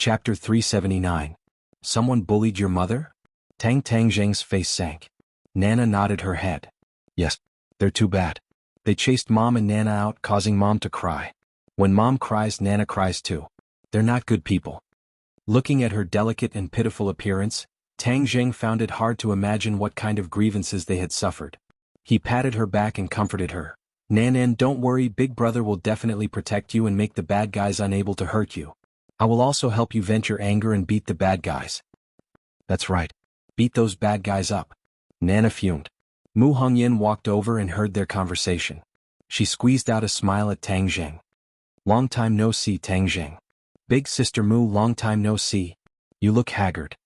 Chapter 379. Someone bullied your mother? Tang Zheng's face sank. Nana nodded her head. Yes, they're too bad. They chased Mom and Nana out, causing Mom to cry. When Mom cries, Nana cries too. They're not good people. Looking at her delicate and pitiful appearance, Tang Zheng found it hard to imagine what kind of grievances they had suffered. He patted her back and comforted her. Nanan, don't worry, Big Brother will definitely protect you and make the bad guys unable to hurt you. I will also help you vent your anger and beat the bad guys. That's right. Beat those bad guys up. Nana fumed. Mu Hongyan walked over and heard their conversation. She squeezed out a smile at Tang Zheng. Long time no see, Tang Zheng. Big sister Mu, long time no see. You look haggard.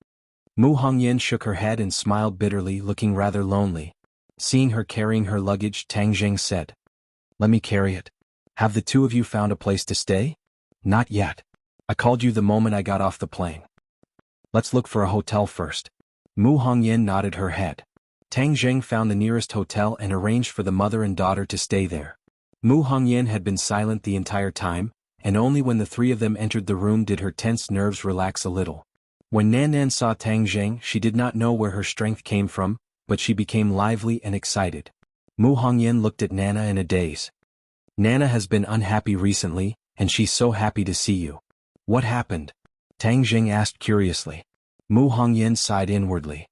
Mu Hongyan shook her head and smiled bitterly, looking rather lonely. Seeing her carrying her luggage, Tang Zheng said, "Let me carry it. Have the two of you found a place to stay?" "Not yet. I called you the moment I got off the plane. Let's look for a hotel first." Mu Hongyan nodded her head. Tang Zheng found the nearest hotel and arranged for the mother and daughter to stay there. Mu Hongyan had been silent the entire time, and only when the three of them entered the room did her tense nerves relax a little. When Nanan saw Tang Zheng, she did not know where her strength came from, but she became lively and excited. Mu Hongyan looked at Nana in a daze. "Nana has been unhappy recently, and she's so happy to see you." "What happened?" Tang Zheng asked curiously. Mu Hongyan sighed inwardly.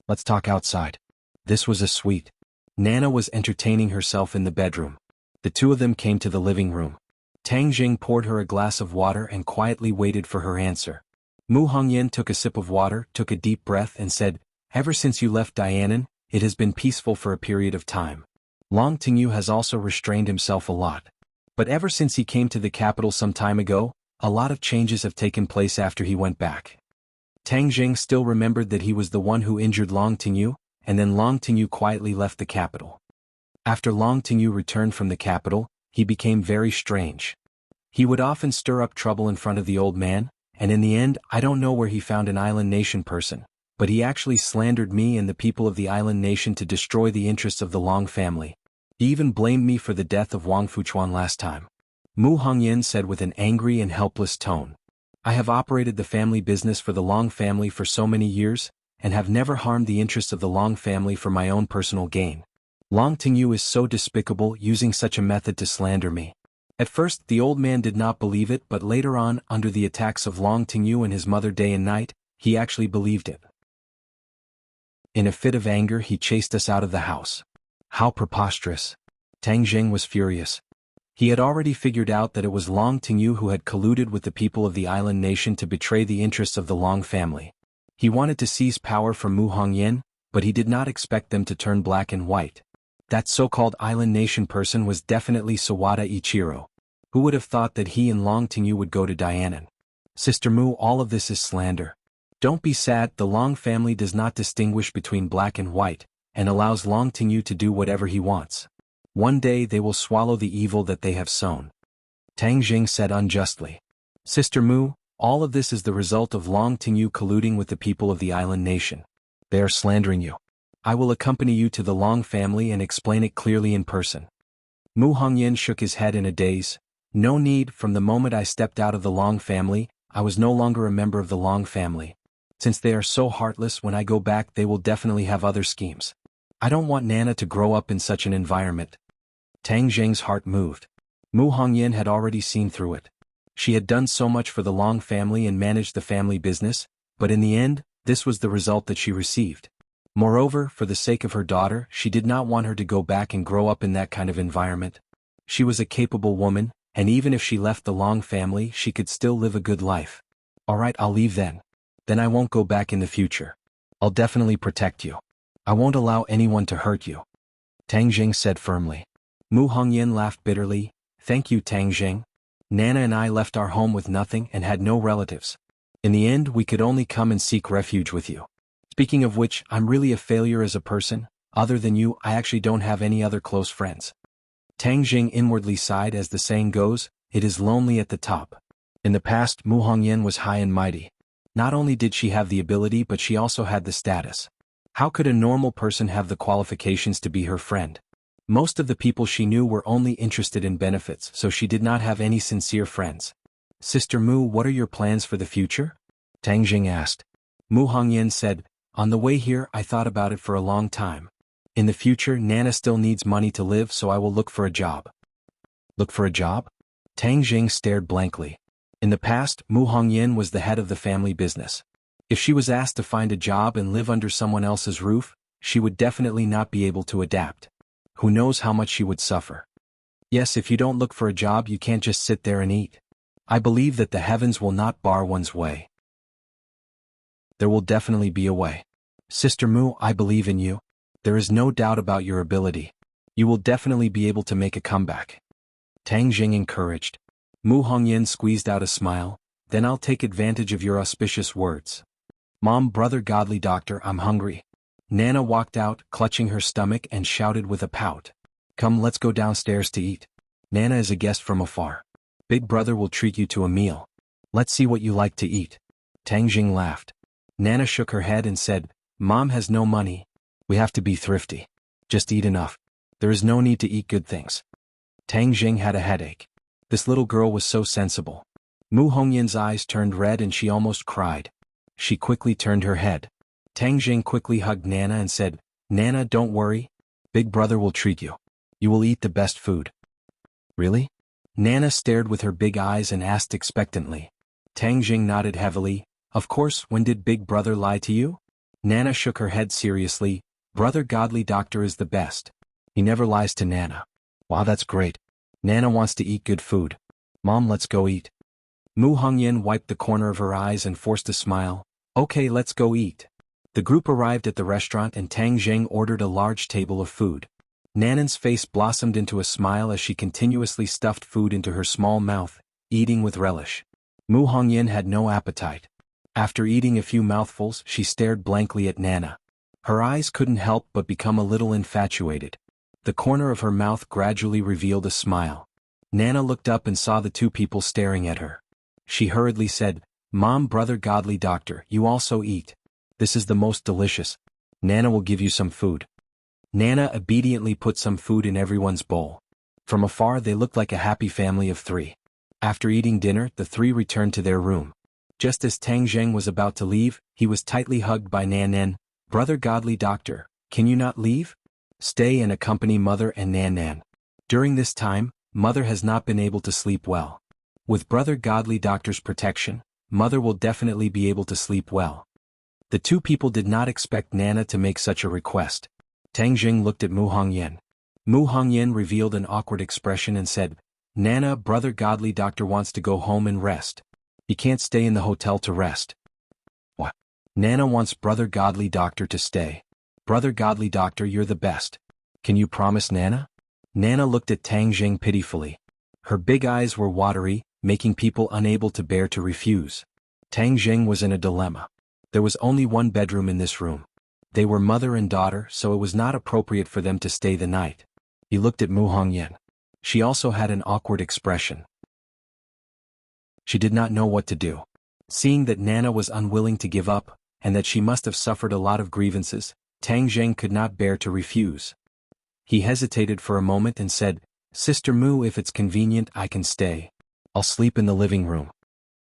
"Let's talk outside." This was a suite. Nana was entertaining herself in the bedroom. The two of them came to the living room. Tang Zheng poured her a glass of water and quietly waited for her answer. Mu Hongyan took a sip of water, took a deep breath and said, "Ever since you left Dianan, it has been peaceful for a period of time. Long Tingyu has also restrained himself a lot. But ever since he came to the capital some time ago, a lot of changes have taken place after he went back." Tang Zheng still remembered that he was the one who injured Long Tingyu, and then Long Tingyu quietly left the capital. After Long Tingyu returned from the capital, he became very strange. He would often stir up trouble in front of the old man, and in the end I don't know where he found an island nation person, but he actually slandered me and the people of the island nation to destroy the interests of the Long family. He even blamed me for the death of Wang Fuchuan last time. Mu Hongyan said with an angry and helpless tone. "I have operated the family business for the Long family for so many years, and have never harmed the interests of the Long family for my own personal gain. Long Tingyu is so despicable, using such a method to slander me." At first the old man did not believe it, but later on, under the attacks of Long Tingyu and his mother day and night, he actually believed it. In a fit of anger he chased us out of the house. How preposterous. Tang Zheng was furious. He had already figured out that it was Long Tingyu who had colluded with the people of the island nation to betray the interests of the Long family. He wanted to seize power from Mu Hongyan, but he did not expect them to turn black and white. That so-called island nation person was definitely Sawada Ichiro. Who would have thought that he and Long Tingyu would go to Dianan? "Sister Mu, all of this is slander. Don't be sad, the Long family does not distinguish between black and white, and allows Long Tingyu to do whatever he wants. One day they will swallow the evil that they have sown." Tang Zheng said unjustly. "Sister Mu, all of this is the result of Long Tingyu colluding with the people of the island nation. They are slandering you. I will accompany you to the Long family and explain it clearly in person." Mu Hongyan shook his head in a daze. "No need, from the moment I stepped out of the Long family, I was no longer a member of the Long family. Since they are so heartless, when I go back they will definitely have other schemes. I don't want Nana to grow up in such an environment." Tang Zheng's heart moved. Mu Hongyan had already seen through it. She had done so much for the Long family and managed the family business, but in the end, this was the result that she received. Moreover, for the sake of her daughter, she did not want her to go back and grow up in that kind of environment. She was a capable woman, and even if she left the Long family, she could still live a good life. "Alright, I'll leave then. Then I won't go back in the future. I'll definitely protect you. I won't allow anyone to hurt you," Tang Zheng said firmly. Mu Hongyan laughed bitterly. "Thank you, Tang Zheng. Nana and I left our home with nothing and had no relatives. In the end we could only come and seek refuge with you. Speaking of which, I'm really a failure as a person. Other than you, I actually don't have any other close friends." Tang Zheng inwardly sighed, as the saying goes, it is lonely at the top. In the past, Mu Hongyan was high and mighty. Not only did she have the ability, but she also had the status. How could a normal person have the qualifications to be her friend? Most of the people she knew were only interested in benefits, so she did not have any sincere friends. Sister Mu, what are your plans for the future? Tang Jing asked. Mu Hongyan said, on the way here I thought about it for a long time. In the future Nana still needs money to live, so I will look for a job. Look for a job? Tang Jing stared blankly. In the past, Mu Hongyan was the head of the family business. If she was asked to find a job and live under someone else's roof, she would definitely not be able to adapt. Who knows how much she would suffer. Yes, if you don't look for a job you can't just sit there and eat. I believe that the heavens will not bar one's way. There will definitely be a way. Sister Mu, I believe in you. There is no doubt about your ability. You will definitely be able to make a comeback. Tang Jing encouraged. Mu Hongyan squeezed out a smile. Then I'll take advantage of your auspicious words. Mom, brother, godly doctor, I'm hungry. Nana walked out, clutching her stomach, and shouted with a pout. Come, let's go downstairs to eat. Nana is a guest from afar. Big brother will treat you to a meal. Let's see what you like to eat. Tang Jing laughed. Nana shook her head and said, Mom has no money. We have to be thrifty. Just eat enough. There is no need to eat good things. Tang Jing had a headache. This little girl was so sensible. Mu Hongyan's eyes turned red and she almost cried. She quickly turned her head. Tang Jing quickly hugged Nana and said, Nana, don't worry. Big brother will treat you. You will eat the best food. Really? Nana stared with her big eyes and asked expectantly. Tang Jing nodded heavily. Of course, when did Big Brother lie to you? Nana shook her head seriously. Brother Godly Doctor is the best. He never lies to Nana. Wow, that's great. Nana wants to eat good food. Mom, let's go eat. Mu Hongyan wiped the corner of her eyes and forced a smile. Okay, let's go eat. The group arrived at the restaurant and Tang Jing ordered a large table of food. Nanan's face blossomed into a smile as she continuously stuffed food into her small mouth, eating with relish. Mu Hongyan had no appetite. After eating a few mouthfuls, she stared blankly at Nana. Her eyes couldn't help but become a little infatuated. The corner of her mouth gradually revealed a smile. Nana looked up and saw the two people staring at her. She hurriedly said, Mom, brother, godly doctor, you also eat. This is the most delicious. Nana will give you some food. Nana obediently put some food in everyone's bowl. From afar they looked like a happy family of three. After eating dinner, the three returned to their room. Just as Tang Jing was about to leave, he was tightly hugged by Nan. Brother godly doctor, can you not leave? Stay and accompany Mother and Nan. During this time, Mother has not been able to sleep well. With Brother Godly Doctor's protection, Mother will definitely be able to sleep well. The two people did not expect Nana to make such a request. Tang Jing looked at Mu Hongyan. Mu Hongyan revealed an awkward expression and said, Nana, Brother Godly Doctor wants to go home and rest. He can't stay in the hotel to rest. What? Nana wants Brother Godly Doctor to stay. Brother Godly Doctor, you're the best. Can you promise, Nana? Nana looked at Tang Jing pitifully. Her big eyes were watery, making people unable to bear to refuse. Tang Jing was in a dilemma. There was only one bedroom in this room. They were mother and daughter, so it was not appropriate for them to stay the night. He looked at Mu Hongyan. She also had an awkward expression. She did not know what to do. Seeing that Nana was unwilling to give up, and that she must have suffered a lot of grievances, Tang Jing could not bear to refuse. He hesitated for a moment and said, Sister Mu, if it's convenient I can stay. I'll sleep in the living room.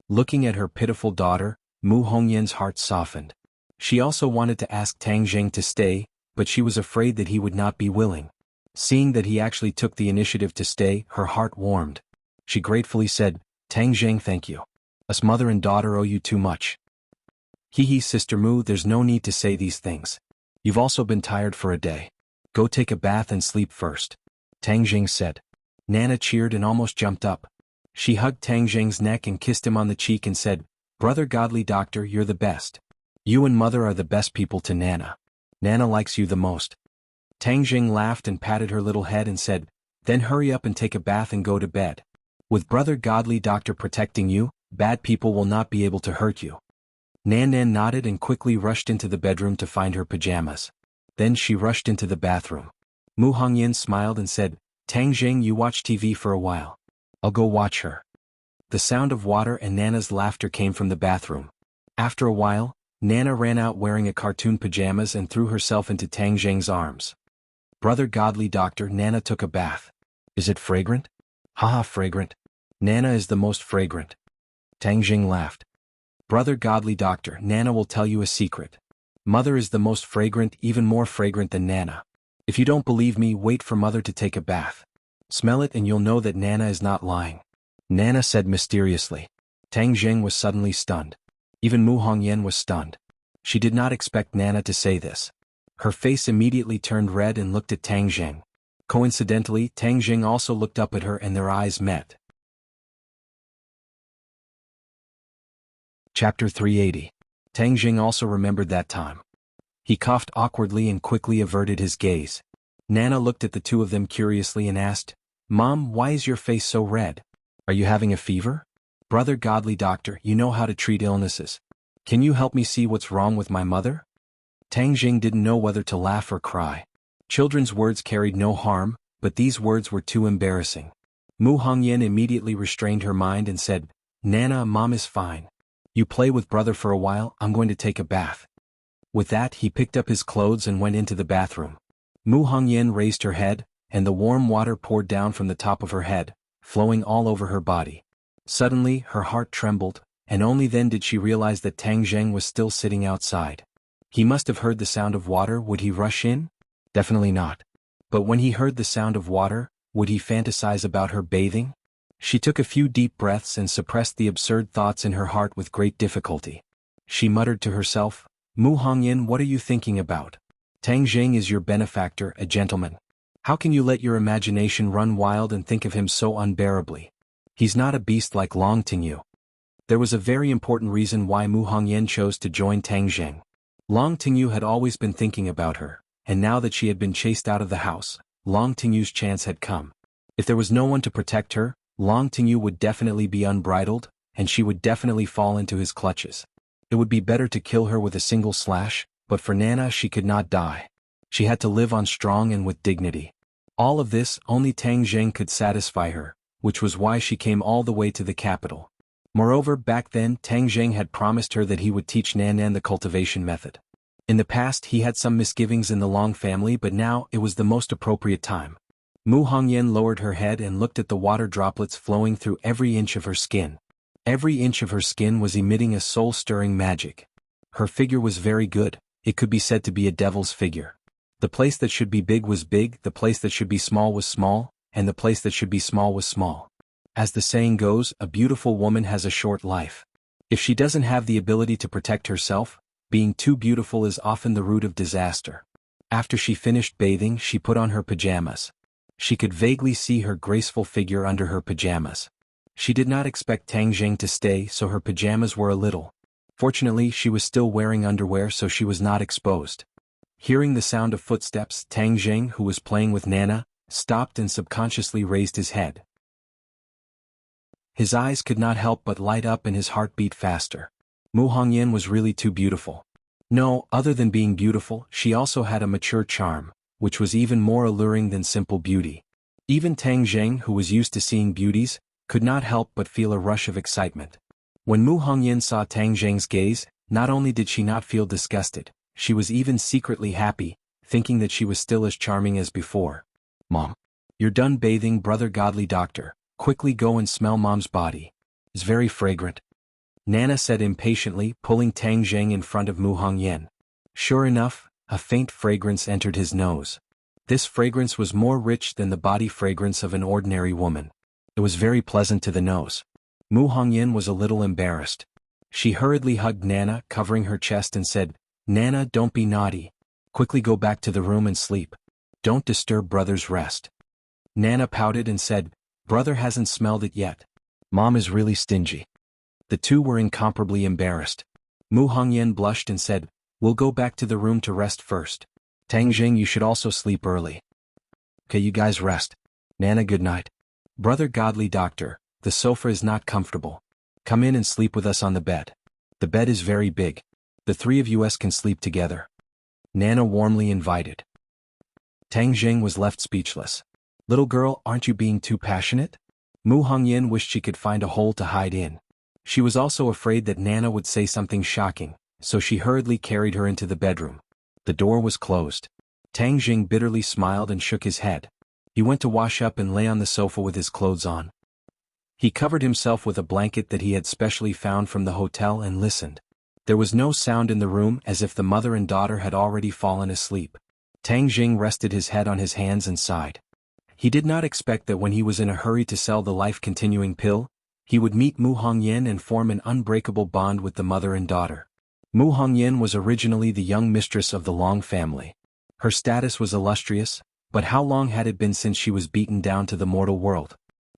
Looking at her pitiful daughter, Mu Hongyan's heart softened. She also wanted to ask Tang Jing to stay, but she was afraid that he would not be willing. Seeing that he actually took the initiative to stay, her heart warmed. She gratefully said, Tang Jing, thank you. Us mother and daughter owe you too much. Hee, Sister Mu, there's no need to say these things. You've also been tired for a day. Go take a bath and sleep first. Tang Jing said. Nana cheered and almost jumped up. She hugged Tang Jing's neck and kissed him on the cheek and said, Brother Godly Doctor, you're the best. You and Mother are the best people to Nana. Nana likes you the most. Tang Jing laughed and patted her little head and said, Then hurry up and take a bath and go to bed. With Brother Godly Doctor protecting you, bad people will not be able to hurt you. Nan nodded and quickly rushed into the bedroom to find her pajamas. Then she rushed into the bathroom. Mu Hongyan smiled and said, Tang Jing, you watch TV for a while. I'll go watch her. The sound of water and Nana's laughter came from the bathroom. After a while, Nana ran out wearing a cartoon pajamas and threw herself into Tang Jing's arms. Brother Godly Doctor, Nana took a bath. Is it fragrant? Haha, fragrant. Nana is the most fragrant. Tang Jing laughed. Brother godly doctor, Nana will tell you a secret. Mother is the most fragrant, even more fragrant than Nana. If you don't believe me, wait for Mother to take a bath. Smell it and you'll know that Nana is not lying. Nana said mysteriously. Tang Jing was suddenly stunned. Even Mu Hongyan was stunned. She did not expect Nana to say this. Her face immediately turned red and looked at Tang Jing. Coincidentally, Tang Jing also looked up at her and their eyes met. Chapter 380. Tang Jing also remembered that time. He coughed awkwardly and quickly averted his gaze. Nana looked at the two of them curiously and asked, Mom, why is your face so red? Are you having a fever? Brother godly doctor, you know how to treat illnesses. Can you help me see what's wrong with my mother? Tang Jing didn't know whether to laugh or cry. Children's words carried no harm, but these words were too embarrassing. Mu Hongyan immediately restrained her mind and said, Nana, Mom is fine. You play with brother for a while, I'm going to take a bath. With that, he picked up his clothes and went into the bathroom. Mu Hongyan raised her head, and the warm water poured down from the top of her head, flowing all over her body. Suddenly, her heart trembled, and only then did she realize that Tang Jing was still sitting outside. He must have heard the sound of water. Would he rush in? Definitely not. But when he heard the sound of water, would he fantasize about her bathing? She took a few deep breaths and suppressed the absurd thoughts in her heart with great difficulty. She muttered to herself, Mu Hongyan, what are you thinking about? Tang Jing is your benefactor, a gentleman. How can you let your imagination run wild and think of him so unbearably? He's not a beast like Long Tingyu. There was a very important reason why Mu Hongyan chose to join Tang Jing. Long Tingyu had always been thinking about her, and now that she had been chased out of the house, Long Tingyu's chance had come. If there was no one to protect her, Long Tingyu would definitely be unbridled, and she would definitely fall into his clutches. It would be better to kill her with a single slash, but for Nana she could not die. She had to live on strong and with dignity. All of this, only Tang Jing could satisfy her, which was why she came all the way to the capital. Moreover, back then Tang Jing had promised her that he would teach Nan the cultivation method. In the past he had some misgivings in the Long family, but now it was the most appropriate time. Mu Hongyan lowered her head and looked at the water droplets flowing through every inch of her skin. Every inch of her skin was emitting a soul-stirring magic. Her figure was very good, it could be said to be a devil's figure. The place that should be big was big, the place that should be small was small, and the place that should be small was small. As the saying goes, a beautiful woman has a short life. If she doesn't have the ability to protect herself, being too beautiful is often the root of disaster. After she finished bathing, she put on her pajamas. She could vaguely see her graceful figure under her pajamas. She did not expect Tang Jing to stay, so her pajamas were a little. Fortunately, she was still wearing underwear, so she was not exposed. Hearing the sound of footsteps, Tang Jing, who was playing with Nana, stopped and subconsciously raised his head. His eyes could not help but light up and his heart beat faster. Mu Hongyan was really too beautiful. No, other than being beautiful, she also had a mature charm, which was even more alluring than simple beauty. Even Tang Jing, who was used to seeing beauties, could not help but feel a rush of excitement. When Mu Hongyan saw Tang Jing's gaze, not only did she not feel disgusted, she was even secretly happy, thinking that she was still as charming as before. Mom. You're done bathing, brother godly doctor. Quickly go and smell Mom's body. It's very fragrant. Nana said impatiently, pulling Tang Jing in front of Mu Hongyan. Sure enough, a faint fragrance entered his nose. This fragrance was more rich than the body fragrance of an ordinary woman. It was very pleasant to the nose. Mu Hongyan was a little embarrassed. She hurriedly hugged Nana, covering her chest, and said, Nana, don't be naughty. Quickly go back to the room and sleep. Don't disturb brother's rest. Nana pouted and said, Brother hasn't smelled it yet. Mom is really stingy. The two were incomparably embarrassed. Mu Hongyan blushed and said, We'll go back to the room to rest first. Tang Jing, you should also sleep early. Okay, you guys rest. Nana, good night. Brother godly doctor, the sofa is not comfortable. Come in and sleep with us on the bed. The bed is very big. The three of us can sleep together. Nana warmly invited. Tang Jing was left speechless. Little girl, aren't you being too passionate? Mu Hongyan wished she could find a hole to hide in. She was also afraid that Nana would say something shocking, so she hurriedly carried her into the bedroom. The door was closed. Tang Jing bitterly smiled and shook his head. He went to wash up and lay on the sofa with his clothes on. He covered himself with a blanket that he had specially found from the hotel and listened. There was no sound in the room, as if the mother and daughter had already fallen asleep. Tang Jing rested his head on his hands and sighed. He did not expect that when he was in a hurry to sell the life-continuing pill, he would meet Mu Hongyan and form an unbreakable bond with the mother and daughter. Mu Hongyan was originally the young mistress of the Long family. Her status was illustrious, but how long had it been since she was beaten down to the mortal world?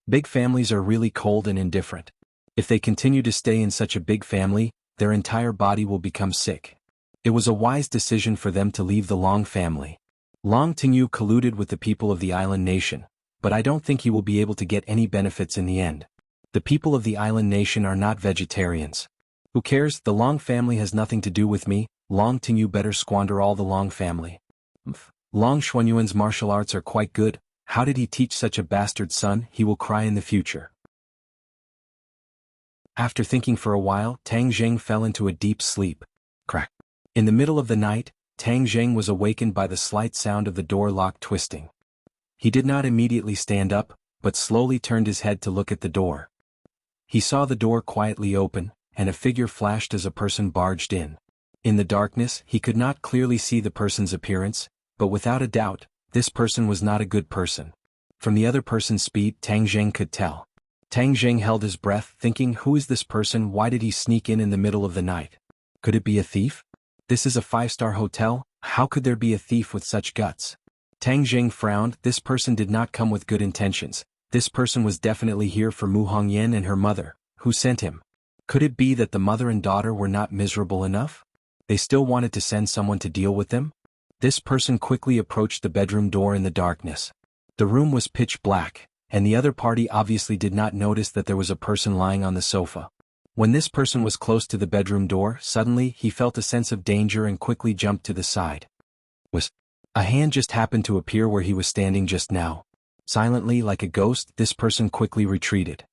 Big families are really cold and indifferent. If they continue to stay in such a big family, their entire body will become sick. It was a wise decision for them to leave the Long family. Long Tingyu colluded with the people of the island nation, but I don't think he will be able to get any benefits in the end. The people of the island nation are not vegetarians. Who cares? The Long family has nothing to do with me. Long Tingyu better squander all the Long family. Long Xuanyuan's martial arts are quite good. How did he teach such a bastard son? He will cry in the future. After thinking for a while, Tang Jing fell into a deep sleep. Crack. In the middle of the night, Tang Jing was awakened by the slight sound of the door lock twisting. He did not immediately stand up, but slowly turned his head to look at the door. He saw the door quietly open, and a figure flashed as a person barged in. In the darkness, he could not clearly see the person's appearance, but without a doubt, this person was not a good person. From the other person's speed, Tang Jing could tell. Tang Jing held his breath, thinking, who is this person? Why did he sneak in the middle of the night? Could it be a thief? This is a 5-star hotel, how could there be a thief with such guts? Tang Jing frowned. This person did not come with good intentions. This person was definitely here for Mu Hongyan and her mother. Who sent him? Could it be that the mother and daughter were not miserable enough? They still wanted to send someone to deal with them? This person quickly approached the bedroom door in the darkness. The room was pitch black, and the other party obviously did not notice that there was a person lying on the sofa. When this person was close to the bedroom door, suddenly he felt a sense of danger and quickly jumped to the side. A hand just happened to appear where he was standing just now. Silently, like a ghost, this person quickly retreated.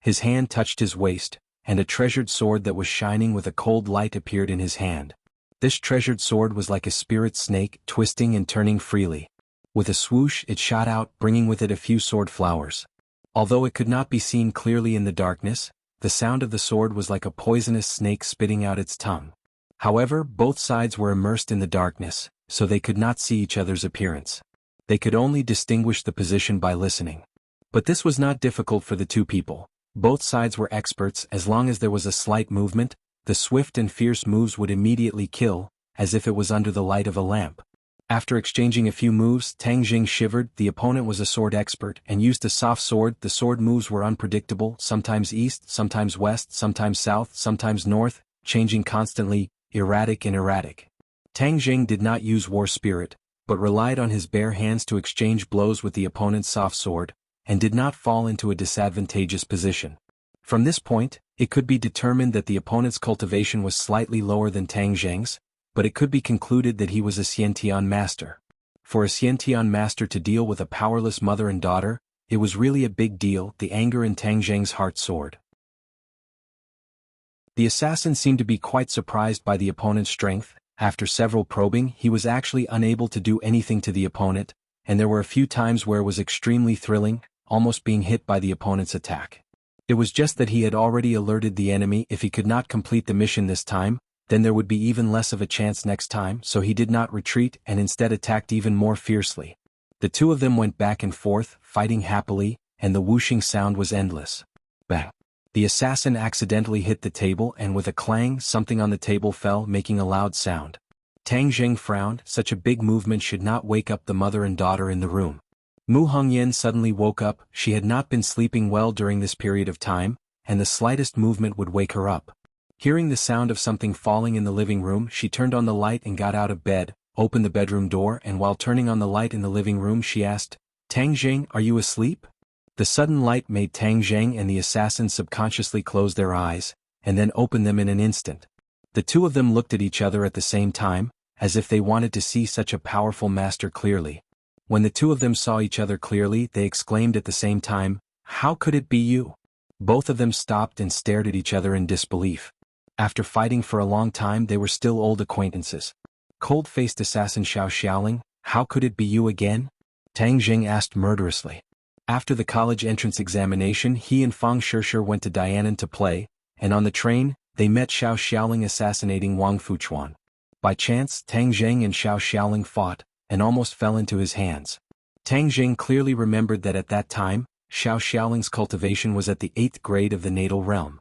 His hand touched his waist, and a treasured sword that was shining with a cold light appeared in his hand. This treasured sword was like a spirit snake, twisting and turning freely. With a swoosh, it shot out, bringing with it a few sword flowers. Although it could not be seen clearly in the darkness, the sound of the sword was like a poisonous snake spitting out its tongue. However, both sides were immersed in the darkness, so they could not see each other's appearance. They could only distinguish the position by listening. But this was not difficult for the two people. Both sides were experts. As long as there was a slight movement, the swift and fierce moves would immediately kill, as if it was under the light of a lamp. After exchanging a few moves, Tang Jing shivered. The opponent was a sword expert and used a soft sword. The sword moves were unpredictable, sometimes east, sometimes west, sometimes south, sometimes north, changing constantly, erratic and erratic. Tang Jing did not use war spirit, but relied on his bare hands to exchange blows with the opponent's soft sword, and did not fall into a disadvantageous position. From this point, it could be determined that the opponent's cultivation was slightly lower than Tang Jing's, but it could be concluded that he was a Xiantian master. For a Xiantian master to deal with a powerless mother and daughter, it was really a big deal. The anger in Tang Jing's heart soared. The assassin seemed to be quite surprised by the opponent's strength. After several probing, he was actually unable to do anything to the opponent, and there were a few times where it was extremely thrilling, almost being hit by the opponent's attack. It was just that he had already alerted the enemy. If he could not complete the mission this time, then there would be even less of a chance next time, so he did not retreat and instead attacked even more fiercely. The two of them went back and forth, fighting happily, and the whooshing sound was endless. Bang! The assassin accidentally hit the table, and with a clang, something on the table fell, making a loud sound. Tang Jing frowned. Such a big movement should not wake up the mother and daughter in the room. Mu Hongyan suddenly woke up. She had not been sleeping well during this period of time, and the slightest movement would wake her up. Hearing the sound of something falling in the living room, she turned on the light and got out of bed, opened the bedroom door, and while turning on the light in the living room she asked, "Tang Jing, are you asleep?" The sudden light made Tang Jing and the assassin subconsciously close their eyes, and then open them in an instant. The two of them looked at each other at the same time, as if they wanted to see such a powerful master clearly. When the two of them saw each other clearly, they exclaimed at the same time, "How could it be you?" Both of them stopped and stared at each other in disbelief. After fighting for a long time, they were still old acquaintances. Cold-faced assassin Xiao Xiaoling, "How could it be you again?" Tang Jing asked murderously. After the college entrance examination, he and Fang Shishir went to Dianan to play, and on the train, they met Xiao Xiaoling assassinating Wang Fuchuan. By chance, Tang Zheng and Xiao Xiaoling fought, and almost fell into his hands. Tang Zheng clearly remembered that at that time, Xiao Xiaoling's cultivation was at the 8th grade of the natal realm.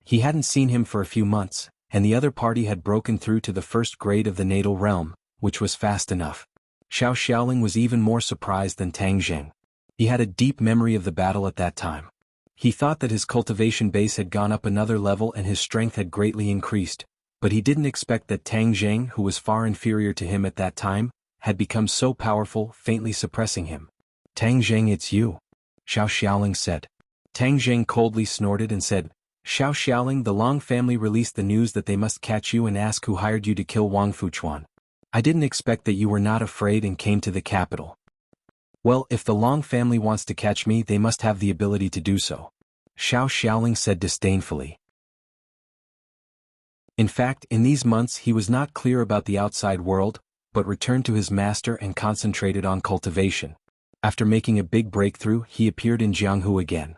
He hadn't seen him for a few months, and the other party had broken through to the 1st grade of the natal realm, which was fast enough. Xiao Xiaoling was even more surprised than Tang Zheng. He had a deep memory of the battle at that time. He thought that his cultivation base had gone up another level and his strength had greatly increased, but he didn't expect that Tang Zheng, who was far inferior to him at that time, had become so powerful, faintly suppressing him. "Tang Zheng, it's you," Xiao Xiaoling said. Tang Zheng coldly snorted and said, "Xiao Xiaoling, the Long family released the news that they must catch you and ask who hired you to kill Wang Fuchuan. I didn't expect that you were not afraid and came to the capital." "Well, if the Long family wants to catch me, they must have the ability to do so," Xiao Xiaoling said disdainfully. In fact, in these months he was not clear about the outside world, but returned to his master and concentrated on cultivation. After making a big breakthrough, he appeared in Jianghu again.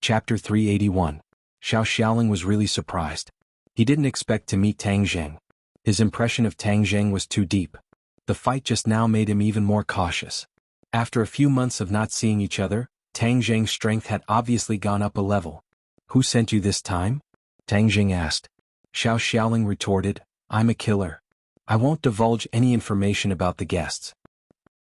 Chapter 381. Xiao Xiaoling was really surprised. He didn't expect to meet Tang Zheng. His impression of Tang Zheng was too deep. The fight just now made him even more cautious. After a few months of not seeing each other, Tang Zheng's strength had obviously gone up a level. "Who sent you this time?" Tang Zheng asked. Xiao Xiaoling retorted, "I'm a killer. I won't divulge any information about the guests."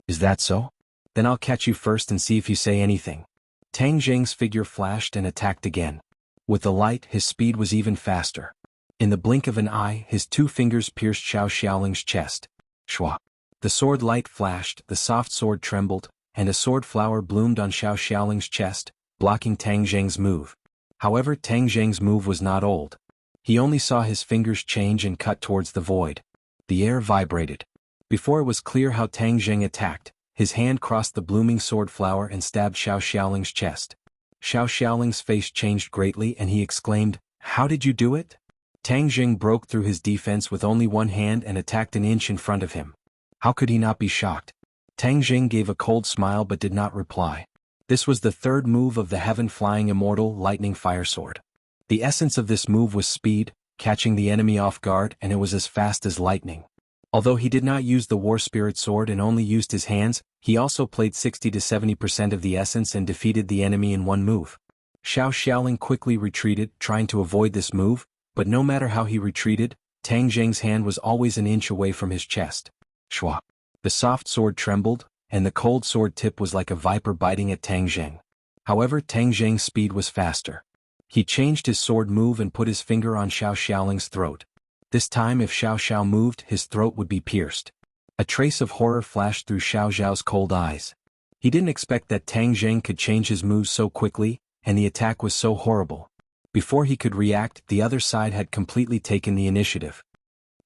"Is that so? Then I'll catch you first and see if you say anything." Tang Zheng's figure flashed and attacked again. With the light, his speed was even faster. In the blink of an eye, his 2 fingers pierced Xiao Xiaoling's chest. Shwa! The sword light flashed, the soft sword trembled, and a sword flower bloomed on Xiao Xiaoling's chest, blocking Tang Zheng's move. However, Tang Zheng's move was not old. He only saw his fingers change and cut towards the void. The air vibrated. Before it was clear how Tang Zheng attacked, his hand crossed the blooming sword flower and stabbed Xiao Xiaoling's chest. Xiao Xiaoling's face changed greatly and he exclaimed, "How did you do it?" Tang Zheng broke through his defense with only one hand and attacked an inch in front of him. How could he not be shocked? Tang Zheng gave a cold smile but did not reply. This was the 3rd move of the heaven-flying immortal lightning fire sword. The essence of this move was speed, catching the enemy off guard, and it was as fast as lightning. Although he did not use the War Spirit sword and only used his hands, he also played 60 to 70% of the essence and defeated the enemy in one move. Xiao Xiaoling quickly retreated, trying to avoid this move, but no matter how he retreated, Tang Zheng's hand was always an inch away from his chest. Shwa! The soft sword trembled, and the cold sword tip was like a viper biting at Tang Zheng. However, Tang Zheng's speed was faster. He changed his sword move and put his finger on Xiao Xiaoling's throat. This time if Xiao Xiao moved, his throat would be pierced. A trace of horror flashed through Xiao Xiao's cold eyes. He didn't expect that Tang Zheng could change his moves so quickly, and the attack was so horrible. Before he could react, the other side had completely taken the initiative.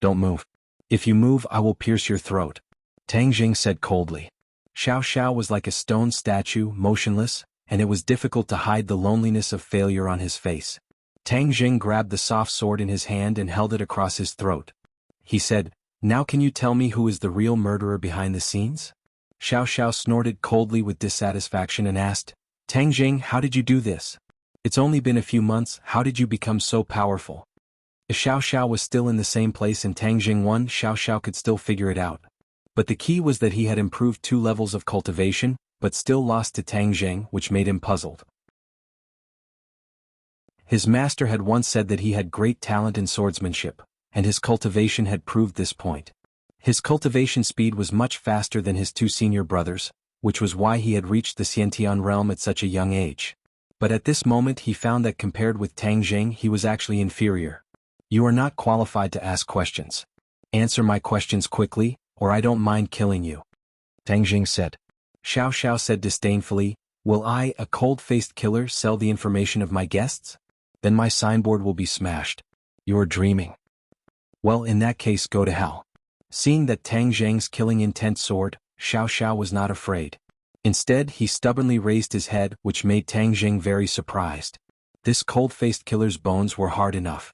"Don't move. If you move, I will pierce your throat," Tang Zheng said coldly. Xiao Xiao was like a stone statue, motionless, and it was difficult to hide the loneliness of failure on his face. Tang Zheng grabbed the soft sword in his hand and held it across his throat. He said, "Now can you tell me who is the real murderer behind the scenes?" Xiao Xiao snorted coldly with dissatisfaction and asked, "Tang Zheng, how did you do this? It's only been a few months, how did you become so powerful?" If Xiao Xiao was still in the same place and Tang Zheng won, Xiao Xiao could still figure it out. But the key was that he had improved 2 levels of cultivation, but still lost to Tang Zheng, which made him puzzled. His master had once said that he had great talent in swordsmanship, and his cultivation had proved this point. His cultivation speed was much faster than his 2 senior brothers, which was why he had reached the Xiantian realm at such a young age. But at this moment he found that compared with Tang Zheng he was actually inferior. "You are not qualified to ask questions. Answer my questions quickly, or I don't mind killing you," Tang Zheng said. Xiao Xiao said disdainfully, "Will I, a cold-faced killer, sell the information of my guests? Then my signboard will be smashed." "You are dreaming." "Well, in that case go to hell." Seeing that Tang Zheng's killing intent soared, Xiao Xiao was not afraid. Instead, he stubbornly raised his head, which made Tang Zheng very surprised. This cold-faced killer's bones were hard enough.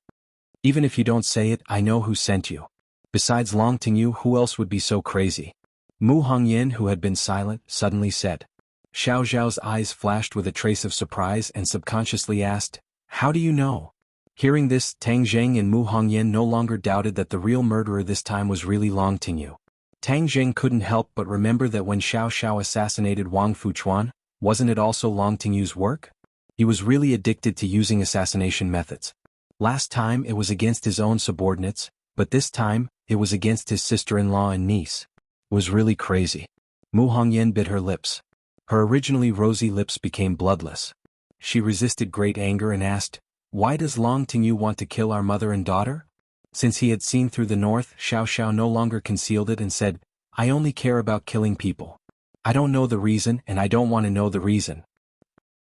"Even if you don't say it, I know who sent you. Besides Long Tingyu, who else would be so crazy?" Mu Hongyan, who had been silent, suddenly said. Xiao Zhao's eyes flashed with a trace of surprise and subconsciously asked, "How do you know?" Hearing this, Tang Zheng and Mu Hongyan no longer doubted that the real murderer this time was really Long Tingyu. Tang Zheng couldn't help but remember that when Xiao Xiao assassinated Wang Fuchuan, wasn't it also Long Tingyu's work? He was really addicted to using assassination methods. Last time it was against his own subordinates, but this time, it was against his sister-in-law and niece. It was really crazy. Mu Hongyan bit her lips. Her originally rosy lips became bloodless. She resisted great anger and asked, "Why does Long Tingyu want to kill our mother and daughter?" Since he had seen through the north, Xiao Xiao no longer concealed it and said, "I only care about killing people. I don't know the reason and I don't want to know the reason."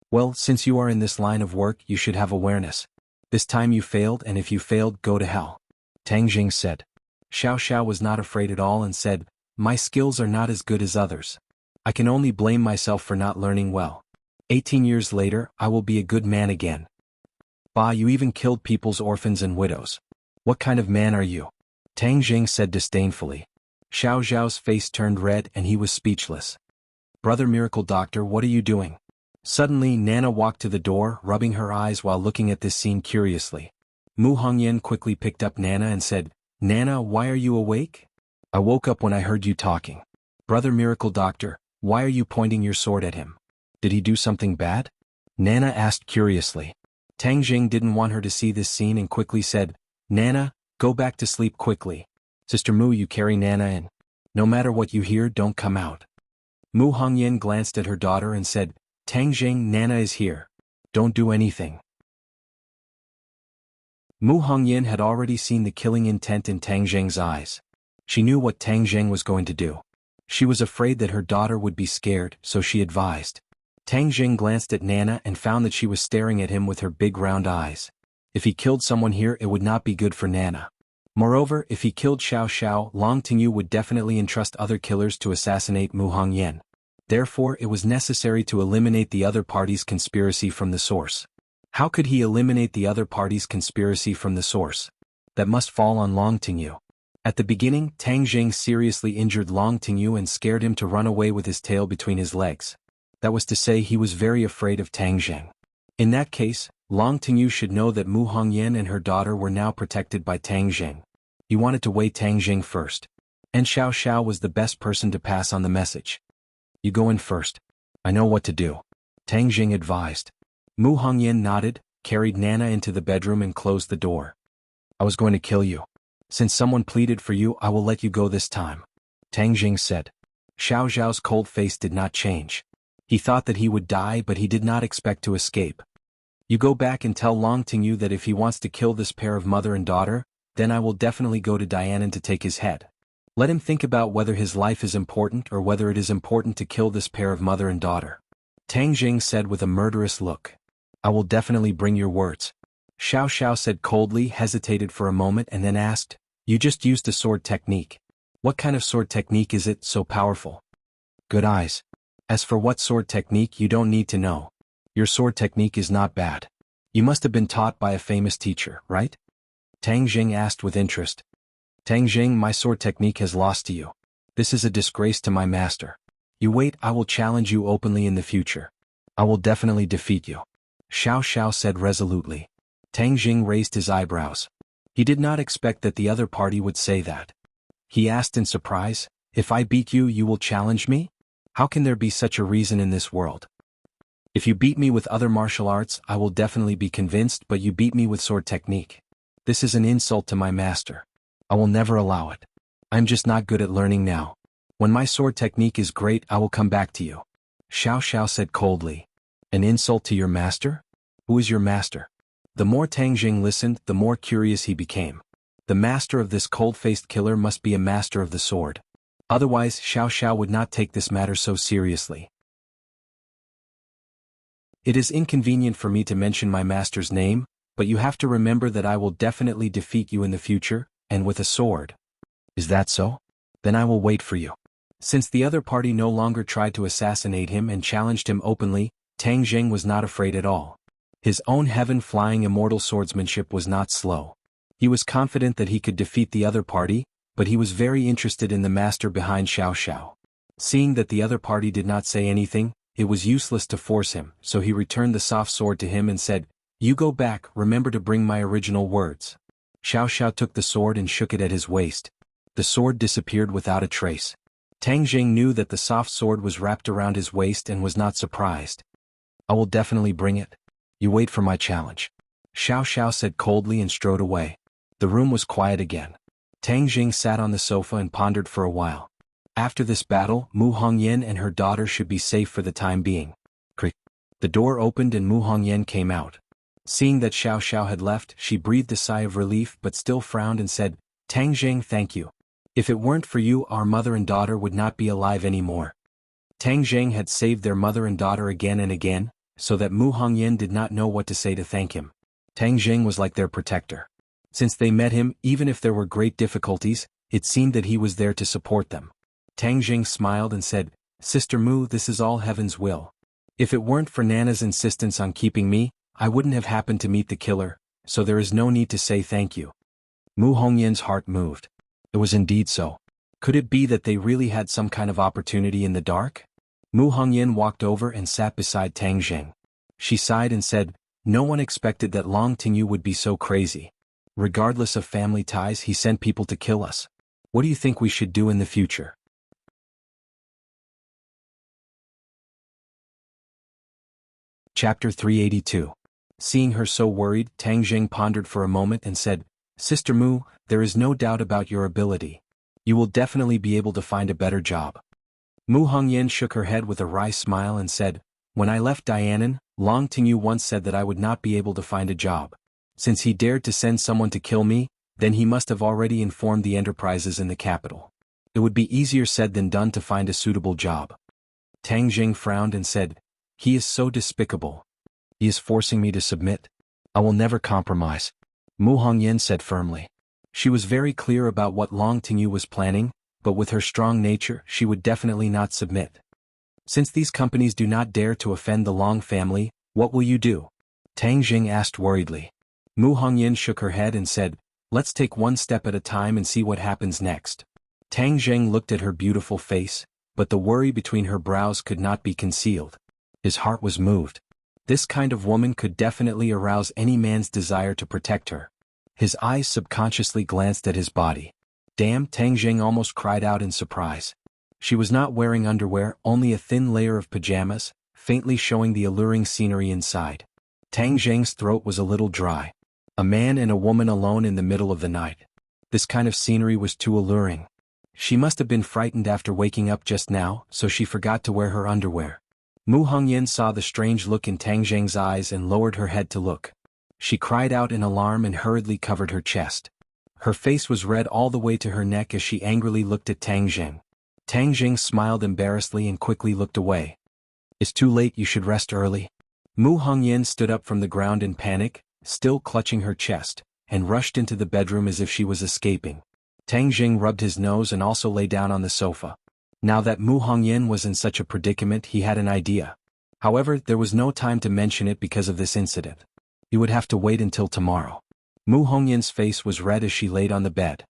"Well, since you are in this line of work, you should have awareness. This time you failed, and if you failed, go to hell," Tang Jing said. Xiao Xiao was not afraid at all and said, "My skills are not as good as others. I can only blame myself for not learning well. 18 years later, I will be a good man again." "Bah, you even killed people's orphans and widows. What kind of man are you?" Tang Jing said disdainfully. Xiao Zhao's face turned red and he was speechless. "Brother Miracle Doctor, what are you doing?" Suddenly Nana walked to the door, rubbing her eyes while looking at this scene curiously. Mu Hongyan quickly picked up Nana and said, "Nana, why are you awake?" "I woke up when I heard you talking." "Brother Miracle Doctor, why are you pointing your sword at him? Did he do something bad?" Nana asked curiously. Tang Jing didn't want her to see this scene and quickly said, "Nana, go back to sleep quickly. Sister Mu, you carry Nana in. No matter what you hear, don't come out." Mu Hongyan glanced at her daughter and said, "Tang Jing, Nana is here. Don't do anything." Mu Hongyan had already seen the killing intent in Tang Jing's eyes. She knew what Tang Jing was going to do. She was afraid that her daughter would be scared, so she advised. Tang Jing glanced at Nana and found that she was staring at him with her big round eyes. If he killed someone here, it would not be good for Nana. Moreover, if he killed Xiao Xiao, Long Tingyu would definitely entrust other killers to assassinate Mu Hongyan. Therefore, it was necessary to eliminate the other party's conspiracy from the source. How could he eliminate the other party's conspiracy from the source? That must fall on Long Tingyu. At the beginning, Tang Jing seriously injured Long Tingyu and scared him to run away with his tail between his legs. That was to say, he was very afraid of Tang Jing. In that case, Long Tingyu should know that Mu Hongyan and her daughter were now protected by Tang Jing. He wanted to weigh Tang Jing first. And Xiao Xiao was the best person to pass on the message. "You go in first. I know what to do," Tang Jing advised. Mu Hongyan nodded, carried Nana into the bedroom and closed the door. "I was going to kill you. Since someone pleaded for you, I will let you go this time," Tang Jing said. Xiao Zhao's cold face did not change. He thought that he would die, but he did not expect to escape. "You go back and tell Long Tingyu that if he wants to kill this pair of mother and daughter, then I will definitely go to Dianan to take his head. Let him think about whether his life is important or whether it is important to kill this pair of mother and daughter," Tang Jing said with a murderous look. "I will definitely bring your words." Xiao Xiao said coldly, hesitated for a moment and then asked, "You just used a sword technique. What kind of sword technique is it so powerful?" "Good eyes. As for what sword technique, you don't need to know. Your sword technique is not bad. You must have been taught by a famous teacher, right?" Tang Jing asked with interest. "Tang Jing, my sword technique has lost to you. This is a disgrace to my master. You wait, I will challenge you openly in the future. I will definitely defeat you," Xiao Xiao said resolutely. Tang Jing raised his eyebrows. He did not expect that the other party would say that. He asked in surprise, "If I beat you, you will challenge me? How can there be such a reason in this world? If you beat me with other martial arts, I will definitely be convinced, but you beat me with sword technique. This is an insult to my master. I will never allow it. I'm just not good at learning now. When my sword technique is great, I will come back to you," Xiao Xiao said coldly. "An insult to your master? Who is your master?" The more Tang Jing listened, the more curious he became. The master of this cold-faced killer must be a master of the sword. Otherwise, Xiao Xiao would not take this matter so seriously. "It is inconvenient for me to mention my master's name, but you have to remember that I will definitely defeat you in the future, and with a sword." "Is that so? Then I will wait for you." Since the other party no longer tried to assassinate him and challenged him openly, Tang Jing was not afraid at all. His own heaven-flying immortal swordsmanship was not slow. He was confident that he could defeat the other party, but he was very interested in the master behind Xiao Xiao. Seeing that the other party did not say anything, it was useless to force him, so he returned the soft sword to him and said, "You go back, remember to bring my original words." Xiao Xiao took the sword and shook it at his waist. The sword disappeared without a trace. Tang Jing knew that the soft sword was wrapped around his waist and was not surprised. "I will definitely bring it. You wait for my challenge." Xiao Xiao said coldly and strode away. The room was quiet again. Tang Jing sat on the sofa and pondered for a while. After this battle, Mu Hongyan and her daughter should be safe for the time being. Crick. The door opened and Mu Hongyan came out. Seeing that Xiao Xiao had left, she breathed a sigh of relief but still frowned and said, "Tang Jing, thank you. If it weren't for you, our mother and daughter would not be alive anymore." Tang Jing had saved their mother and daughter again and again, so that Mu Hongyan did not know what to say to thank him. Tang Jing was like their protector. Since they met him, even if there were great difficulties, it seemed that he was there to support them. Tang Jing smiled and said, "Sister Mu, this is all heaven's will. If it weren't for Nana's insistence on keeping me, I wouldn't have happened to meet the killer, so there is no need to say thank you." Mu Hongyan's heart moved. It was indeed so. Could it be that they really had some kind of opportunity in the dark? Mu Hongyan walked over and sat beside Tang Jing. She sighed and said, "No one expected that Long Tingyu would be so crazy. Regardless of family ties, he sent people to kill us. What do you think we should do in the future?" Chapter 382. Seeing her so worried, Tang Jing pondered for a moment and said, "Sister Mu, there is no doubt about your ability. You will definitely be able to find a better job." Mu Hongyan shook her head with a wry smile and said, "When I left Dianan, Long Tingyu once said that I would not be able to find a job. Since he dared to send someone to kill me, then he must have already informed the enterprises in the capital. It would be easier said than done to find a suitable job." Tang Jing frowned and said, "He is so despicable. He is forcing me to submit. I will never compromise." Mu Hongyan said firmly. She was very clear about what Long Tingyu was planning, but with her strong nature, she would definitely not submit. "Since these companies do not dare to offend the Long family, what will you do?" Tang Jing asked worriedly. Mu Hongyan shook her head and said, "Let's take one step at a time and see what happens next." Tang Jing looked at her beautiful face, but the worry between her brows could not be concealed. His heart was moved. This kind of woman could definitely arouse any man's desire to protect her. His eyes subconsciously glanced at his body. "Damn!" Tang Jing almost cried out in surprise. She was not wearing underwear, only a thin layer of pajamas, faintly showing the alluring scenery inside. Tang Jing's throat was a little dry. A man and a woman alone in the middle of the night. This kind of scenery was too alluring. She must have been frightened after waking up just now, so she forgot to wear her underwear. Mu Hongyan saw the strange look in Tang Jing's eyes and lowered her head to look. She cried out in alarm and hurriedly covered her chest. Her face was red all the way to her neck as she angrily looked at Tang Jing. Tang Jing smiled embarrassedly and quickly looked away. "It's too late, you should rest early." Mu Hongyan stood up from the ground in panic, still clutching her chest, and rushed into the bedroom as if she was escaping. Tang Jing rubbed his nose and also lay down on the sofa. Now that Mu Hongyan was in such a predicament, he had an idea. However, there was no time to mention it because of this incident. He would have to wait until tomorrow. Mu Hongyan's face was red as she laid on the bed.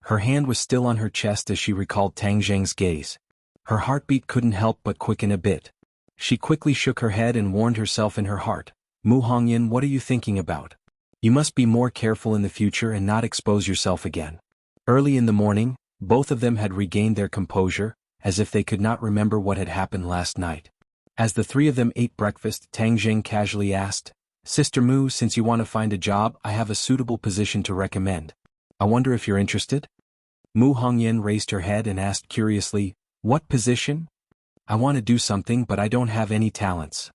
Her hand was still on her chest as she recalled Tang Jing's gaze. Her heartbeat couldn't help but quicken a bit. She quickly shook her head and warned herself in her heart, "Mu Hongyan, what are you thinking about? You must be more careful in the future and not expose yourself again." Early in the morning, both of them had regained their composure, as if they could not remember what had happened last night. As the three of them ate breakfast, Tang Jing casually asked, "Sister Mu, since you want to find a job, I have a suitable position to recommend. I wonder if you're interested?" Mu Hongyan raised her head and asked curiously, "What position?" "I want to do something but I don't have any talents."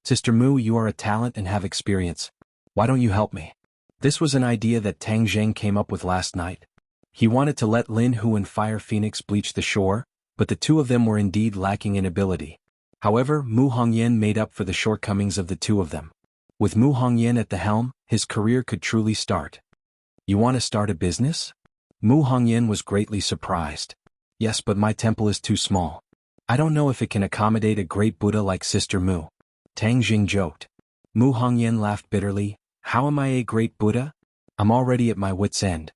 "Sister Mu, you are a talent and have experience. Why don't you help me?" This was an idea that Tang Jing came up with last night. He wanted to let Lin Hu and Fire Phoenix bleach the shore, but the two of them were indeed lacking in ability. However, Mu Hongyan made up for the shortcomings of the two of them. With Mu Hongyan at the helm, his career could truly start. "You want to start a business?" Mu Hongyan was greatly surprised. "Yes, but my temple is too small. I don't know if it can accommodate a great Buddha like Sister Mu." Tang Jing joked. Mu Hongyan laughed bitterly. "How am I a great Buddha? I'm already at my wit's end.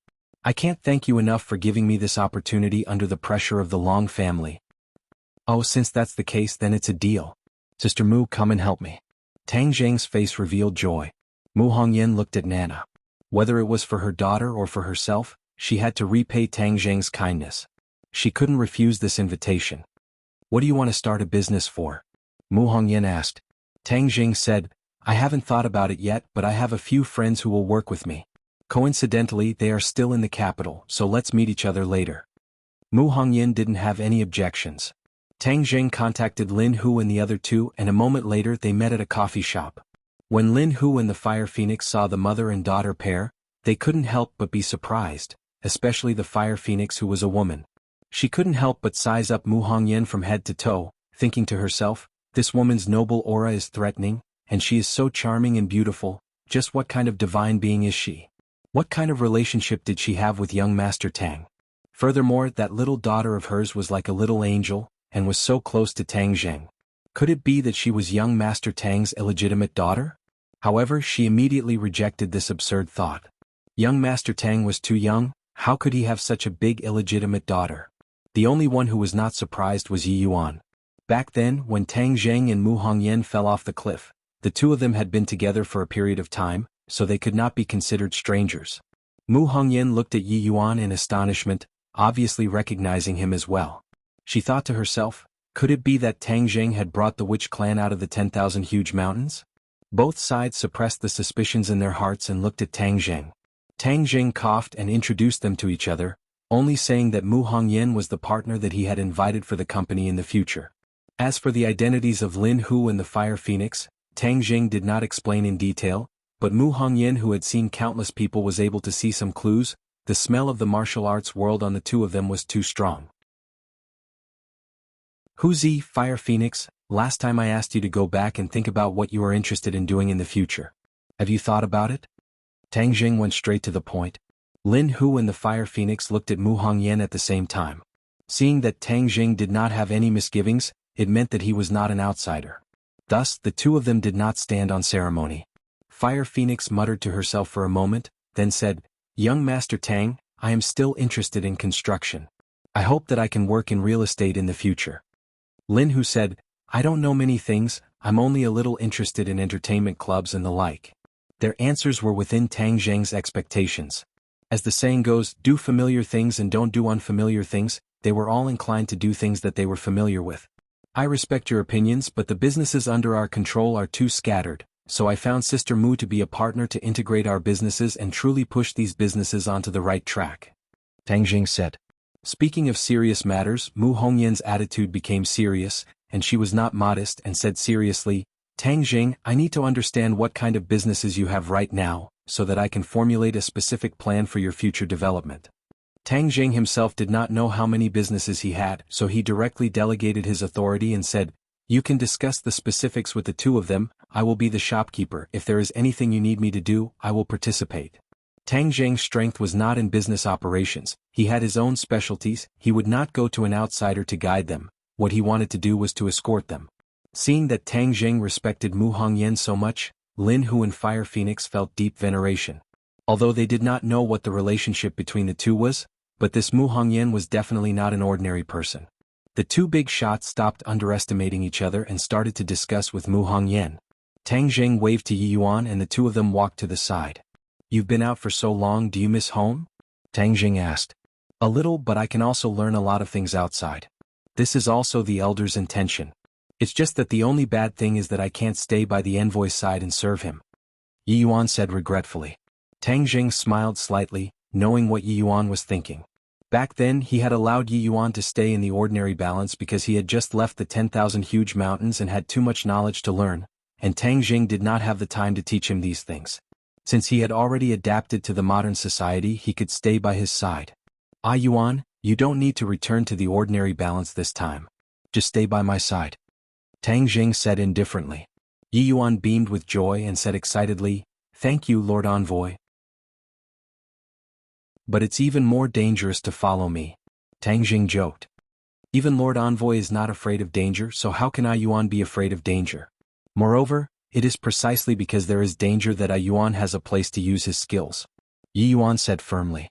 I can't thank you enough for giving me this opportunity under the pressure of the Long family. Oh, since that's the case, then it's a deal. Sister Mu, come and help me. Tang Zheng's face revealed joy. Mu Hongyan looked at Nana. Whether it was for her daughter or for herself, she had to repay Tang Zheng's kindness. She couldn't refuse this invitation. What do you want to start a business for? Mu Hongyan asked. Tang Zheng said, I haven't thought about it yet, but I have a few friends who will work with me. Coincidentally, they are still in the capital, so let's meet each other later. Mu Hongyan didn't have any objections. Tang Zheng contacted Lin Hu and the other two, and a moment later they met at a coffee shop. When Lin Hu and the Fire Phoenix saw the mother and daughter pair, they couldn't help but be surprised, especially the Fire Phoenix, who was a woman. She couldn't help but size up Mu Hongyan from head to toe, thinking to herself, this woman's noble aura is threatening, and she is so charming and beautiful. Just what kind of divine being is she? What kind of relationship did she have with young Master Tang? Furthermore, that little daughter of hers was like a little angel, and was so close to Tang Zheng. Could it be that she was young Master Tang's illegitimate daughter? However, she immediately rejected this absurd thought. Young Master Tang was too young. How could he have such a big illegitimate daughter? The only one who was not surprised was Yi Yuan. Back then, when Tang Zheng and Mu Hongyan fell off the cliff, the two of them had been together for a period of time, so they could not be considered strangers. Mu Hongyan looked at Yi Yuan in astonishment, obviously recognizing him as well. She thought to herself, could it be that Tang Zheng had brought the witch clan out of the 10,000 huge mountains? Both sides suppressed the suspicions in their hearts and looked at Tang Zheng. Tang Zheng coughed and introduced them to each other, only saying that Mu Hongyan was the partner that he had invited for the company in the future. As for the identities of Lin Hu and the Fire Phoenix, Tang Zheng did not explain in detail, but Mu Hongyan, who had seen countless people, was able to see some clues. The smell of the martial arts world on the two of them was too strong. Huzi, Fire Phoenix, last time I asked you to go back and think about what you are interested in doing in the future. Have you thought about it? Tang Zheng went straight to the point. Lin Hu and the Fire Phoenix looked at Mu Hongyan at the same time. Seeing that Tang Zheng did not have any misgivings, it meant that he was not an outsider. Thus, the two of them did not stand on ceremony. Fire Phoenix muttered to herself for a moment, then said, Young Master Tang, I am still interested in construction. I hope that I can work in real estate in the future. Lin Hu said, I don't know many things, I'm only a little interested in entertainment clubs and the like. Their answers were within Tang Zheng's expectations. As the saying goes, do familiar things and don't do unfamiliar things. They were all inclined to do things that they were familiar with. I respect your opinions, but the businesses under our control are too scattered, so I found Sister Mu to be a partner to integrate our businesses and truly push these businesses onto the right track. Tang Zheng said. Speaking of serious matters, Mu Hongyan's attitude became serious, and she was not modest and said seriously, Tang Zheng, I need to understand what kind of businesses you have right now, so that I can formulate a specific plan for your future development. Tang Zheng himself did not know how many businesses he had, so he directly delegated his authority and said, You can discuss the specifics with the two of them. I will be the shopkeeper. If there is anything you need me to do, I will participate. Tang Zheng's strength was not in business operations. He had his own specialties. He would not go to an outsider to guide them. What he wanted to do was to escort them. Seeing that Tang Zheng respected Mu Hongyan so much, Lin Hu and Fire Phoenix felt deep veneration. Although they did not know what the relationship between the two was, but this Mu Hongyan was definitely not an ordinary person. The two big shots stopped underestimating each other and started to discuss with Mu Hongyan. Tang Zheng waved to Yi Yuan and the two of them walked to the side. You've been out for so long, do you miss home? Tang Zheng asked. A little, but I can also learn a lot of things outside. This is also the elder's intention. It's just that the only bad thing is that I can't stay by the envoy's side and serve him. Yi Yuan said regretfully. Tang Zheng smiled slightly, knowing what Yi Yuan was thinking. Back then he had allowed Yi Yuan to stay in the ordinary balance because he had just left the 10,000 huge mountains and had too much knowledge to learn, and Tang Zheng did not have the time to teach him these things. Since he had already adapted to the modern society, he could stay by his side. Ah Yuan, you don't need to return to the ordinary balance this time. Just stay by my side. Tang Zheng said indifferently. Yi Yuan beamed with joy and said excitedly, Thank you, Lord Envoy. But it's even more dangerous to follow me. Tang Zheng joked. Even Lord Envoy is not afraid of danger, so how can I Yuan be afraid of danger? Moreover, it is precisely because there is danger that I Yuan has a place to use his skills. Yi Yuan said firmly.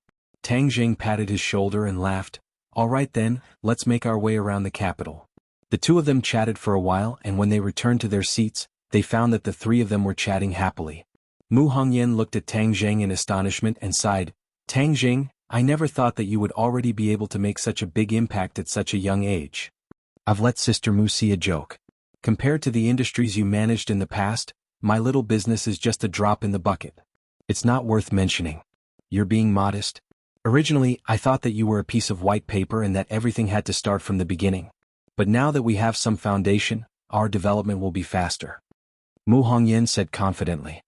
Tang Jing patted his shoulder and laughed. All right then, let's make our way around the capital. The two of them chatted for a while, and when they returned to their seats, they found that the three of them were chatting happily. Mu Hongyan looked at Tang Jing in astonishment and sighed. Tang Jing, I never thought that you would already be able to make such a big impact at such a young age. I've let Sister Mu see a joke. Compared to the industries you managed in the past, my little business is just a drop in the bucket. It's not worth mentioning. You're being modest. Originally, I thought that you were a piece of white paper and that everything had to start from the beginning. But now that we have some foundation, our development will be faster. Mu Hongyan said confidently.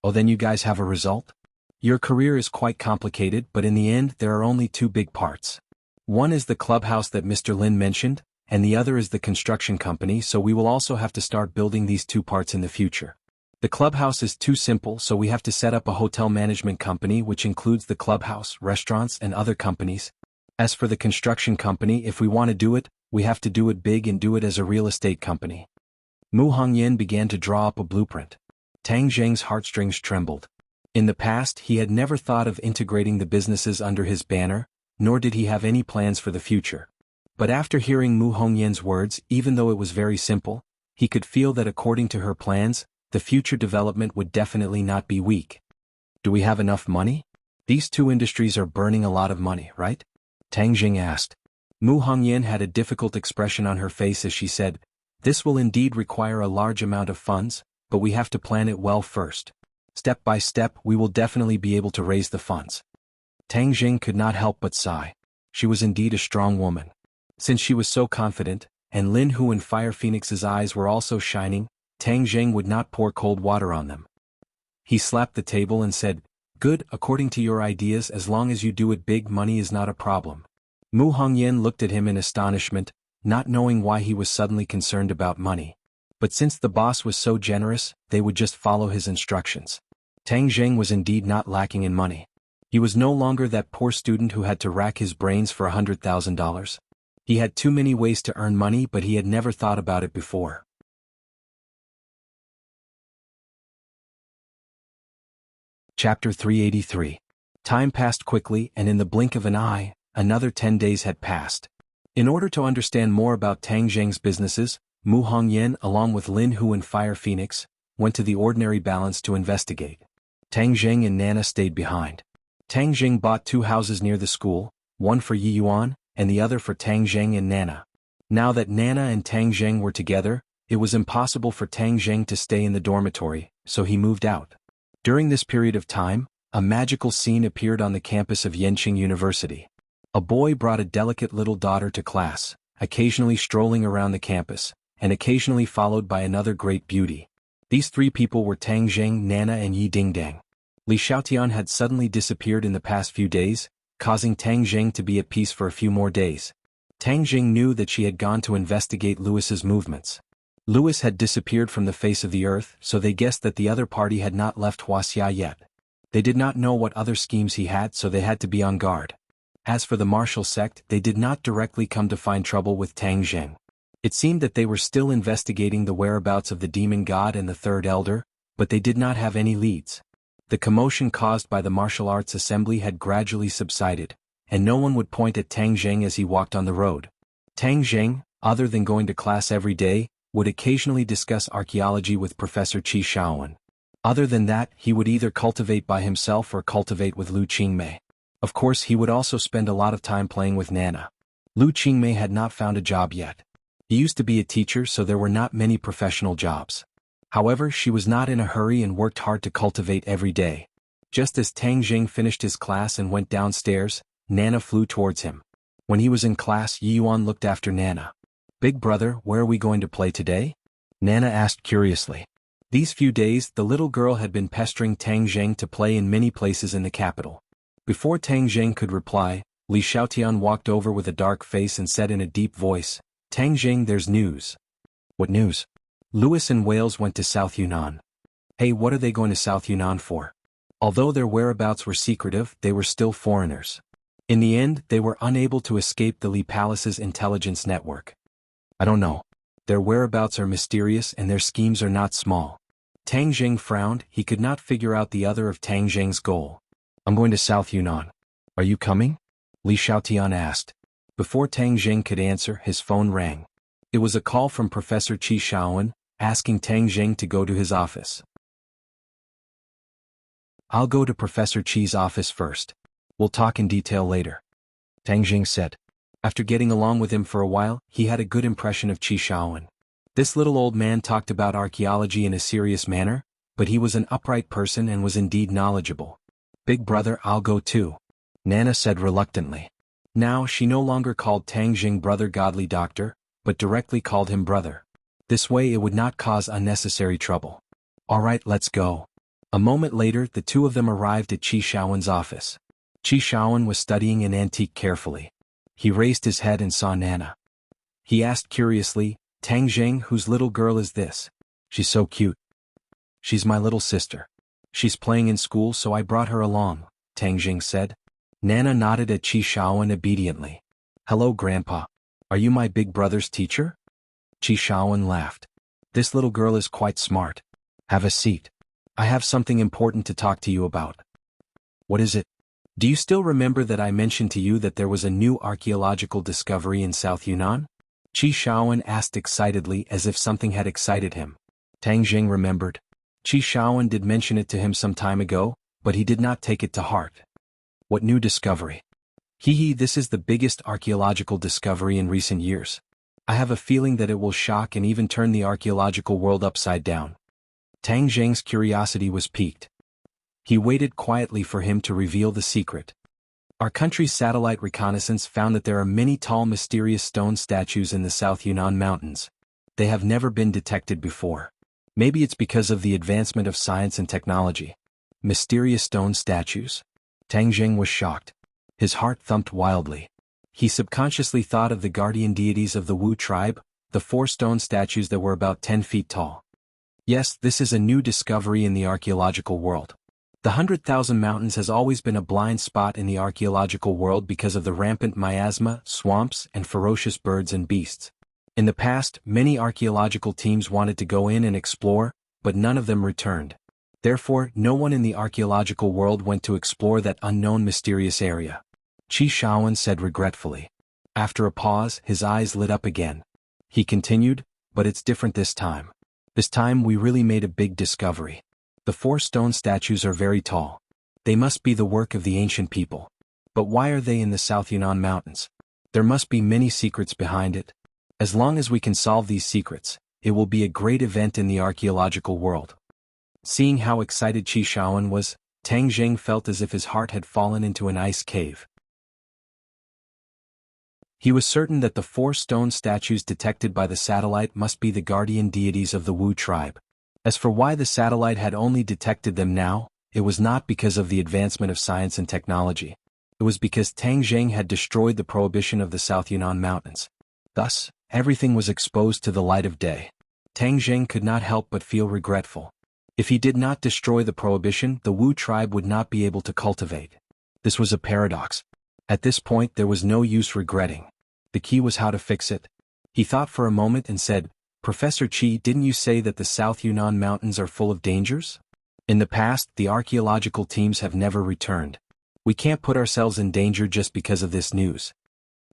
Oh, then you guys have a result? Your career is quite complicated, but in the end there are only two big parts. One is the clubhouse that Mr. Lin mentioned, and the other is the construction company, so we will also have to start building these two parts in the future. The clubhouse is too simple, so we have to set up a hotel management company which includes the clubhouse, restaurants, and other companies. As for the construction company, if we want to do it, we have to do it big and do it as a real estate company. Mu Hongyan began to draw up a blueprint. Tang Jing's heartstrings trembled. In the past, he had never thought of integrating the businesses under his banner, nor did he have any plans for the future. But after hearing Mu Hongyan's words, even though it was very simple, he could feel that according to her plans, the future development would definitely not be weak. Do we have enough money? These two industries are burning a lot of money, right? Tang Jing asked. Mu Hongyan had a difficult expression on her face as she said, this will indeed require a large amount of funds, but we have to plan it well first. Step by step, we will definitely be able to raise the funds. Tang Jing could not help but sigh. She was indeed a strong woman. Since she was so confident, and Lin Hu and Fire Phoenix's eyes were also shining, Tang Jing would not pour cold water on them. He slapped the table and said, good, according to your ideas, as long as you do it big, money is not a problem. Mu Hongyan looked at him in astonishment, not knowing why he was suddenly concerned about money. But since the boss was so generous, they would just follow his instructions. Tang Jing was indeed not lacking in money. He was no longer that poor student who had to rack his brains for $100,000. He had too many ways to earn money, but he had never thought about it before. Chapter 383. Time passed quickly, and in the blink of an eye, another 10 days had passed. In order to understand more about Tang Jing's businesses, Mu Hongyan, along with Lin Hu and Fire Phoenix, went to the ordinary balance to investigate. Tang Jing and Nana stayed behind. Tang Jing bought 2 houses near the school, one for Yi Yuan, and the other for Tang Jing and Nana. Now that Nana and Tang Jing were together, it was impossible for Tang Jing to stay in the dormitory, so he moved out. During this period of time, a magical scene appeared on the campus of Yenqing University. A boy brought a delicate little daughter to class, occasionally strolling around the campus, and occasionally followed by another great beauty. These 3 people were Tang Jing, Nana, and Yi Dingdang. Li Xiaotian had suddenly disappeared in the past few days, causing Tang Jing to be at peace for a few more days. Tang Jing knew that she had gone to investigate Louis's movements. Louis had disappeared from the face of the earth, so they guessed that the other party had not left Wuxia yet. They did not know what other schemes he had, so they had to be on guard. As for the martial sect, they did not directly come to find trouble with Tang Jing. It seemed that they were still investigating the whereabouts of the demon god and the third elder, but they did not have any leads. The commotion caused by the martial arts assembly had gradually subsided, and no one would point at Tang Jing as he walked on the road. Tang Jing, other than going to class every day, would occasionally discuss archaeology with Professor Qi Shaowen. Other than that, he would either cultivate by himself or cultivate with Lu Qingmei. Of course, he would also spend a lot of time playing with Nana. Lu Qingmei had not found a job yet. He used to be a teacher, so there were not many professional jobs. However, she was not in a hurry and worked hard to cultivate every day. Just as Tang Jing finished his class and went downstairs, Nana flew towards him. When he was in class, Yi Yuan looked after Nana. Big brother, where are we going to play today? Nana asked curiously. These few days, the little girl had been pestering Tang Jing to play in many places in the capital. Before Tang Jing could reply, Li Xiaotian walked over with a dark face and said in a deep voice, Tang Jing, there's news. What news? Louis and Wales went to South Yunnan. Hey, what are they going to South Yunnan for? Although their whereabouts were secretive, they were still foreigners. In the end, they were unable to escape the Li Palace's intelligence network. I don't know. Their whereabouts are mysterious and their schemes are not small. Tang Jing frowned. He could not figure out the other of Tang Jing's goal. I'm going to South Yunnan. Are you coming? Li Xiaotian asked. Before Tang Jing could answer, his phone rang. It was a call from Professor Qi Shaoan, asking Tang Jing to go to his office. I'll go to Professor Qi's office first. We'll talk in detail later, Tang Jing said. After getting along with him for a while, he had a good impression of Qi Shaoan. This little old man talked about archaeology in a serious manner, but he was an upright person and was indeed knowledgeable. Big brother, I'll go too, Nana said reluctantly. Now she no longer called Tang Jing brother godly doctor, but directly called him brother. This way it would not cause unnecessary trouble. All right, let's go. A moment later, the two of them arrived at Qi Shaoan's office. Qi Shaoan was studying an antique carefully. He raised his head and saw Nana. He asked curiously, Tang Jing, whose little girl is this? She's so cute. She's my little sister. She's playing in school, so I brought her along, Tang Jing said. Nana nodded at Qi Shaoan obediently. Hello, Grandpa. Are you my big brother's teacher? Qi Shaoan laughed. This little girl is quite smart. Have a seat. I have something important to talk to you about. What is it? Do you still remember that I mentioned to you that there was a new archaeological discovery in South Yunnan? Qi Shaoan asked excitedly, as if something had excited him. Tang Jing remembered. Qi Shaoan did mention it to him some time ago, but he did not take it to heart. What new discovery? This is the biggest archaeological discovery in recent years. I have a feeling that it will shock and even turn the archaeological world upside down. Tang Jing's curiosity was piqued. He waited quietly for him to reveal the secret. Our country's satellite reconnaissance found that there are many tall mysterious stone statues in the South Yunnan Mountains. They have never been detected before. Maybe it's because of the advancement of science and technology. Mysterious stone statues? Tang Jing was shocked. His heart thumped wildly. He subconsciously thought of the guardian deities of the Wu tribe, the 4 stone statues that were about 10 feet tall. Yes, this is a new discovery in the archaeological world. The 100,000 Mountains has always been a blind spot in the archaeological world because of the rampant miasma, swamps, and ferocious birds and beasts. In the past, many archaeological teams wanted to go in and explore, but none of them returned. Therefore, no one in the archaeological world went to explore that unknown mysterious area. Qi Shaoan said regretfully. After a pause, his eyes lit up again. He continued, but it's different this time. This time we really made a big discovery. The 4 stone statues are very tall. They must be the work of the ancient people. But why are they in the South Yunnan Mountains? There must be many secrets behind it. As long as we can solve these secrets, it will be a great event in the archaeological world. Seeing how excited Qi Shaoan was, Tang Jing felt as if his heart had fallen into an ice cave. He was certain that the 4 stone statues detected by the satellite must be the guardian deities of the Wu tribe. As for why the satellite had only detected them now, it was not because of the advancement of science and technology. It was because Tang Jing had destroyed the prohibition of the South Yunnan Mountains. Thus, everything was exposed to the light of day. Tang Jing could not help but feel regretful. If he did not destroy the prohibition, the Wu tribe would not be able to cultivate. This was a paradox. At this point there was no use regretting. The key was how to fix it. He thought for a moment and said, Professor Qi, didn't you say that the South Yunnan Mountains are full of dangers? In the past, the archaeological teams have never returned. We can't put ourselves in danger just because of this news.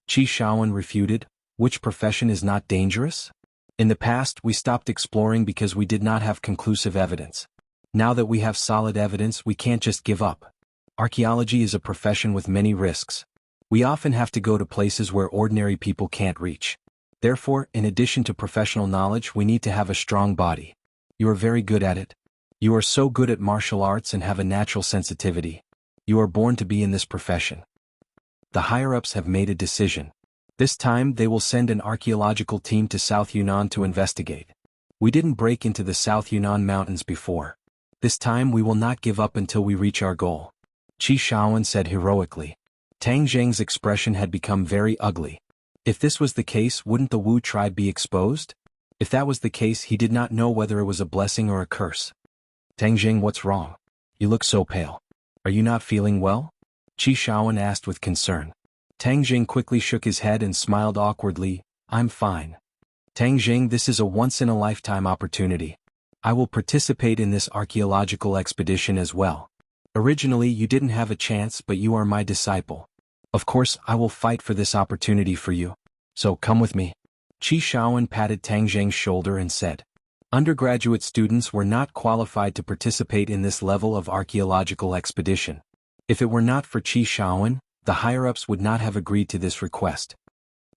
Qi Shaoan refuted, which profession is not dangerous? In the past, we stopped exploring because we did not have conclusive evidence. Now that we have solid evidence, we can't just give up. Archaeology is a profession with many risks. We often have to go to places where ordinary people can't reach. Therefore, in addition to professional knowledge, we need to have a strong body. You are very good at it. You are so good at martial arts and have a natural sensitivity. You are born to be in this profession. The higher-ups have made a decision. This time they will send an archaeological team to South Yunnan to investigate. We didn't break into the South Yunnan Mountains before. This time we will not give up until we reach our goal. Qi Shaoan said heroically. Tang Jing's expression had become very ugly. If this was the case, wouldn't the Wu tribe be exposed? If that was the case, he did not know whether it was a blessing or a curse. Tang Jing, what's wrong? You look so pale. Are you not feeling well? Qi Shaoan asked with concern. Tang Jing quickly shook his head and smiled awkwardly. I'm fine. Tang Jing, this is a once-in-a-lifetime opportunity. I will participate in this archaeological expedition as well. Originally you didn't have a chance, but you are my disciple. Of course I will fight for this opportunity for you. So come with me. Qi Shaowen patted Tang Zheng's shoulder and said. Undergraduate students were not qualified to participate in this level of archaeological expedition. If it were not for Qi Shaowen, the higher-ups would not have agreed to this request.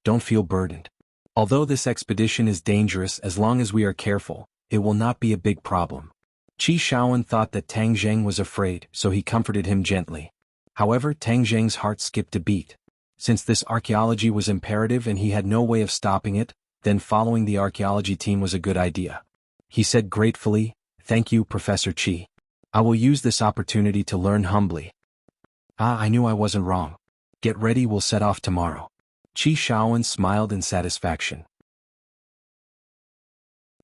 Don't feel burdened. Although this expedition is dangerous, as long as we are careful, it will not be a big problem. Qi Shaowen thought that Tang Zheng was afraid, so he comforted him gently. However, Tang Zheng's heart skipped a beat. Since this archaeology was imperative and he had no way of stopping it, then following the archaeology team was a good idea. He said gratefully, "Thank you, Professor Qi. I will use this opportunity to learn humbly." I knew I wasn't wrong. Get ready, we'll set off tomorrow. Qi Shaowen smiled in satisfaction.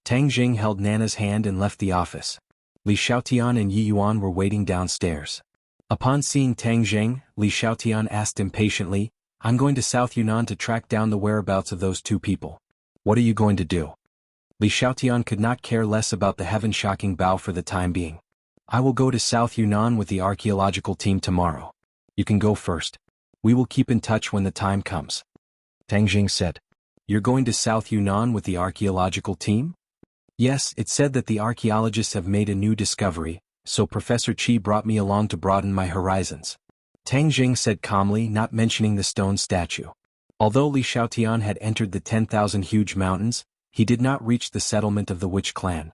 Tang Zheng held Nana's hand and left the office. Li Xiaotian and Yi Yuan were waiting downstairs. Upon seeing Tang Zheng, Li Xiaotian asked impatiently, "I'm going to South Yunnan to track down the whereabouts of those two people. What are you going to do?" Li Xiaotian could not care less about the heaven-shocking bow for the time being. "I will go to South Yunnan with the archaeological team tomorrow. You can go first. We will keep in touch when the time comes." Tang Zheng said. "You're going to South Yunnan with the archaeological team?" "Yes, it said that the archaeologists have made a new discovery, so Professor Qi brought me along to broaden my horizons," Tang Zheng said calmly, not mentioning the stone statue. Although Li Xiaotian had entered the 10,000 huge mountains, he did not reach the settlement of the Witch clan.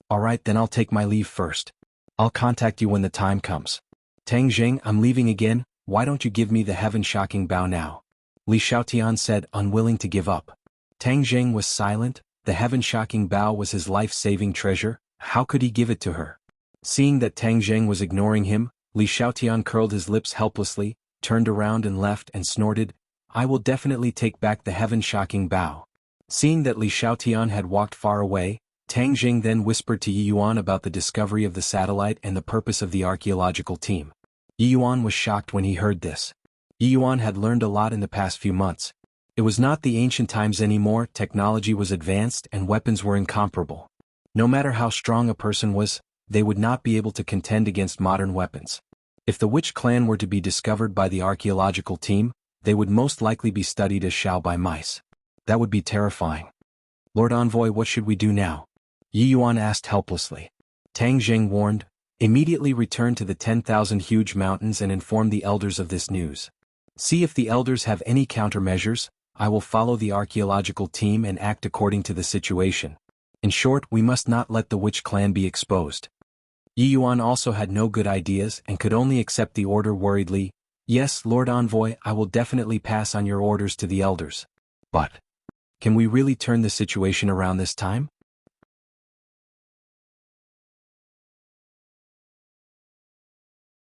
"Alright, then I'll take my leave first. I'll contact you when the time comes." "Tang Zheng, I'm leaving again, why don't you give me the heaven-shocking bow now?" Li Xiaotian said, unwilling to give up. Tang Zheng was silent. The heaven-shocking bow was his life-saving treasure. How could he give it to her? Seeing that Tang Zheng was ignoring him, Li Xiaotian curled his lips helplessly, turned around and left and snorted, "I will definitely take back the heaven-shocking bow." Seeing that Li Xiaotian had walked far away, Tang Zheng then whispered to Yi Yuan about the discovery of the satellite and the purpose of the archaeological team. Yi Yuan was shocked when he heard this. Yi Yuan had learned a lot in the past few months. It was not the ancient times anymore, technology was advanced and weapons were incomparable. No matter how strong a person was, they would not be able to contend against modern weapons. If the Witch clan were to be discovered by the archaeological team, they would most likely be studied as Shao by mice. That would be terrifying. "Lord Envoy, what should we do now?" Yi Yuan asked helplessly. Tang Zheng warned, "Immediately return to the 10,000 huge mountains and inform the elders of this news. See if the elders have any countermeasures. I will follow the archaeological team and act according to the situation. In short, we must not let the Witch clan be exposed." Yi Yuan also had no good ideas and could only accept the order worriedly. "Yes, Lord Envoy, I will definitely pass on your orders to the elders. But can we really turn the situation around this time?"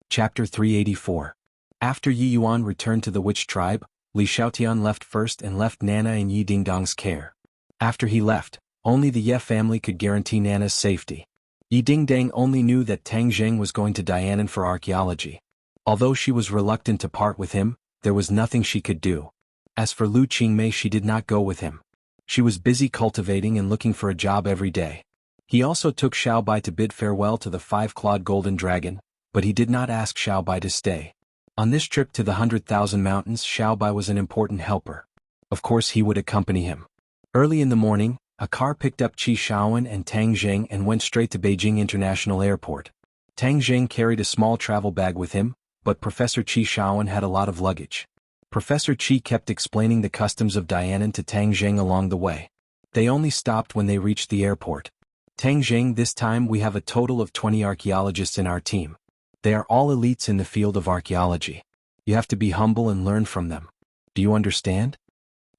Chapter 384. After Yi Yuan returned to the Witch tribe, Li Xiaotian left first and left Nana in Yi Dingdong's care. After he left, only the Ye family could guarantee Nana's safety. Yi Dingdang only knew that Tang Zheng was going to Dianan for archaeology. Although she was reluctant to part with him, there was nothing she could do. As for Lu Qingmei, she did not go with him. She was busy cultivating and looking for a job every day. He also took Xiaobai to bid farewell to the 5-clawed golden dragon, but he did not ask Xiaobai to stay. On this trip to the 100,000 mountains, Xiaobai was an important helper. Of course he would accompany him. Early in the morning, a car picked up Qi Shaowen and Tang Zheng and went straight to Beijing International Airport. Tang Zheng carried a small travel bag with him, but Professor Qi Shaowen had a lot of luggage. Professor Qi kept explaining the customs of Dianan to Tang Zheng along the way. They only stopped when they reached the airport. "Tang Zheng, this time we have a total of 20 archaeologists in our team. They are all elites in the field of archaeology. You have to be humble and learn from them. Do you understand?"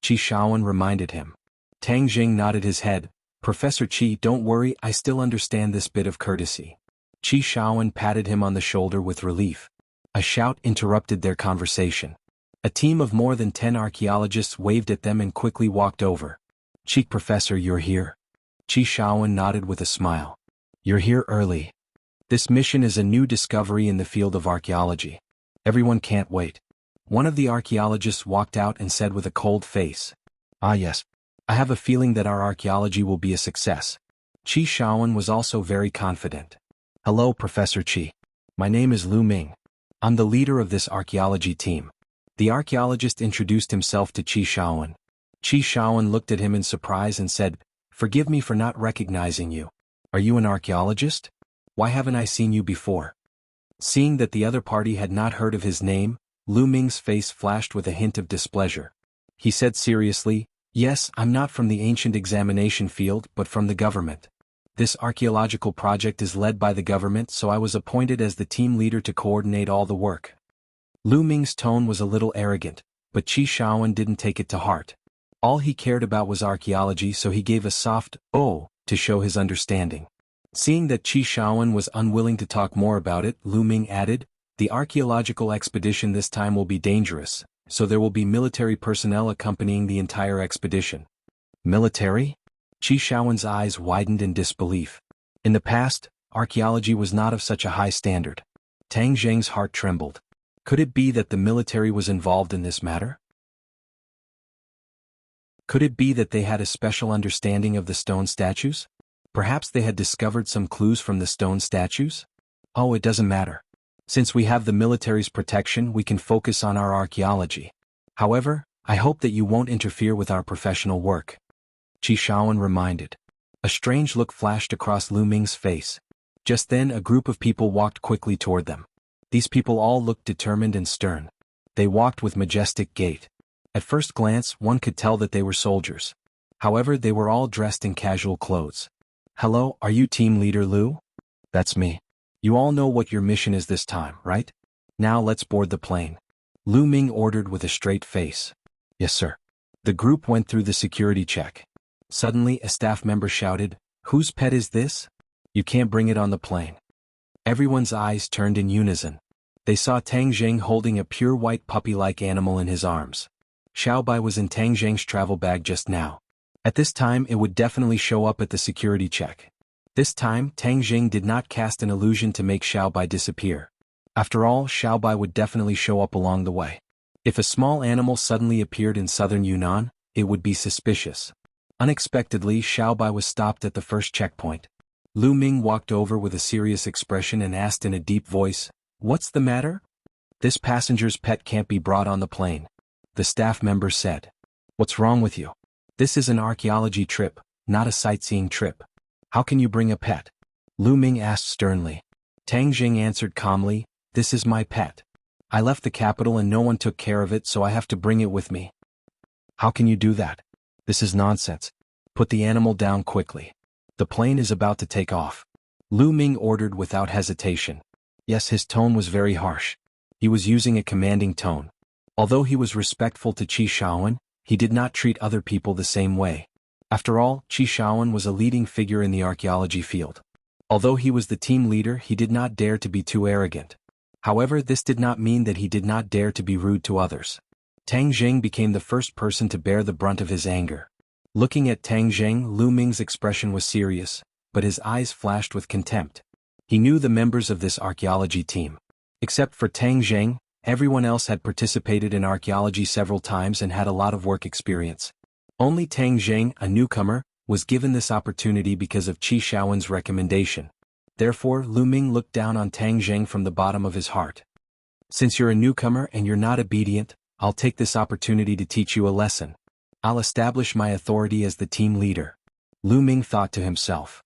Qi Shaowen reminded him. Tang Zheng nodded his head. "Professor Qi, don't worry, I still understand this bit of courtesy." Qi Shaowen patted him on the shoulder with relief. A shout interrupted their conversation. A team of more than 10 archaeologists waved at them and quickly walked over. "Qi Professor, you're here?" Qi Shaowen nodded with a smile. "You're here early. This mission is a new discovery in the field of archaeology. Everyone can't wait." One of the archaeologists walked out and said with a cold face, "Ah yes, I have a feeling that our archaeology will be a success." Qi Shaowen was also very confident. "Hello, Professor Qi. My name is Lu Ming. I'm the leader of this archaeology team. The archaeologist introduced himself to Qi Shaoan. Qi Shaoan looked at him in surprise and said, "Forgive me for not recognizing you. Are you an archaeologist? Why haven't I seen you before?" Seeing that the other party had not heard of his name, Lu Ming's face flashed with a hint of displeasure. He said seriously, "Yes, I'm not from the ancient examination field but from the government. This archaeological project is led by the government, so I was appointed as the team leader to coordinate all the work." Lu Ming's tone was a little arrogant, but Qi Shaoan didn't take it to heart. All he cared about was archaeology, so he gave a soft "oh" to show his understanding. Seeing that Qi Shaoan was unwilling to talk more about it, Lu Ming added, "The archaeological expedition this time will be dangerous, so there will be military personnel accompanying the entire expedition." Military? Qi Shaoan's eyes widened in disbelief. In the past, archaeology was not of such a high standard. Tang Zheng's heart trembled. Could it be that the military was involved in this matter? Could it be that they had a special understanding of the stone statues? Perhaps they had discovered some clues from the stone statues? Oh, it doesn't matter. Since we have the military's protection, we can focus on our archaeology. However, I hope that you won't interfere with our professional work," Qi Shaoan reminded. A strange look flashed across Lu Ming's face. Just then a group of people walked quickly toward them. These people all looked determined and stern. They walked with majestic gait. At first glance, one could tell that they were soldiers. However, they were all dressed in casual clothes. "Hello, are you team leader Lu?" "That's me. You all know what your mission is this time, right? Now let's board the plane," Lu Ming ordered with a straight face. "Yes, sir." The group went through the security check. Suddenly, a staff member shouted, "Whose pet is this? You can't bring it on the plane." Everyone's eyes turned in unison. They saw Tang Zheng holding a pure white puppy-like animal in his arms. Xiaobai was in Tang Zheng's travel bag just now. At this time it would definitely show up at the security check. This time, Tang Zheng did not cast an illusion to make Xiaobai disappear. After all, Xiaobai would definitely show up along the way. If a small animal suddenly appeared in southern Yunnan, it would be suspicious. Unexpectedly, Xiaobai was stopped at the first checkpoint. Lu Ming walked over with a serious expression and asked in a deep voice, "What's the matter?" "This passenger's pet can't be brought on the plane," the staff member said. "What's wrong with you? This is an archaeology trip, not a sightseeing trip. How can you bring a pet?" Lu Ming asked sternly. Tang Zheng answered calmly, "This is my pet. I left the capital and no one took care of it, so I have to bring it with me." "How can you do that? This is nonsense. Put the animal down quickly. The plane is about to take off," Lu Ming ordered without hesitation. Yes, his tone was very harsh. He was using a commanding tone. Although he was respectful to Qi Shaoan, he did not treat other people the same way. After all, Qi Shaoan was a leading figure in the archaeology field. Although he was the team leader, he did not dare to be too arrogant. However, this did not mean that he did not dare to be rude to others. Tang Zheng became the first person to bear the brunt of his anger. Looking at Tang Zheng, Lu Ming's expression was serious, but his eyes flashed with contempt. He knew the members of this archaeology team. Except for Tang Zheng, everyone else had participated in archaeology several times and had a lot of work experience. Only Tang Zheng, a newcomer, was given this opportunity because of Qi Shaoan's recommendation. Therefore, Lu Ming looked down on Tang Zheng from the bottom of his heart. "Since you're a newcomer and you're not obedient, I'll take this opportunity to teach you a lesson. I'll establish my authority as the team leader," Lu Ming thought to himself.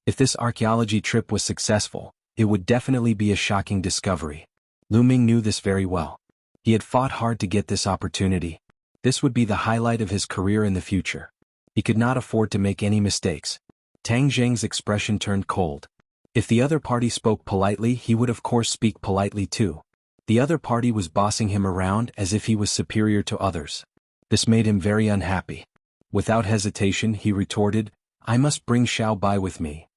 If this archaeology trip was successful, it would definitely be a shocking discovery. Lu Ming knew this very well. He had fought hard to get this opportunity. This would be the highlight of his career in the future. He could not afford to make any mistakes. Tang Zheng's expression turned cold. If the other party spoke politely, he would of course speak politely too. The other party was bossing him around as if he was superior to others. This made him very unhappy. Without hesitation, he retorted, "I must bring Xiaobai with me."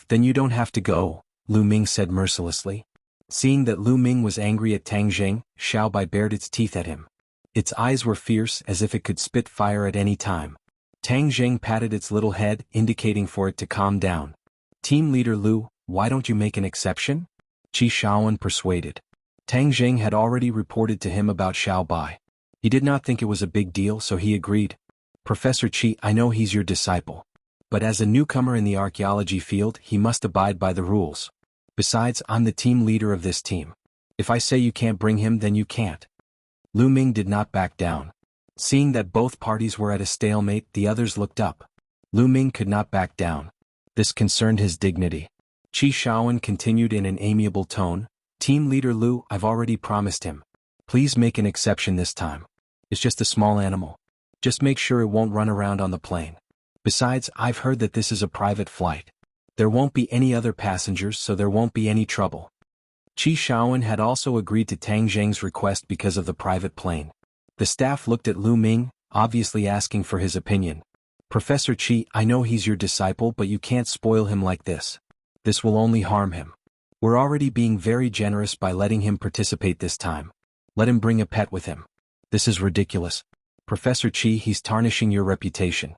Then you don't have to go," Lu Ming said mercilessly. Seeing that Lu Ming was angry at Tang Zheng, Xiaobai bared its teeth at him. Its eyes were fierce, as if it could spit fire at any time. Tang Zheng patted its little head, indicating for it to calm down. "Team leader Lu, why don't you make an exception?" Qi Shaoan persuaded. Tang Zheng had already reported to him about Xiaobai. He did not think it was a big deal, so he agreed. "Professor Qi, I know he's your disciple. But as a newcomer in the archaeology field, he must abide by the rules. Besides, I'm the team leader of this team. If I say you can't bring him, then you can't. Lu Ming did not back down. Seeing that both parties were at a stalemate, the others looked up. Lu Ming could not back down. This concerned his dignity. Qi Shaowen continued in an amiable tone, "Team leader Lu, I've already promised him. Please make an exception this time. It's just a small animal. Just make sure it won't run around on the plane. Besides, I've heard that this is a private flight. There won't be any other passengers, so there won't be any trouble." Qi Shaowen had also agreed to Tang Zheng's request because of the private plane. The staff looked at Lu Ming, obviously asking for his opinion. "Professor Qi, I know he's your disciple, but you can't spoil him like this. This will only harm him. We're already being very generous by letting him participate this time. Let him bring a pet with him. This is ridiculous. Professor Qi, he's tarnishing your reputation."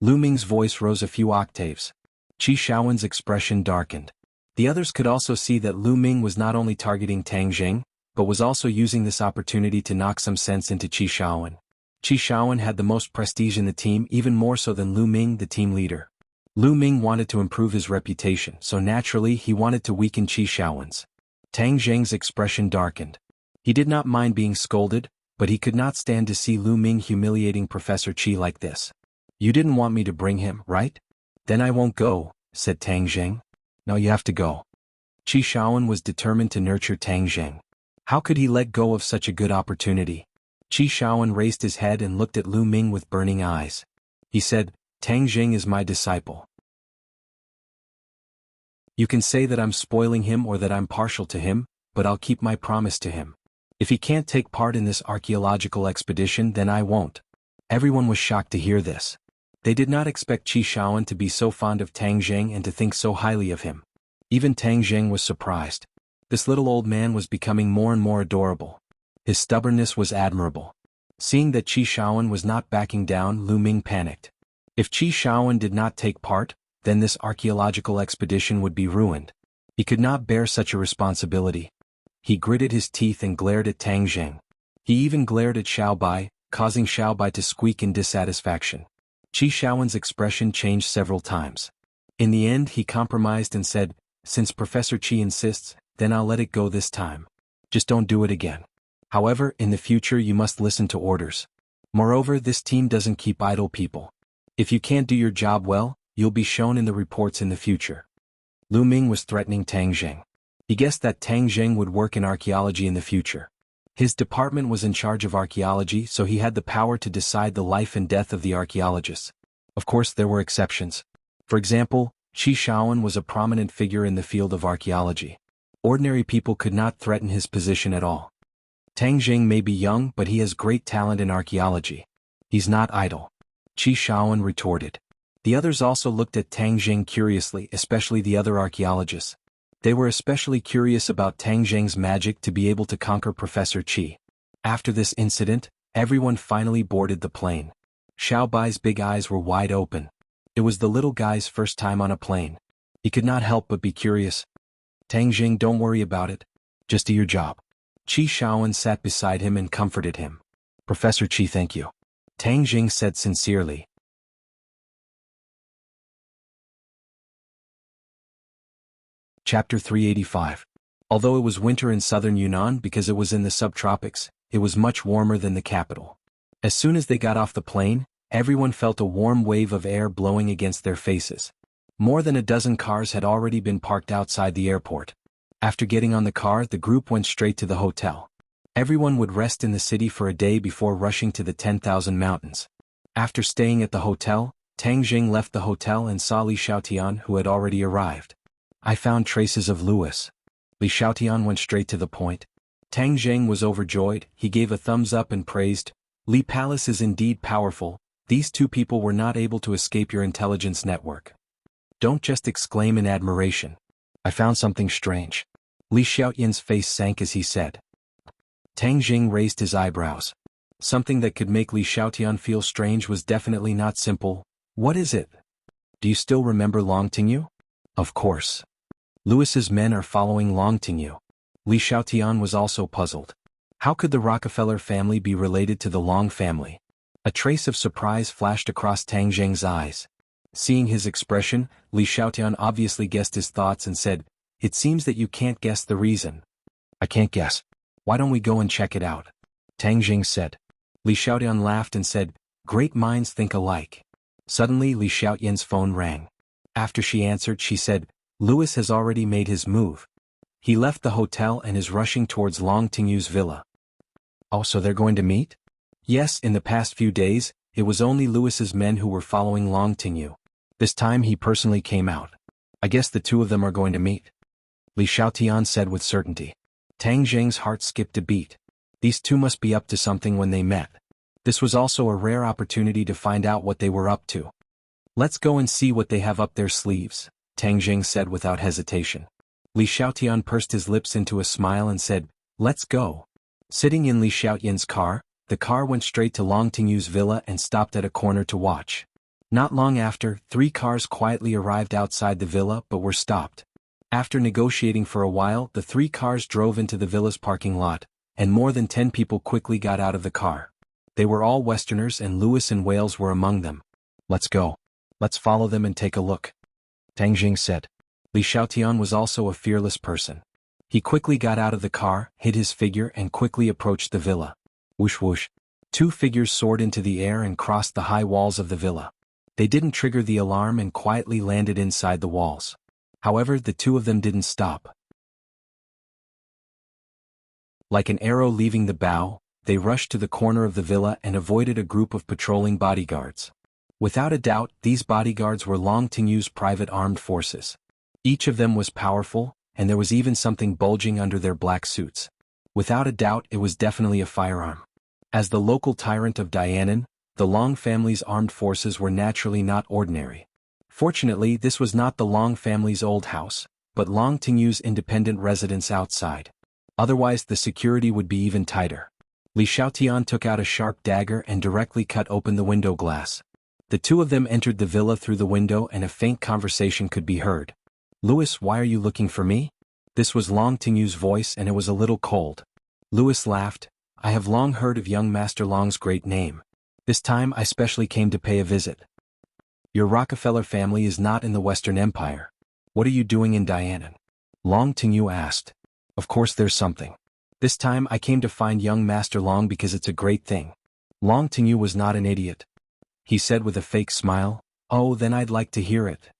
Lu Ming's voice rose a few octaves. Qi Shaowen's expression darkened. The others could also see that Lu Ming was not only targeting Tang Zheng, but was also using this opportunity to knock some sense into Qi Shaowen. Qi Shaowen had the most prestige in the team, even more so than Lu Ming, the team leader. Lu Ming wanted to improve his reputation, so naturally he wanted to weaken Qi Shaowen's. Tang Zheng's expression darkened. He did not mind being scolded, but he could not stand to see Lu Ming humiliating Professor Qi like this. "You didn't want me to bring him, right? Then I won't go," said Tang Zheng. "Now you have to go." Qi Shaowen was determined to nurture Tang Zheng. How could he let go of such a good opportunity? Qi Shaowen raised his head and looked at Lu Ming with burning eyes. He said, "Tang Zheng is my disciple. You can say that I'm spoiling him or that I'm partial to him, but I'll keep my promise to him. If he can't take part in this archaeological expedition, then I won't." Everyone was shocked to hear this. They did not expect Qi Shaowen to be so fond of Tang Zheng and to think so highly of him. Even Tang Zheng was surprised. This little old man was becoming more and more adorable. His stubbornness was admirable. Seeing that Qi Shaowen was not backing down, Lu Ming panicked. If Qi Shaowen did not take part, then this archaeological expedition would be ruined. He could not bear such a responsibility. He gritted his teeth and glared at Tang Zheng. He even glared at Xiaobai, causing Xiaobai to squeak in dissatisfaction. Qi Shaowen's expression changed several times. In the end, he compromised and said, "Since Professor Qi insists, then I'll let it go this time. Just don't do it again. However, in the future you must listen to orders. Moreover, this team doesn't keep idle people. If you can't do your job well, you'll be shown in the reports in the future." Lu Ming was threatening Tang Zheng. He guessed that Tang Zheng would work in archaeology in the future. His department was in charge of archaeology, so he had the power to decide the life and death of the archaeologists. Of course, there were exceptions. For example, Qi Shaowen was a prominent figure in the field of archaeology. Ordinary people could not threaten his position at all. Tang Zheng may be young, but he has great talent in archaeology. He's not idle. Qi Shaowen retorted. The others also looked at Tang Zheng curiously, especially the other archaeologists. They were especially curious about Tang Zheng's magic to be able to conquer Professor Qi. After this incident, everyone finally boarded the plane. Xiaobai's big eyes were wide open. It was the little guy's first time on a plane. He could not help but be curious. "Tang Zheng, don't worry about it. Just do your job." Qi Shaowen sat beside him and comforted him. "Professor Qi, thank you," Tang Zheng said sincerely. Chapter 385. Although it was winter in southern Yunnan because it was in the subtropics, it was much warmer than the capital. As soon as they got off the plane, everyone felt a warm wave of air blowing against their faces. More than a dozen cars had already been parked outside the airport. After getting on the car, the group went straight to the hotel. Everyone would rest in the city for a day before rushing to the 10,000 mountains. After staying at the hotel, Tang Zheng left the hotel and saw Li Xiaotian, who had already arrived. "I found traces of Louis." Li Xiaotian went straight to the point. Tang Zheng was overjoyed. He gave a thumbs up and praised, "Li Palace is indeed powerful. These two people were not able to escape your intelligence network. Don't just exclaim in admiration. I found something strange." Li Xiaotian's face sank as he said. Tang Zheng raised his eyebrows. Something that could make Li Xiaotian feel strange was definitely not simple. "What is it? Do you still remember Long Tingyu?" "Of course. Louis's men are following Long Tingyu." Li Xiaotian was also puzzled. How could the Rockefeller family be related to the Long family? A trace of surprise flashed across Tang Zheng's eyes. Seeing his expression, Li Xiaotian obviously guessed his thoughts and said, "It seems that you can't guess the reason." "I can't guess. Why don't we go and check it out?" Tang Jing said. Li Xiaotian laughed and said, "Great minds think alike." Suddenly Li Xiaotian's phone rang. After she answered, she said, "Louis has already made his move. He left the hotel and is rushing towards Long Tingyu's villa." "Oh, so they're going to meet?" "Yes, in the past few days, it was only Louis's men who were following Long Tingyu. This time he personally came out. I guess the two of them are going to meet," Li Xiaotian said with certainty. Tang Zheng's heart skipped a beat. These two must be up to something when they met. This was also a rare opportunity to find out what they were up to. "Let's go and see what they have up their sleeves," Tang Zheng said without hesitation. Li Xiaotian pursed his lips into a smile and said, "Let's go." Sitting in Li Xiaotian's car, the car went straight to Long Tingyu's villa and stopped at a corner to watch. Not long after, 3 cars quietly arrived outside the villa but were stopped. After negotiating for a while, the 3 cars drove into the villa's parking lot, and more than 10 people quickly got out of the car. They were all Westerners and Lewis and Wales were among them. "Let's go. Let's follow them and take a look," Tang Jing said. Li Xiaotian was also a fearless person. He quickly got out of the car, hid his figure and quickly approached the villa. Whoosh whoosh. 2 figures soared into the air and crossed the high walls of the villa. They didn't trigger the alarm and quietly landed inside the walls. However, the 2 of them didn't stop. Like an arrow leaving the bow, they rushed to the corner of the villa and avoided a group of patrolling bodyguards. Without a doubt, these bodyguards were Long Tingyu's private armed forces. Each of them was powerful, and there was even something bulging under their black suits. Without a doubt, it was definitely a firearm. As the local tyrant of Dianan, the Long family's armed forces were naturally not ordinary. Fortunately, this was not the Long family's old house, but Long Tingyu's independent residence outside. Otherwise the security would be even tighter. Li Xiaotian took out a sharp dagger and directly cut open the window glass. The 2 of them entered the villa through the window and a faint conversation could be heard. "Louis, why are you looking for me?" This was Long Tingyu's voice and it was a little cold. Louis laughed, "I have long heard of young Master Long's great name. This time I specially came to pay a visit. Your Rockefeller family is not in the Western Empire. What are you doing in Dianan?" Long Tingyu asked. "Of course there's something. This time I came to find young Master Long because it's a great thing." Long Tingyu was not an idiot. He said with a fake smile, "Oh, then I'd like to hear it.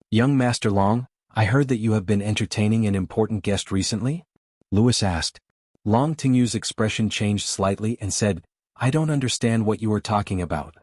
Young Master Long, I heard that you have been entertaining an important guest recently?" Louis asked. Long Tingyu's expression changed slightly and said, "I don't understand what you are talking about."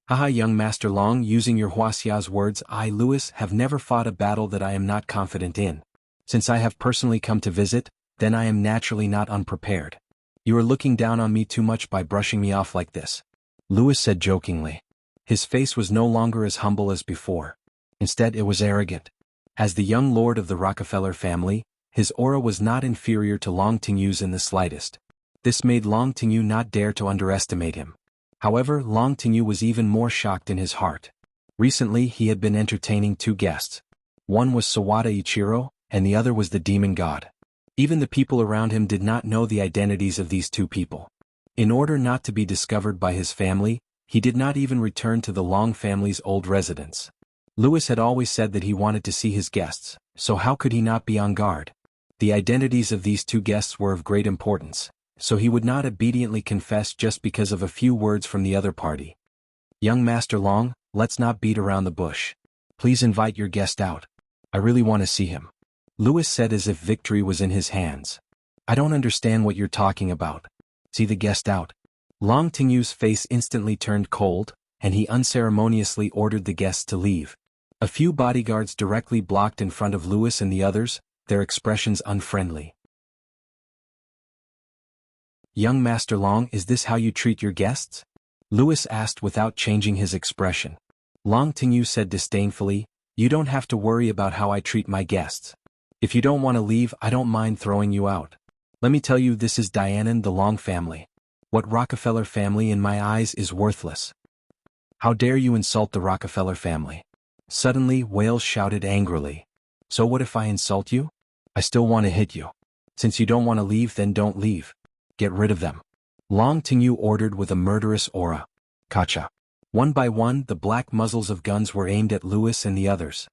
"Haha, young Master Long, using your Wuxia's words, I, Louis, have never fought a battle that I am not confident in. Since I have personally come to visit, then I am naturally not unprepared. You are looking down on me too much by brushing me off like this," Louis said jokingly. His face was no longer as humble as before. Instead, it was arrogant. As the young lord of the Rockefeller family, his aura was not inferior to Long Tingyu's in the slightest. This made Long Tingyu not dare to underestimate him. However, Long Tingyu was even more shocked in his heart. Recently he had been entertaining 2 guests. One was Sawada Ichiro, and the other was the demon god. Even the people around him did not know the identities of these 2 people. In order not to be discovered by his family, he did not even return to the Long family's old residence. Louis had always said that he wanted to see his guests, so how could he not be on guard? The identities of these 2 guests were of great importance, so he would not obediently confess just because of a few words from the other party. "Young Master Long, let's not beat around the bush. Please invite your guest out. I really want to see him," Louis said as if victory was in his hands. "I don't understand what you're talking about. See the guest out." Long Tingyu's face instantly turned cold, and he unceremoniously ordered the guests to leave. A few bodyguards directly blocked in front of Louis and the others, their expressions unfriendly. "Young Master Long, is this how you treat your guests?" Louis asked without changing his expression. Long Tingyu said disdainfully, "You don't have to worry about how I treat my guests. If you don't want to leave, I don't mind throwing you out. Let me tell you, this is Dianan, the Long family. What Rockefeller family in my eyes is worthless. How dare you insult the Rockefeller family?" Suddenly, Wales shouted angrily. "So what if I insult you? I still want to hit you. Since you don't want to leave, then don't leave. Get rid of them," Long Tingyu ordered with a murderous aura. "Kacha." One by one, the black muzzles of guns were aimed at Lewis and the others.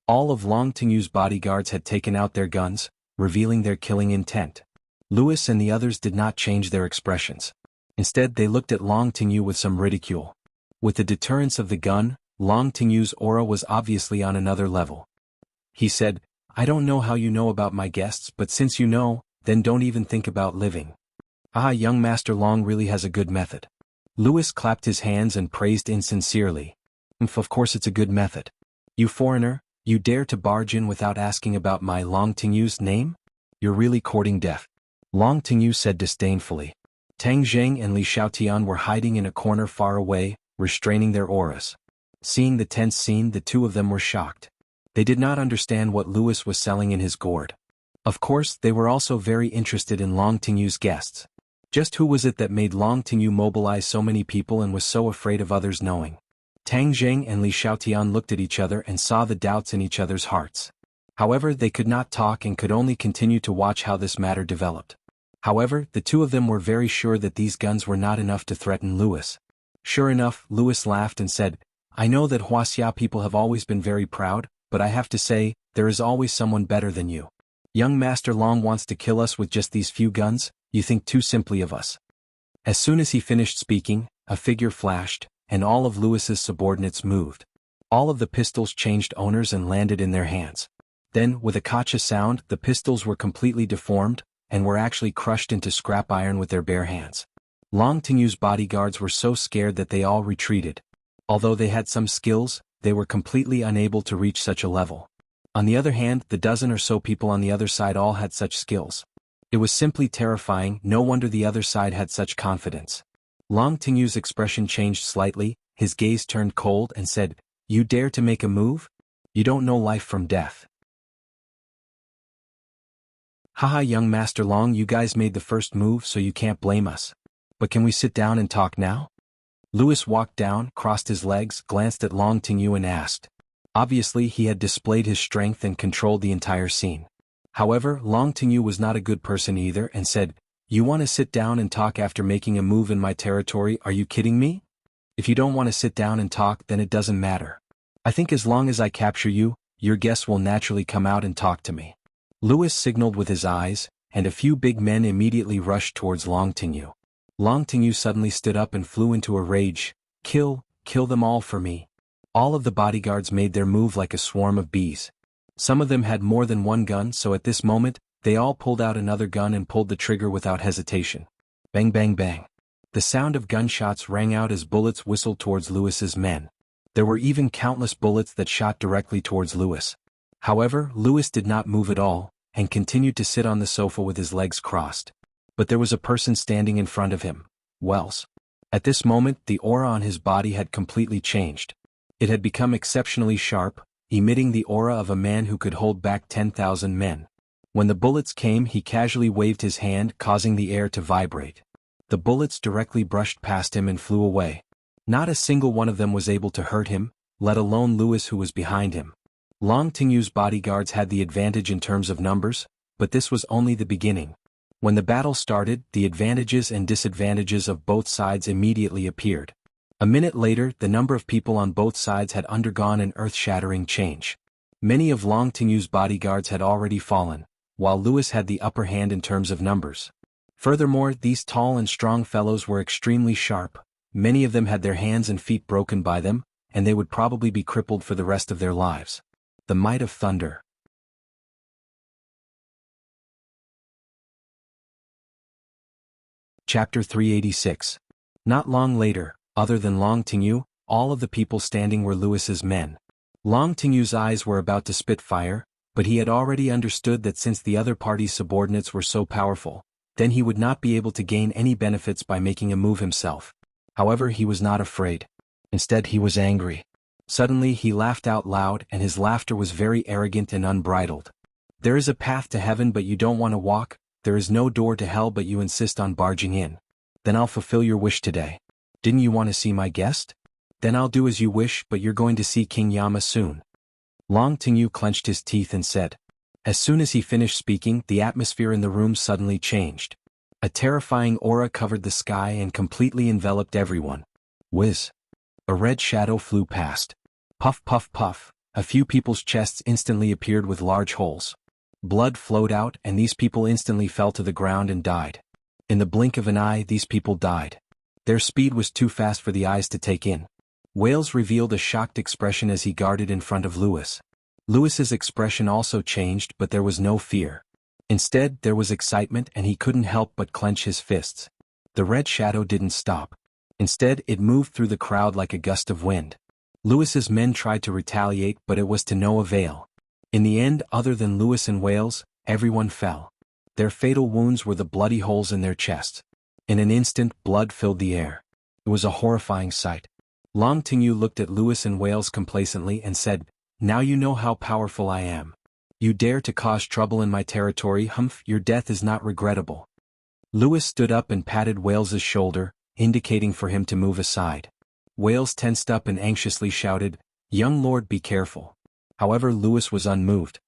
All of Long Tingyu's bodyguards had taken out their guns, revealing their killing intent. Lewis and the others did not change their expressions. Instead, they looked at Long Tingyu with some ridicule. With the deterrence of the gun, Long Tingyu's aura was obviously on another level. He said, "I don't know how you know about my guests, but since you know, then don't even think about living." Ah, young Master Long really has a good method. Lewis clapped his hands and praised insincerely. Of course it's a good method. You foreigner, you dare to barge in without asking about my Long Tingyu's name? You're really courting death. Long Tingyu said disdainfully. Tang Zheng and Li Xiaotian were hiding in a corner far away, restraining their auras. Seeing the tense scene, the two of them were shocked. They did not understand what Lewis was selling in his gourd. Of course, they were also very interested in Long Tingyu's guests. Just who was it that made Long Tingyu mobilize so many people and was so afraid of others knowing? Tang Zheng and Li Xiaotian looked at each other and saw the doubts in each other's hearts. However, they could not talk and could only continue to watch how this matter developed. However, the two of them were very sure that these guns were not enough to threaten Lewis. Sure enough, Lewis laughed and said, "I know that Wuxia people have always been very proud, but I have to say, there is always someone better than you. Young Master Long wants to kill us with just these few guns? You think too simply of us." As soon as he finished speaking, a figure flashed, and all of Lewis's subordinates moved. All of the pistols changed owners and landed in their hands. Then, with a kacha sound, the pistols were completely deformed, and were actually crushed into scrap iron with their bare hands. Long Tingyu's bodyguards were so scared that they all retreated. Although they had some skills, they were completely unable to reach such a level. On the other hand, the dozen or so people on the other side all had such skills. It was simply terrifying, no wonder the other side had such confidence. Long Tingyu's expression changed slightly, his gaze turned cold and said, "You dare to make a move? You don't know life from death." Haha, young Master Long, you guys made the first move so you can't blame us. But can we sit down and talk now? Lewis walked down, crossed his legs, glanced at Long Tingyu and asked. Obviously he had displayed his strength and controlled the entire scene. However, Long Tingyu was not a good person either and said, "You want to sit down and talk after making a move in my territory? Are you kidding me? If you don't want to sit down and talk, then it doesn't matter. I think as long as I capture you, your guests will naturally come out and talk to me." Lewis signaled with his eyes, and a few big men immediately rushed towards Long Tingyu. Long Tingyu suddenly stood up and flew into a rage. Kill them all for me." All of the bodyguards made their move like a swarm of bees. Some of them had more than one gun, so at this moment, they all pulled out another gun and pulled the trigger without hesitation. Bang bang bang. The sound of gunshots rang out as bullets whistled towards Lewis's men. There were even countless bullets that shot directly towards Lewis. However, Lewis did not move at all, and continued to sit on the sofa with his legs crossed. But there was a person standing in front of him, Wells. At this moment, the aura on his body had completely changed. It had become exceptionally sharp, emitting the aura of a man who could hold back 10,000 men. When the bullets came, he casually waved his hand, causing the air to vibrate. The bullets directly brushed past him and flew away. Not a single one of them was able to hurt him, let alone Lewis who was behind him. Long Tingyu's bodyguards had the advantage in terms of numbers, but this was only the beginning. When the battle started, the advantages and disadvantages of both sides immediately appeared. A minute later, the number of people on both sides had undergone an earth-shattering change. Many of Long Tingyu's bodyguards had already fallen, while Lewis had the upper hand in terms of numbers. Furthermore, these tall and strong fellows were extremely sharp. Many of them had their hands and feet broken by them, and they would probably be crippled for the rest of their lives. The might of thunder. Chapter 386. Not long later, other than Long Tingyu, all of the people standing were Lewis's men. Long Tingyu's eyes were about to spit fire, but he had already understood that since the other party's subordinates were so powerful, then he would not be able to gain any benefits by making a move himself. However, he was not afraid. Instead, he was angry. Suddenly he laughed out loud, and his laughter was very arrogant and unbridled. "There is a path to heaven but you don't want to walk, there is no door to hell but you insist on barging in. Then I'll fulfill your wish today. Didn't you want to see my guest? Then I'll do as you wish, but you're going to see King Yama soon." Long Tingyu clenched his teeth and said. As soon as he finished speaking, the atmosphere in the room suddenly changed. A terrifying aura covered the sky and completely enveloped everyone. Whiz. A red shadow flew past. Puff puff puff, a few people's chests instantly appeared with large holes. Blood flowed out and these people instantly fell to the ground and died. In the blink of an eye these people died. Their speed was too fast for the eyes to take in. Wales revealed a shocked expression as he guarded in front of Lewis. Lewis's expression also changed, but there was no fear. Instead, there was excitement and he couldn't help but clench his fists. The red shadow didn't stop. Instead, it moved through the crowd like a gust of wind. Lewis's men tried to retaliate, but it was to no avail. In the end, other than Lewis and Wales, everyone fell. Their fatal wounds were the bloody holes in their chests. In an instant, blood filled the air. It was a horrifying sight. Long Tingyu looked at Lewis and Wales complacently and said, "Now you know how powerful I am. You dare to cause trouble in my territory, humph, your death is not regrettable." Lewis stood up and patted Wales's shoulder, indicating for him to move aside. Wales tensed up and anxiously shouted, "Young lord, be careful." However, Lewis was unmoved.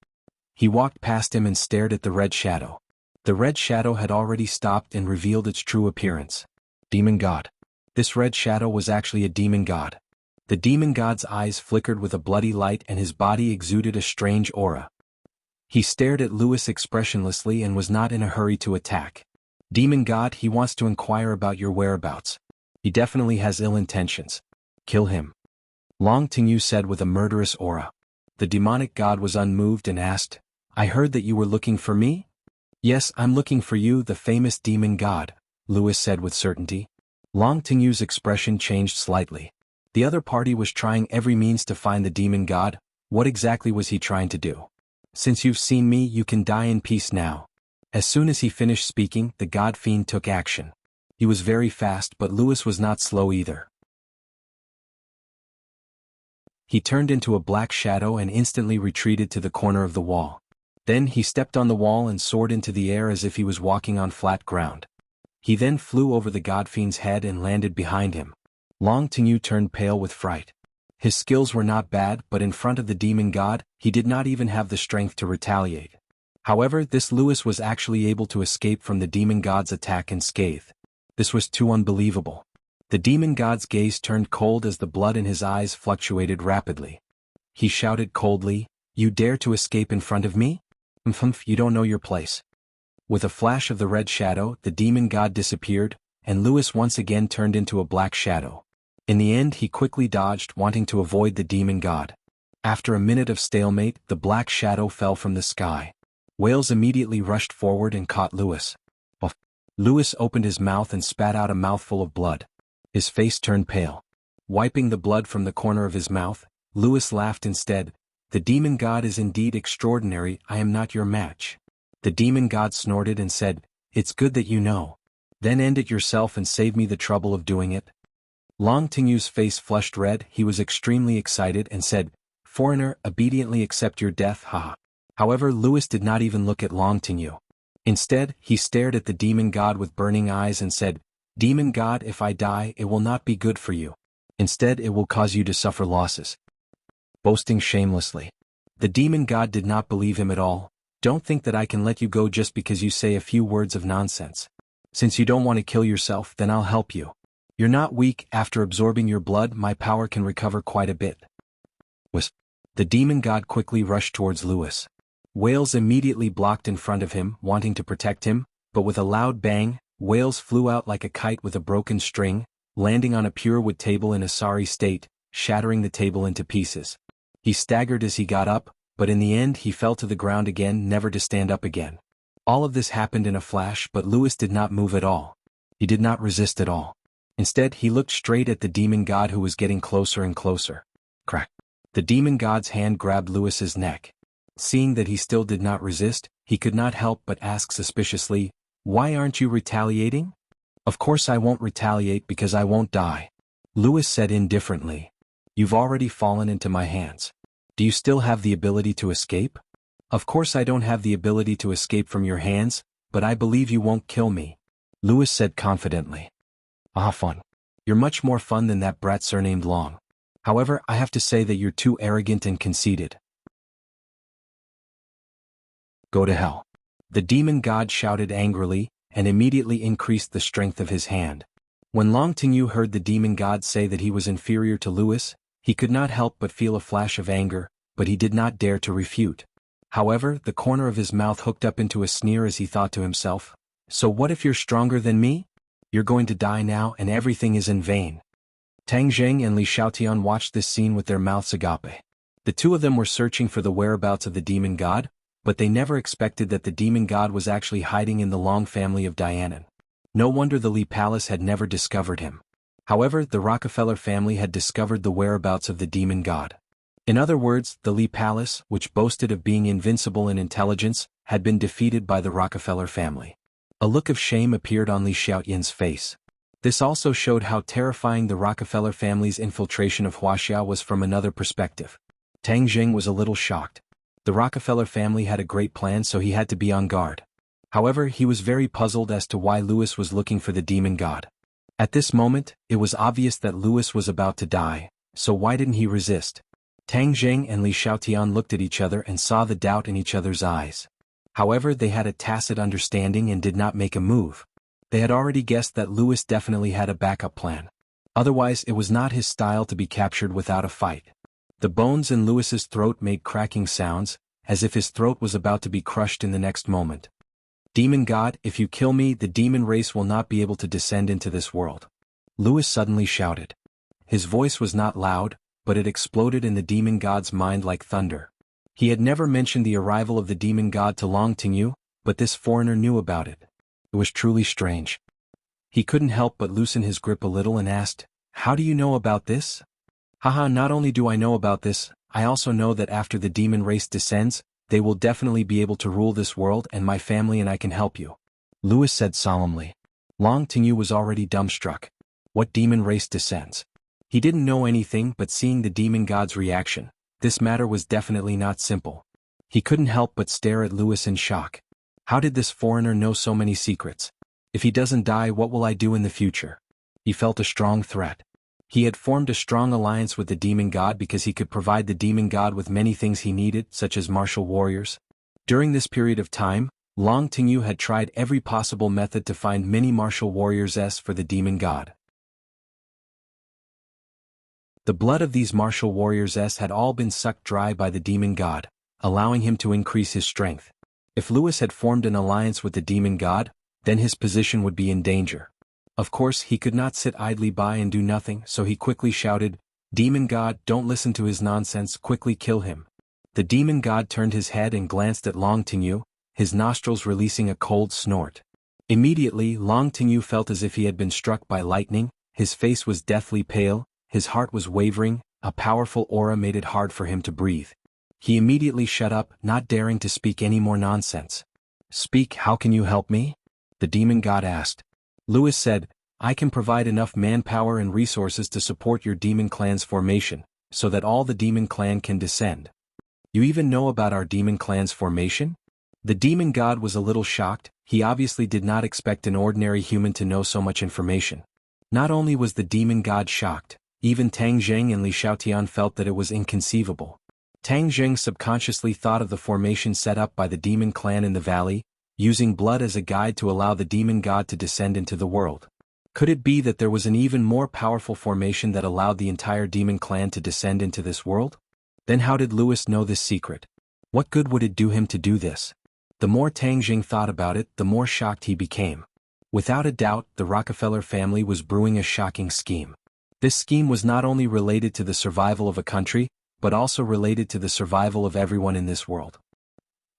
He walked past him and stared at the red shadow. The red shadow had already stopped and revealed its true appearance. Demon God. This red shadow was actually a demon god. The demon god's eyes flickered with a bloody light and his body exuded a strange aura. He stared at Lewis expressionlessly and was not in a hurry to attack. "Demon god, he wants to inquire about your whereabouts. He definitely has ill intentions. Kill him." Long Tingyu said with a murderous aura. The demonic god was unmoved and asked, "I heard that you were looking for me?" "Yes, I'm looking for you, the famous demon god," Lewis said with certainty. Long Tingyu's expression changed slightly. The other party was trying every means to find the demon god. What exactly was he trying to do? "Since you've seen me, you can die in peace now." As soon as he finished speaking, the god fiend took action. He was very fast, but Lewis was not slow either. He turned into a black shadow and instantly retreated to the corner of the wall. Then he stepped on the wall and soared into the air as if he was walking on flat ground. He then flew over the god fiend's head and landed behind him. Long Tingyu turned pale with fright. His skills were not bad, but in front of the demon god, he did not even have the strength to retaliate. However, this Lewis was actually able to escape from the demon god's attack unscathed. This was too unbelievable. The demon god's gaze turned cold as the blood in his eyes fluctuated rapidly. He shouted coldly, "You dare to escape in front of me? Humph, you don't know your place." With a flash of the red shadow, the demon god disappeared, and Lewis once again turned into a black shadow. In the end, he quickly dodged, wanting to avoid the demon god. After a minute of stalemate, the black shadow fell from the sky. Wales immediately rushed forward and caught Lewis. Lewis opened his mouth and spat out a mouthful of blood. His face turned pale. Wiping the blood from the corner of his mouth, Lewis laughed instead. "The demon god is indeed extraordinary, I am not your match." The demon god snorted and said, "It's good that you know. Then end it yourself and save me the trouble of doing it." Long Tingyu's face flushed red, he was extremely excited and said, "Foreigner, obediently accept your death, haha." However, Lewis did not even look at Long Tingyu. Instead, he stared at the demon god with burning eyes and said, "Demon god, if I die, it will not be good for you. Instead, it will cause you to suffer losses." Boasting shamelessly. The demon god did not believe him at all. "Don't think that I can let you go just because you say a few words of nonsense. Since you don't want to kill yourself, then I'll help you. You're not weak, after absorbing your blood, my power can recover quite a bit." The demon god quickly rushed towards Lewis. Wales immediately blocked in front of him, wanting to protect him, but with a loud bang, Wales flew out like a kite with a broken string, landing on a pure wood table in a sorry state, shattering the table into pieces. He staggered as he got up, but in the end he fell to the ground again, never to stand up again. All of this happened in a flash, but Lewis did not move at all. He did not resist at all. Instead, he looked straight at the demon god who was getting closer and closer. Crack. The demon god's hand grabbed Lewis's neck. Seeing that he still did not resist, he could not help but ask suspiciously, "Why aren't you retaliating?" "Of course I won't retaliate because I won't die," Lewis said indifferently. "You've already fallen into my hands. Do you still have the ability to escape?" "Of course I don't have the ability to escape from your hands, but I believe you won't kill me," Lewis said confidently. "Ah, fun. You're much more fun than that brat surnamed Long. However, I have to say that you're too arrogant and conceited." "Go to hell." The demon god shouted angrily, and immediately increased the strength of his hand. When Long Tingyu heard the demon god say that he was inferior to Louis, he could not help but feel a flash of anger, but he did not dare to refute. However, the corner of his mouth hooked up into a sneer as he thought to himself, "So what if you're stronger than me? You're going to die now and everything is in vain." Tang Zheng and Li Xiaotian watched this scene with their mouths agape. The two of them were searching for the whereabouts of the demon god, but they never expected that the demon god was actually hiding in the Long family of Dianan. No wonder the Li palace had never discovered him. However, the Rockefeller family had discovered the whereabouts of the demon god. In other words, the Li palace, which boasted of being invincible in intelligence, had been defeated by the Rockefeller family. A look of shame appeared on Li Xiaoyan's face. This also showed how terrifying the Rockefeller family's infiltration of Wuxia was from another perspective. Tang Zheng was a little shocked. The Rockefeller family had a great plan, so he had to be on guard. However, he was very puzzled as to why Louis was looking for the demon god. At this moment, it was obvious that Louis was about to die, so why didn't he resist? Tang Zheng and Li Xiaotian looked at each other and saw the doubt in each other's eyes. However, they had a tacit understanding and did not make a move. They had already guessed that Louis definitely had a backup plan. Otherwise, it was not his style to be captured without a fight. The bones in Louis's throat made cracking sounds, as if his throat was about to be crushed in the next moment. "Demon god, if you kill me, the demon race will not be able to descend into this world," Louis suddenly shouted. His voice was not loud, but it exploded in the demon god's mind like thunder. He had never mentioned the arrival of the demon god to Long Tingyu, but this foreigner knew about it. It was truly strange. He couldn't help but loosen his grip a little and asked, "How do you know about this?" "Haha, not only do I know about this, I also know that after the demon race descends, they will definitely be able to rule this world and my family and I can help you," Louis said solemnly. Long Tingyu was already dumbstruck. What demon race descends? He didn't know anything, but seeing the demon god's reaction, this matter was definitely not simple. He couldn't help but stare at Louis in shock. How did this foreigner know so many secrets? If he doesn't die, what will I do in the future? He felt a strong threat. He had formed a strong alliance with the demon god because he could provide the demon god with many things he needed, such as martial warriors. During this period of time, Long Tingyu had tried every possible method to find many martial warriors for the demon god. The blood of these martial warriors had all been sucked dry by the demon god, allowing him to increase his strength. If Louis had formed an alliance with the demon god, then his position would be in danger. Of course, he could not sit idly by and do nothing, so he quickly shouted, "Demon god, don't listen to his nonsense, quickly kill him." The demon god turned his head and glanced at Long Tingyu, his nostrils releasing a cold snort. Immediately, Long Tingyu felt as if he had been struck by lightning, his face was deathly pale, his heart was wavering, a powerful aura made it hard for him to breathe. He immediately shut up, not daring to speak any more nonsense. "Speak, how can you help me?" the demon god asked. Louis said, "I can provide enough manpower and resources to support your demon clan's formation, so that all the demon clan can descend." "You even know about our demon clan's formation?" The demon god was a little shocked. He obviously did not expect an ordinary human to know so much information. Not only was the demon god shocked, even Tang Zheng and Li Xiaotian felt that it was inconceivable. Tang Zheng subconsciously thought of the formation set up by the demon clan in the valley, using blood as a guide to allow the demon god to descend into the world. Could it be that there was an even more powerful formation that allowed the entire demon clan to descend into this world? Then how did Louis know this secret? What good would it do him to do this? The more Tang Zheng thought about it, the more shocked he became. Without a doubt, the Rockefeller family was brewing a shocking scheme. This scheme was not only related to the survival of a country, but also related to the survival of everyone in this world.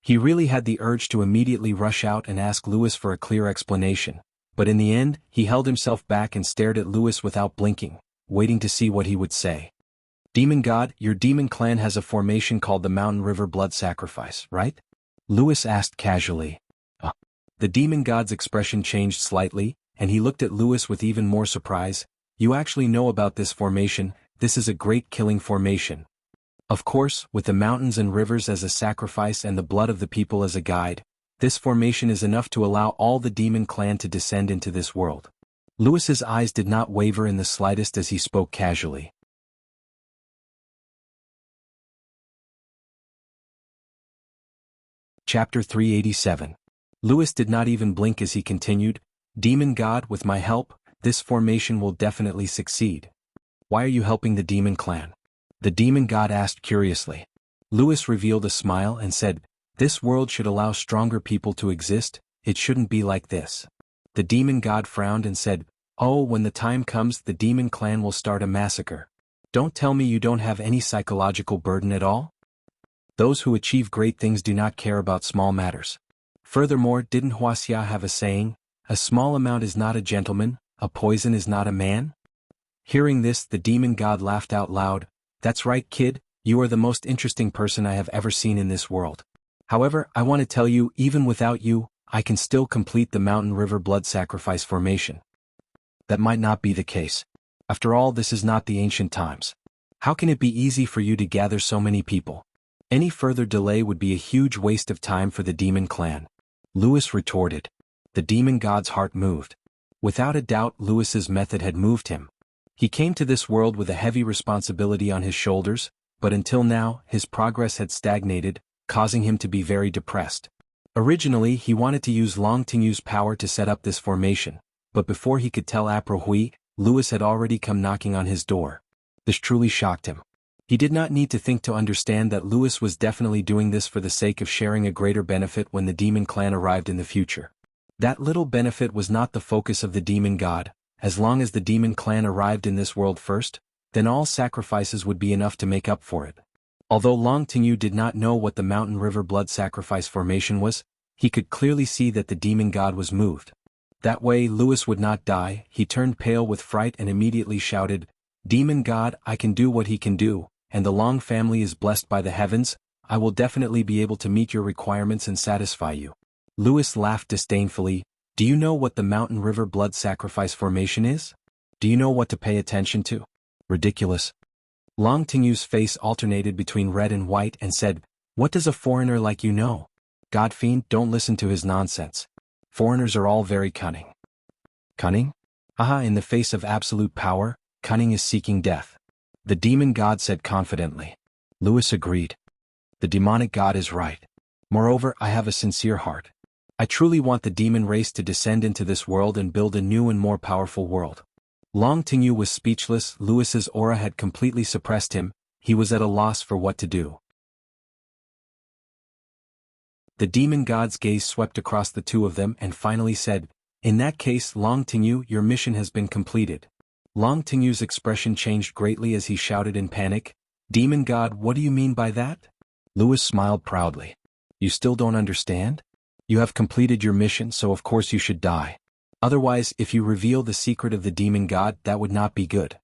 He really had the urge to immediately rush out and ask Louis for a clear explanation, but in the end, he held himself back and stared at Louis without blinking, waiting to see what he would say. "Demon god, your demon clan has a formation called the Mountain River Blood Sacrifice, right?" Louis asked casually. The demon god's expression changed slightly, and he looked at Louis with even more surprise. "You actually know about this formation. This is a great killing formation. Of course, with the mountains and rivers as a sacrifice and the blood of the people as a guide, this formation is enough to allow all the demon clan to descend into this world." Louis's eyes did not waver in the slightest as he spoke casually. Chapter 387. Louis did not even blink as he continued, "Demon god, with my help, this formation will definitely succeed. Why are you helping the demon clan? The demon god asked curiously. Lewis revealed a smile and said, this world should allow stronger people to exist, it shouldn't be like this. The demon god frowned and said, oh, when the time comes the demon clan will start a massacre. Don't tell me you don't have any psychological burden at all? Those who achieve great things do not care about small matters. Furthermore, didn't Wuxia have a saying, a small amount is not a gentleman, a poison is not a man? Hearing this, the demon god laughed out loud, that's right, kid, you are the most interesting person I have ever seen in this world. However, I want to tell you, even without you, I can still complete the mountain river blood sacrifice formation. That might not be the case. After all, this is not the ancient times. How can it be easy for you to gather so many people? Any further delay would be a huge waste of time for the demon clan. Lewis retorted. The demon god's heart moved. Without a doubt, Lewis's method had moved him. He came to this world with a heavy responsibility on his shoulders, but until now, his progress had stagnated, causing him to be very depressed. Originally, he wanted to use Long Tingyu's power to set up this formation, but before he could tell Hui, Lewis had already come knocking on his door. This truly shocked him. He did not need to think to understand that Lewis was definitely doing this for the sake of sharing a greater benefit when the demon clan arrived in the future. That little benefit was not the focus of the demon god. As long as the demon clan arrived in this world first, then all sacrifices would be enough to make up for it. Although Long Tingyu did not know what the mountain river blood sacrifice formation was, he could clearly see that the demon god was moved. That way Lewis would not die. He turned pale with fright and immediately shouted, Demon god, I can do what he can do, and the Long family is blessed by the heavens, I will definitely be able to meet your requirements and satisfy you. Lewis laughed disdainfully. Do you know what the mountain river blood sacrifice formation is? Do you know what to pay attention to? Ridiculous. Long Tingyu's face alternated between red and white and said, what does a foreigner like you know? Godfiend, don't listen to his nonsense. Foreigners are all very cunning. Cunning? Aha, in the face of absolute power, cunning is seeking death. The demon god said confidently. Lewis agreed. The demonic god is right. Moreover, I have a sincere heart. I truly want the demon race to descend into this world and build a new and more powerful world. Long Tingyu was speechless. Lewis's aura had completely suppressed him. He was at a loss for what to do. The demon god's gaze swept across the two of them and finally said, in that case, Long Tingyu, your mission has been completed. Long Tingyu's expression changed greatly as he shouted in panic, Demon god, what do you mean by that? Lewis smiled proudly. You still don't understand? You have completed your mission, so of course you should die. Otherwise, if you reveal the secret of the demon god, that would not be good.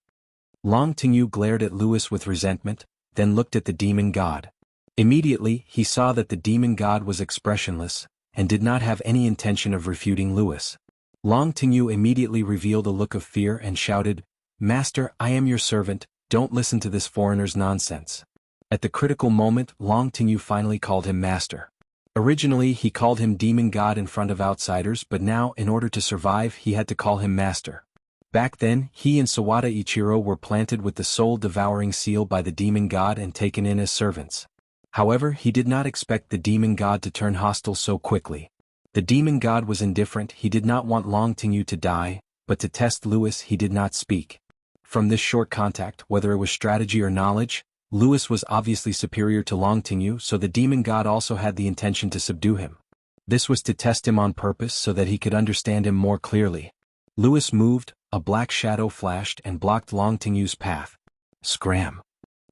Long Tingyu glared at Lewis with resentment, then looked at the demon god. Immediately, he saw that the demon god was expressionless, and did not have any intention of refuting Lewis. Long Tingyu immediately revealed a look of fear and shouted, Master, I am your servant, don't listen to this foreigner's nonsense. At the critical moment, Long Tingyu finally called him Master. Originally, he called him Demon God in front of outsiders, but now, in order to survive, he had to call him Master. Back then, he and Sawada Ichiro were planted with the soul-devouring seal by the Demon God and taken in as servants. However, he did not expect the Demon God to turn hostile so quickly. The Demon God was indifferent. He did not want Long Tingyu to die, but to test Lewis he did not speak. From this short contact, whether it was strategy or knowledge, Lewis was obviously superior to Long Tingyu, so the Demon God also had the intention to subdue him. This was to test him on purpose so that he could understand him more clearly. Lewis moved, a black shadow flashed and blocked Long Tingyu's path. Scram!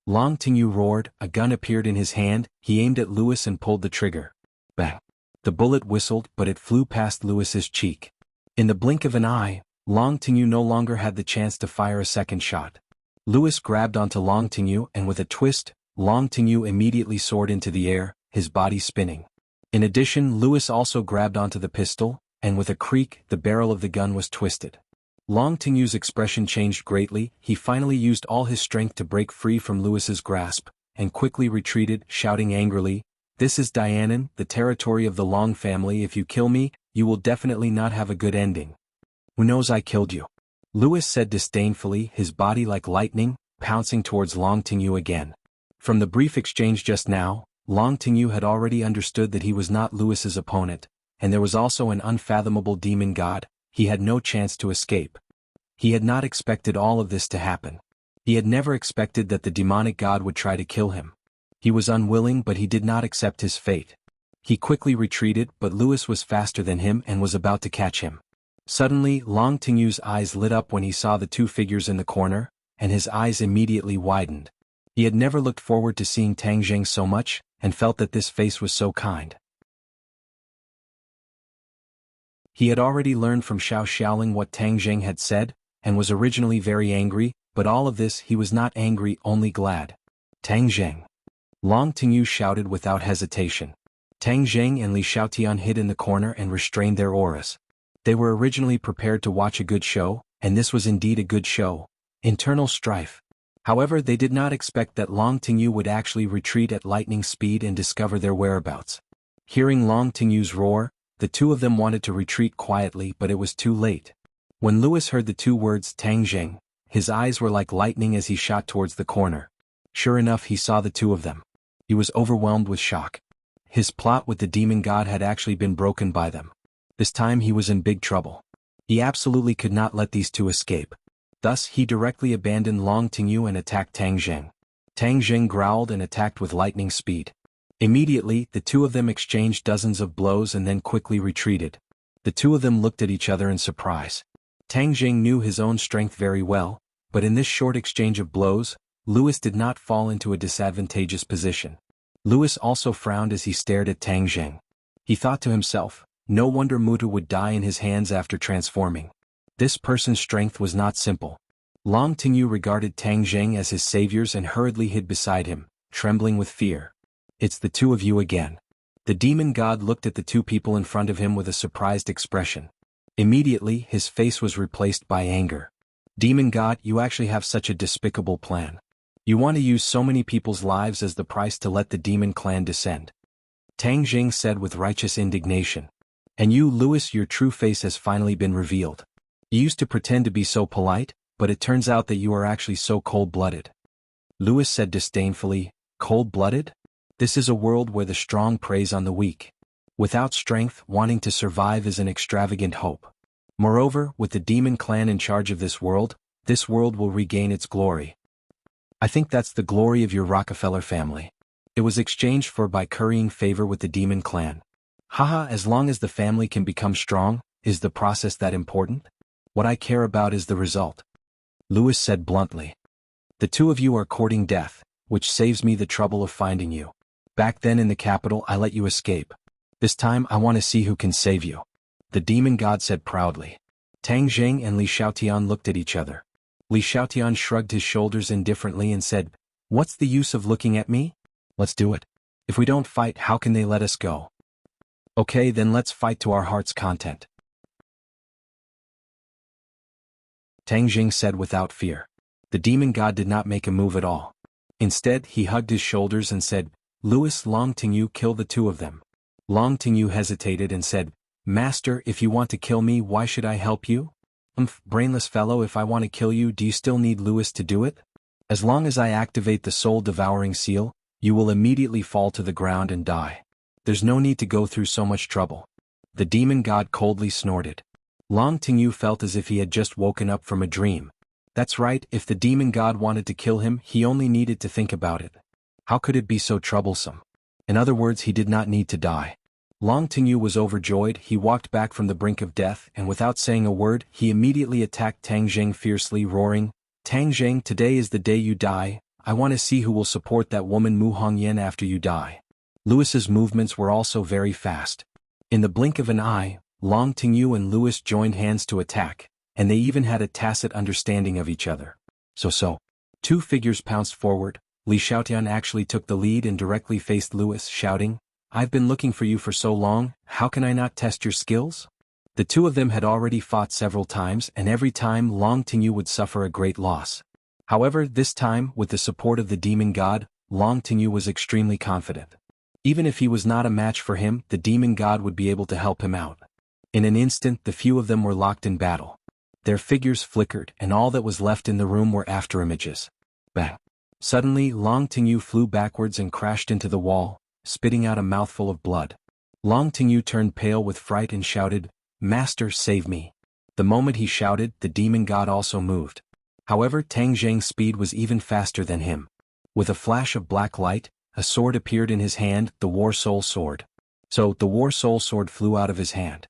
Long Tingyu roared, a gun appeared in his hand, he aimed at Lewis and pulled the trigger. Bang! The bullet whistled, but it flew past Lewis's cheek. In the blink of an eye, Long Tingyu no longer had the chance to fire a second shot. Lewis grabbed onto Long Tingyu and with a twist, Long Tingyu immediately soared into the air, his body spinning. In addition, Lewis also grabbed onto the pistol, and with a creak, the barrel of the gun was twisted. Long Tingyu's expression changed greatly. He finally used all his strength to break free from Lewis's grasp, and quickly retreated, shouting angrily, "This is Dianan, the territory of the Long family. If you kill me, you will definitely not have a good ending. Who knows I killed you?" Lewis said disdainfully, his body like lightning, pouncing towards Long Tingyu again. From the brief exchange just now, Long Tingyu had already understood that he was not Lewis's opponent, and there was also an unfathomable demon god. He had no chance to escape. He had not expected all of this to happen. He had never expected that the demonic god would try to kill him. He was unwilling, but he did not accept his fate. He quickly retreated, but Louis was faster than him and was about to catch him. Suddenly, Long Tingyu's eyes lit up when he saw the two figures in the corner, and his eyes immediately widened. He had never looked forward to seeing Tang Zheng so much, and felt that this face was so kind. He had already learned from Xiao Xiaoling what Tang Zheng had said, and was originally very angry, but all of this he was not angry, only glad. Tang Zheng. Long Tingyu shouted without hesitation. Tang Zheng and Li Xiaotian hid in the corner and restrained their auras. They were originally prepared to watch a good show, and this was indeed a good show. Internal strife. However, they did not expect that Long Tingyu would actually retreat at lightning speed and discover their whereabouts. Hearing Long Tingyu's roar, the two of them wanted to retreat quietly, but it was too late. When Louis heard the two words Tang Zheng, his eyes were like lightning as he shot towards the corner. Sure enough, he saw the two of them. He was overwhelmed with shock. His plot with the demon god had actually been broken by them. This time he was in big trouble. He absolutely could not let these two escape. Thus he directly abandoned Long Tingyu and attacked Tang Zheng. Tang Zheng growled and attacked with lightning speed. Immediately, the two of them exchanged dozens of blows and then quickly retreated. The two of them looked at each other in surprise. Tang Zheng knew his own strength very well, but in this short exchange of blows, Louis did not fall into a disadvantageous position. Louis also frowned as he stared at Tang Zheng. He thought to himself, no wonder Mutu would die in his hands after transforming. This person's strength was not simple. Long Tingyu regarded Tang Zheng as his saviors and hurriedly hid beside him, trembling with fear. It's the two of you again. The demon god looked at the two people in front of him with a surprised expression. Immediately, his face was replaced by anger. Demon god, you actually have such a despicable plan. You want to use so many people's lives as the price to let the demon clan descend. Tang Zheng said with righteous indignation. And you, Louis, your true face has finally been revealed. You used to pretend to be so polite, but it turns out that you are actually so cold-blooded. Louis said disdainfully, cold-blooded? This is a world where the strong preys on the weak. Without strength, wanting to survive is an extravagant hope. Moreover, with the demon clan in charge of this world will regain its glory. I think that's the glory of your Rockefeller family. It was exchanged for by currying favor with the demon clan. Haha, as long as the family can become strong, is the process that important? What I care about is the result. Louis said bluntly. The two of you are courting death, which saves me the trouble of finding you. Back then in the capital I let you escape. This time I want to see who can save you. The demon god said proudly. Tang Zheng and Li Xiaotian looked at each other. Li Xiaotian shrugged his shoulders indifferently and said, What's the use of looking at me? Let's do it. If we don't fight, how can they let us go? Okay, then let's fight to our heart's content. Tang Zheng said without fear. The demon god did not make a move at all. Instead, he hugged his shoulders and said, Louis, Long Tingyu, kill the two of them. Long Tingyu hesitated and said, Master, if you want to kill me, why should I help you? Brainless fellow, if I want to kill you, do you still need Louis to do it? As long as I activate the soul-devouring seal, you will immediately fall to the ground and die. There's no need to go through so much trouble. The demon god coldly snorted. Long Tingyu felt as if he had just woken up from a dream. That's right, if the demon god wanted to kill him, he only needed to think about it. How could it be so troublesome? In other words, he did not need to die. Long Tingyu was overjoyed. He walked back from the brink of death, and without saying a word, he immediately attacked Tang Zheng fiercely, roaring, Tang Zheng, today is the day you die. I want to see who will support that woman Mu Hongyan after you die. Louis's movements were also very fast. In the blink of an eye, Long Tingyu and Louis joined hands to attack, and they even had a tacit understanding of each other. So. Two figures pounced forward. Li Xiaotian actually took the lead and directly faced Louis, shouting, I've been looking for you for so long, how can I not test your skills? The two of them had already fought several times, and every time Long Tingyu would suffer a great loss. However, this time, with the support of the demon god, Long Tingyu was extremely confident. Even if he was not a match for him, the demon god would be able to help him out. In an instant, the few of them were locked in battle. Their figures flickered, and all that was left in the room were afterimages. Bang! Suddenly, Long Tingyu flew backwards and crashed into the wall, spitting out a mouthful of blood. Long Tingyu turned pale with fright and shouted, Master, save me. The moment he shouted, the demon god also moved. However, Tang Zheng's speed was even faster than him. With a flash of black light, a sword appeared in his hand, the War Soul Sword. So, the War Soul Sword flew out of his hand.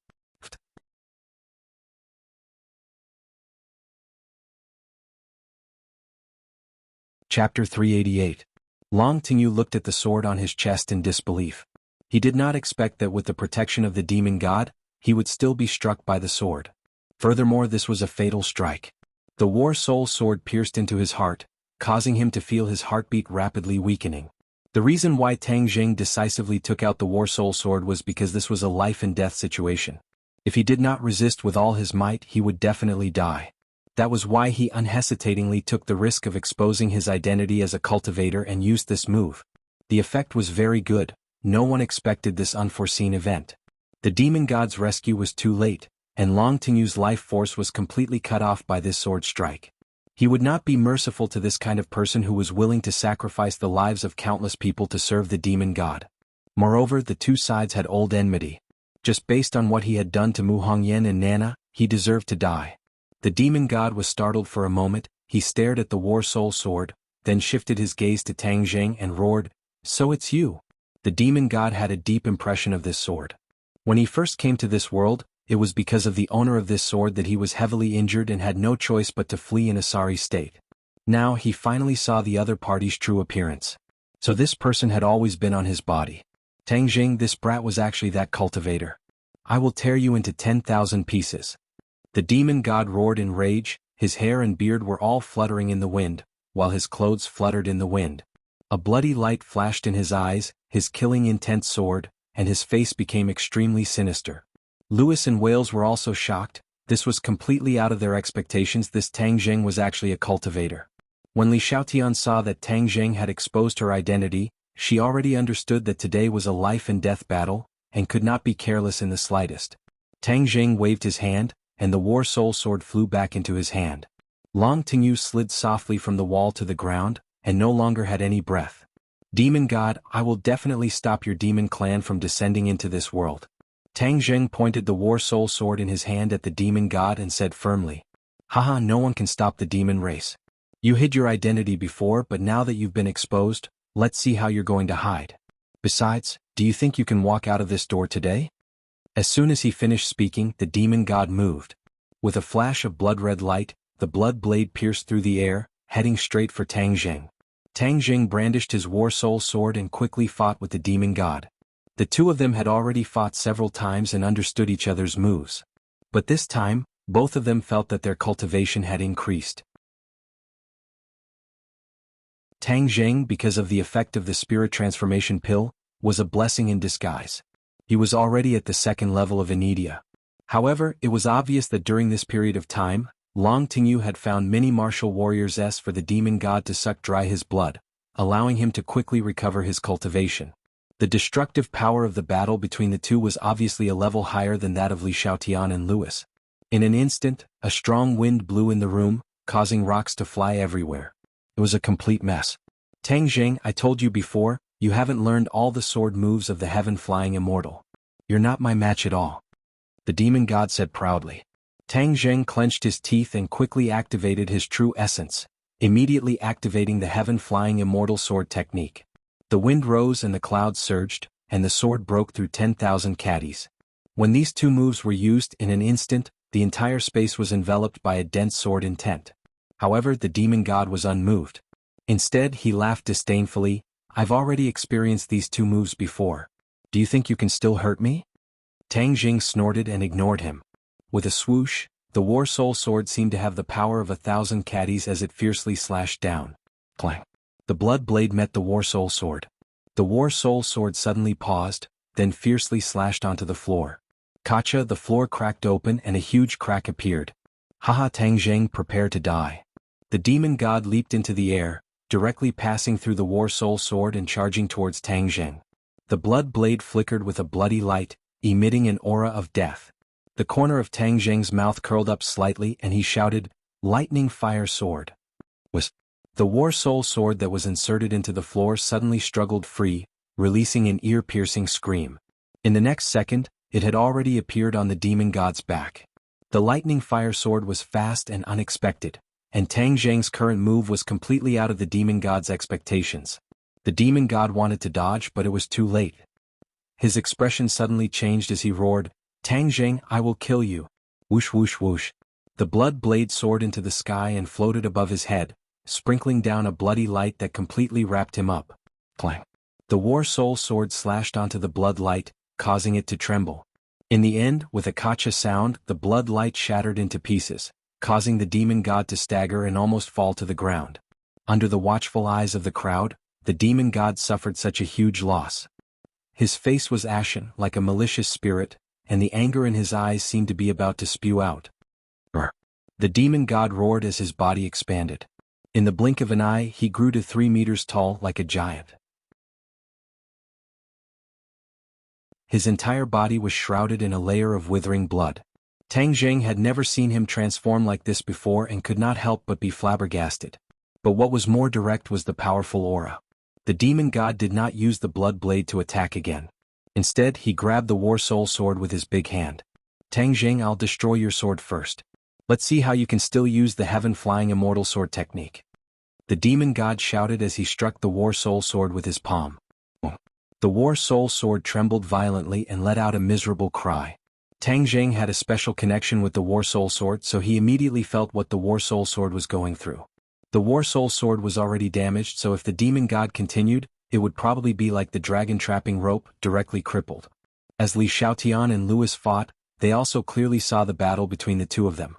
Chapter 388. Long Tingyu looked at the sword on his chest in disbelief. He did not expect that with the protection of the demon god, he would still be struck by the sword. Furthermore, this was a fatal strike. The War Soul Sword pierced into his heart, causing him to feel his heartbeat rapidly weakening. The reason why Tang Zheng decisively took out the War Soul Sword was because this was a life-and-death situation. If he did not resist with all his might, he would definitely die. That was why he unhesitatingly took the risk of exposing his identity as a cultivator and used this move. The effect was very good. No one expected this unforeseen event. The demon god's rescue was too late, and Long Tingyu's life force was completely cut off by this sword strike. He would not be merciful to this kind of person who was willing to sacrifice the lives of countless people to serve the demon god. Moreover, the two sides had old enmity. Just based on what he had done to Mu Hongyan and Nana, he deserved to die. The demon god was startled for a moment. He stared at the War Soul Sword, then shifted his gaze to Tang Zheng and roared, "So it's you." The demon god had a deep impression of this sword. When he first came to this world, it was because of the owner of this sword that he was heavily injured and had no choice but to flee in a sorry state. Now he finally saw the other party's true appearance. So this person had always been on his body. Tang Zheng, this brat was actually that cultivator. I will tear you into 10,000 pieces. The demon god roared in rage. His hair and beard were all fluttering in the wind, while his clothes fluttered in the wind. A bloody light flashed in his eyes, his killing intent soared, and his face became extremely sinister. Lewis and Wales were also shocked. This was completely out of their expectations. This Tang Zheng was actually a cultivator. When Li Xiaotian saw that Tang Zheng had exposed her identity, she already understood that today was a life-and-death battle, and could not be careless in the slightest. Tang Zheng waved his hand, and the War Soul Sword flew back into his hand. Long Tingyu slid softly from the wall to the ground, and no longer had any breath. Demon God, I will definitely stop your demon clan from descending into this world. Tang Zheng pointed the War Soul Sword in his hand at the demon god and said firmly, "Haha, no one can stop the demon race. You hid your identity before, but now that you've been exposed, let's see how you're going to hide. Besides, do you think you can walk out of this door today?" As soon as he finished speaking, the demon god moved. With a flash of blood-red light, the blood blade pierced through the air, heading straight for Tang Zheng. Tang Zheng brandished his War Soul Sword and quickly fought with the demon god. The two of them had already fought several times and understood each other's moves. But this time, both of them felt that their cultivation had increased. Tang Zheng, because of the effect of the spirit transformation pill, was a blessing in disguise. He was already at the second level of Anidia. However, it was obvious that during this period of time, Long Tingyu had found many martial warriors for the demon god to suck dry his blood, allowing him to quickly recover his cultivation. The destructive power of the battle between the two was obviously a level higher than that of Li Xiaotian and Lewis. In an instant, a strong wind blew in the room, causing rocks to fly everywhere. It was a complete mess. Tang Zheng, I told you before, you haven't learned all the sword moves of the heaven-flying immortal. You're not my match at all. The demon god said proudly. Tang Zheng clenched his teeth and quickly activated his true essence, immediately activating the heaven-flying immortal sword technique. The wind rose and the clouds surged, and the sword broke through 10,000 caddies. When these two moves were used in an instant, the entire space was enveloped by a dense sword intent. However, the demon god was unmoved. Instead, he laughed disdainfully. I've already experienced these two moves before. Do you think you can still hurt me? Tang Zheng snorted and ignored him. With a swoosh, the War Soul Sword seemed to have the power of 1,000 caddies as it fiercely slashed down. Clang. The blood blade met the War Soul Sword. The War Soul Sword suddenly paused, then fiercely slashed onto the floor. Kacha, the floor cracked open and a huge crack appeared. Haha, Tang Zheng, prepare to die. The demon god leaped into the air, directly passing through the War Soul Sword and charging towards Tang Zheng. The blood blade flickered with a bloody light, emitting an aura of death. The corner of Tang Zheng's mouth curled up slightly and he shouted, "Lightning Fire Sword." The War Soul Sword that was inserted into the floor suddenly struggled free, releasing an ear-piercing scream. In the next second, it had already appeared on the demon god's back. The lightning fire sword was fast and unexpected, and Tang Zheng's current move was completely out of the demon god's expectations. The demon god wanted to dodge, but it was too late. His expression suddenly changed as he roared, "Tang Zheng, I will kill you." Whoosh whoosh whoosh. The blood blade soared into the sky and floated above his head, sprinkling down a bloody light that completely wrapped him up. Clang. The war soul sword slashed onto the blood light, causing it to tremble. In the end, with a kacha sound, the blood light shattered into pieces, causing the demon god to stagger and almost fall to the ground. Under the watchful eyes of the crowd, the demon god suffered such a huge loss. His face was ashen, like a malicious spirit, and the anger in his eyes seemed to be about to spew out. Brr. The demon god roared as his body expanded. In the blink of an eye, he grew to 3 meters tall like a giant. His entire body was shrouded in a layer of withering blood. Tang Zheng had never seen him transform like this before and could not help but be flabbergasted. But what was more direct was the powerful aura. The demon god did not use the blood blade to attack again. Instead, he grabbed the war soul sword with his big hand. "Tang Zheng, I'll destroy your sword first. Let's see how you can still use the heaven-flying immortal sword technique." The demon god shouted as he struck the war soul sword with his palm. The war soul sword trembled violently and let out a miserable cry. Tang Zheng had a special connection with the war soul sword, so he immediately felt what the war soul sword was going through. The war soul sword was already damaged, so if the demon god continued, it would probably be like the dragon trapping rope, directly crippled. As Li Xiaotian and Louis fought, they also clearly saw the battle between the two of them.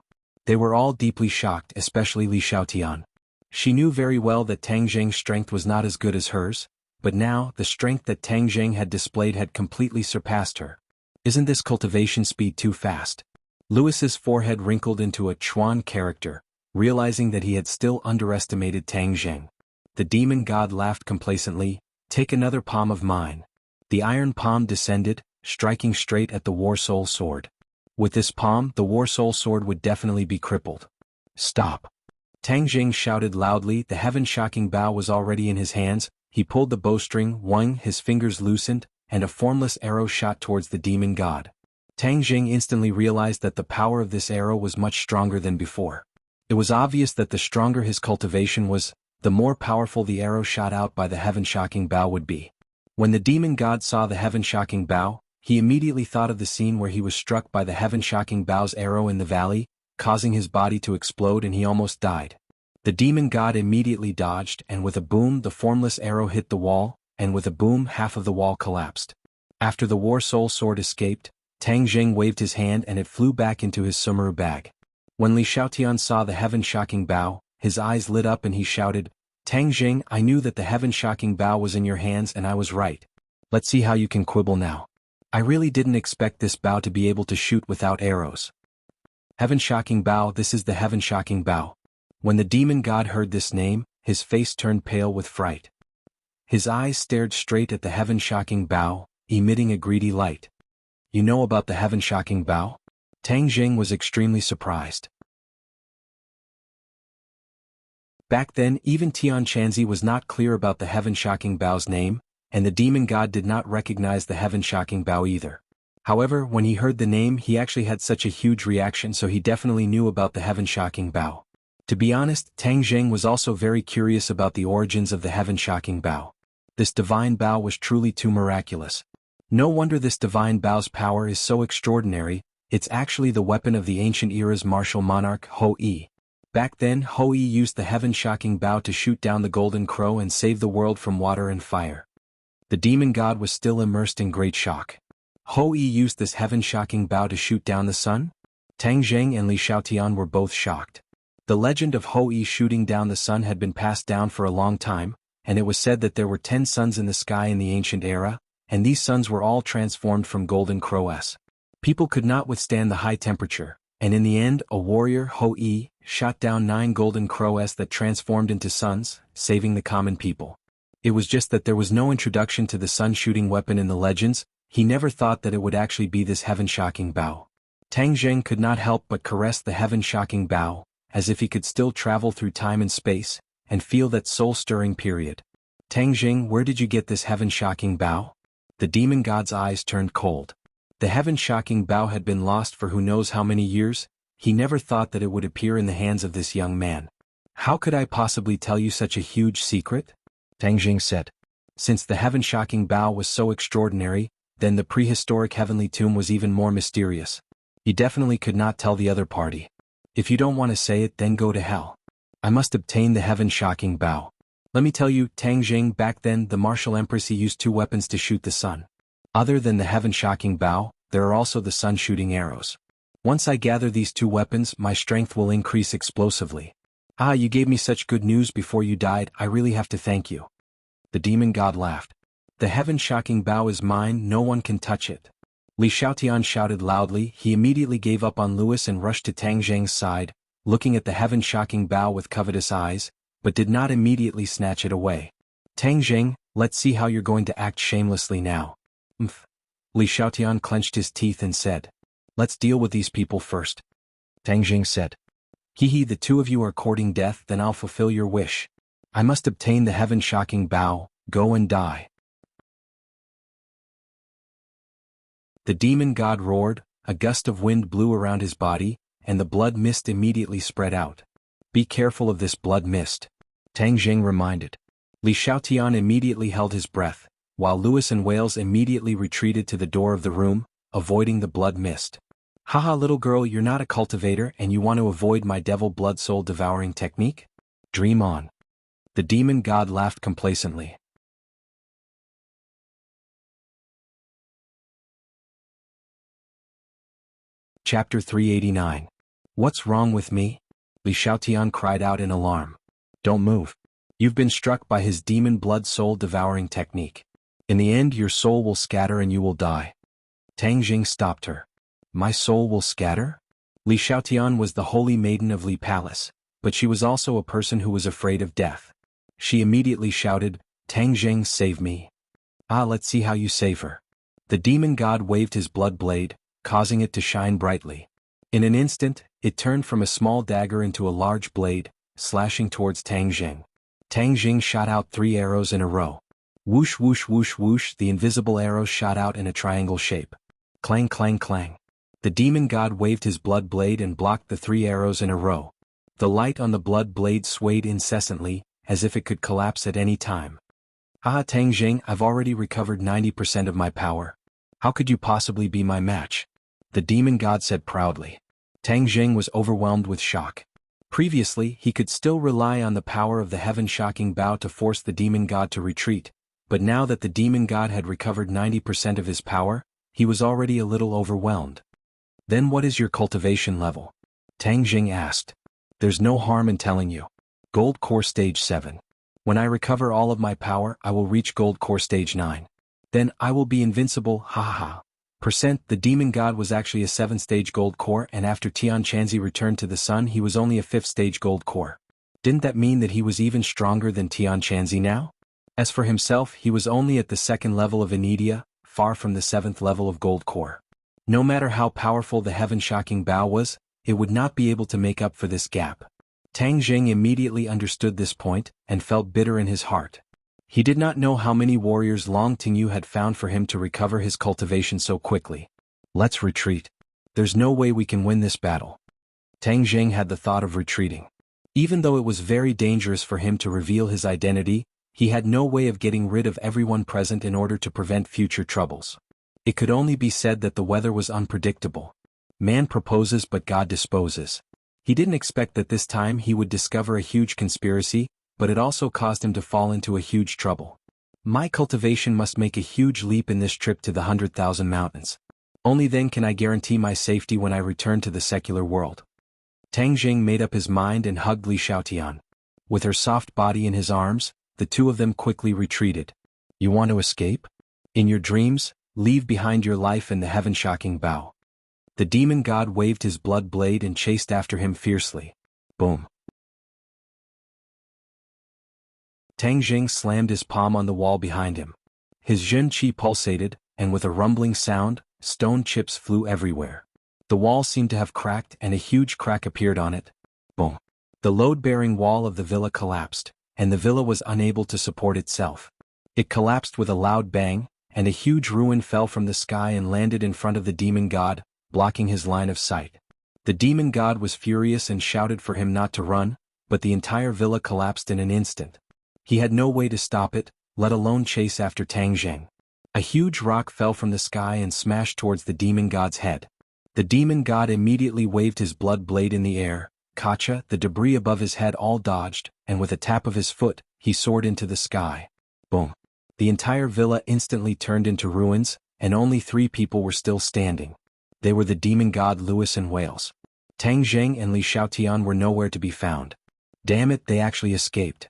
They were all deeply shocked, especially Li Xiaotian. She knew very well that Tang Zheng's strength was not as good as hers, but now, the strength that Tang Zheng had displayed had completely surpassed her. Isn't this cultivation speed too fast? Louis's forehead wrinkled into a Chuan character, realizing that he had still underestimated Tang Zheng. The demon god laughed complacently, "Take another palm of mine." The iron palm descended, striking straight at the war soul sword. With this palm, the war soul sword would definitely be crippled. "Stop!" Tang Zheng shouted loudly. The heaven-shocking bow was already in his hands. He pulled the bowstring, whang, his fingers loosened, and a formless arrow shot towards the demon god. Tang Zheng instantly realized that the power of this arrow was much stronger than before. It was obvious that the stronger his cultivation was, the more powerful the arrow shot out by the heaven-shocking bow would be. When the demon god saw the heaven-shocking bow, he immediately thought of the scene where he was struck by the heaven-shocking bow's arrow in the valley, causing his body to explode and he almost died. The demon god immediately dodged, and with a boom the formless arrow hit the wall, and with a boom half of the wall collapsed. After the war soul sword escaped, Tang Zheng waved his hand and it flew back into his sumaru bag. When Li Xiaotian saw the heaven-shocking bow, his eyes lit up and he shouted, "Tang Zheng, I knew that the heaven-shocking bow was in your hands and I was right. Let's see how you can quibble now. I really didn't expect this bow to be able to shoot without arrows." Heaven-shocking bow, this is the heaven-shocking bow. When the demon god heard this name, his face turned pale with fright. His eyes stared straight at the heaven-shocking bow, emitting a greedy light. "You know about the heaven-shocking bow?" Tang Zheng was extremely surprised. Back then, even Tian Chanzi was not clear about the heaven-shocking bow's name, and the demon god did not recognize the heaven-shocking bow either. However, when he heard the name, he actually had such a huge reaction, so he definitely knew about the heaven-shocking bow. To be honest, Tang Zheng was also very curious about the origins of the heaven-shocking bow. This divine bow was truly too miraculous. No wonder this divine bow's power is so extraordinary. It's actually the weapon of the ancient era's martial monarch, Ho-Yi. Back then, Ho-Yi used the heaven-shocking bow to shoot down the golden crow and save the world from water and fire. The demon god was still immersed in great shock. Ho-Yi used this heaven-shocking bow to shoot down the sun? Tang Zheng and Li Xiaotian were both shocked. The legend of Ho-Yi shooting down the sun had been passed down for a long time, and it was said that there were 10 suns in the sky in the ancient era, and these suns were all transformed from golden crows. People could not withstand the high temperature, and in the end a warrior, Ho-Yi, shot down 9 golden crows that transformed into suns, saving the common people. It was just that there was no introduction to the sun-shooting weapon in the legends. He never thought that it would actually be this heaven-shocking bow. Tang Zheng could not help but caress the heaven-shocking bow, as if he could still travel through time and space, and feel that soul-stirring period. "Tang Zheng, where did you get this heaven-shocking bow?" The demon god's eyes turned cold. The heaven-shocking bow had been lost for who knows how many years, He never thought that it would appear in the hands of this young man. How could I possibly tell you such a huge secret? Tang Jing said. Since the heaven-shocking bow was so extraordinary, then the prehistoric heavenly tomb was even more mysterious. He definitely could not tell the other party. If you don't want to say it, then go to hell. I must obtain the heaven-shocking bow. Let me tell you, Tang Jing, back then the martial empress used two weapons to shoot the sun. Other than the heaven-shocking bow, there are also the sun-shooting arrows. Once I gather these two weapons, my strength will increase explosively. Ah, you gave me such good news before you died, I really have to thank you. The demon god laughed. The heaven-shocking bow is mine, no one can touch it. Li Xiaotian shouted loudly. He immediately gave up on Louis and rushed to Tang Jing's side, looking at the heaven-shocking bow with covetous eyes, but did not immediately snatch it away. Tang Jing, let's see how you're going to act shamelessly now. Li Xiaotian clenched his teeth and said. Let's deal with these people first. Tang Jing said. Hee, the two of you are courting death, then I'll fulfill your wish. I must obtain the heaven-shocking bow, go and die. The demon god roared, a gust of wind blew around his body, and the blood mist immediately spread out. Be careful of this blood mist. Tang Jing reminded. Li Xiaotian immediately held his breath, while Louis and Wales immediately retreated to the door of the room, avoiding the blood mist. Haha, little girl, you're not a cultivator and you want to avoid my devil blood soul devouring technique? Dream on. The demon god laughed complacently. Chapter 389. What's wrong with me? Li Xiaotian cried out in alarm. Don't move. You've been struck by his demon blood soul devouring technique. In the end your soul will scatter and you will die. Tang Jing stopped her. My soul will scatter? Li Xiaotian was the holy maiden of Li Palace, but she was also a person who was afraid of death. She immediately shouted, Tang Jing, save me. Ah, let's see how you save her. The demon god waved his blood blade, causing it to shine brightly. In an instant, it turned from a small dagger into a large blade, slashing towards Tang Jing. Tang Jing shot out 3 arrows in a row. Whoosh whoosh whoosh whoosh, the invisible arrows shot out in a triangle shape. Clang clang clang. The demon god waved his blood blade and blocked the 3 arrows in a row. The light on the blood blade swayed incessantly, as if it could collapse at any time. Ah, Tang Jing, I've already recovered 90% of my power. How could you possibly be my match? The demon god said proudly. Tang Jing was overwhelmed with shock. Previously, he could still rely on the power of the heaven-shocking bow to force the demon god to retreat, but now that the demon god had recovered 90% of his power, he was already a little overwhelmed. Then what is your cultivation level? Tang Jing asked. There's no harm in telling you. Gold Core Stage 7. When I recover all of my power, I will reach Gold Core Stage 9. Then I will be invincible, ha ha ha. The demon god was actually a 7th-stage gold core, and after Tian Chanzi returned to the sun he was only a 5th-stage gold core. Didn't that mean that he was even stronger than Tian Chanzi now? As for himself, he was only at the 2nd level of Anidia, far from the 7th level of gold core. No matter how powerful the heaven-shocking bow was, it would not be able to make up for this gap. Tang Jing immediately understood this point, and felt bitter in his heart. He did not know how many warriors Long Tingyu had found for him to recover his cultivation so quickly. Let's retreat. There's no way we can win this battle. Tang Jing had the thought of retreating. Even though it was very dangerous for him to reveal his identity, he had no way of getting rid of everyone present in order to prevent future troubles. It could only be said that the weather was unpredictable. Man proposes but God disposes. He didn't expect that this time he would discover a huge conspiracy, but it also caused him to fall into a huge trouble. My cultivation must make a huge leap in this trip to the 100,000 mountains. Only then can I guarantee my safety when I return to the secular world. Tang Jing made up his mind and hugged Li Xiaotian. With her soft body in his arms, the two of them quickly retreated. You want to escape? In your dreams, leave behind your life and the heaven-shocking bow. The demon god waved his blood blade and chased after him fiercely. Boom. Tang Jing slammed his palm on the wall behind him. His Jun Qi pulsated, and with a rumbling sound, stone chips flew everywhere. The wall seemed to have cracked and a huge crack appeared on it. Boom. The load-bearing wall of the villa collapsed, and the villa was unable to support itself. It collapsed with a loud bang, and a huge ruin fell from the sky and landed in front of the demon god, blocking his line of sight. The demon god was furious and shouted for him not to run, but the entire villa collapsed in an instant. He had no way to stop it, let alone chase after Tang Zheng. A huge rock fell from the sky and smashed towards the demon god's head. The demon god immediately waved his blood blade in the air. Kacha, the debris above his head all dodged, and with a tap of his foot, he soared into the sky. Boom. The entire villa instantly turned into ruins, and only 3 people were still standing. They were the demon god Lewis and Wales. Tang Zheng and Li Xiaotian were nowhere to be found. Damn it, they actually escaped.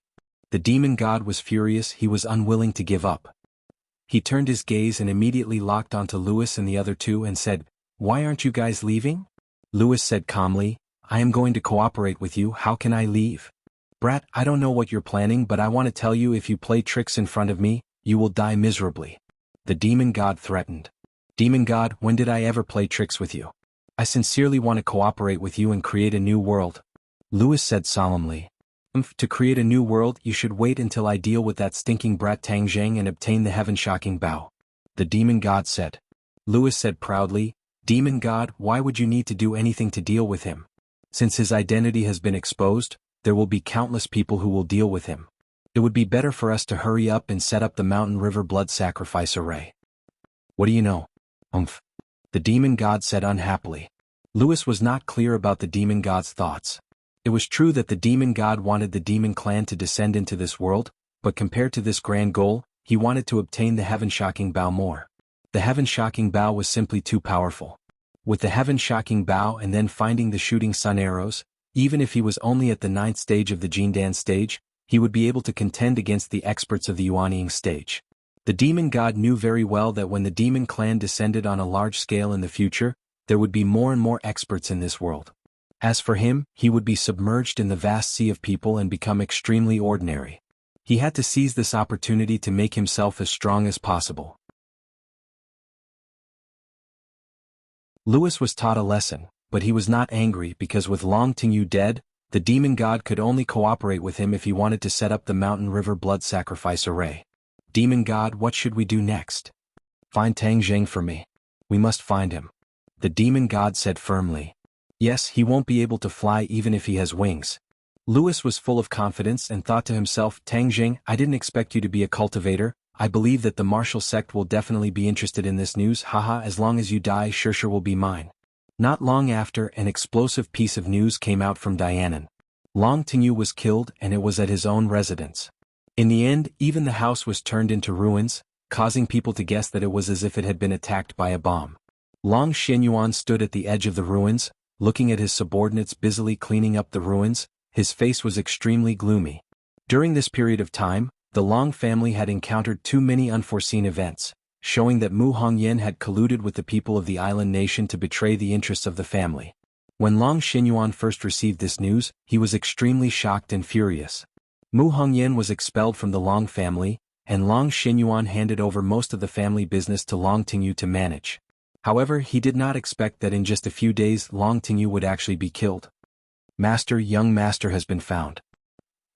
The demon god was furious, he was unwilling to give up. He turned his gaze and immediately locked onto Lewis and the other 2 and said, "Why aren't you guys leaving?" Lewis said calmly, "I am going to cooperate with you, how can I leave?" "Brat, I don't know what you're planning, but I want to tell you, if you play tricks in front of me, you will die miserably." The demon god threatened. "Demon god, when did I ever play tricks with you? I sincerely want to cooperate with you and create a new world." Lewis said solemnly. To create a new world, you should wait until I deal with that stinking brat Tang Zheng and obtain the heaven-shocking bow," the demon god said. Lewis said proudly, "Demon god, why would you need to do anything to deal with him? Since his identity has been exposed, there will be countless people who will deal with him. It would be better for us to hurry up and set up the Mountain River blood sacrifice array." "What do you know?" The demon god said unhappily. Lewis was not clear about the demon god's thoughts. It was true that the demon god wanted the demon clan to descend into this world, but compared to this grand goal, he wanted to obtain the heaven-shocking bow more. The heaven-shocking bow was simply too powerful. With the heaven-shocking bow and then finding the shooting sun arrows, even if he was only at the 9th stage of the Jindan stage, he would be able to contend against the experts of the Yuanying stage. The demon god knew very well that when the demon clan descended on a large scale in the future, there would be more and more experts in this world. As for him, he would be submerged in the vast sea of people and become extremely ordinary. He had to seize this opportunity to make himself as strong as possible. Lewis was taught a lesson, but he was not angry because with Long Tingyu dead, the demon god could only cooperate with him if he wanted to set up the Mountain River blood sacrifice array. "Demon god, what should we do next?" "Find Tang Zheng for me. We must find him," the demon god said firmly. "Yes, he won't be able to fly even if he has wings." Lewis was full of confidence and thought to himself, "Tang Zheng, I didn't expect you to be a cultivator. I believe that the martial sect will definitely be interested in this news. Haha, as long as you die, Sure will be mine." Not long after, an explosive piece of news came out from Dianan. Long Tingyu was killed, and it was at his own residence. In the end, even the house was turned into ruins, causing people to guess that it was as if it had been attacked by a bomb. Long Xianyuan stood at the edge of the ruins, looking at his subordinates busily cleaning up the ruins. His face was extremely gloomy. During this period of time, the Long family had encountered too many unforeseen events, showing that Mu Hongyan had colluded with the people of the island nation to betray the interests of the family. When Long Xianyuan first received this news, he was extremely shocked and furious. Mu Hongyan was expelled from the Long family, and Long Xianyuan handed over most of the family business to Long Tingyu to manage. However, he did not expect that in just a few days Long Tingyu would actually be killed. "Master, young master has been found,"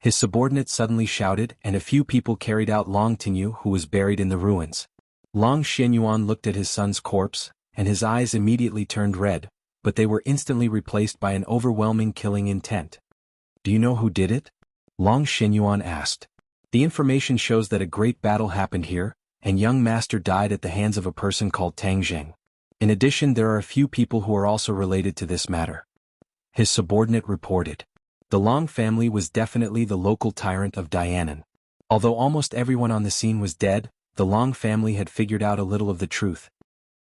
his subordinate suddenly shouted, and a few people carried out Long Tingyu, who was buried in the ruins. Long Xianyuan looked at his son's corpse, and his eyes immediately turned red, but they were instantly replaced by an overwhelming killing intent. "Do you know who did it?" Long Xianyuan asked. "The information shows that a great battle happened here, and young master died at the hands of a person called Tang Zheng. In addition, there are a few people who are also related to this matter," his subordinate reported. The Long family was definitely the local tyrant of Dianan. Although almost everyone on the scene was dead, the Long family had figured out a little of the truth.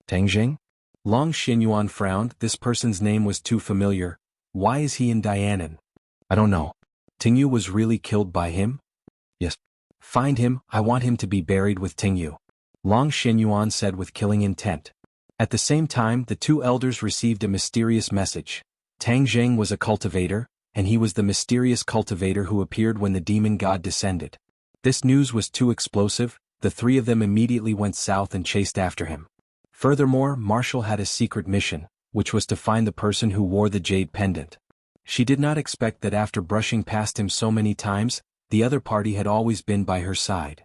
"Tang Zheng?" Long Xianyuan frowned. This person's name was too familiar. Why is he in Dianan? "I don't know. Tingyu was really killed by him?" "Yes." "Find him, I want him to be buried with Tingyu," Long Xianyuan said with killing intent. At the same time, the 2 elders received a mysterious message. Tang Zheng was a cultivator, and he was the mysterious cultivator who appeared when the demon god descended. This news was too explosive. The 3 of them immediately went south and chased after him. Furthermore, Marshall had a secret mission, which was to find the person who wore the jade pendant. She did not expect that after brushing past him so many times, the other party had always been by her side.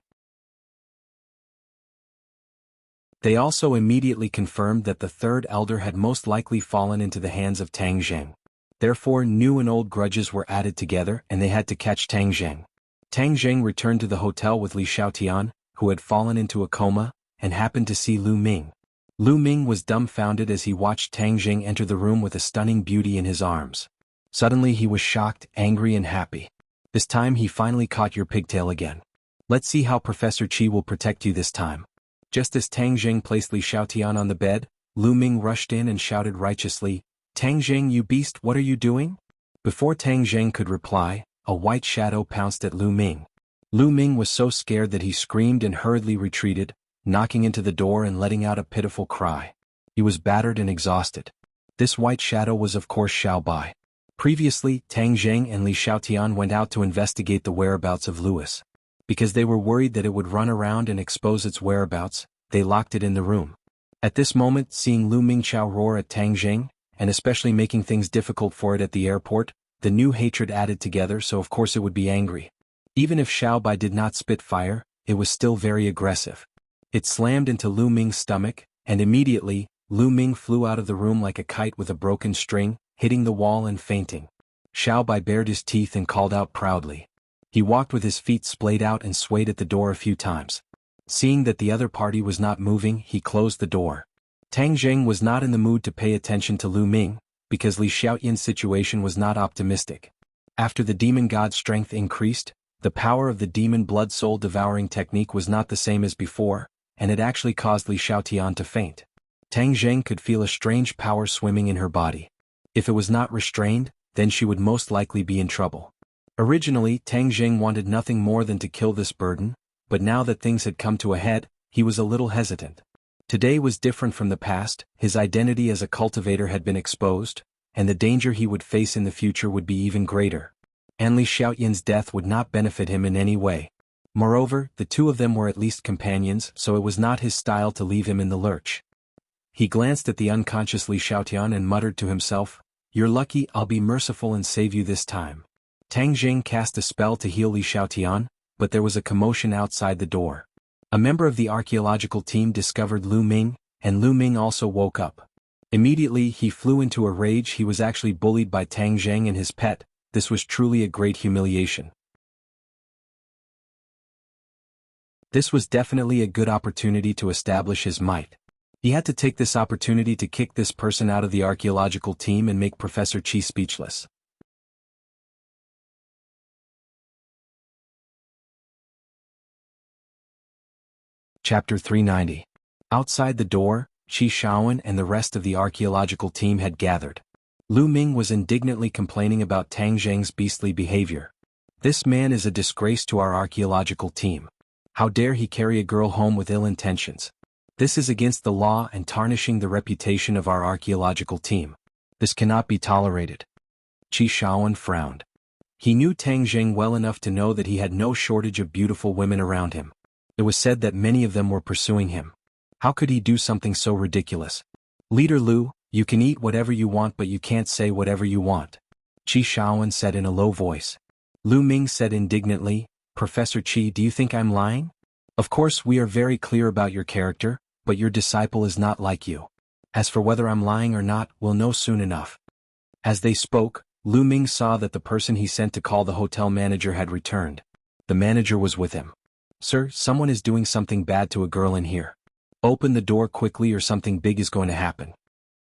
They also immediately confirmed that the third elder had most likely fallen into the hands of Tang Zheng. Therefore, new and old grudges were added together and they had to catch Tang Zheng. Tang Zheng returned to the hotel with Li Xiaotian, who had fallen into a coma, and happened to see Lu Ming. Lu Ming was dumbfounded as he watched Tang Zheng enter the room with a stunning beauty in his arms. Suddenly he was shocked, angry and happy. This time he finally caught your pigtail again. Let's see how Professor Qi will protect you this time. Just as Tang Zheng placed Li Xiaotian on the bed, Lu Ming rushed in and shouted righteously, "Tang Zheng, you beast, what are you doing?" Before Tang Zheng could reply, a white shadow pounced at Lu Ming. Lu Ming was so scared that he screamed and hurriedly retreated, knocking into the door and letting out a pitiful cry. He was battered and exhausted. This white shadow was of course Xiao Bai. Previously, Tang Zheng and Li Xiaotian went out to investigate the whereabouts of Louis. Because they were worried that it would run around and expose its whereabouts, they locked it in the room. At this moment, seeing Lu Mingqiao roar at Tang Zheng, and especially making things difficult for it at the airport, the new hatred added together, so of course it would be angry. Even if Xiao Bai did not spit fire, it was still very aggressive. It slammed into Lu Ming's stomach, and immediately, Lu Ming flew out of the room like a kite with a broken string, hitting the wall and fainting. Xiao Bai bared his teeth and called out proudly. He walked with his feet splayed out and swayed at the door a few times. Seeing that the other party was not moving, he closed the door. Tang Zheng was not in the mood to pay attention to Lu Ming, because Li Xiaoyan's situation was not optimistic. After the demon god's strength increased, the power of the demon blood soul devouring technique was not the same as before, and it actually caused Li Xiaotian to faint. Tang Zheng could feel a strange power swimming in her body. If it was not restrained, then she would most likely be in trouble. Originally, Tang Zheng wanted nothing more than to kill this burden, but now that things had come to a head, he was a little hesitant. Today was different from the past, his identity as a cultivator had been exposed, and the danger he would face in the future would be even greater. And Li Xiaoyan's death would not benefit him in any way. Moreover, the two of them were at least companions, so it was not his style to leave him in the lurch. He glanced at the unconscious Li Xiaotian and muttered to himself, "You're lucky, I'll be merciful and save you this time." Tang Zheng cast a spell to heal Li Xiaotian, but there was a commotion outside the door. A member of the archaeological team discovered Lu Ming, and Lu Ming also woke up. Immediately he flew into a rage. He was actually bullied by Tang Zheng and his pet. This was truly a great humiliation. This was definitely a good opportunity to establish his might. He had to take this opportunity to kick this person out of the archaeological team and make Professor Qi speechless. Chapter 390. Outside the door, Qi Shaoan and the rest of the archaeological team had gathered. Lu Ming was indignantly complaining about Tang Zheng's beastly behavior. "This man is a disgrace to our archaeological team. How dare he carry a girl home with ill intentions? This is against the law and tarnishing the reputation of our archaeological team. This cannot be tolerated." Qi Shaoan frowned. He knew Tang Zheng well enough to know that he had no shortage of beautiful women around him. It was said that many of them were pursuing him. How could he do something so ridiculous? "Leader Lu, you can eat whatever you want but you can't say whatever you want," Qi Shaoan said in a low voice. Lu Ming said indignantly, "Professor Qi, do you think I'm lying? Of course we are very clear about your character, but your disciple is not like you. As for whether I'm lying or not, we'll know soon enough." As they spoke, Lu Ming saw that the person he sent to call the hotel manager had returned. The manager was with him. "Sir, someone is doing something bad to a girl in here. Open the door quickly or something big is going to happen,"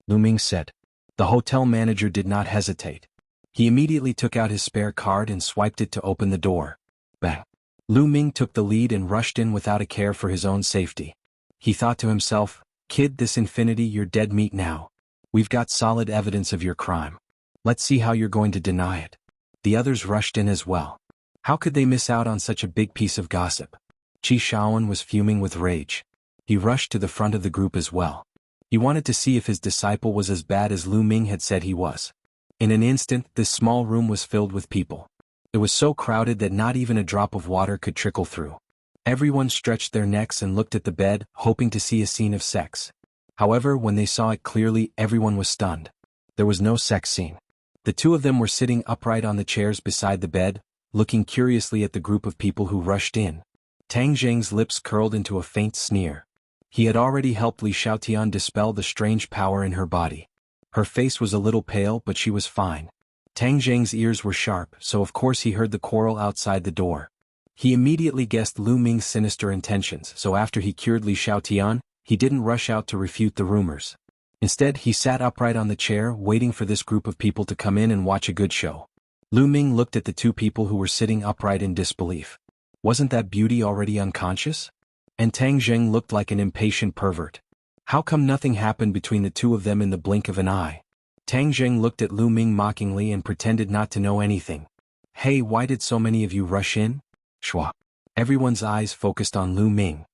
Lu Ming said. The hotel manager did not hesitate. He immediately took out his spare card and swiped it to open the door. Bang! Lu Ming took the lead and rushed in without a care for his own safety. He thought to himself, "Kid, this infinity, you're dead meat now. We've got solid evidence of your crime. Let's see how you're going to deny it." The others rushed in as well. How could they miss out on such a big piece of gossip? Qi Shaoan was fuming with rage. He rushed to the front of the group as well. He wanted to see if his disciple was as bad as Lu Ming had said he was. In an instant, this small room was filled with people. It was so crowded that not even a drop of water could trickle through. Everyone stretched their necks and looked at the bed, hoping to see a scene of sex. However, when they saw it clearly, everyone was stunned. There was no sex scene. The two of them were sitting upright on the chairs beside the bed, looking curiously at the group of people who rushed in. Tang Zheng's lips curled into a faint sneer. He had already helped Li Xiaotian dispel the strange power in her body. Her face was a little pale, but she was fine. Tang Zheng's ears were sharp, so of course he heard the quarrel outside the door. He immediately guessed Lu Ming's sinister intentions, so after he cured Li Xiaotian, he didn't rush out to refute the rumors. Instead, he sat upright on the chair, waiting for this group of people to come in and watch a good show. Lu Ming looked at the two people who were sitting upright in disbelief. Wasn't that beauty already unconscious? And Tang Zheng looked like an impatient pervert. How come nothing happened between the two of them in the blink of an eye? Tang Zheng looked at Lu Ming mockingly and pretended not to know anything. Hey, why did so many of you rush in? Shua. Everyone's eyes focused on Lu Ming.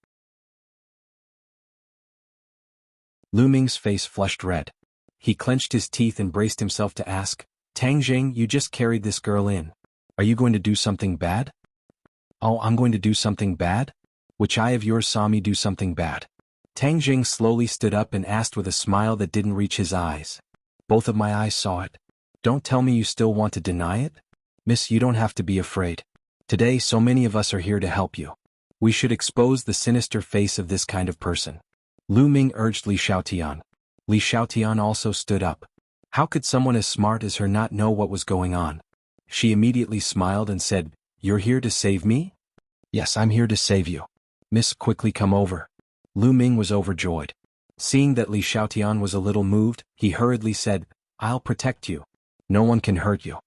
Lu Ming's face flushed red. He clenched his teeth and braced himself to ask, Tang Zheng, you just carried this girl in. Are you going to do something bad? Oh, I'm going to do something bad? Which eye of yours saw me do something bad? Tang Zheng slowly stood up and asked with a smile that didn't reach his eyes. Both of my eyes saw it. Don't tell me you still want to deny it? Miss, you don't have to be afraid. Today so many of us are here to help you. We should expose the sinister face of this kind of person. Lu Ming urged Li Xiaotian. Li Xiaotian also stood up. How could someone as smart as her not know what was going on? She immediately smiled and said, You're here to save me? Yes, I'm here to save you. Miss, quickly come over. Lu Ming was overjoyed. Seeing that Li Xiaotian was a little moved, he hurriedly said, I'll protect you. No one can hurt you.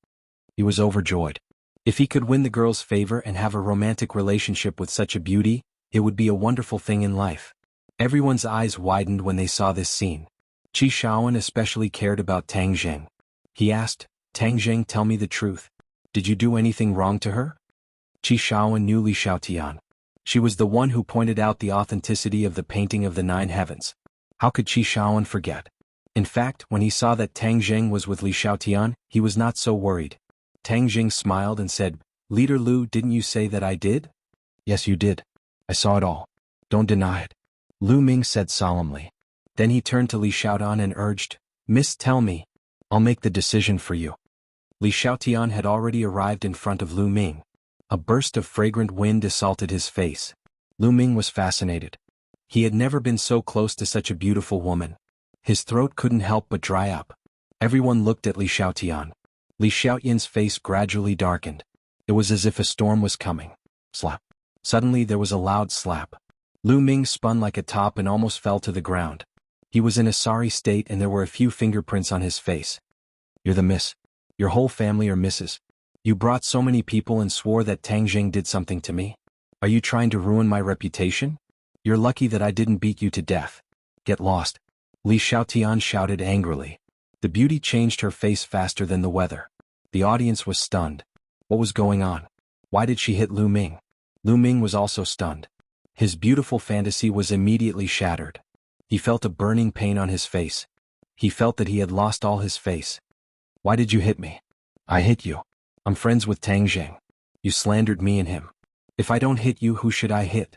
He was overjoyed. If he could win the girl's favor and have a romantic relationship with such a beauty, it would be a wonderful thing in life. Everyone's eyes widened when they saw this scene. Qi Shaoan especially cared about Tang Zheng. He asked, Tang Zheng, tell me the truth. Did you do anything wrong to her? Qi Shaoan knew Li Xiaotian. She was the one who pointed out the authenticity of the painting of the 9 heavens. How could Qi Shaoan forget? In fact, when he saw that Tang Zheng was with Li Xiaotian, he was not so worried. Tang Zheng smiled and said, Leader Lu, didn't you say that I did? Yes, you did. I saw it all. Don't deny it. Lu Ming said solemnly. Then he turned to Li Xiaotian and urged, Miss, tell me. I'll make the decision for you. Li Xiaotian had already arrived in front of Lu Ming. A burst of fragrant wind assaulted his face. Lu Ming was fascinated. He had never been so close to such a beautiful woman. His throat couldn't help but dry up. Everyone looked at Li Xiaotian. Li Xiaotian's face gradually darkened. It was as if a storm was coming. Slap. Suddenly there was a loud slap. Lu Ming spun like a top and almost fell to the ground. He was in a sorry state and there were a few fingerprints on his face. You're the miss. Your whole family are misses. You brought so many people and swore that Tang Zheng did something to me. Are you trying to ruin my reputation? You're lucky that I didn't beat you to death. Get lost. Li Xiaotian shouted angrily. The beauty changed her face faster than the weather. The audience was stunned. What was going on? Why did she hit Lu Ming? Lu Ming was also stunned. His beautiful fantasy was immediately shattered. He felt a burning pain on his face. He felt that he had lost all his face. Why did you hit me? I hit you. I'm friends with Tang Zheng. You slandered me and him. If I don't hit you, who should I hit?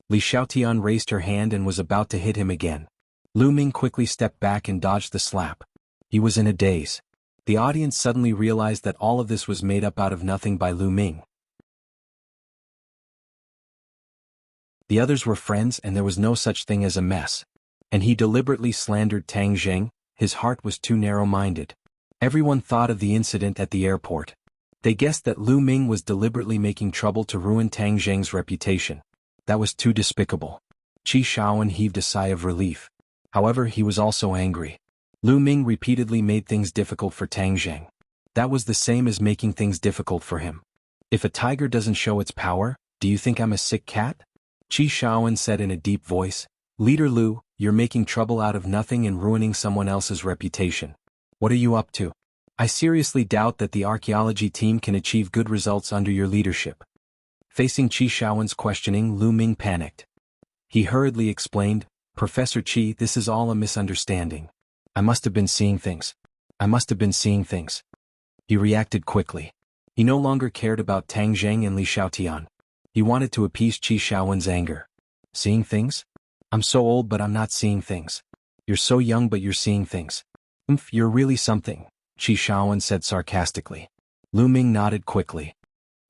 Li Xiaotian raised her hand and was about to hit him again. Lu Ming quickly stepped back and dodged the slap. He was in a daze. The audience suddenly realized that all of this was made up out of nothing by Lu Ming. The others were friends and there was no such thing as a mess. And he deliberately slandered Tang Zheng. His heart was too narrow-minded. Everyone thought of the incident at the airport. They guessed that Lu Ming was deliberately making trouble to ruin Tang Zheng's reputation. That was too despicable. Qi Shaoan heaved a sigh of relief. However, he was also angry. Lu Ming repeatedly made things difficult for Tang Zheng. That was the same as making things difficult for him. If a tiger doesn't show its power, do you think I'm a sick cat? Qi Shaoan said in a deep voice, Leader Lu, you're making trouble out of nothing and ruining someone else's reputation. What are you up to? I seriously doubt that the archaeology team can achieve good results under your leadership. Facing Qi Shaoan's questioning, Lu Ming panicked. He hurriedly explained, Professor Qi, this is all a misunderstanding. I must have been seeing things. I must have been seeing things. He reacted quickly. He no longer cared about Tang Zheng and Li Xiaotian. He wanted to appease Qi Shaoan's anger. Seeing things? I'm so old but I'm not seeing things. You're so young but you're seeing things. You're really something, Qi Shaoan said sarcastically. Lu Ming nodded quickly.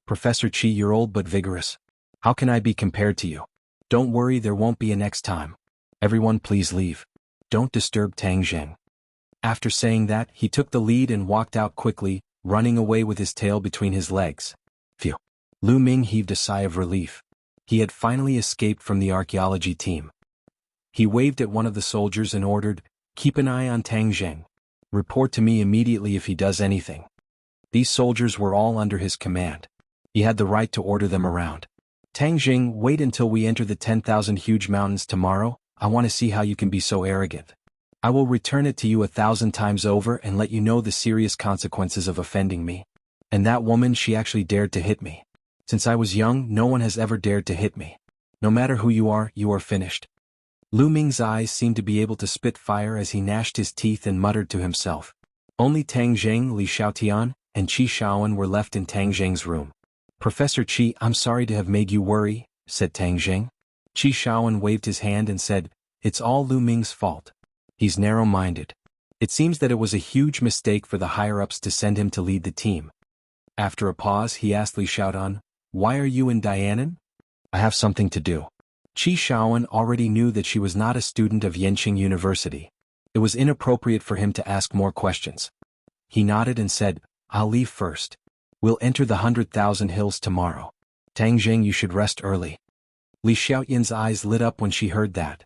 Professor Qi, you're old but vigorous. How can I be compared to you? Don't worry, there won't be a next time. Everyone please leave. Don't disturb Tang Zheng. After saying that, he took the lead and walked out quickly, running away with his tail between his legs. Phew. Lu Ming heaved a sigh of relief. He had finally escaped from the archaeology team. He waved at one of the soldiers and ordered, "Keep an eye on Tang Zheng. Report to me immediately if he does anything." These soldiers were all under his command. He had the right to order them around. "Tang Zheng, wait until we enter the 10,000 huge mountains tomorrow. I want to see how you can be so arrogant. I will return it to you 1,000 times over and let you know the serious consequences of offending me. And that woman, she actually dared to hit me. Since I was young, no one has ever dared to hit me. No matter who you are finished." Lu Ming's eyes seemed to be able to spit fire as he gnashed his teeth and muttered to himself. Only Tang Zheng, Li Xiaotian, and Qi Shaoan were left in Tang Zheng's room. "Professor Qi, I'm sorry to have made you worry," said Tang Zheng. Qi Shaoan waved his hand and said, "It's all Lu Ming's fault. He's narrow-minded. It seems that it was a huge mistake for the higher-ups to send him to lead the team." After a pause, he asked Li Xiaodan, "Why are you in Dianan?" "I have something to do." Qi Shaoan already knew that she was not a student of Yenqing University. It was inappropriate for him to ask more questions. He nodded and said, "I'll leave first. We'll enter the 100,000 hills tomorrow. Tang Zheng, you should rest early." Li Xiaoyan's eyes lit up when she heard that.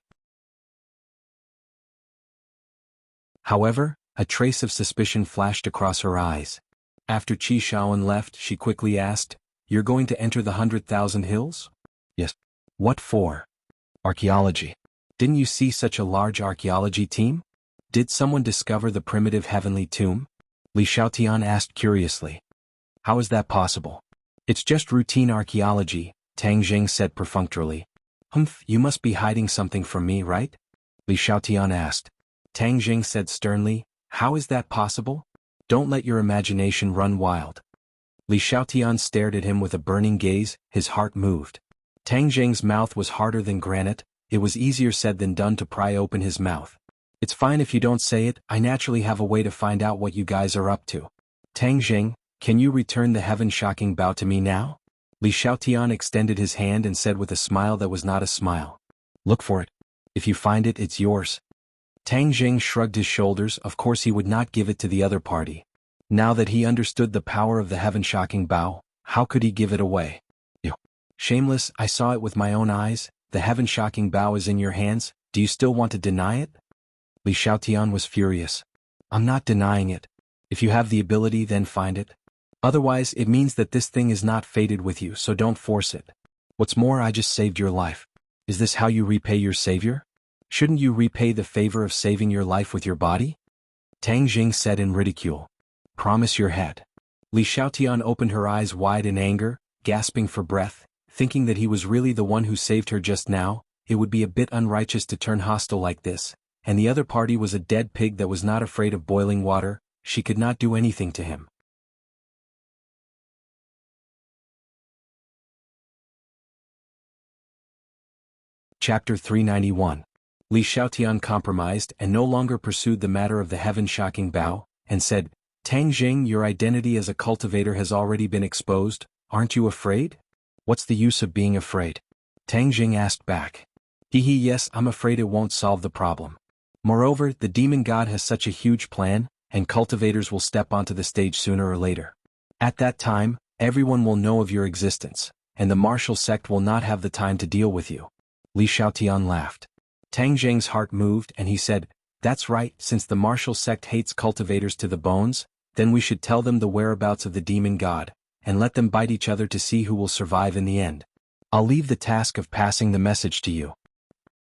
However, a trace of suspicion flashed across her eyes. After Qi Shaoan left, she quickly asked, "You're going to enter the 100,000 hills?" "Yes." "What for?" "Archaeology. Didn't you see such a large archaeology team? Did someone discover the primitive heavenly tomb?" Li Xiaotian asked curiously. "How is that possible?" "It's just routine archaeology," Tang Zheng said perfunctorily. "Humph, you must be hiding something from me, right?" Li Xiaotian asked. Tang Zheng said sternly, "How is that possible? Don't let your imagination run wild." Li Xiaotian stared at him with a burning gaze, his heart moved. Tang Zheng's mouth was harder than granite. It was easier said than done to pry open his mouth. "It's fine if you don't say it, I naturally have a way to find out what you guys are up to. Tang Zheng, can you return the heaven-shocking bow to me now?" Li Xiaotian extended his hand and said with a smile that was not a smile, "Look for it. If you find it, it's yours." Tang Zheng shrugged his shoulders. Of course he would not give it to the other party. Now that he understood the power of the heaven-shocking bow, how could he give it away? "You shameless, I saw it with my own eyes. The heaven-shocking bow is in your hands. Do you still want to deny it?" Li Xiaotian was furious. "I'm not denying it. If you have the ability, then find it. Otherwise, it means that this thing is not fated with you, so don't force it. What's more, I just saved your life. Is this how you repay your savior? Shouldn't you repay the favor of saving your life with your body?" Tang Zheng said in ridicule. "Promise your head." Li Xiaotian opened her eyes wide in anger, gasping for breath, thinking that he was really the one who saved her just now. It would be a bit unrighteous to turn hostile like this, and the other party was a dead pig that was not afraid of boiling water. She could not do anything to him. Chapter 391. Li Xiaotian compromised and no longer pursued the matter of the heaven-shocking bow, and said, "Tang Zheng, your identity as a cultivator has already been exposed. Aren't you afraid?" "What's the use of being afraid?" Tang Zheng asked back. Yes, I'm afraid it won't solve the problem. Moreover, the demon god has such a huge plan, and cultivators will step onto the stage sooner or later. At that time, everyone will know of your existence, and the martial sect will not have the time to deal with you." Li Xiaotian laughed. Tang Zheng's heart moved and he said, "That's right, since the martial sect hates cultivators to the bones, then we should tell them the whereabouts of the demon god, and let them bite each other to see who will survive in the end. I'll leave the task of passing the message to you."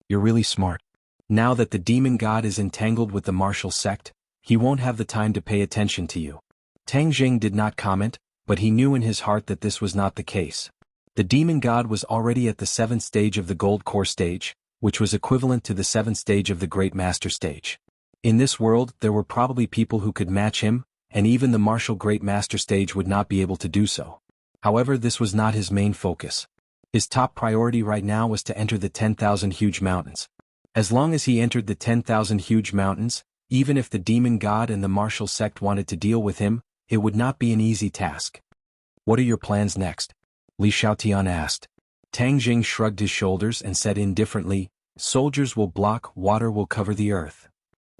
"You're really smart. Now that the demon god is entangled with the martial sect, he won't have the time to pay attention to you." Tang Zheng did not comment, but he knew in his heart that this was not the case. The demon god was already at the 7th stage of the gold core stage, which was equivalent to the 7th stage of the Great Master stage. In this world, there were probably people who could match him, and even the martial Great Master stage would not be able to do so. However, this was not his main focus. His top priority right now was to enter the 10,000 huge mountains. As long as he entered the 10,000 huge mountains, even if the demon god and the martial sect wanted to deal with him, it would not be an easy task. "What are your plans next?" Li Xiaotian asked. Tang Zheng shrugged his shoulders and said indifferently, Soldiers will block, water will cover the earth.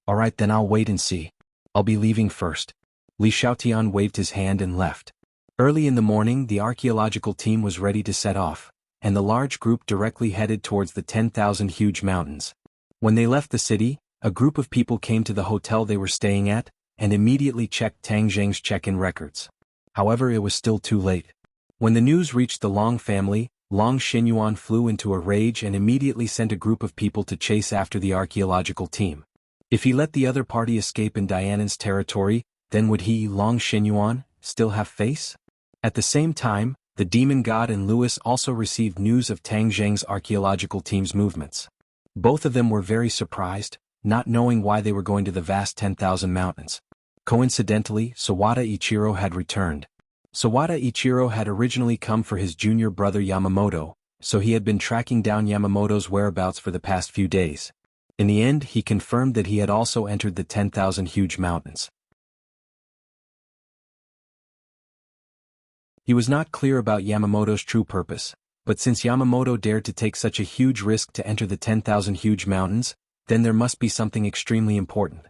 Alright, then I'll wait and see. I'll be leaving first. Li Xiaotian waved his hand and left. Early in the morning, the archaeological team was ready to set off, and the large group directly headed towards the 10,000 huge mountains. When they left the city, a group of people came to the hotel they were staying at, and immediately checked Tang Zheng's check-in records. However, it was still too late. When the news reached the Long family, Long Xinyuan flew into a rage and immediately sent a group of people to chase after the archaeological team. If he let the other party escape in Dianan's territory, then would he, Long Xinyuan, still have face? At the same time, the demon god and Louis also received news of Tang Zheng's archaeological team's movements. Both of them were very surprised, not knowing why they were going to the vast 10,000 mountains. Coincidentally, Sawada Ichiro had returned. Sawada Ichiro had originally come for his junior brother Yamamoto, so he had been tracking down Yamamoto's whereabouts for the past few days. In the end, he confirmed that he had also entered the 10,000 huge mountains. He was not clear about Yamamoto's true purpose, but since Yamamoto dared to take such a huge risk to enter the 10,000 huge mountains, then there must be something extremely important.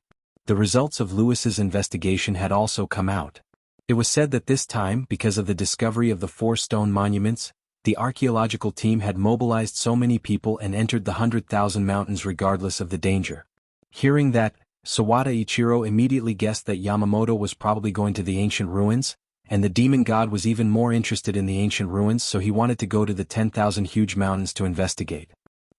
The results of Louis's investigation had also come out. It was said that this time, because of the discovery of the 4 stone monuments, the archaeological team had mobilized so many people and entered the 100,000 mountains regardless of the danger. Hearing that, Sawada Ichiro immediately guessed that Yamamoto was probably going to the ancient ruins, and the demon god was even more interested in the ancient ruins, so he wanted to go to the 10,000 huge mountains to investigate.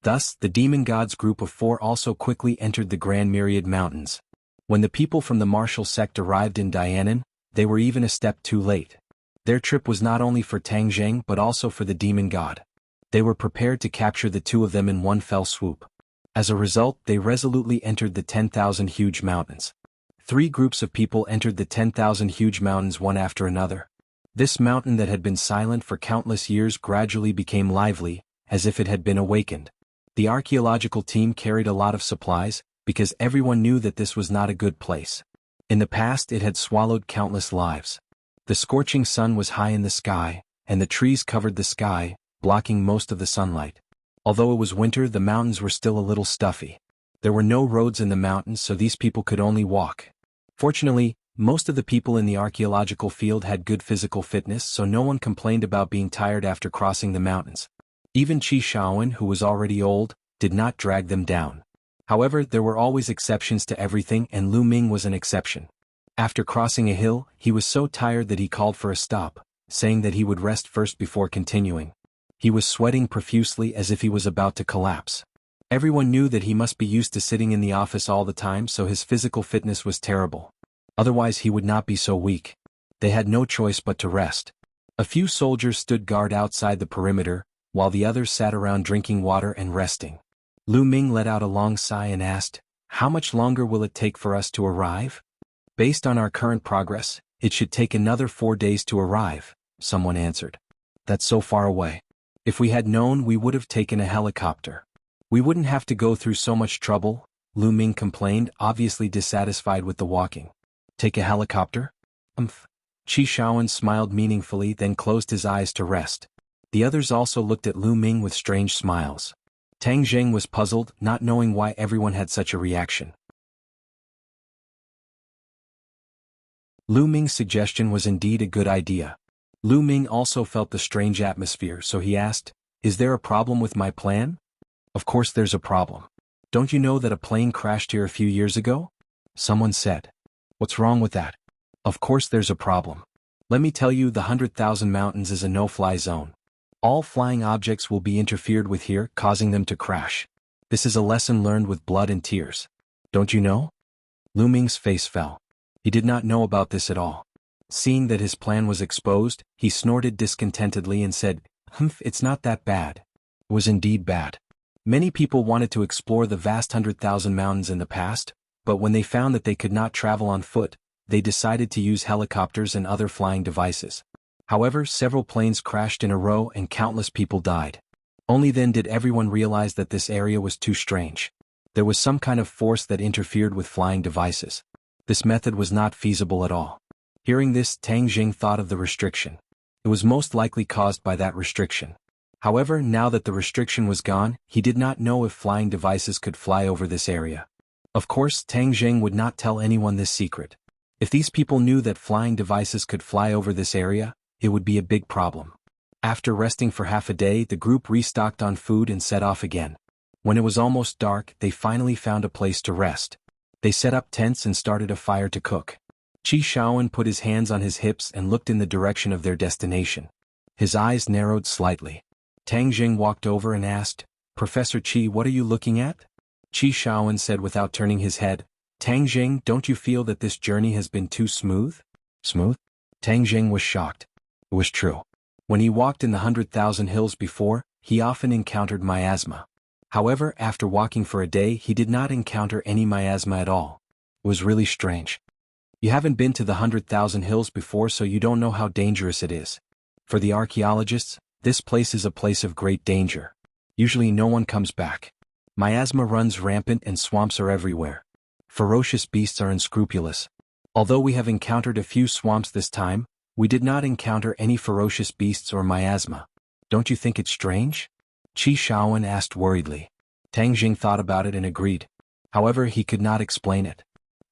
Thus, the demon god's group of 4 also quickly entered the Grand Myriad Mountains. When the people from the martial sect arrived in Dianan, they were even a step too late. Their trip was not only for Tang Zheng but also for the demon god. They were prepared to capture the 2 of them in one fell swoop. As a result, they resolutely entered the 10,000 huge mountains. 3 groups of people entered the 10,000 huge mountains one after another. This mountain that had been silent for countless years gradually became lively, as if it had been awakened. The archaeological team carried a lot of supplies, because everyone knew that this was not a good place. In the past it had swallowed countless lives. The scorching sun was high in the sky, and the trees covered the sky, blocking most of the sunlight. Although it was winter, the mountains were still a little stuffy. There were no roads in the mountains, so these people could only walk. Fortunately, most of the people in the archaeological field had good physical fitness, so no one complained about being tired after crossing the mountains. Even Qi Shaoan, who was already old, did not drag them down. However, there were always exceptions to everything, and Lu Ming was an exception. After crossing a hill, he was so tired that he called for a stop, saying that he would rest first before continuing. He was sweating profusely as if he was about to collapse. Everyone knew that he must be used to sitting in the office all the time, so his physical fitness was terrible. Otherwise he would not be so weak. They had no choice but to rest. A few soldiers stood guard outside the perimeter, while the others sat around drinking water and resting. Lu Ming let out a long sigh and asked, "How much longer will it take for us to arrive?" "Based on our current progress, it should take another 4 days to arrive," someone answered. "That's so far away. If we had known, we would have taken a helicopter. We wouldn't have to go through so much trouble," Lu Ming complained, obviously dissatisfied with the walking. "Take a helicopter?" Qi Shaoan smiled meaningfully, then closed his eyes to rest. The others also looked at Lu Ming with strange smiles. Tang Zheng was puzzled, not knowing why everyone had such a reaction. Lu Ming's suggestion was indeed a good idea. Lu Ming also felt the strange atmosphere, so he asked, "Is there a problem with my plan?" "Of course there's a problem. Don't you know that a plane crashed here a few years ago?" someone said. "What's wrong with that?" "Of course there's a problem. Let me tell you, the 100,000 mountains is a no-fly zone. All flying objects will be interfered with here, causing them to crash. This is a lesson learned with blood and tears. Don't you know?" Lu Ming's face fell. He did not know about this at all. Seeing that his plan was exposed, he snorted discontentedly and said, It's not that bad." It was indeed bad. Many people wanted to explore the vast 100,000 mountains in the past, but when they found that they could not travel on foot, they decided to use helicopters and other flying devices. However, several planes crashed in a row and countless people died. Only then did everyone realize that this area was too strange. There was some kind of force that interfered with flying devices. This method was not feasible at all. Hearing this, Tang Zheng thought of the restriction. It was most likely caused by that restriction. However, now that the restriction was gone, he did not know if flying devices could fly over this area. Of course, Tang Jing would not tell anyone this secret. If these people knew that flying devices could fly over this area, it would be a big problem. After resting for half a day, the group restocked on food and set off again. When it was almost dark, they finally found a place to rest. They set up tents and started a fire to cook. Qi Shaoan put his hands on his hips and looked in the direction of their destination. His eyes narrowed slightly. Tang Jing walked over and asked, "Professor Qi, what are you looking at?" Qi Shaoan said without turning his head, "Tang Jing, don't you feel that this journey has been too smooth?" Smooth? Tang Jing was shocked. It was true. When he walked in the 100,000 hills before, he often encountered miasma. However, after walking for a day, he did not encounter any miasma at all. It was really strange. You haven't been to the 100,000 hills before, so you don't know how dangerous it is. For the archaeologists, this place is a place of great danger. Usually no one comes back. Miasma runs rampant and swamps are everywhere. Ferocious beasts are unscrupulous. Although we have encountered a few swamps this time, we did not encounter any ferocious beasts or miasma. Don't you think it's strange? Qi Shaoan asked worriedly. Tang Jing thought about it and agreed. However, he could not explain it.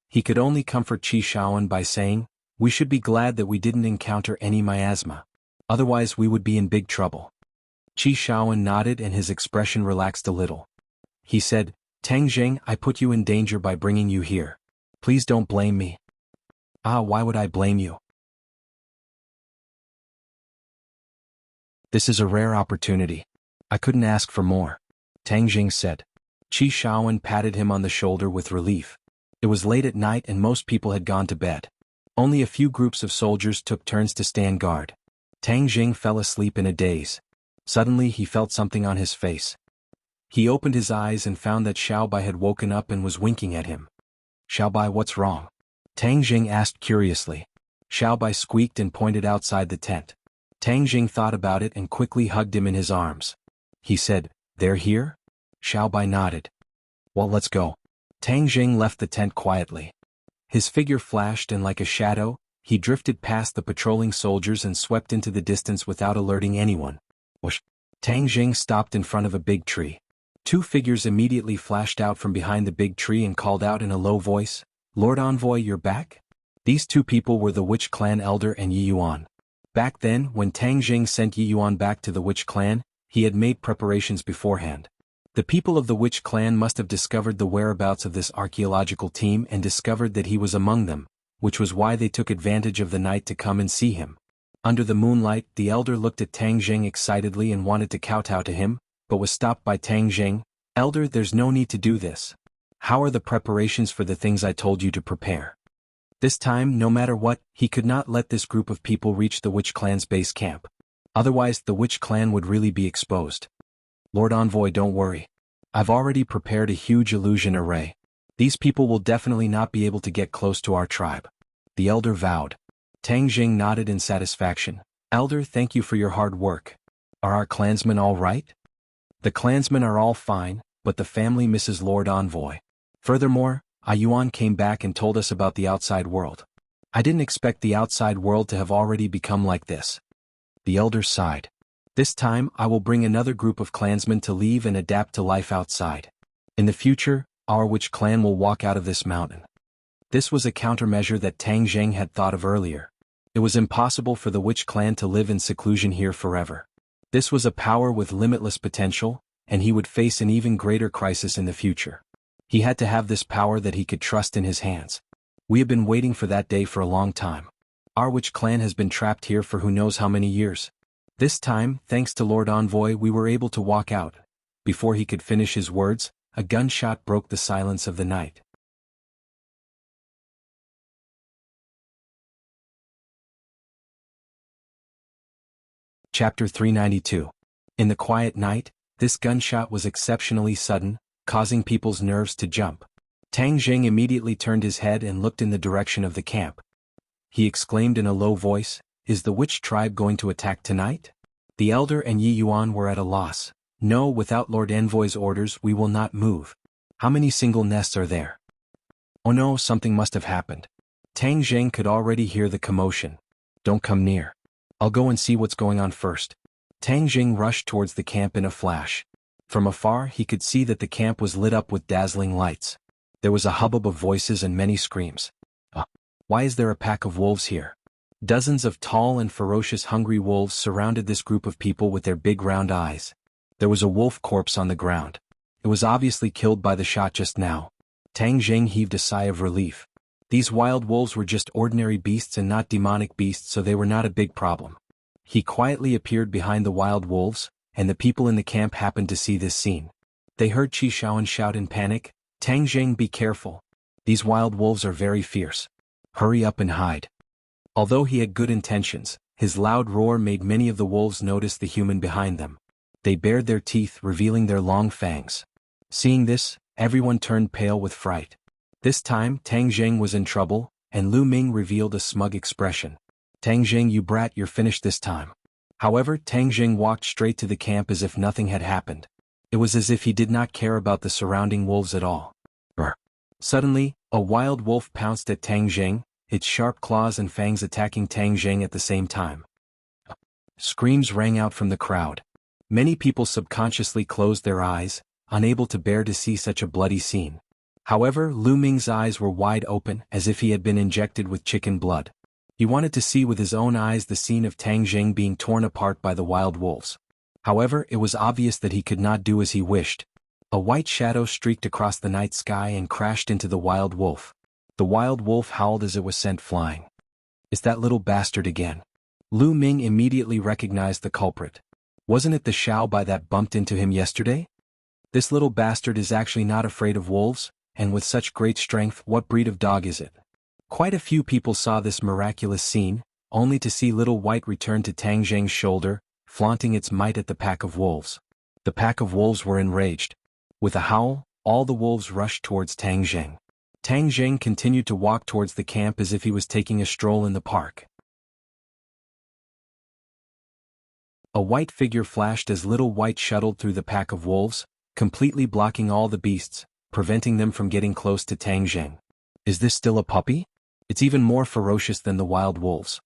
He could only comfort Qi Shaoan by saying, "We should be glad that we didn't encounter any miasma. Otherwise we would be in big trouble." Qi Shaoan nodded and his expression relaxed a little. He said, "Tang Jing, I put you in danger by bringing you here. Please don't blame me." "Ah, why would I blame you? This is a rare opportunity. I couldn't ask for more," Tang Jing said. Qi Shaoan patted him on the shoulder with relief. It was late at night and most people had gone to bed. Only a few groups of soldiers took turns to stand guard. Tang Jing fell asleep in a daze. Suddenly he felt something on his face. He opened his eyes and found that Xiaobai had woken up and was winking at him. "Xiaobai, what's wrong?" Tang Jing asked curiously. Xiaobai squeaked and pointed outside the tent. Tang Jing thought about it and quickly hugged him in his arms. He said, "They're here?" Xiaobai nodded. "Well, let's go." Tang Jing left the tent quietly. His figure flashed and like a shadow, he drifted past the patrolling soldiers and swept into the distance without alerting anyone. Whoosh! Tang Jing stopped in front of a big tree. Two figures immediately flashed out from behind the big tree and called out in a low voice, "Lord Envoy, you're back?" These two people were the Witch Clan elder and Yi Yuan. Back then, when Tang Jing sent Yi Yuan back to the Witch Clan, he had made preparations beforehand. The people of the Witch Clan must have discovered the whereabouts of this archaeological team and discovered that he was among them, which was why they took advantage of the night to come and see him. Under the moonlight, the elder looked at Tang Jing excitedly and wanted to kowtow to him, but was stopped by Tang Jing. "Elder, there's no need to do this. How are the preparations for the things I told you to prepare?" This time, no matter what, he could not let this group of people reach the Witch Clan's base camp. Otherwise, the Witch Clan would really be exposed. "Lord Envoy, don't worry. I've already prepared a huge illusion array. These people will definitely not be able to get close to our tribe," the elder vowed. Tang Jing nodded in satisfaction. "Elder, thank you for your hard work. Are our clansmen all right?" "The clansmen are all fine, but the family misses Lord Envoy. Furthermore, Yuan came back and told us about the outside world. I didn't expect the outside world to have already become like this." The elder sighed. "This time, I will bring another group of clansmen to leave and adapt to life outside. In the future, our Witch Clan will walk out of this mountain." This was a countermeasure that Tang Jing had thought of earlier. It was impossible for the Witch Clan to live in seclusion here forever. This was a power with limitless potential, and he would face an even greater crisis in the future. He had to have this power that he could trust in his hands. We have been waiting for that day for a long time. Our Witch Clan has been trapped here for who knows how many years. This time, thanks to Lord Envoy, we were able to walk out. Before he could finish his words, a gunshot broke the silence of the night. Chapter 392. In the quiet night, this gunshot was exceptionally sudden, causing people's nerves to jump. Tang Jing immediately turned his head and looked in the direction of the camp. He exclaimed in a low voice, "Is the witch tribe going to attack tonight?" The elder and Yi Yuan were at a loss. "No, without Lord Envoy's orders we will not move. How many single nests are there?" "Oh no, something must have happened." Tang Jing could already hear the commotion. "Don't come near. I'll go and see what's going on first." Tang Jing rushed towards the camp in a flash. From afar he could see that the camp was lit up with dazzling lights. There was a hubbub of voices and many screams. Why is there a pack of wolves here? Dozens of tall and ferocious hungry wolves surrounded this group of people with their big round eyes. There was a wolf corpse on the ground. It was obviously killed by the shot just now. Tang Jing heaved a sigh of relief. These wild wolves were just ordinary beasts and not demonic beasts, so they were not a big problem. He quietly appeared behind the wild wolves, and the people in the camp happened to see this scene. They heard Qi Shaoan shout in panic, "Tang Jing, be careful. These wild wolves are very fierce. Hurry up and hide." Although he had good intentions, his loud roar made many of the wolves notice the human behind them. They bared their teeth, revealing their long fangs. Seeing this, everyone turned pale with fright. This time Tang Jing was in trouble, and Lu Ming revealed a smug expression. "Tang Jing, you brat, you're finished this time." However, Tang Jing walked straight to the camp as if nothing had happened. It was as if he did not care about the surrounding wolves at all. Suddenly, a wild wolf pounced at Tang Jing, its sharp claws and fangs attacking Tang Jing at the same time. Screams rang out from the crowd. Many people subconsciously closed their eyes, unable to bear to see such a bloody scene. However, Lu Ming's eyes were wide open, as if he had been injected with chicken blood. He wanted to see with his own eyes the scene of Tang Jing being torn apart by the wild wolves. However, it was obvious that he could not do as he wished. A white shadow streaked across the night sky and crashed into the wild wolf. The wild wolf howled as it was sent flying. "It's that little bastard again." Lu Ming immediately recognized the culprit. Wasn't it the Xiao Bai that bumped into him yesterday? This little bastard is actually not afraid of wolves, and with such great strength, what breed of dog is it? Quite a few people saw this miraculous scene, only to see Little White return to Tang Jing's shoulder, flaunting its might at the pack of wolves. The pack of wolves were enraged. With a howl, all the wolves rushed towards Tang Jing. Tang Jing continued to walk towards the camp as if he was taking a stroll in the park. A white figure flashed as Little White shuttled through the pack of wolves, completely blocking all the beasts, preventing them from getting close to Tang Jing. Is this still a puppy? It's even more ferocious than the wild wolves.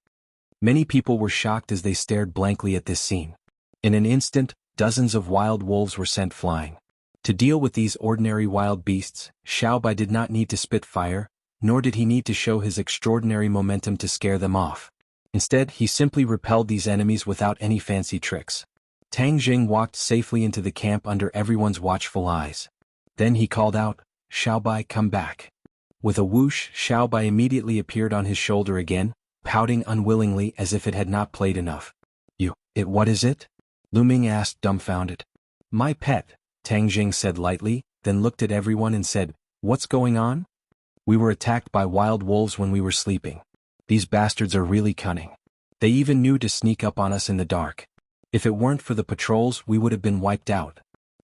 Many people were shocked as they stared blankly at this scene. In an instant, dozens of wild wolves were sent flying. To deal with these ordinary wild beasts, Xiao Bai did not need to spit fire, nor did he need to show his extraordinary momentum to scare them off. Instead, he simply repelled these enemies without any fancy tricks. Tang Jing walked safely into the camp under everyone's watchful eyes. Then he called out, "Xiao Bai, come back." With a whoosh, Xiao Bai immediately appeared on his shoulder again, pouting unwillingly as if it had not played enough. What is it?" Lu Ming asked, dumbfounded. "My pet," Tang Jing said lightly, then looked at everyone and said, "What's going on?" "We were attacked by wild wolves when we were sleeping. These bastards are really cunning. They even knew to sneak up on us in the dark. If it weren't for the patrols, we would have been wiped out,"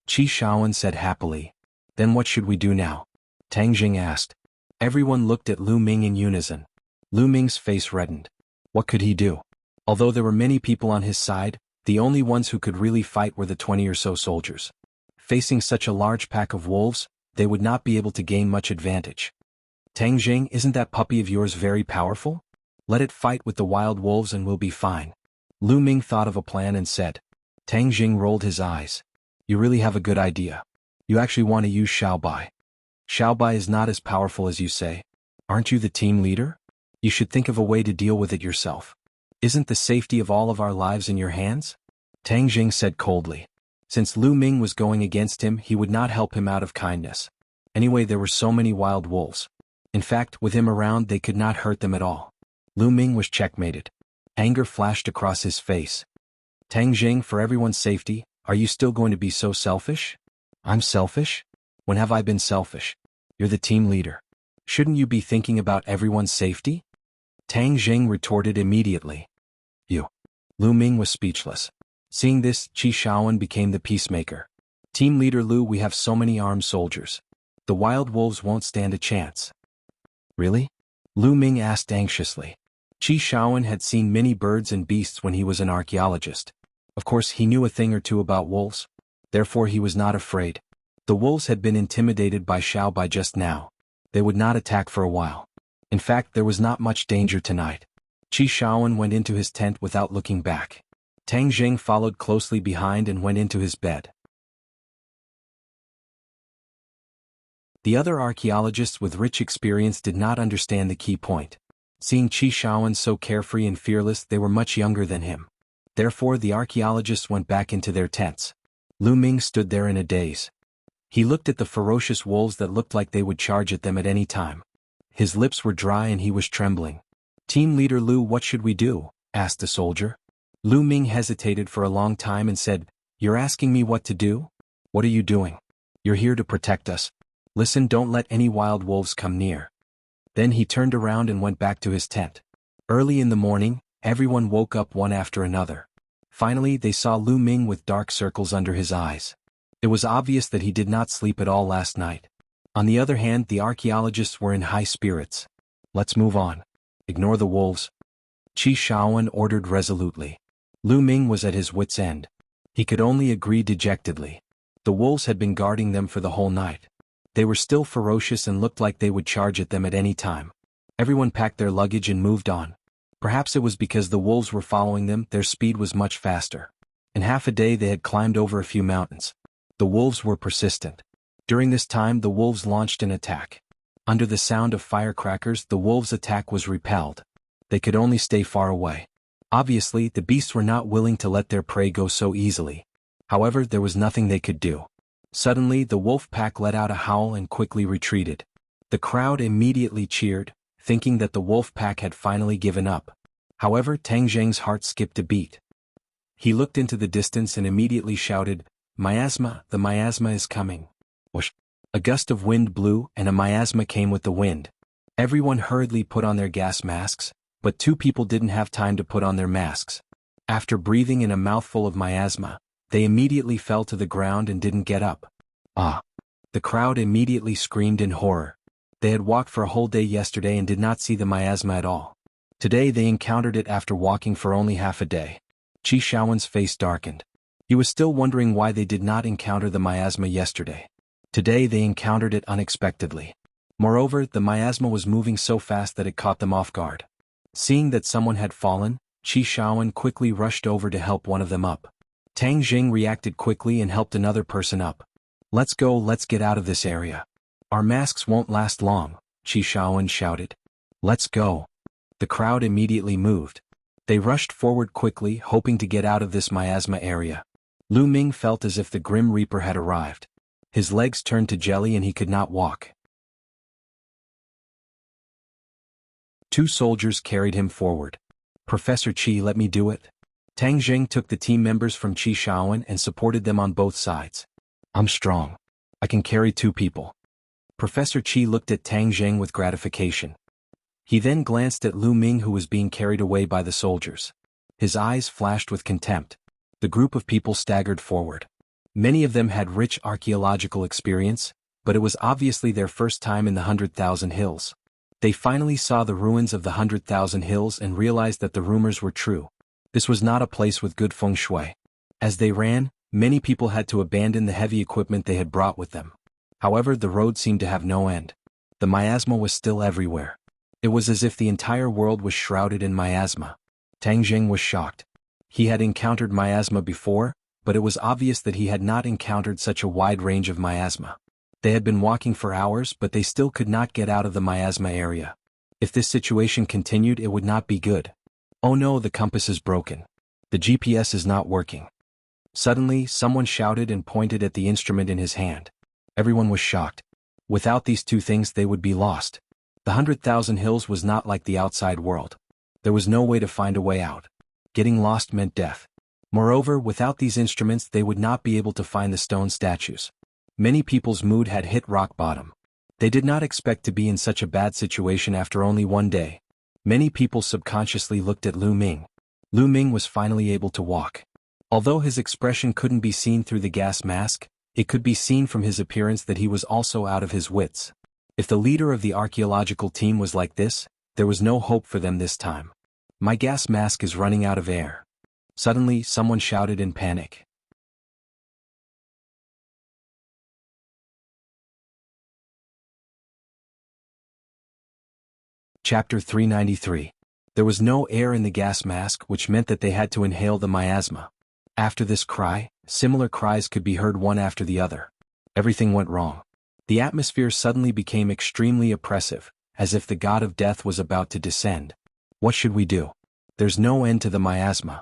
Qi Shaoan said happily. "Then what should we do now?" Tang Jing asked. Everyone looked at Lu Ming in unison. Lu Ming's face reddened. What could he do? Although there were many people on his side, the only ones who could really fight were the 20 or so soldiers. Facing such a large pack of wolves, they would not be able to gain much advantage. "Tang Jing, isn't that puppy of yours very powerful? Let it fight with the wild wolves and we'll be fine." Lu Ming thought of a plan and said. Tang Jing rolled his eyes. "You really have a good idea. You actually want to use Xiao Bai. Xiao Bai is not as powerful as you say. Aren't you the team leader? You should think of a way to deal with it yourself. Isn't the safety of all of our lives in your hands?" Tang Jing said coldly. Since Lu Ming was going against him, he would not help him out of kindness. Anyway, there were so many wild wolves. In fact, with him around, they could not hurt them at all. Lu Ming was checkmated. Anger flashed across his face. "Tang Jing, for everyone's safety, are you still going to be so selfish?" "I'm selfish? When have I been selfish? You're the team leader. Shouldn't you be thinking about everyone's safety?" Tang Jing retorted immediately. "You." Lu Ming was speechless. Seeing this, Qi Shaoan became the peacemaker. "Team leader Lu, we have so many armed soldiers. The wild wolves won't stand a chance." "Really?" Lu Ming asked anxiously. Qi Shaoan had seen many birds and beasts when he was an archaeologist. Of course, he knew a thing or two about wolves. Therefore, he was not afraid. The wolves had been intimidated by Xiao Bai just now. They would not attack for a while. In fact, there was not much danger tonight. Qi Shaoan went into his tent without looking back. Tang Jing followed closely behind and went into his bed. The other archaeologists with rich experience did not understand the key point. Seeing Qi Shaoan so carefree and fearless, they were much younger than him. Therefore the archaeologists went back into their tents. Lu Ming stood there in a daze. He looked at the ferocious wolves that looked like they would charge at them at any time. His lips were dry and he was trembling. "Team leader Lu, what should we do?" asked the soldier. Lu Ming hesitated for a long time and said, "You're asking me what to do? What are you doing? You're here to protect us. Listen, don't let any wild wolves come near." Then he turned around and went back to his tent. Early in the morning, everyone woke up one after another. Finally they saw Lu Ming with dark circles under his eyes. It was obvious that he did not sleep at all last night. On the other hand, the archaeologists were in high spirits. "Let's move on. Ignore the wolves," Qi Shaoan ordered resolutely. Lu Ming was at his wits' end. He could only agree dejectedly. The wolves had been guarding them for the whole night. They were still ferocious and looked like they would charge at them at any time. Everyone packed their luggage and moved on. Perhaps it was because the wolves were following them, their speed was much faster. In half a day they had climbed over a few mountains. The wolves were persistent. During this time the wolves launched an attack. Under the sound of firecrackers, the wolves' attack was repelled. They could only stay far away. Obviously, the beasts were not willing to let their prey go so easily. However, there was nothing they could do. Suddenly the wolf pack let out a howl and quickly retreated. The crowd immediately cheered, thinking that the wolf pack had finally given up. However, Tang Zheng's heart skipped a beat. He looked into the distance and immediately shouted, "Miasma, the miasma is coming." Whoosh! A gust of wind blew and a miasma came with the wind. Everyone hurriedly put on their gas masks, but two people didn't have time to put on their masks. After breathing in a mouthful of miasma, they immediately fell to the ground and didn't get up. "Ah!" The crowd immediately screamed in horror. They had walked for a whole day yesterday and did not see the miasma at all. Today they encountered it after walking for only half a day. Qi Shaoan's face darkened. He was still wondering why they did not encounter the miasma yesterday. Today they encountered it unexpectedly. Moreover, the miasma was moving so fast that it caught them off guard. Seeing that someone had fallen, Qi Shaoan quickly rushed over to help one of them up. Tang Jing reacted quickly and helped another person up. "Let's go, let's get out of this area. Our masks won't last long," Qi Shaoan shouted. "Let's go." The crowd immediately moved. They rushed forward quickly, hoping to get out of this miasma area. Lu Ming felt as if the Grim Reaper had arrived. His legs turned to jelly and he could not walk. Two soldiers carried him forward. "Professor Qi, let me do it." Tang Jing took the team members from Qi Shaoan and supported them on both sides. "I'm strong. I can carry two people." Professor Qi looked at Tang Jing with gratification. He then glanced at Lu Ming, who was being carried away by the soldiers. His eyes flashed with contempt. The group of people staggered forward. Many of them had rich archaeological experience, but it was obviously their first time in the 100,000 Hills. They finally saw the ruins of the 100,000 Hills and realized that the rumors were true. This was not a place with good feng shui. As they ran, many people had to abandon the heavy equipment they had brought with them. However, the road seemed to have no end. The miasma was still everywhere. It was as if the entire world was shrouded in miasma. Tang Jing was shocked. He had encountered miasma before, but it was obvious that he had not encountered such a wide range of miasma. They had been walking for hours, but they still could not get out of the miasma area. If this situation continued, it would not be good. "Oh no, the compass is broken. The GPS is not working." Suddenly, someone shouted and pointed at the instrument in his hand. Everyone was shocked. Without these two things they would be lost. The 100,000 Hills was not like the outside world. There was no way to find a way out. Getting lost meant death. Moreover, without these instruments they would not be able to find the stone statues. Many people's mood had hit rock bottom. They did not expect to be in such a bad situation after only one day. Many people subconsciously looked at Lu Ming. Lu Ming was finally able to walk. Although his expression couldn't be seen through the gas mask, it could be seen from his appearance that he was also out of his wits. If the leader of the archaeological team was like this, there was no hope for them this time. "My gas mask is running out of air." Suddenly, someone shouted in panic. Chapter 393. There was no air in the gas mask, which meant that they had to inhale the miasma. After this cry, similar cries could be heard one after the other. Everything went wrong. The atmosphere suddenly became extremely oppressive, as if the god of death was about to descend. What should we do? There's no end to the miasma.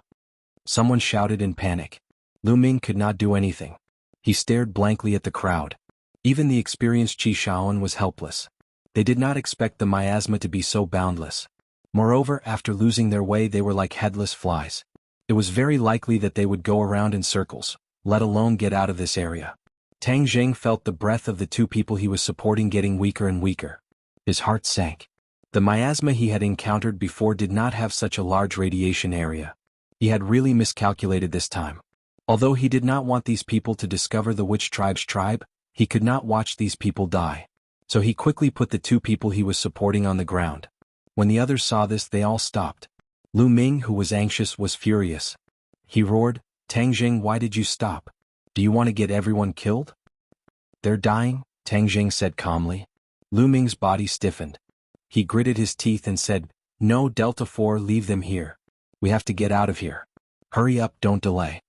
Someone shouted in panic. Lu Ming could not do anything. He stared blankly at the crowd. Even the experienced Qi Shaoan was helpless. They did not expect the miasma to be so boundless. Moreover, after losing their way, they were like headless flies. It was very likely that they would go around in circles, let alone get out of this area. Tang Jing felt the breath of the two people he was supporting getting weaker and weaker. His heart sank. The miasma he had encountered before did not have such a large radiation area. He had really miscalculated this time. Although he did not want these people to discover the witch tribe's tribe, he could not watch these people die. So he quickly put the two people he was supporting on the ground. When the others saw this, they all stopped. Lu Ming, who was anxious, was furious. He roared, Tang Jing, why did you stop? Do you want to get everyone killed? They're dying, Tang Jing said calmly. Lu Ming's body stiffened. He gritted his teeth and said, No, Delta 4, leave them here. We have to get out of here. Hurry up, don't delay.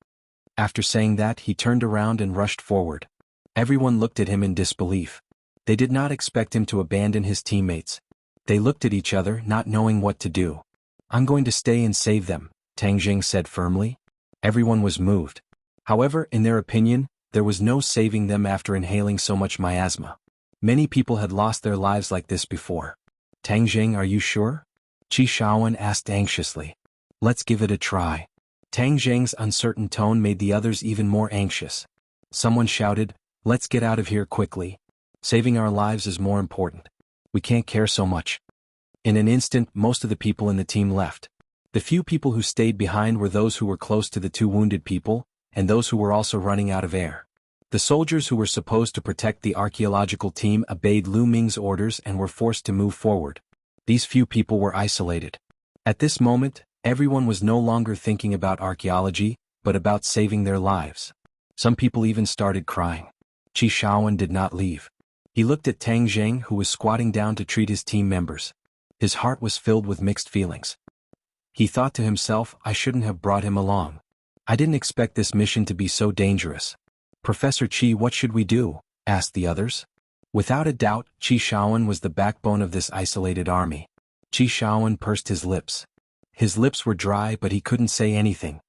After saying that, he turned around and rushed forward. Everyone looked at him in disbelief. They did not expect him to abandon his teammates. They looked at each other, not knowing what to do. I'm going to stay and save them, Tang Jing said firmly. Everyone was moved. However, in their opinion, there was no saving them after inhaling so much miasma. Many people had lost their lives like this before. Tang Jing, are you sure? Qi Shaoan asked anxiously. Let's give it a try. Tang Jing's uncertain tone made the others even more anxious. Someone shouted, Let's get out of here quickly. Saving our lives is more important. We can't care so much. In an instant, most of the people in the team left. The few people who stayed behind were those who were close to the two wounded people, and those who were also running out of air. The soldiers who were supposed to protect the archaeological team obeyed Lu Ming's orders and were forced to move forward. These few people were isolated. At this moment, everyone was no longer thinking about archaeology, but about saving their lives. Some people even started crying. Qi Shaoan did not leave. He looked at Tang Jing, who was squatting down to treat his team members. His heart was filled with mixed feelings. He thought to himself, I shouldn't have brought him along. I didn't expect this mission to be so dangerous. Professor Qi, what should we do? Asked the others. Without a doubt, Qi Shaoan was the backbone of this isolated army. Qi Shaoan pursed his lips. His lips were dry, but he couldn't say anything.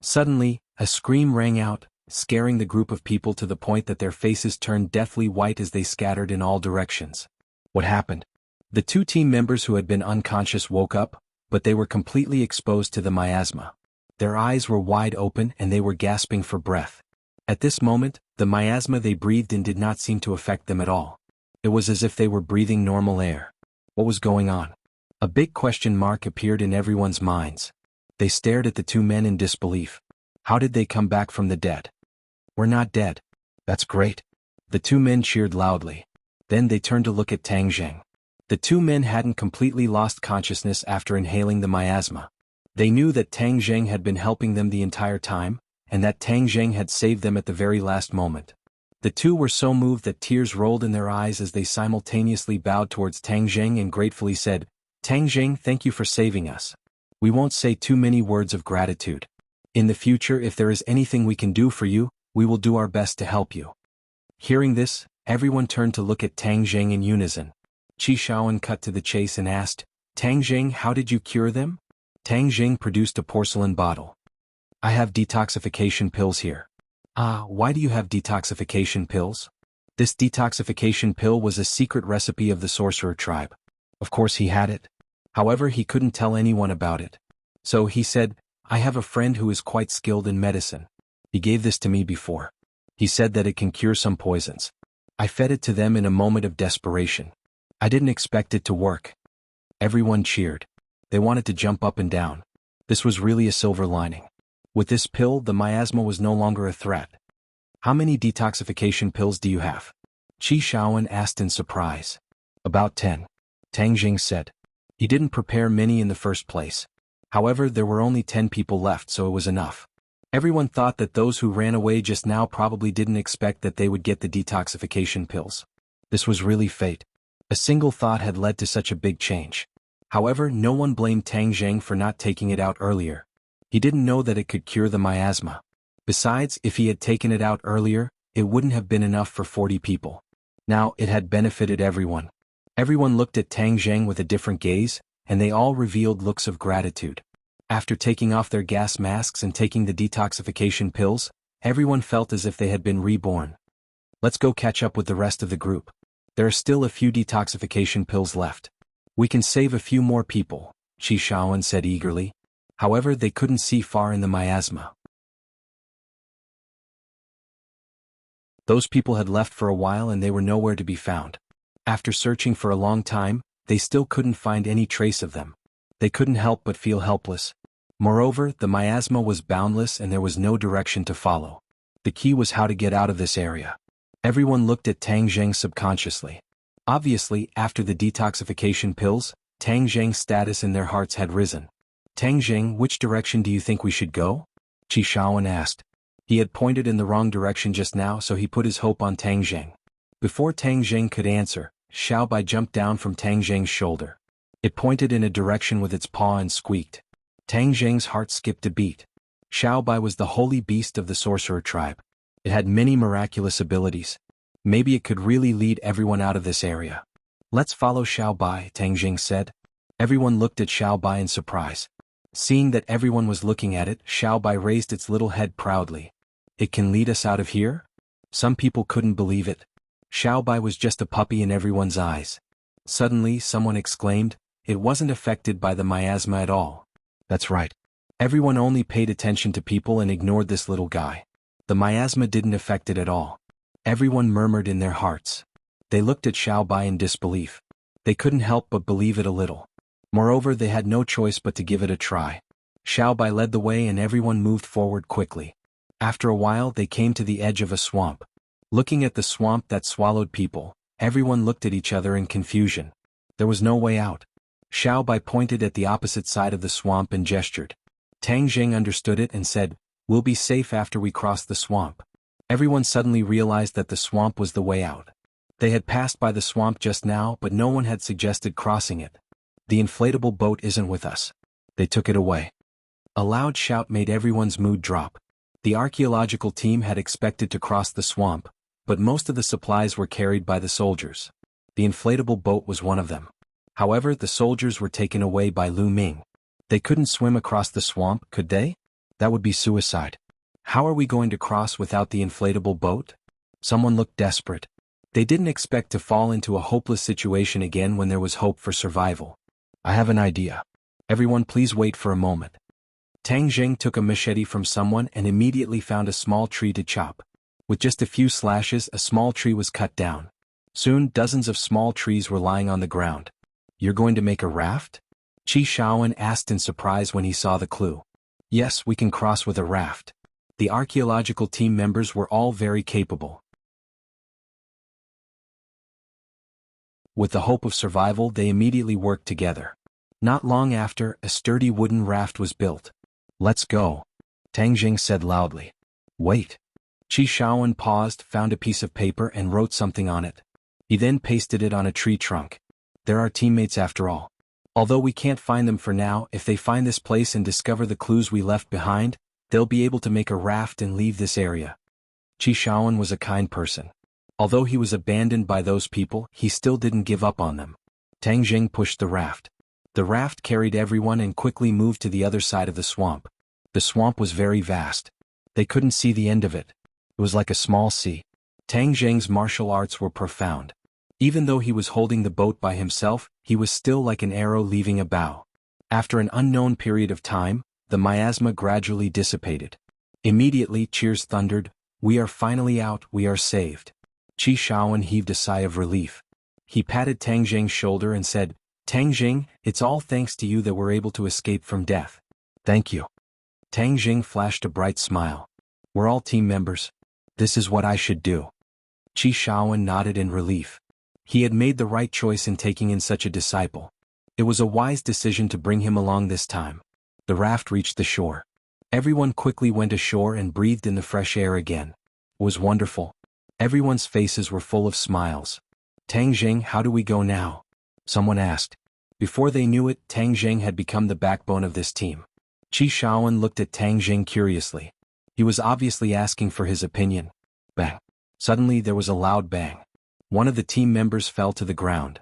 Suddenly, a scream rang out, scaring the group of people to the point that their faces turned deathly white as they scattered in all directions. What happened? The two team members who had been unconscious woke up, but they were completely exposed to the miasma. Their eyes were wide open and they were gasping for breath. At this moment, the miasma they breathed in did not seem to affect them at all. It was as if they were breathing normal air. What was going on? A big question mark appeared in everyone's minds. They stared at the two men in disbelief. How did they come back from the dead? We're not dead. That's great. The two men cheered loudly. Then they turned to look at Tang Jing. The two men hadn't completely lost consciousness after inhaling the miasma. They knew that Tang Jing had been helping them the entire time, and that Tang Jing had saved them at the very last moment. The two were so moved that tears rolled in their eyes as they simultaneously bowed towards Tang Jing and gratefully said, Tang Jing, thank you for saving us. We won't say too many words of gratitude. In the future, if there is anything we can do for you, we will do our best to help you. Hearing this, everyone turned to look at Tang Jing in unison. Qi Shaoan cut to the chase and asked, Tang Jing, how did you cure them? Tang Jing produced a porcelain bottle. I have detoxification pills here. Why do you have detoxification pills? This detoxification pill was a secret recipe of the sorcerer tribe. Of course he had it. However, he couldn't tell anyone about it. So he said, I have a friend who is quite skilled in medicine. He gave this to me before. He said that it can cure some poisons. I fed it to them in a moment of desperation. I didn't expect it to work. Everyone cheered. They wanted to jump up and down. This was really a silver lining. With this pill, the miasma was no longer a threat. How many detoxification pills do you have? Qi Shaoan asked in surprise. About 10. Tang Jing said. He didn't prepare many in the first place. However, there were only 10 people left, so it was enough. Everyone thought that those who ran away just now probably didn't expect that they would get the detoxification pills. This was really fate. A single thought had led to such a big change. However, no one blamed Tang Zheng for not taking it out earlier. He didn't know that it could cure the miasma. Besides, if he had taken it out earlier, it wouldn't have been enough for 40 people. Now, it had benefited everyone. Everyone looked at Tang Zheng with a different gaze, and they all revealed looks of gratitude. After taking off their gas masks and taking the detoxification pills, everyone felt as if they had been reborn. Let's go catch up with the rest of the group. There are still a few detoxification pills left. We can save a few more people, Qi Shaoan said eagerly. However, they couldn't see far in the miasma. Those people had left for a while and they were nowhere to be found. After searching for a long time, they still couldn't find any trace of them. They couldn't help but feel helpless. Moreover, the miasma was boundless and there was no direction to follow. The key was how to get out of this area. Everyone looked at Tang Zheng subconsciously. Obviously, after the detoxification pills, Tang Zheng's status in their hearts had risen. Tang Zheng, which direction do you think we should go? Qi Shaoan asked. He had pointed in the wrong direction just now, so he put his hope on Tang Zheng. Before Tang Zheng could answer, Xiao Bai jumped down from Tang Zheng's shoulder. It pointed in a direction with its paw and squeaked. Tang Zheng's heart skipped a beat. Xiao Bai was the holy beast of the sorcerer tribe. It had many miraculous abilities. Maybe it could really lead everyone out of this area. Let's follow Xiao Bai, Tang Zheng said. Everyone looked at Xiao Bai in surprise. Seeing that everyone was looking at it, Xiao Bai raised its little head proudly. It can lead us out of here? Some people couldn't believe it. Xiao Bai was just a puppy in everyone's eyes. Suddenly, someone exclaimed, it wasn't affected by the miasma at all. That's right. Everyone only paid attention to people and ignored this little guy. The miasma didn't affect it at all. Everyone murmured in their hearts. They looked at Xiao Bai in disbelief. They couldn't help but believe it a little. Moreover, they had no choice but to give it a try. Xiao Bai led the way and everyone moved forward quickly. After a while, they came to the edge of a swamp. Looking at the swamp that swallowed people, everyone looked at each other in confusion. There was no way out. Xiao Bai pointed at the opposite side of the swamp and gestured. Tang Zheng understood it and said, we'll be safe after we cross the swamp. Everyone suddenly realized that the swamp was the way out. They had passed by the swamp just now, but no one had suggested crossing it. The inflatable boat isn't with us. They took it away. A loud shout made everyone's mood drop. The archaeological team had expected to cross the swamp, but most of the supplies were carried by the soldiers. The inflatable boat was one of them. However, the soldiers were taken away by Lu Ming. They couldn't swim across the swamp, could they? That would be suicide. How are we going to cross without the inflatable boat? Someone looked desperate. They didn't expect to fall into a hopeless situation again when there was hope for survival. I have an idea. Everyone please wait for a moment. Tang Zheng took a machete from someone and immediately found a small tree to chop. With just a few slashes, a small tree was cut down. Soon, dozens of small trees were lying on the ground. You're going to make a raft? Qi Shaoan asked in surprise when he saw the clue. Yes, we can cross with a raft. The archaeological team members were all very capable. With the hope of survival, they immediately worked together. Not long after, a sturdy wooden raft was built. Let's go, Tang Zheng said loudly. Wait. Qi Shaoan paused, found a piece of paper and wrote something on it. He then pasted it on a tree trunk. They're our teammates after all. Although we can't find them for now, if they find this place and discover the clues we left behind, they'll be able to make a raft and leave this area. Qi Shaoan was a kind person. Although he was abandoned by those people, he still didn't give up on them. Tang Zheng pushed the raft. The raft carried everyone and quickly moved to the other side of the swamp. The swamp was very vast. They couldn't see the end of it. It was like a small sea. Tang Zheng's martial arts were profound. Even though he was holding the boat by himself, he was still like an arrow leaving a bow. After an unknown period of time, the miasma gradually dissipated. Immediately, cheers thundered, "We are finally out, we are saved." Qi Shaoan heaved a sigh of relief. He patted Tang Zheng's shoulder and said, "Tang Zheng, it's all thanks to you that we're able to escape from death." "Thank you." Tang Zheng flashed a bright smile. "We're all team members. This is what I should do." Qi Shaoan nodded in relief. He had made the right choice in taking in such a disciple. It was a wise decision to bring him along this time. The raft reached the shore. Everyone quickly went ashore and breathed in the fresh air again. It was wonderful. Everyone's faces were full of smiles. Tang Jing, how do we go now? Someone asked. Before they knew it, Tang Jing had become the backbone of this team. Qi Shaoan looked at Tang Jing curiously. He was obviously asking for his opinion. Bang. Suddenly there was a loud bang. One of the team members fell to the ground.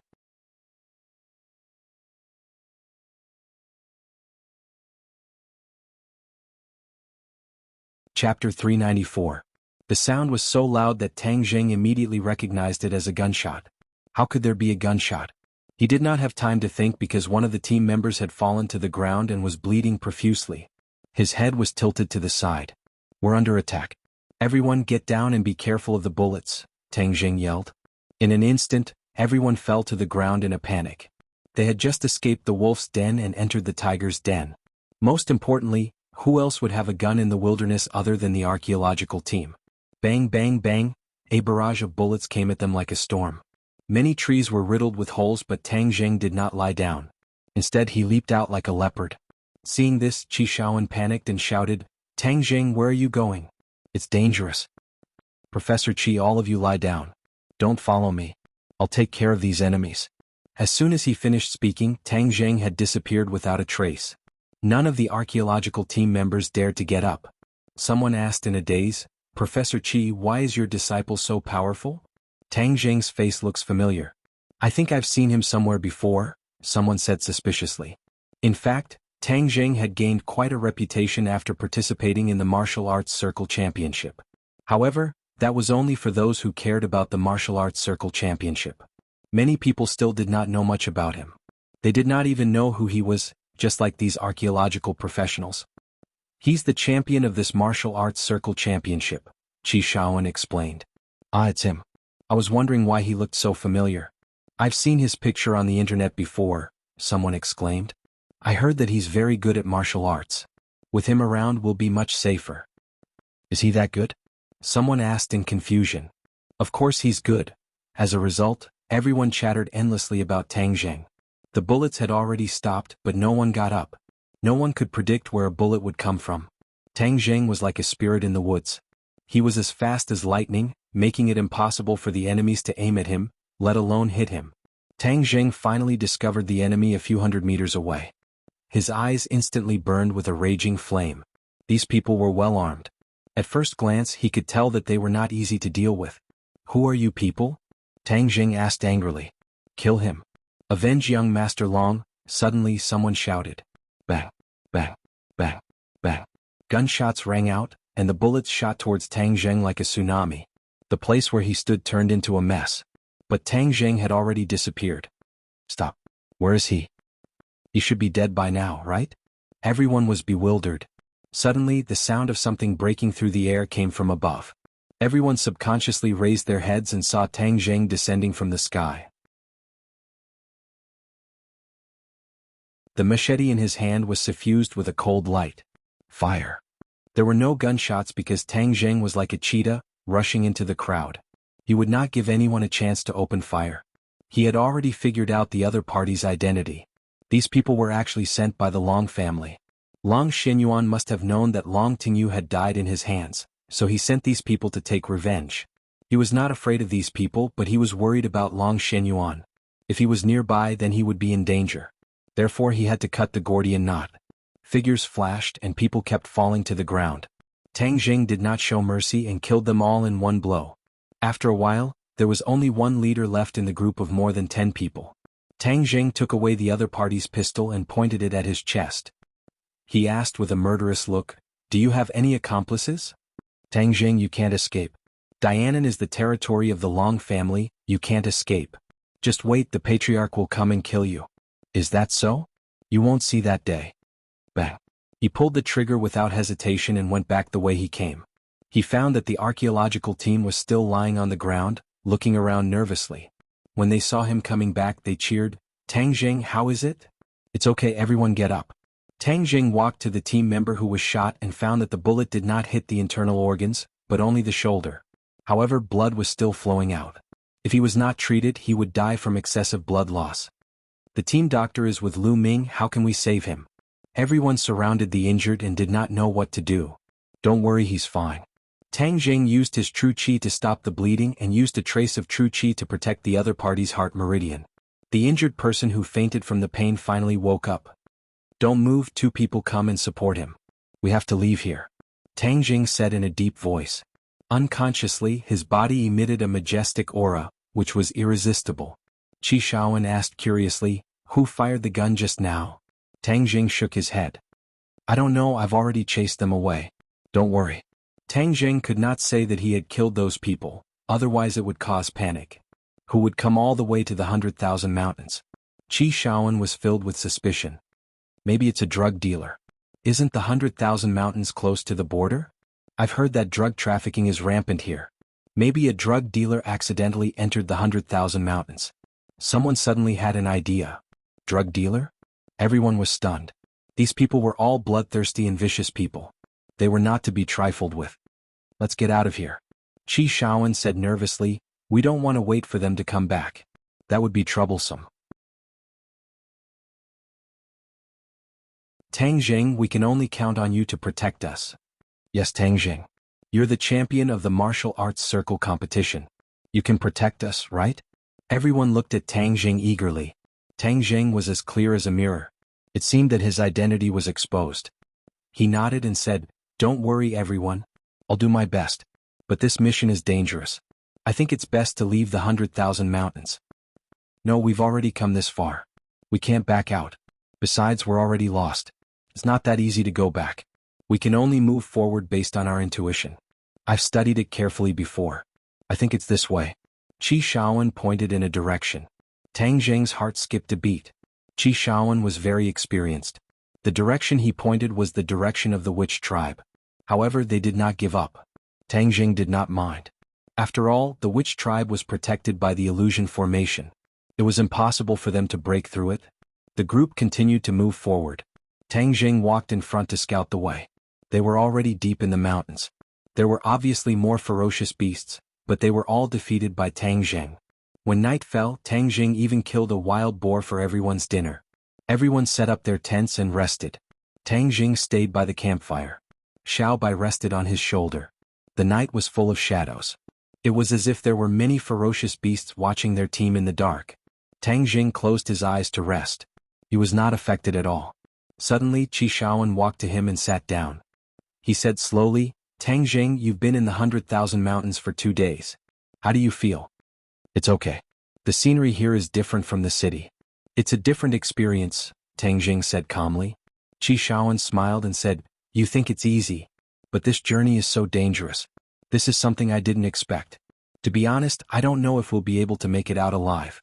Chapter 394. The sound was so loud that Tang Jing immediately recognized it as a gunshot. How could there be a gunshot? He did not have time to think because one of the team members had fallen to the ground and was bleeding profusely. His head was tilted to the side. We're under attack. Everyone get down and be careful of the bullets, Tang Jing yelled. In an instant, everyone fell to the ground in a panic. They had just escaped the wolf's den and entered the tiger's den. Most importantly, who else would have a gun in the wilderness other than the archaeological team? Bang bang bang, a barrage of bullets came at them like a storm. Many trees were riddled with holes, but Tang Jing did not lie down. Instead he leaped out like a leopard. Seeing this, Qi Shaoan panicked and shouted, Tang Jing, where are you going? It's dangerous. Professor Qi, all of you lie down. Don't follow me. I'll take care of these enemies. As soon as he finished speaking, Tang Jing had disappeared without a trace. None of the archaeological team members dared to get up. Someone asked in a daze, Professor Qi, why is your disciple so powerful? Tang Jing's face looks familiar. I think I've seen him somewhere before, someone said suspiciously. In fact, Tang Jing had gained quite a reputation after participating in the martial arts circle championship. However, that was only for those who cared about the martial arts circle championship. Many people still did not know much about him. They did not even know who he was, just like these archaeological professionals. He's the champion of this martial arts circle championship, Qi Shaoan explained. Ah, it's him. I was wondering why he looked so familiar. I've seen his picture on the internet before, someone exclaimed. I heard that he's very good at martial arts. With him around we'll be much safer. Is he that good? Someone asked in confusion. Of course he's good. As a result, everyone chattered endlessly about Tang Jing. The bullets had already stopped, but no one got up. No one could predict where a bullet would come from. Tang Jing was like a spirit in the woods. He was as fast as lightning, making it impossible for the enemies to aim at him, let alone hit him. Tang Jing finally discovered the enemy a few hundred meters away. His eyes instantly burned with a raging flame. These people were well armed. At first glance he could tell that they were not easy to deal with. Who are you people? Tang Jing asked angrily. Kill him. Avenge young Master Long, suddenly someone shouted. Bang, bang, bang, bang. Gunshots rang out, and the bullets shot towards Tang Jing like a tsunami. The place where he stood turned into a mess. But Tang Jing had already disappeared. Stop. Where is he? He should be dead by now, right? Everyone was bewildered. Suddenly, the sound of something breaking through the air came from above. Everyone subconsciously raised their heads and saw Tang Jing descending from the sky. The machete in his hand was suffused with a cold light. Fire. There were no gunshots because Tang Jing was like a cheetah, rushing into the crowd. He would not give anyone a chance to open fire. He had already figured out the other party's identity. These people were actually sent by the Long family. Long Xinyuan must have known that Long Tingyu had died in his hands, so he sent these people to take revenge. He was not afraid of these people, but he was worried about Long Xinyuan. If he was nearby, then he would be in danger. Therefore he had to cut the Gordian knot. Figures flashed and people kept falling to the ground. Tang Jing did not show mercy and killed them all in one blow. After a while, there was only one leader left in the group of more than 10 people. Tang Jing took away the other party's pistol and pointed it at his chest. He asked with a murderous look, "Do you have any accomplices?" Tang Jing, you can't escape. Dianan is the territory of the Long family, you can't escape. Just wait, the patriarch will come and kill you. Is that so? You won't see that day. Bang. He pulled the trigger without hesitation and went back the way he came. He found that the archaeological team was still lying on the ground, looking around nervously. When they saw him coming back, they cheered, "Tang Jing, how is it?" "It's okay, everyone get up." Tang Jing walked to the team member who was shot and found that the bullet did not hit the internal organs, but only the shoulder. However, blood was still flowing out. If he was not treated, he would die from excessive blood loss. The team doctor is with Lu Ming, how can we save him? Everyone surrounded the injured and did not know what to do. Don't worry, he's fine. Tang Jing used his true qi to stop the bleeding and used a trace of true qi to protect the other party's heart meridian. The injured person who fainted from the pain finally woke up. Don't move, 2 people come and support him. We have to leave here. Tang Jing said in a deep voice. Unconsciously, his body emitted a majestic aura, which was irresistible. Qi Shaoan asked curiously, who fired the gun just now? Tang Jing shook his head. I don't know, I've already chased them away. Don't worry. Tang Jing could not say that he had killed those people, otherwise it would cause panic. Who would come all the way to the 100,000 mountains? Qi Shaoan was filled with suspicion. Maybe it's a drug dealer. Isn't the 100,000 mountains close to the border? I've heard that drug trafficking is rampant here. Maybe a drug dealer accidentally entered the 100,000 mountains. Someone suddenly had an idea. Drug dealer? Everyone was stunned. These people were all bloodthirsty and vicious people. They were not to be trifled with. Let's get out of here. Qi Shaoan said nervously, we don't want to wait for them to come back. That would be troublesome. Tang Jing, we can only count on you to protect us. Yes, Tang Jing. You're the champion of the martial arts circle competition. You can protect us, right? Everyone looked at Tang Jing eagerly. Tang Jing was as clear as a mirror. It seemed that his identity was exposed. He nodded and said, don't worry everyone. I'll do my best. But this mission is dangerous. I think it's best to leave the 100,000 mountains. No, we've already come this far. We can't back out. Besides, we're already lost. It's not that easy to go back. We can only move forward based on our intuition. I've studied it carefully before. I think it's this way. Qi Shaoan pointed in a direction. Tang Jing's heart skipped a beat. Qi Shaoan was very experienced. The direction he pointed was the direction of the witch tribe. However, they did not give up. Tang Jing did not mind. After all, the witch tribe was protected by the illusion formation. It was impossible for them to break through it. The group continued to move forward. Tang Jing walked in front to scout the way. They were already deep in the mountains. There were obviously more ferocious beasts, but they were all defeated by Tang Jing. When night fell, Tang Jing even killed a wild boar for everyone's dinner. Everyone set up their tents and rested. Tang Jing stayed by the campfire. Xiao Bai rested on his shoulder. The night was full of shadows. It was as if there were many ferocious beasts watching their team in the dark. Tang Jing closed his eyes to rest. He was not affected at all. Suddenly, Qi Shaoan walked to him and sat down. He said slowly, Tang Jing, you've been in the 100,000 mountains for 2 days. How do you feel? It's okay. The scenery here is different from the city. It's a different experience, Tang Jing said calmly. Qi Shaoan smiled and said, you think it's easy. But this journey is so dangerous. This is something I didn't expect. To be honest, I don't know if we'll be able to make it out alive.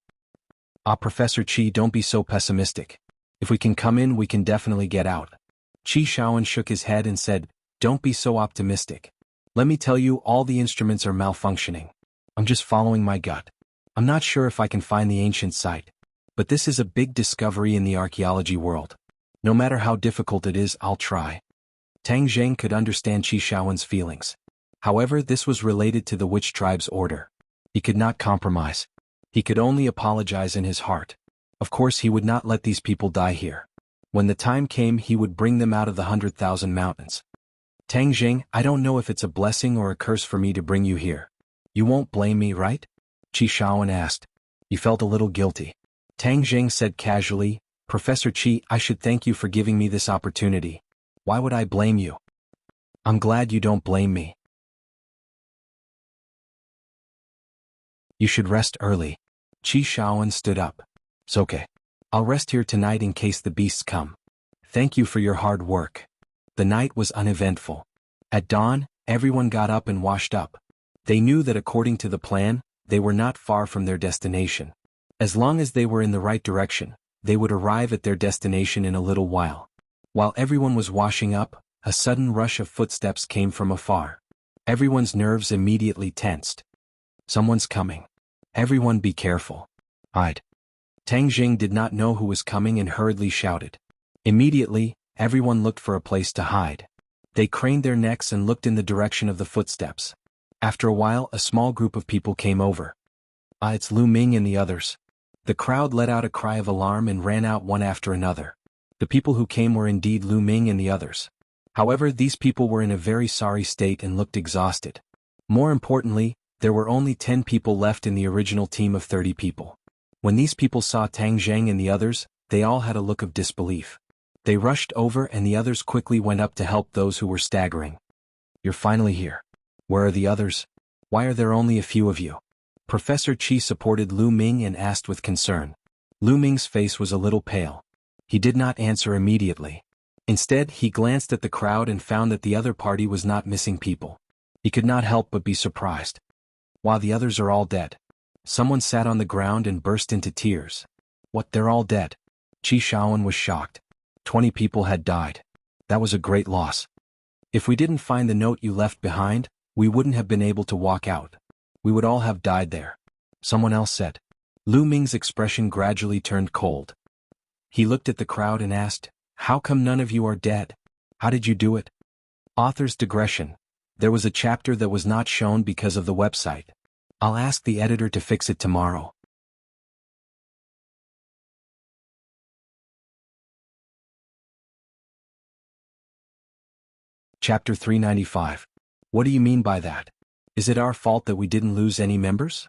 Professor Qi, don't be so pessimistic. If we can come in, we can definitely get out. Qi Shaoan shook his head and said, don't be so optimistic. Let me tell you, all the instruments are malfunctioning. I'm just following my gut. I'm not sure if I can find the ancient site. But this is a big discovery in the archaeology world. No matter how difficult it is, I'll try. Tang Jing could understand Qi Shaoan's feelings. However, this was related to the witch tribe's order. He could not compromise. He could only apologize in his heart. Of course, he would not let these people die here. When the time came, he would bring them out of the 100,000 mountains. Tang Jing, I don't know if it's a blessing or a curse for me to bring you here. You won't blame me, right? Qi Shaoan asked. He felt a little guilty. Tang Jing said casually, Professor Qi, I should thank you for giving me this opportunity. Why would I blame you? I'm glad you don't blame me. You should rest early. Qi Shaoan stood up. It's okay. I'll rest here tonight in case the beasts come. Thank you for your hard work. The night was uneventful. At dawn, everyone got up and washed up. They knew that according to the plan, they were not far from their destination. As long as they were in the right direction, they would arrive at their destination in a little while. While everyone was washing up, a sudden rush of footsteps came from afar. Everyone's nerves immediately tensed. Someone's coming. Everyone be careful. Hide. Tang Jing did not know who was coming and hurriedly shouted. Immediately, everyone looked for a place to hide. They craned their necks and looked in the direction of the footsteps. After a while, a small group of people came over. It's Lu Ming and the others. The crowd let out a cry of alarm and ran out one after another. The people who came were indeed Lu Ming and the others. However, these people were in a very sorry state and looked exhausted. More importantly, there were only 10 people left in the original team of 30 people. When these people saw Tang Zheng and the others, they all had a look of disbelief. They rushed over and the others quickly went up to help those who were staggering. "You're finally here. Where are the others? Why are there only a few of you?" Professor Qi supported Lu Ming and asked with concern. Lu Ming's face was a little pale. He did not answer immediately. Instead, he glanced at the crowd and found that the other party was not missing people. He could not help but be surprised. "While the others are all dead." Someone sat on the ground and burst into tears. "What, they're all dead?" Qi Shaoan was shocked. 20 people had died. That was a great loss. "If we didn't find the note you left behind, we wouldn't have been able to walk out. We would all have died there," someone else said. Lu Ming's expression gradually turned cold. He looked at the crowd and asked, "How come none of you are dead? How did you do it?" Author's digression. There was a chapter that was not shown because of the website. I'll ask the editor to fix it tomorrow. Chapter 395. What do you mean by that? Is it our fault that we didn't lose any members?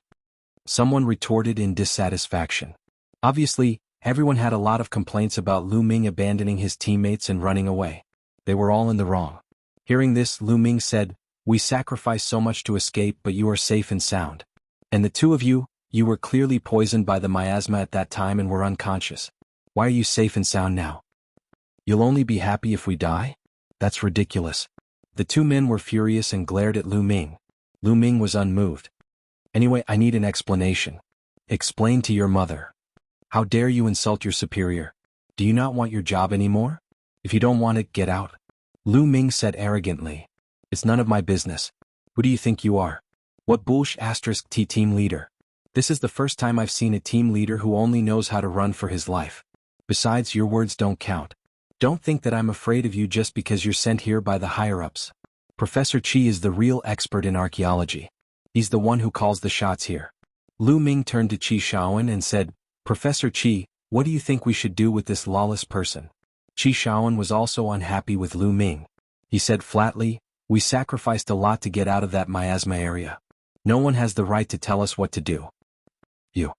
Someone retorted in dissatisfaction. Obviously, everyone had a lot of complaints about Lu Ming abandoning his teammates and running away. They were all in the wrong. Hearing this, Lu Ming said, "We sacrificed so much to escape, but you are safe and sound. And the two of you, you were clearly poisoned by the miasma at that time and were unconscious. Why are you safe and sound now? You'll only be happy if we die? That's ridiculous." The two men were furious and glared at Lu Ming. Lu Ming was unmoved. "Anyway, I need an explanation. Explain to your mother. How dare you insult your superior? Do you not want your job anymore? If you don't want it, get out." Lu Ming said arrogantly. "It's none of my business. Who do you think you are? What bullsh *T team leader? This is the first time I've seen a team leader who only knows how to run for his life. Besides, your words don't count. Don't think that I'm afraid of you just because you're sent here by the higher-ups. Professor Qi is the real expert in archaeology. He's the one who calls the shots here." Lu Ming turned to Qi Shaoan and said, "Professor Qi, what do you think we should do with this lawless person?" Qi Shaoan was also unhappy with Lu Ming. He said flatly, "We sacrificed a lot to get out of that miasma area. No one has the right to tell us what to do." "You."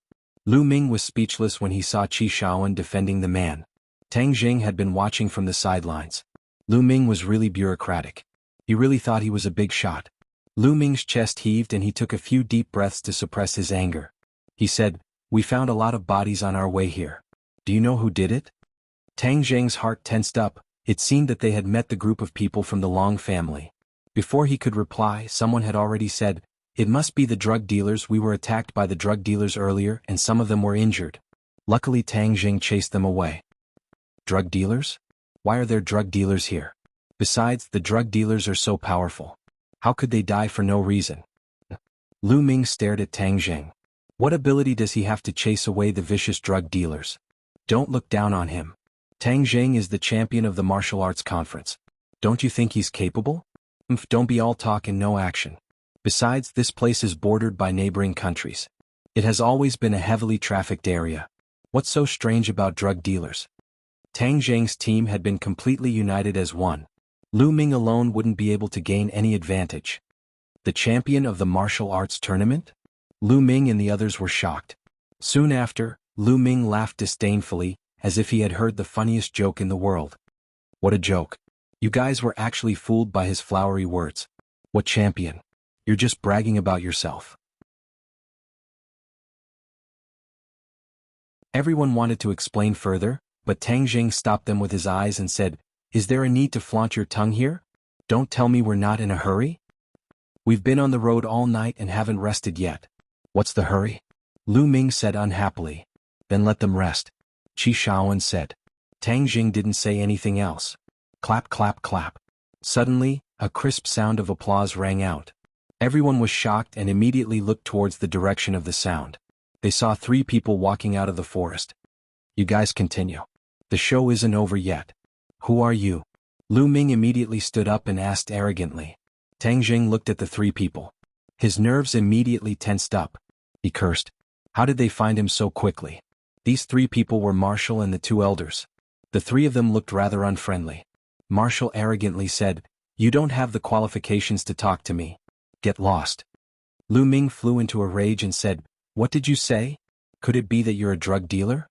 Lu Ming was speechless when he saw Qi Shaoan defending the man. Tang Jing had been watching from the sidelines. Lu Ming was really bureaucratic. He really thought he was a big shot. Lu Ming's chest heaved and he took a few deep breaths to suppress his anger. He said, "We found a lot of bodies on our way here. Do you know who did it?" Tang Jing's heart tensed up. It seemed that they had met the group of people from the Long family. Before he could reply, someone had already said, "It must be the drug dealers. We were attacked by the drug dealers earlier and some of them were injured. Luckily Tang Jing chased them away." Drug dealers? Why are there drug dealers here? Besides, the drug dealers are so powerful. How could they die for no reason? Lu Ming stared at Tang Jing. What ability does he have to chase away the vicious drug dealers? Don't look down on him. Tang Jing is the champion of the martial arts conference. Don't you think he's capable? Don't be all talk and no action. Besides, this place is bordered by neighboring countries. It has always been a heavily trafficked area. What's so strange about drug dealers? Tang Jing's team had been completely united as one. Lu Ming alone wouldn't be able to gain any advantage. The champion of the martial arts tournament? Lu Ming and the others were shocked. Soon after, Lu Ming laughed disdainfully, as if he had heard the funniest joke in the world. What a joke. You guys were actually fooled by his flowery words. What champion? You're just bragging about yourself. Everyone wanted to explain further, but Tang Jing stopped them with his eyes and said, "Is there a need to flaunt your tongue here? Don't tell me we're not in a hurry? We've been on the road all night and haven't rested yet. What's the hurry?" Lu Ming said unhappily. "Then let them rest," Qi Shaoan said. Tang Jing didn't say anything else. Clap, clap, clap. Suddenly, a crisp sound of applause rang out. Everyone was shocked and immediately looked towards the direction of the sound. They saw 3 people walking out of the forest. "You guys continue. The show isn't over yet. Who are you?" Lu Ming immediately stood up and asked arrogantly. Tang Jing looked at the 3 people. His nerves immediately tensed up. He cursed. How did they find him so quickly? These 3 people were Marshall and the 2 elders. The 3 of them looked rather unfriendly. Marshall arrogantly said, "You don't have the qualifications to talk to me. Get lost." Lu Ming flew into a rage and said, "What did you say? Could it be that you're a drug dealer?"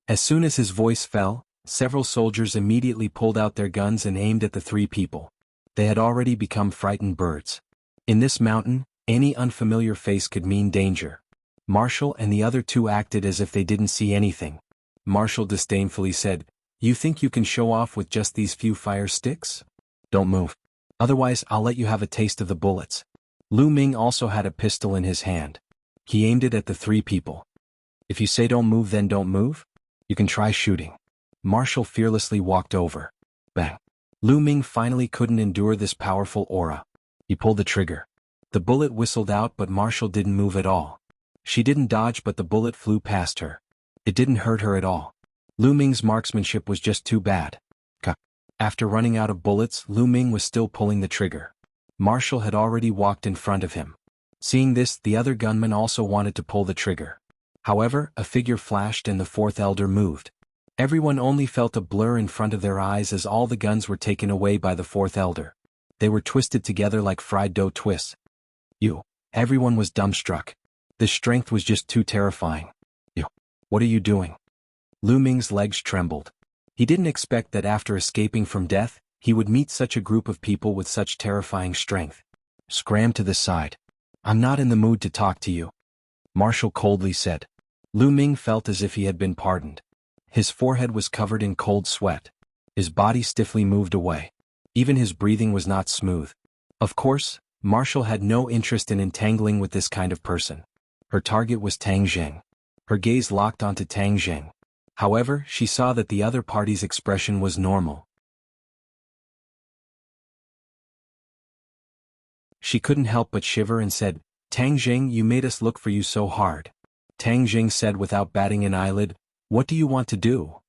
As soon as his voice fell, several soldiers immediately pulled out their guns and aimed at the three people. They had already become frightened birds. In this mountain, any unfamiliar face could mean danger. Marshall and the other two acted as if they didn't see anything. Marshall disdainfully said, "You think you can show off with just these few fire sticks? Don't move. Otherwise I'll let you have a taste of the bullets." Lu Ming also had a pistol in his hand. He aimed it at the three people. "If you say don't move, then don't move? You can try shooting." Marshall fearlessly walked over. Bang. Lu Ming finally couldn't endure this powerful aura. He pulled the trigger. The bullet whistled out, but Marshall didn't move at all. She didn't dodge, but the bullet flew past her. It didn't hurt her at all. Lu Ming's marksmanship was just too bad. After running out of bullets, Lu Ming was still pulling the trigger. Marshall had already walked in front of him. Seeing this, the other gunman also wanted to pull the trigger. However, a figure flashed and the fourth elder moved. Everyone only felt a blur in front of their eyes as all the guns were taken away by the fourth elder. They were twisted together like fried dough twists. Everyone was dumbstruck. This strength was just too terrifying. What are you doing? Lu Ming's legs trembled. He didn't expect that after escaping from death, he would meet such a group of people with such terrifying strength. Scram to the side. I'm not in the mood to talk to you, Marshall coldly said. Lu Ming felt as if he had been pardoned. His forehead was covered in cold sweat. His body stiffly moved away. Even his breathing was not smooth. Of course, Marshall had no interest in entangling with this kind of person. Her target was Tang Zheng. Her gaze locked onto Tang Zheng. However, she saw that the other party's expression was normal. She couldn't help but shiver and said, "Tang Zheng, you made us look for you so hard." Tang Zheng said without batting an eyelid, "What do you want to do?"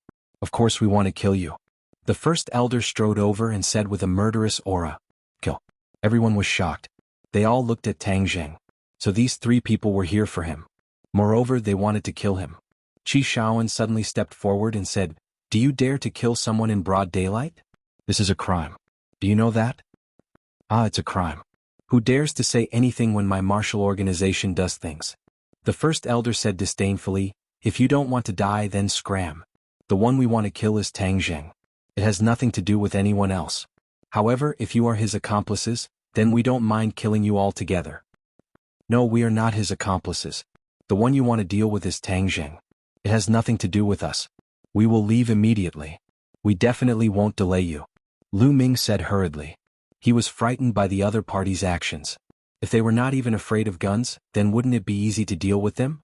"Of course we want to kill you." The first elder strode over and said with a murderous aura, "Kill." Everyone was shocked. They all looked at Tang Zheng. So these three people were here for him. Moreover, they wanted to kill him. Qi Shaoan suddenly stepped forward and said, "Do you dare to kill someone in broad daylight? This is a crime. Do you know that?" "Ah, it's a crime. Who dares to say anything when my martial organization does things?" The first elder said disdainfully, "If you don't want to die, then scram. The one we want to kill is Tang Zheng. It has nothing to do with anyone else. However, if you are his accomplices, then we don't mind killing you all together." "No, we are not his accomplices. The one you want to deal with is Tang Zheng. It has nothing to do with us. We will leave immediately. We definitely won't delay you," Lu Ming said hurriedly. He was frightened by the other party's actions. If they were not even afraid of guns, then wouldn't it be easy to deal with them?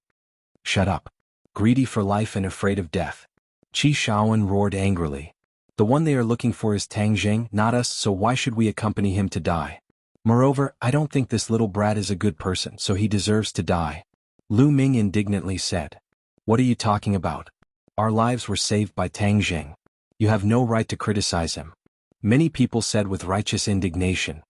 "Shut up. Greedy for life and afraid of death." Qi Shaoan roared angrily. "The one they are looking for is Tang Zheng, not us, so why should we accompany him to die? Moreover, I don't think this little brat is a good person, so he deserves to die," Lu Ming indignantly said. "What are you talking about? Our lives were saved by Tang Zheng. You have no right to criticize him." Many people said with righteous indignation.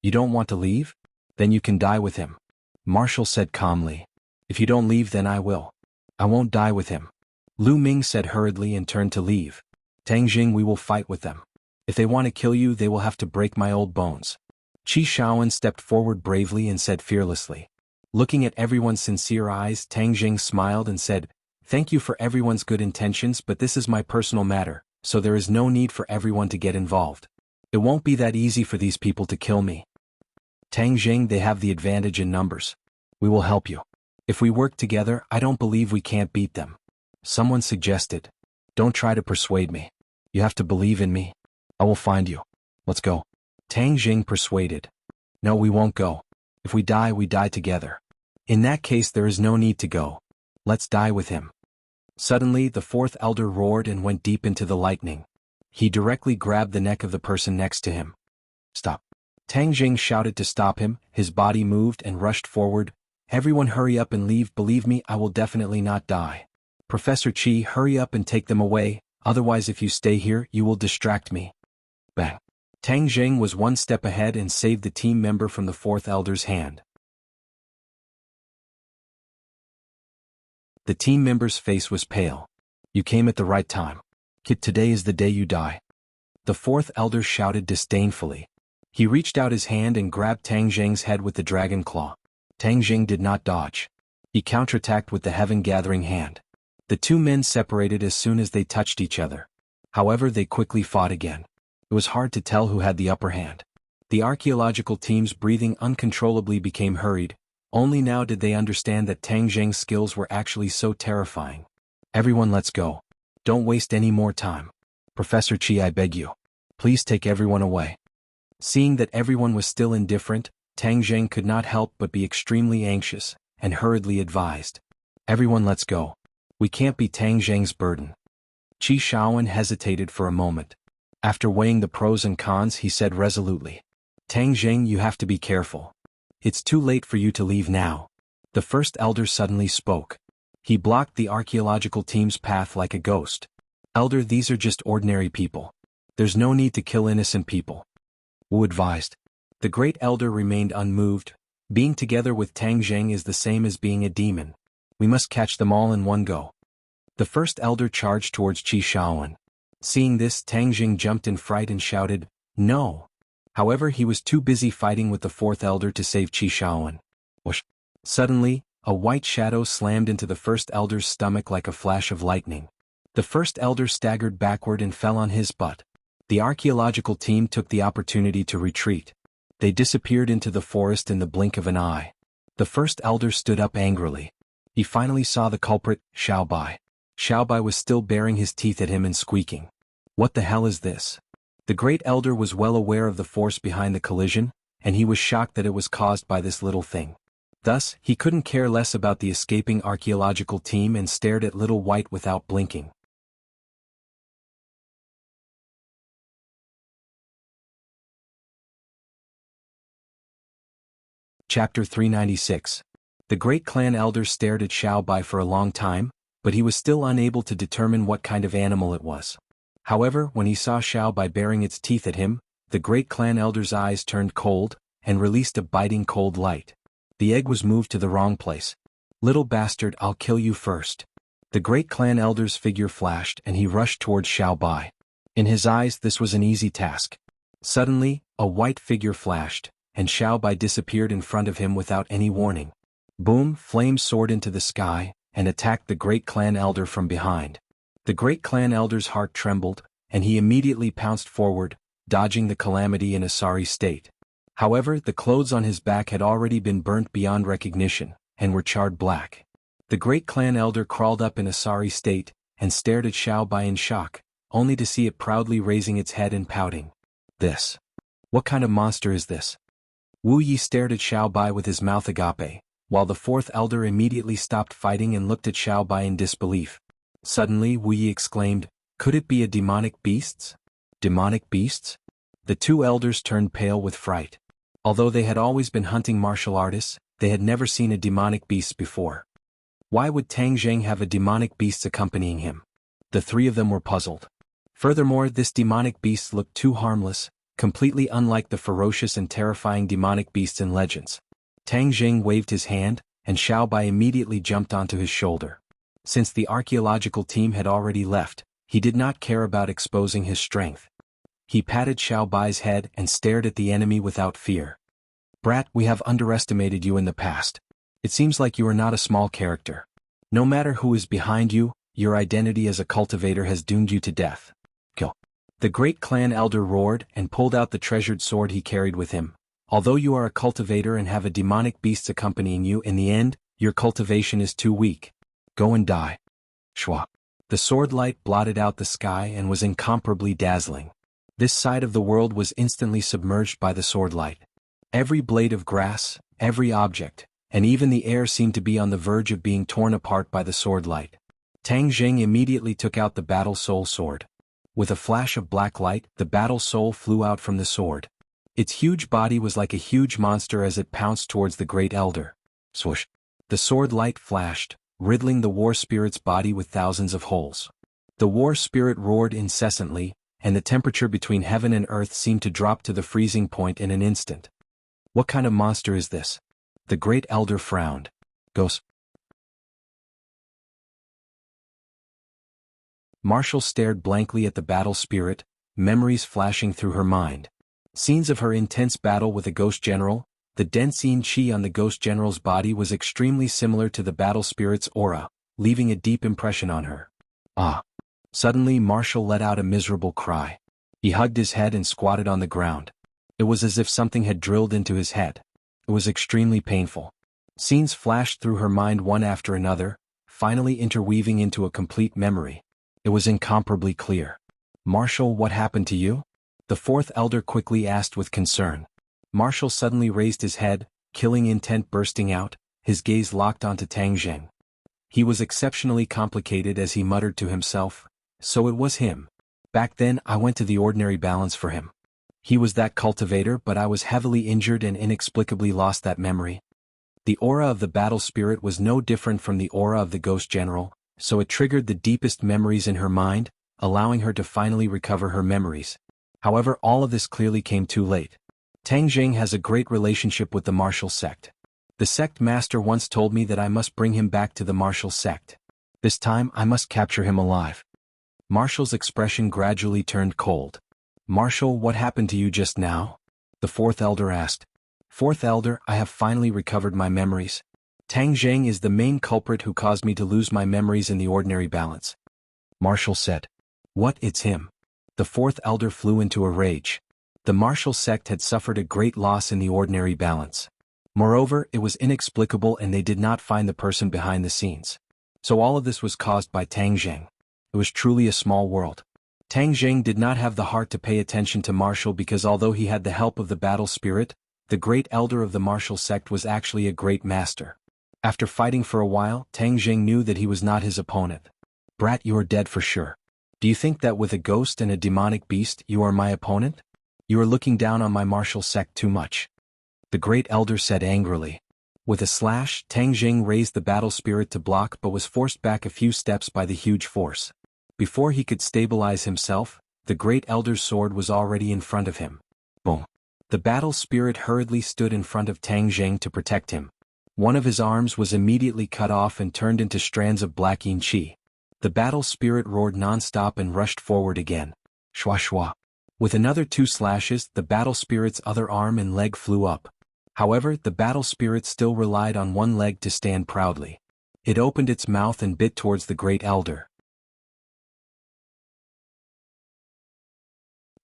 "You don't want to leave? Then you can die with him," Marshall said calmly. "If you don't leave, then I will. I won't die with him," Lu Ming said hurriedly and turned to leave. "Tang Zheng, we will fight with them. If they want to kill you, they will have to break my old bones." Qi Shaoan stepped forward bravely and said fearlessly. Looking at everyone's sincere eyes, Tang Zheng smiled and said, "Thank you for everyone's good intentions, but this is my personal matter, so there is no need for everyone to get involved. It won't be that easy for these people to kill me. Tang Zheng, they have the advantage in numbers. We will help you. If we work together, I don't believe we can't beat them." Someone suggested, "Don't try to persuade me. You have to believe in me. I will find you. Let's go." Tang Zheng persuaded. "No, we won't go. If we die together. In that case, there is no need to go. Let's die with him." Suddenly, the fourth elder roared and went deep into the lightning. He directly grabbed the neck of the person next to him. "Stop." Tang Zheng shouted to stop him. His body moved and rushed forward. "Everyone hurry up and leave. Believe me, I will definitely not die. Professor Qi, hurry up and take them away, otherwise if you stay here, you will distract me." Bang. Tang Zheng was one step ahead and saved the team member from the fourth elder's hand. The team member's face was pale. "You came at the right time. Kid, today is the day you die." The fourth elder shouted disdainfully. He reached out his hand and grabbed Tang Zheng's head with the dragon claw. Tang Zheng did not dodge. He counterattacked with the heaven-gathering hand. The two men separated as soon as they touched each other. However, they quickly fought again. It was hard to tell who had the upper hand. The archaeological team's breathing uncontrollably became hurried. Only now did they understand that Tang Zheng's skills were actually so terrifying. Everyone, let's go. Don't waste any more time. Professor Qi, I beg you. Please take everyone away. Seeing that everyone was still indifferent, Tang Zheng could not help but be extremely anxious, and hurriedly advised. Everyone, let's go. We can't be Tang Zheng's burden. Qi Shaowen hesitated for a moment. After weighing the pros and cons, he said resolutely. Tang Zheng, you have to be careful. It's too late for you to leave now. The first elder suddenly spoke. He blocked the archaeological team's path like a ghost. Elder, these are just ordinary people. There's no need to kill innocent people. Wu advised. The great elder remained unmoved. Being together with Tang Zheng is the same as being a demon. We must catch them all in one go. The first elder charged towards Qi Shaowen. Seeing this, Tang Zheng jumped in fright and shouted, no. However, he was too busy fighting with the fourth elder to save Qi Shaowen. Whoosh. Suddenly, a white shadow slammed into the first elder's stomach like a flash of lightning. The first elder staggered backward and fell on his butt. The archaeological team took the opportunity to retreat. They disappeared into the forest in the blink of an eye. The first elder stood up angrily. He finally saw the culprit, Xiaobai. Xiaobai was still baring his teeth at him and squeaking. What the hell is this? The great elder was well aware of the force behind the collision, and he was shocked that it was caused by this little thing. Thus, he couldn't care less about the escaping archaeological team and stared at Little White without blinking. Chapter 396. The great clan elder stared at Xiaobai for a long time, but he was still unable to determine what kind of animal it was. However, when he saw Xiaobai baring its teeth at him, the great clan elder's eyes turned cold, and released a biting cold light. The egg was moved to the wrong place. Little bastard, I'll kill you first. The great clan elder's figure flashed and he rushed towards Xiaobai. In his eyes this was an easy task. Suddenly, a white figure flashed, and Xiaobai disappeared in front of him without any warning. Boom! Flames soared into the sky, and attacked the great clan elder from behind. The great clan elder's heart trembled, and he immediately pounced forward, dodging the calamity in a sorry state. However, the clothes on his back had already been burnt beyond recognition, and were charred black. The great clan elder crawled up in a sorry state, and stared at Xiaobai in shock, only to see it proudly raising its head and pouting. This. What kind of monster is this? Wu Yi stared at Xiaobai with his mouth agape, while the fourth elder immediately stopped fighting and looked at Xiaobai in disbelief. Suddenly Wu Yi exclaimed, could it be a demonic beasts? Demonic beasts? The two elders turned pale with fright. Although they had always been hunting martial artists, they had never seen a demonic beast before. Why would Tang Zheng have a demonic beast accompanying him? The three of them were puzzled. Furthermore, this demonic beast looked too harmless, completely unlike the ferocious and terrifying demonic beasts in legends. Tang Zheng waved his hand, and Xiaobai immediately jumped onto his shoulder. Since the archaeological team had already left, he did not care about exposing his strength. He patted Xiaobai's head and stared at the enemy without fear. Brat, we have underestimated you in the past. It seems like you are not a small character. No matter who is behind you, your identity as a cultivator has doomed you to death. Kill. The great clan elder roared and pulled out the treasured sword he carried with him. Although you are a cultivator and have a demonic beast accompanying you, in the end, your cultivation is too weak. Go and die. Shwa. The sword light blotted out the sky and was incomparably dazzling. This side of the world was instantly submerged by the sword light. Every blade of grass, every object, and even the air seemed to be on the verge of being torn apart by the sword light. Tang Zheng immediately took out the battle soul sword. With a flash of black light, the battle soul flew out from the sword. Its huge body was like a huge monster as it pounced towards the great elder. Swoosh! The sword light flashed, riddling the war spirit's body with thousands of holes. The war spirit roared incessantly, and the temperature between heaven and earth seemed to drop to the freezing point in an instant. What kind of monster is this? The great elder frowned. Ghost. Marshall stared blankly at the battle spirit, memories flashing through her mind. Scenes of her intense battle with a ghost general. The Densin chi on the ghost general's body was extremely similar to the battle spirit's aura, leaving a deep impression on her. Ah! Suddenly Marshall let out a miserable cry. He hugged his head and squatted on the ground. It was as if something had drilled into his head. It was extremely painful. Scenes flashed through her mind one after another, finally interweaving into a complete memory. It was incomparably clear. "Marshall, what happened to you?" the fourth elder quickly asked with concern. Marshall suddenly raised his head, killing intent bursting out, his gaze locked onto Tang Zheng. He was exceptionally complicated as he muttered to himself, "So it was him. Back then I went to the ordinary balance for him. He was that cultivator, but I was heavily injured and inexplicably lost that memory." The aura of the battle spirit was no different from the aura of the ghost general, so it triggered the deepest memories in her mind, allowing her to finally recover her memories. However, all of this clearly came too late. Tang Zheng has a great relationship with the martial sect. The sect master once told me that I must bring him back to the martial sect. This time I must capture him alive. Marshall's expression gradually turned cold. "Marshall, what happened to you just now?" the fourth elder asked. "Fourth elder, I have finally recovered my memories. Tang Zheng is the main culprit who caused me to lose my memories in the ordinary balance." Marshall said. "What, it's him?" The fourth elder flew into a rage. The martial sect had suffered a great loss in the ordinary balance. Moreover, it was inexplicable and they did not find the person behind the scenes. So all of this was caused by Tang Zheng. It was truly a small world. Tang Zheng did not have the heart to pay attention to Marshall because although he had the help of the battle spirit, the great elder of the martial sect was actually a great master. After fighting for a while, Tang Zheng knew that he was not his opponent. "Brat, you are dead for sure. Do you think that with a ghost and a demonic beast you are my opponent? You are looking down on my martial sect too much," the great elder said angrily. With a slash, Tang Zheng raised the battle spirit to block but was forced back a few steps by the huge force. Before he could stabilize himself, the great elder's sword was already in front of him. Boom! The battle spirit hurriedly stood in front of Tang Zheng to protect him. One of his arms was immediately cut off and turned into strands of black yin chi. The battle spirit roared non-stop and rushed forward again. Shwa shwa. With another 2 slashes, the battle spirit's other arm and leg flew up. However, the battle spirit still relied on one leg to stand proudly. It opened its mouth and bit towards the great elder.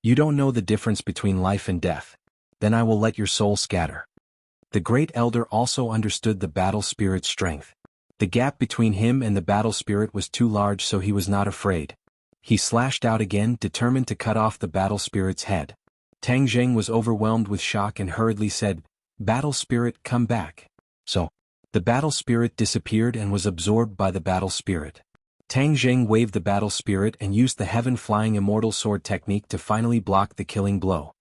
"You don't know the difference between life and death. Then I will let your soul scatter." The great elder also understood the battle spirit's strength. The gap between him and the battle spirit was too large, so he was not afraid. He slashed out again, determined to cut off the battle spirit's head. Tang Zheng was overwhelmed with shock and hurriedly said, "Battle spirit, come back." So, the battle spirit disappeared and was absorbed by the battle spirit. Tang Zheng waved the battle spirit and used the heaven-flying immortal sword technique to finally block the killing blow.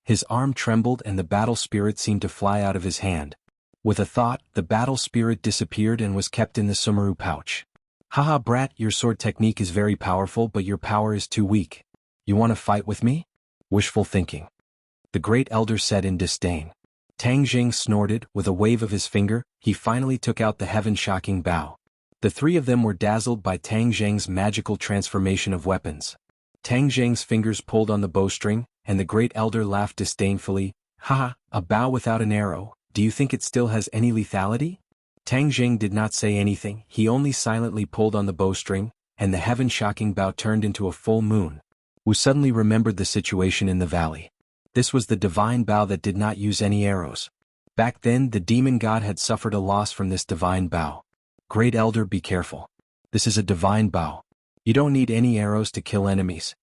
His arm trembled and the battle spirit seemed to fly out of his hand. With a thought, the battle spirit disappeared and was kept in the sumaru pouch. "Haha brat, your sword technique is very powerful but your power is too weak. You want to fight with me?" "Wishful thinking," the great elder said in disdain. Tang Zheng snorted. With a wave of his finger, he finally took out the heaven-shocking bow. The 3 of them were dazzled by Tang Zheng's magical transformation of weapons. Tang Zheng's fingers pulled on the bowstring, and the great elder laughed disdainfully. "Haha, a bow without an arrow, do you think it still has any lethality?" Tang Zheng did not say anything, he only silently pulled on the bowstring, and the heaven-shocking bow turned into a full moon. Wu suddenly remembered the situation in the valley. This was the divine bow that did not use any arrows. Back then, the demon god had suffered a loss from this divine bow. "Great elder, be careful. This is a divine bow. You don't need any arrows to kill enemies,"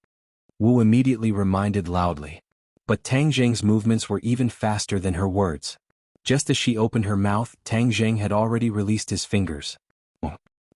Wu immediately reminded loudly. But Tang Zheng's movements were even faster than her words. Just as she opened her mouth, Tang Zheng had already released his fingers.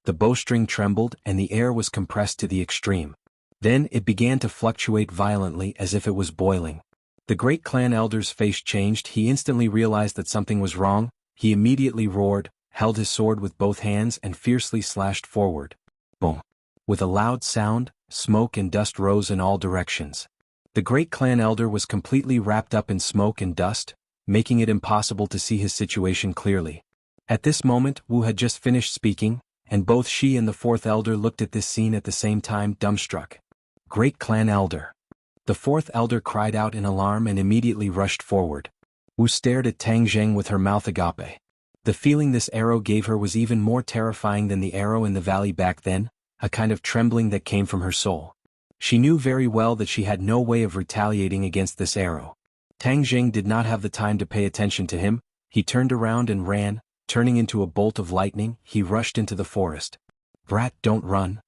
The bowstring trembled and the air was compressed to the extreme. Then it began to fluctuate violently as if it was boiling. The great clan elder's face changed. He instantly realized that something was wrong. He immediately roared, held his sword with both hands and fiercely slashed forward. Boom! With a loud sound, smoke and dust rose in all directions. The great clan elder was completely wrapped up in smoke and dust, making it impossible to see his situation clearly. At this moment, Wu had just finished speaking, and both she and the 4th elder looked at this scene at the same time, dumbstruck. "Great clan elder. The fourth elder cried out in alarm and immediately rushed forward. Wu stared at Tang Zheng with her mouth agape. The feeling this arrow gave her was even more terrifying than the arrow in the valley back then, a kind of trembling that came from her soul. She knew very well that she had no way of retaliating against this arrow. Tang Zheng did not have the time to pay attention to him. He turned around and ran, turning into a bolt of lightning. He rushed into the forest. "Brat, don't run."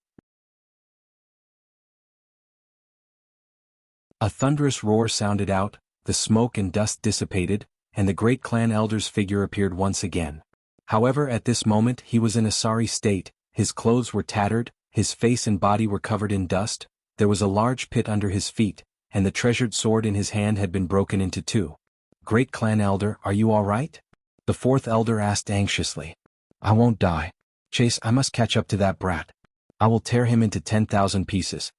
A thunderous roar sounded out, the smoke and dust dissipated, and the great clan elder's figure appeared once again. However, at this moment he was in a sorry state. His clothes were tattered, his face and body were covered in dust, there was a large pit under his feet, and the treasured sword in his hand had been broken into two. "Great clan elder, are you all right?" The fourth elder asked anxiously. "I won't die. Chase, I must catch up to that brat. I will tear him into 10,000 pieces."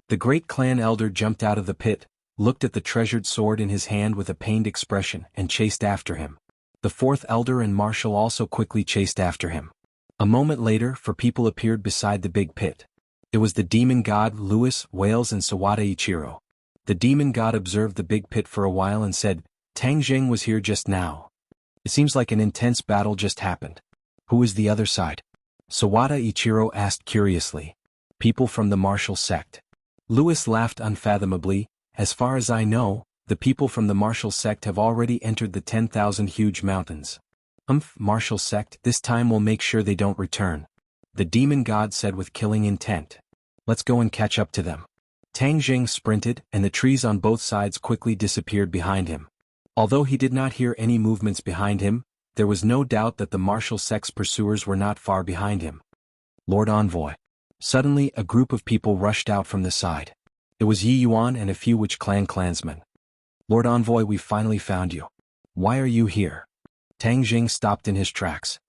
The great clan elder jumped out of the pit, looked at the treasured sword in his hand with a pained expression, and chased after him. The fourth elder and marshal also quickly chased after him. A moment later, 4 people appeared beside the big pit. It was the demon god Louis, Wales, and Sawada Ichiro. The demon god observed the big pit for a while and said, "Tang Zheng was here just now. It seems like an intense battle just happened. Who is the other side?" Sawada Ichiro asked curiously. "People from the martial sect." Louis laughed unfathomably. "As far as I know, the people from the martial sect have already entered the 10,000 huge mountains." Martial sect, this time we'll make sure they don't return," the demon god said with killing intent. "Let's go and catch up to them." Tang Zheng sprinted, and the trees on both sides quickly disappeared behind him. Although he did not hear any movements behind him, there was no doubt that the martial sect's pursuers were not far behind him. "Lord Envoy." Suddenly a group of people rushed out from the side. It was Yi Yuan and a few Witch Clan clansmen. "Lord Envoy, we finally found you. Why are you here?" Tang Zheng stopped in his tracks.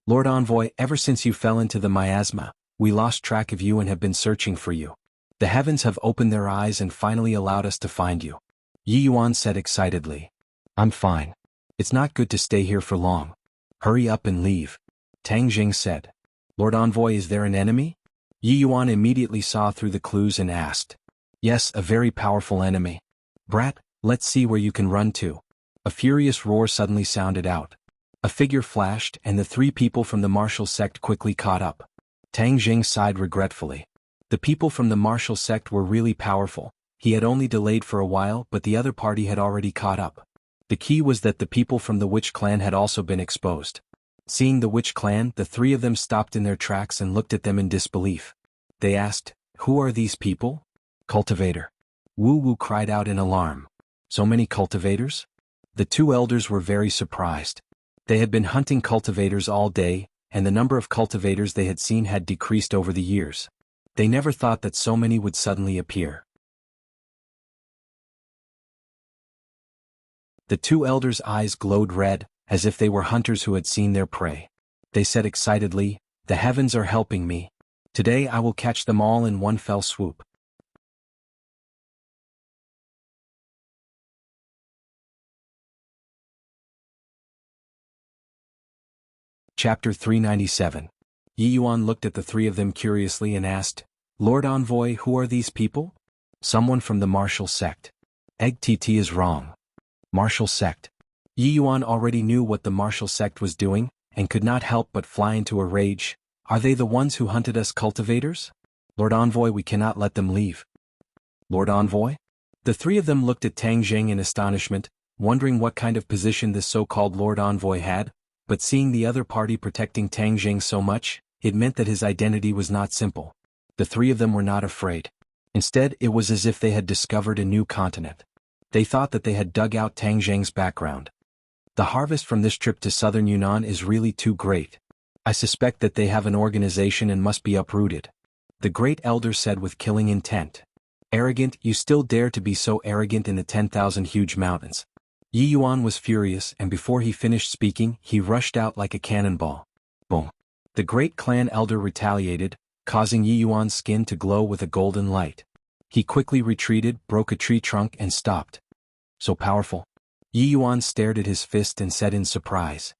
"Lord Envoy, ever since you fell into the miasma, we lost track of you and have been searching for you. The heavens have opened their eyes and finally allowed us to find you," Yi Yuan said excitedly. "I'm fine. It's not good to stay here for long. Hurry up and leave," Tang Zheng said. "Lord Envoy, is there an enemy?" Yi Yuan immediately saw through the clues and asked. "Yes, a very powerful enemy. Brat, let's see where you can run to." A furious roar suddenly sounded out. A figure flashed, and the 3 people from the martial sect quickly caught up. Tang Zheng sighed regretfully. The people from the martial sect were really powerful. He had only delayed for a while, but the other party had already caught up. The key was that the people from the Witch Clan had also been exposed. Seeing the Witch Clan, the 3 of them stopped in their tracks and looked at them in disbelief. They asked, "Who are these people?" "Cultivator." Wu Wu cried out in alarm. "So many cultivators?" The 2 elders were very surprised. They had been hunting cultivators all day, and the number of cultivators they had seen had decreased over the years. They never thought that so many would suddenly appear. The 2 elders' eyes glowed red, as if they were hunters who had seen their prey. They said excitedly, "The heavens are helping me. Today I will catch them all in one fell swoop." Chapter 397. Yi Yuan looked at the 3 of them curiously and asked, "Lord Envoy, who are these people?" "Someone from the martial sect." "Egg TT is wrong." "Martial sect." Yi Yuan already knew what the martial sect was doing, and could not help but fly into a rage. "Are they the ones who hunted us cultivators? Lord Envoy, we cannot let them leave." "Lord Envoy?" The 3 of them looked at Tang Zheng in astonishment, wondering what kind of position this so-called Lord Envoy had, but seeing the other party protecting Tang Zheng so much, it meant that his identity was not simple. The 3 of them were not afraid. Instead, it was as if they had discovered a new continent. They thought that they had dug out Tang Zheng's background. "The harvest from this trip to southern Yunnan is really too great. I suspect that they have an organization and must be uprooted," the great elder said with killing intent. "Arrogant, you still dare to be so arrogant in the 10,000 huge mountains." Yi Yuan was furious, and before he finished speaking, he rushed out like a cannonball. Boom. The great clan elder retaliated, causing Yi Yuan's skin to glow with a golden light. He quickly retreated, broke a tree trunk and stopped. "So powerful?" Yi Yuan stared at his fist and said in surprise.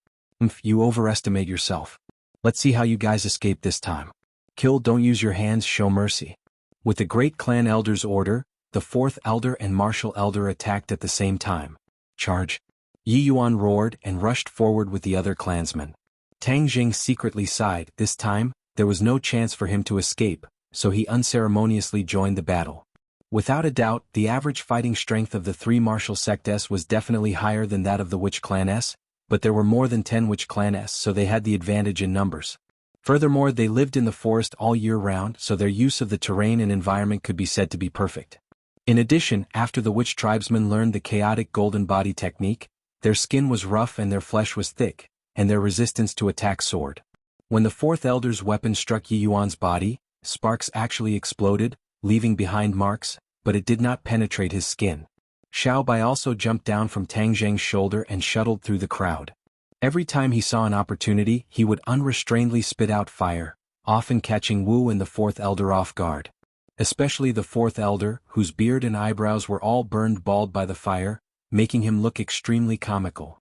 You overestimate yourself. Let's see how you guys escape this time. Kill, don't use your hands, show mercy." With the great clan elder's order, the fourth elder and martial elder attacked at the same time. Charge! Yi Yuan roared and rushed forward with the other clansmen. Tang Jing secretly sighed. This time, there was no chance for him to escape, so he unceremoniously joined the battle. Without a doubt, the average fighting strength of the three martial sects was definitely higher than that of the Witch Clan S, but there were more than 10 Witch Clan S, so they had the advantage in numbers. Furthermore, they lived in the forest all year round, so their use of the terrain and environment could be said to be perfect. In addition, after the Witch tribesmen learned the chaotic golden body technique, their skin was rough and their flesh was thick, and their resistance to attack soared. When the fourth elder's weapon struck Yi Yuan's body, sparks actually exploded, leaving behind marks, but it did not penetrate his skin. Xiao Bai also jumped down from Tang Zheng's shoulder and shuttled through the crowd. Every time he saw an opportunity, he would unrestrainedly spit out fire, often catching Wu and the fourth elder off guard. Especially the fourth elder, whose beard and eyebrows were all burned bald by the fire, making him look extremely comical.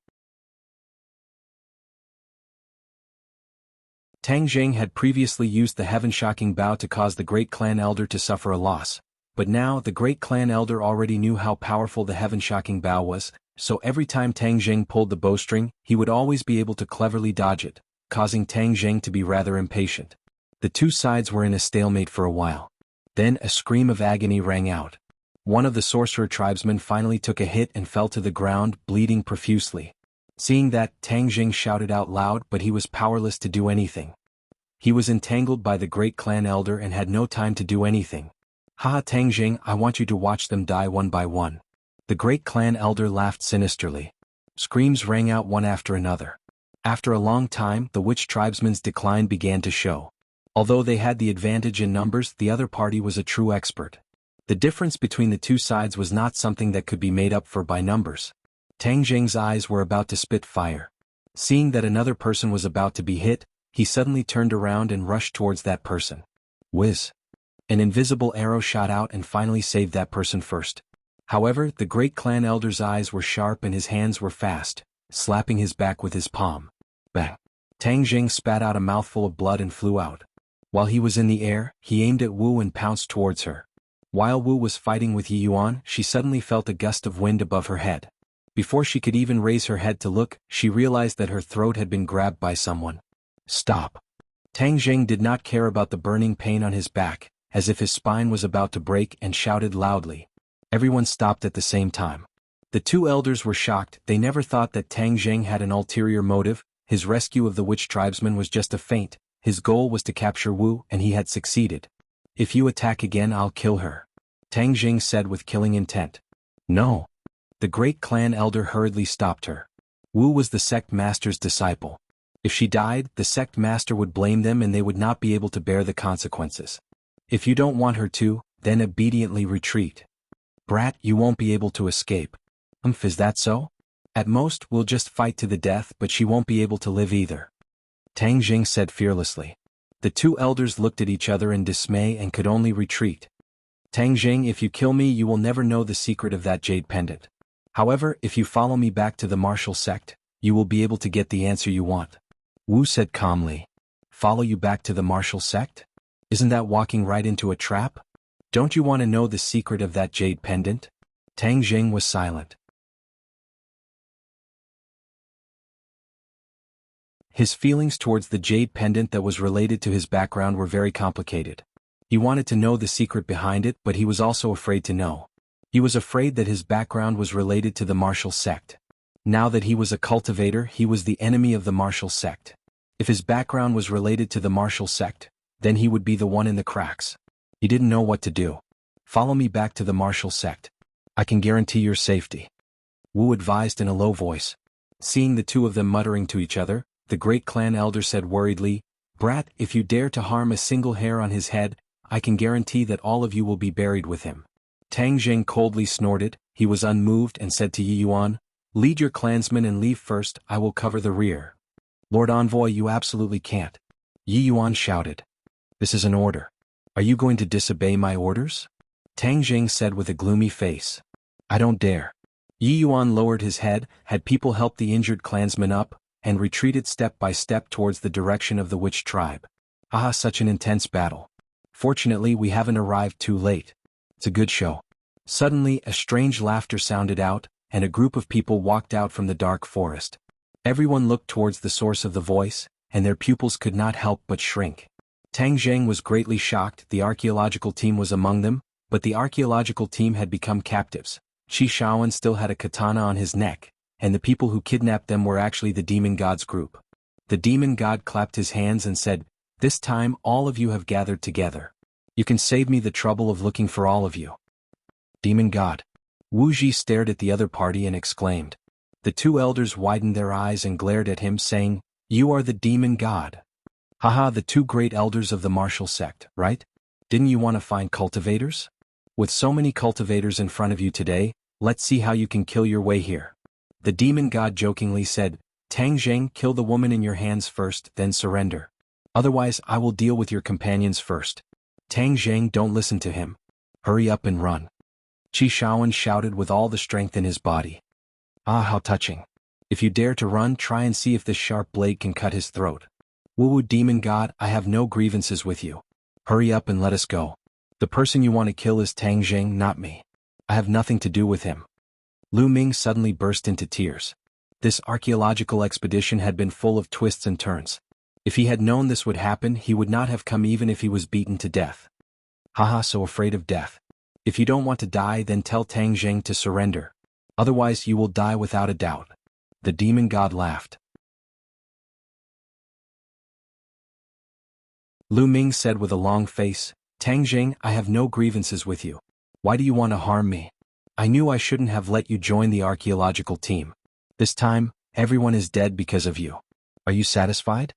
Tang Zheng had previously used the heaven-shocking bow to cause the great clan elder to suffer a loss, but now the great clan elder already knew how powerful the heaven-shocking bow was, so every time Tang Zheng pulled the bowstring, he would always be able to cleverly dodge it, causing Tang Zheng to be rather impatient. The two sides were in a stalemate for a while. Then a scream of agony rang out. One of the sorcerer tribesmen finally took a hit and fell to the ground, bleeding profusely. Seeing that, Tang Zheng shouted out loud, but he was powerless to do anything. He was entangled by the great clan elder and had no time to do anything. "Haha, Tang Zheng, I want you to watch them die one by one." The great clan elder laughed sinisterly. Screams rang out one after another. After a long time, the witch tribesmen's decline began to show. Although they had the advantage in numbers, the other party was a true expert. The difference between the two sides was not something that could be made up for by numbers. Tang Zheng's eyes were about to spit fire. Seeing that another person was about to be hit, he suddenly turned around and rushed towards that person. Whiz! An invisible arrow shot out and finally saved that person first. However, the great clan elder's eyes were sharp and his hands were fast, slapping his back with his palm. Bang! Tang Zheng spat out a mouthful of blood and flew out. While he was in the air, he aimed at Wu and pounced towards her. While Wu was fighting with Yi Yuan, she suddenly felt a gust of wind above her head. Before she could even raise her head to look, she realized that her throat had been grabbed by someone. Stop! Tang Zheng did not care about the burning pain on his back, as if his spine was about to break, and shouted loudly. Everyone stopped at the same time. The two elders were shocked. They never thought that Tang Zheng had an ulterior motive. His rescue of the witch tribesmen was just a feint. His goal was to capture Wu, and he had succeeded. "If you attack again, I'll kill her," Tang Zheng said with killing intent. "No." The great clan elder hurriedly stopped her. Wu was the sect master's disciple. If she died, the sect master would blame them and they would not be able to bear the consequences. "If you don't want her to, then obediently retreat. Brat, you won't be able to escape." Is that so? "At most, we'll just fight to the death, but she won't be able to live either," Tang Zheng said fearlessly. The two elders looked at each other in dismay and could only retreat. "Tang Zheng, if you kill me, you will never know the secret of that jade pendant. However, if you follow me back to the martial sect, you will be able to get the answer you want," Wu said calmly. "Follow you back to the martial sect? Isn't that walking right into a trap? Don't you want to know the secret of that jade pendant?" Tang Zheng was silent. His feelings towards the jade pendant that was related to his background were very complicated. He wanted to know the secret behind it, but he was also afraid to know. He was afraid that his background was related to the martial sect. Now that he was a cultivator, he was the enemy of the martial sect. If his background was related to the martial sect, then he would be the one in the cracks. He didn't know what to do. "Follow me back to the martial sect. I can guarantee your safety," Wu advised in a low voice. Seeing the two of them muttering to each other, the great clan elder said worriedly, "Brat, if you dare to harm a single hair on his head, I can guarantee that all of you will be buried with him." Tang Zheng coldly snorted. He was unmoved and said to Yi Yuan, "Lead your clansmen and leave first, I will cover the rear." "Lord Envoy, you absolutely can't," Yi Yuan shouted. "This is an order. Are you going to disobey my orders?" Tang Zheng said with a gloomy face. "I don't dare." Yi Yuan lowered his head, had people help the injured clansmen up, and retreated step by step towards the direction of the witch tribe. "Ah, such an intense battle. Fortunately, we haven't arrived too late. It's a good show. Suddenly, a strange laughter sounded out, and a group of people walked out from the dark forest. Everyone looked towards the source of the voice, and their pupils could not help but shrink. Tang Zheng was greatly shocked. The archaeological team was among them, but the archaeological team had become captives. Qi Shaoan still had a katana on his neck, and the people who kidnapped them were actually the demon god's group. The demon god clapped his hands and said, "This time all of you have gathered together. You can save me the trouble of looking for all of you." Demon god. Wu Ji stared at the other party and exclaimed. The two elders widened their eyes and glared at him, saying, "You are the demon god. Haha, the two great elders of the martial sect, right? Didn't you want to find cultivators? With so many cultivators in front of you today, let's see how you can kill your way here." The demon god jokingly said, "Tang Zheng, kill the woman in your hands first, then surrender. Otherwise I will deal with your companions first." Tang Zheng, don't listen to him. Hurry up and run. Qi Shaoan shouted with all the strength in his body. Ah, how touching. If you dare to run, try and see if this sharp blade can cut his throat. Wu demon god, I have no grievances with you. Hurry up and let us go. The person you want to kill is Tang Zheng, not me. I have nothing to do with him. Lu Ming suddenly burst into tears. This archaeological expedition had been full of twists and turns. If he had known this would happen, he would not have come even if he was beaten to death. Haha, so afraid of death. If you don't want to die, then tell Tang Zheng to surrender. Otherwise you will die without a doubt. The demon god laughed. Lu Ming said with a long face, "Tang Zheng, I have no grievances with you. Why do you want to harm me? I knew I shouldn't have let you join the archaeological team. This time, everyone is dead because of you. Are you satisfied?"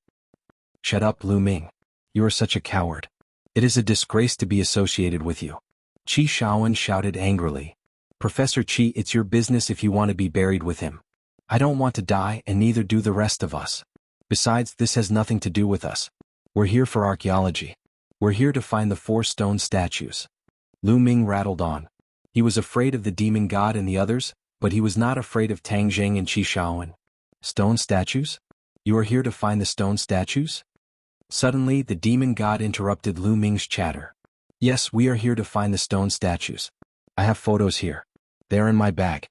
Shut up, Lu Ming. You are such a coward. It is a disgrace to be associated with you. Qi Shaoan shouted angrily. Professor Qi, it's your business if you want to be buried with him. I don't want to die, and neither do the rest of us. Besides, this has nothing to do with us. We're here for archaeology. We're here to find the 4 stone statues. Lu Ming rattled on. He was afraid of the demon god and the others, but he was not afraid of Tang Zheng and Qi Shaoan. Stone statues? You are here to find the stone statues? Suddenly, the demon god interrupted Lu Ming's chatter. Yes, we are here to find the stone statues. I have photos here. They are in my bag.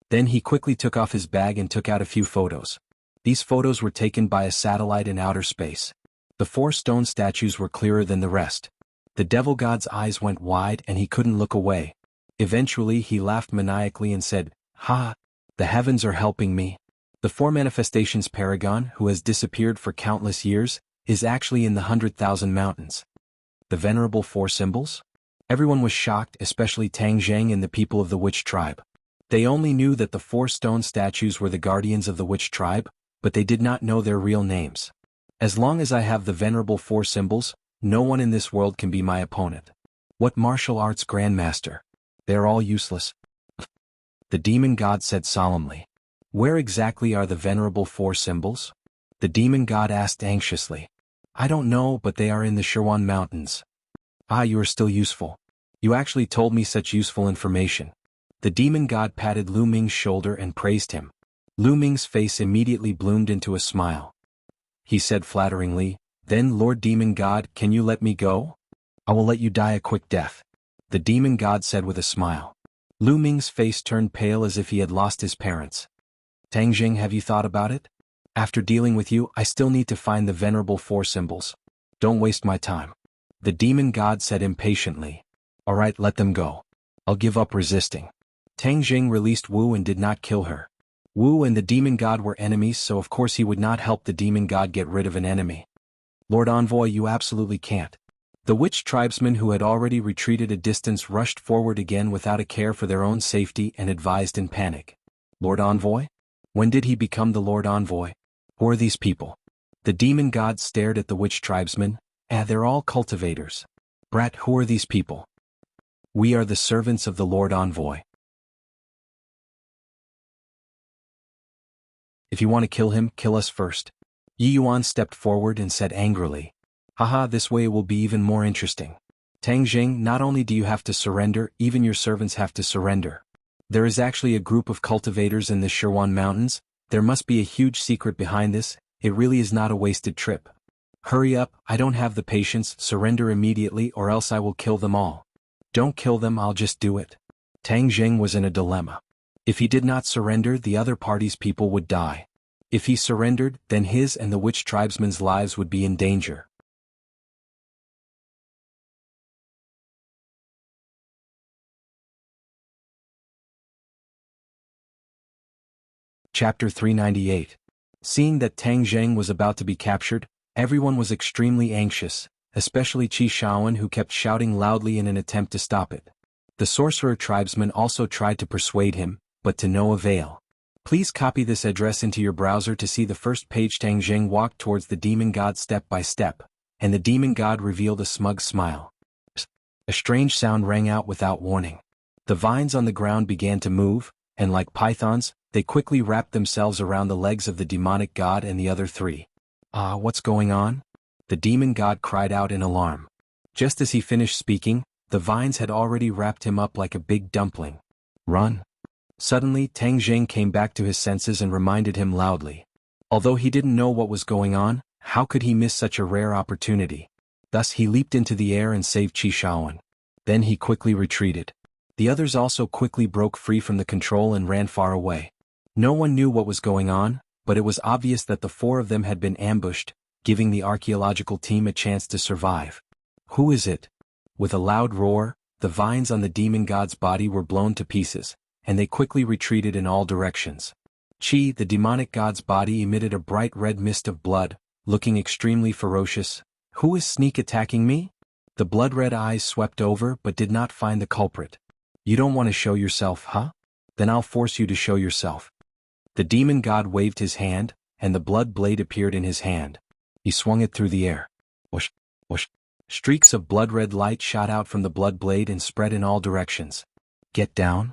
Then he quickly took off his bag and took out a few photos. These photos were taken by a satellite in outer space. The 4 stone statues were clearer than the rest. The devil god's eyes went wide and he couldn't look away. Eventually he laughed maniacally and said, "Ha! The heavens are helping me. The 4 manifestations paragon, who has disappeared for countless years, is actually in the 100,000 mountains." The venerable 4 symbols? Everyone was shocked, especially Tang Zheng and the people of the witch tribe. They only knew that the 4 stone statues were the guardians of the witch tribe, but they did not know their real names. As long as I have the venerable 4 symbols, no one in this world can be my opponent. What martial arts grandmaster? They are all useless. The demon god said solemnly. Where exactly are the venerable 4 symbols? The demon god asked anxiously. I don't know, but they are in the Shirwan Mountains. Ah, you are still useful. You actually told me such useful information. The demon god patted Lu Ming's shoulder and praised him. Lu Ming's face immediately bloomed into a smile. He said flatteringly, "Then, Lord Demon God, can you let me go? I will let you die a quick death." The demon god said with a smile. Lu Ming's face turned pale as if he had lost his parents. Tang Zheng, have you thought about it? After dealing with you, I still need to find the venerable 4 symbols. Don't waste my time. The demon god said impatiently. All right, let them go. I'll give up resisting. Tang Zheng released Wu and did not kill her. Wu and the demon god were enemies, so of course he would not help the demon god get rid of an enemy. Lord Envoy, you absolutely can't. The witch tribesmen who had already retreated a distance rushed forward again without a care for their own safety and advised in panic. Lord Envoy? When did he become the Lord Envoy? Who are these people? The demon god stared at the witch tribesmen. They're all cultivators. Brat, who are these people? We are the servants of the Lord Envoy. If you want to kill him, kill us first. Yi Yuan stepped forward and said angrily. Haha, this way it will be even more interesting. Tang Zheng, not only do you have to surrender, even your servants have to surrender. There is actually a group of cultivators in the Shirwan Mountains. There must be a huge secret behind this. It really is not a wasted trip. Hurry up, I don't have the patience, surrender immediately or else I will kill them all. Don't kill them, I'll just do it. Tang Jing was in a dilemma. If he did not surrender, the other party's people would die. If he surrendered, then his and the witch tribesmen's lives would be in danger. Chapter 398. Seeing that Tang Zheng was about to be captured, everyone was extremely anxious, especially Qi Shaoan, who kept shouting loudly in an attempt to stop it. The sorcerer tribesmen also tried to persuade him, but to no avail. Please copy this address into your browser to see the first page. Tang Zheng walked towards the demon god step by step, and the demon god revealed a smug smile. A strange sound rang out without warning. The vines on the ground began to move, and like pythons, they quickly wrapped themselves around the legs of the demonic god and the other three. What's going on? The demon god cried out in alarm. Just as he finished speaking, the vines had already wrapped him up like a big dumpling. Run! Suddenly, Tang Zheng came back to his senses and reminded him loudly. Although he didn't know what was going on, how could he miss such a rare opportunity? Thus he leaped into the air and saved Qi Shaoan. Then he quickly retreated. The others also quickly broke free from the control and ran far away. No one knew what was going on, but it was obvious that the four of them had been ambushed, giving the archaeological team a chance to survive. Who is it? With a loud roar, the vines on the demon god's body were blown to pieces, and they quickly retreated in all directions. Qi, the demonic god's body, emitted a bright red mist of blood, looking extremely ferocious. Who is sneak attacking me? The blood-red eyes swept over but did not find the culprit. You don't want to show yourself, huh? Then I'll force you to show yourself. The demon god waved his hand, and the blood blade appeared in his hand. He swung it through the air. Whoosh, whoosh. Streaks of blood-red light shot out from the blood blade and spread in all directions. Get down?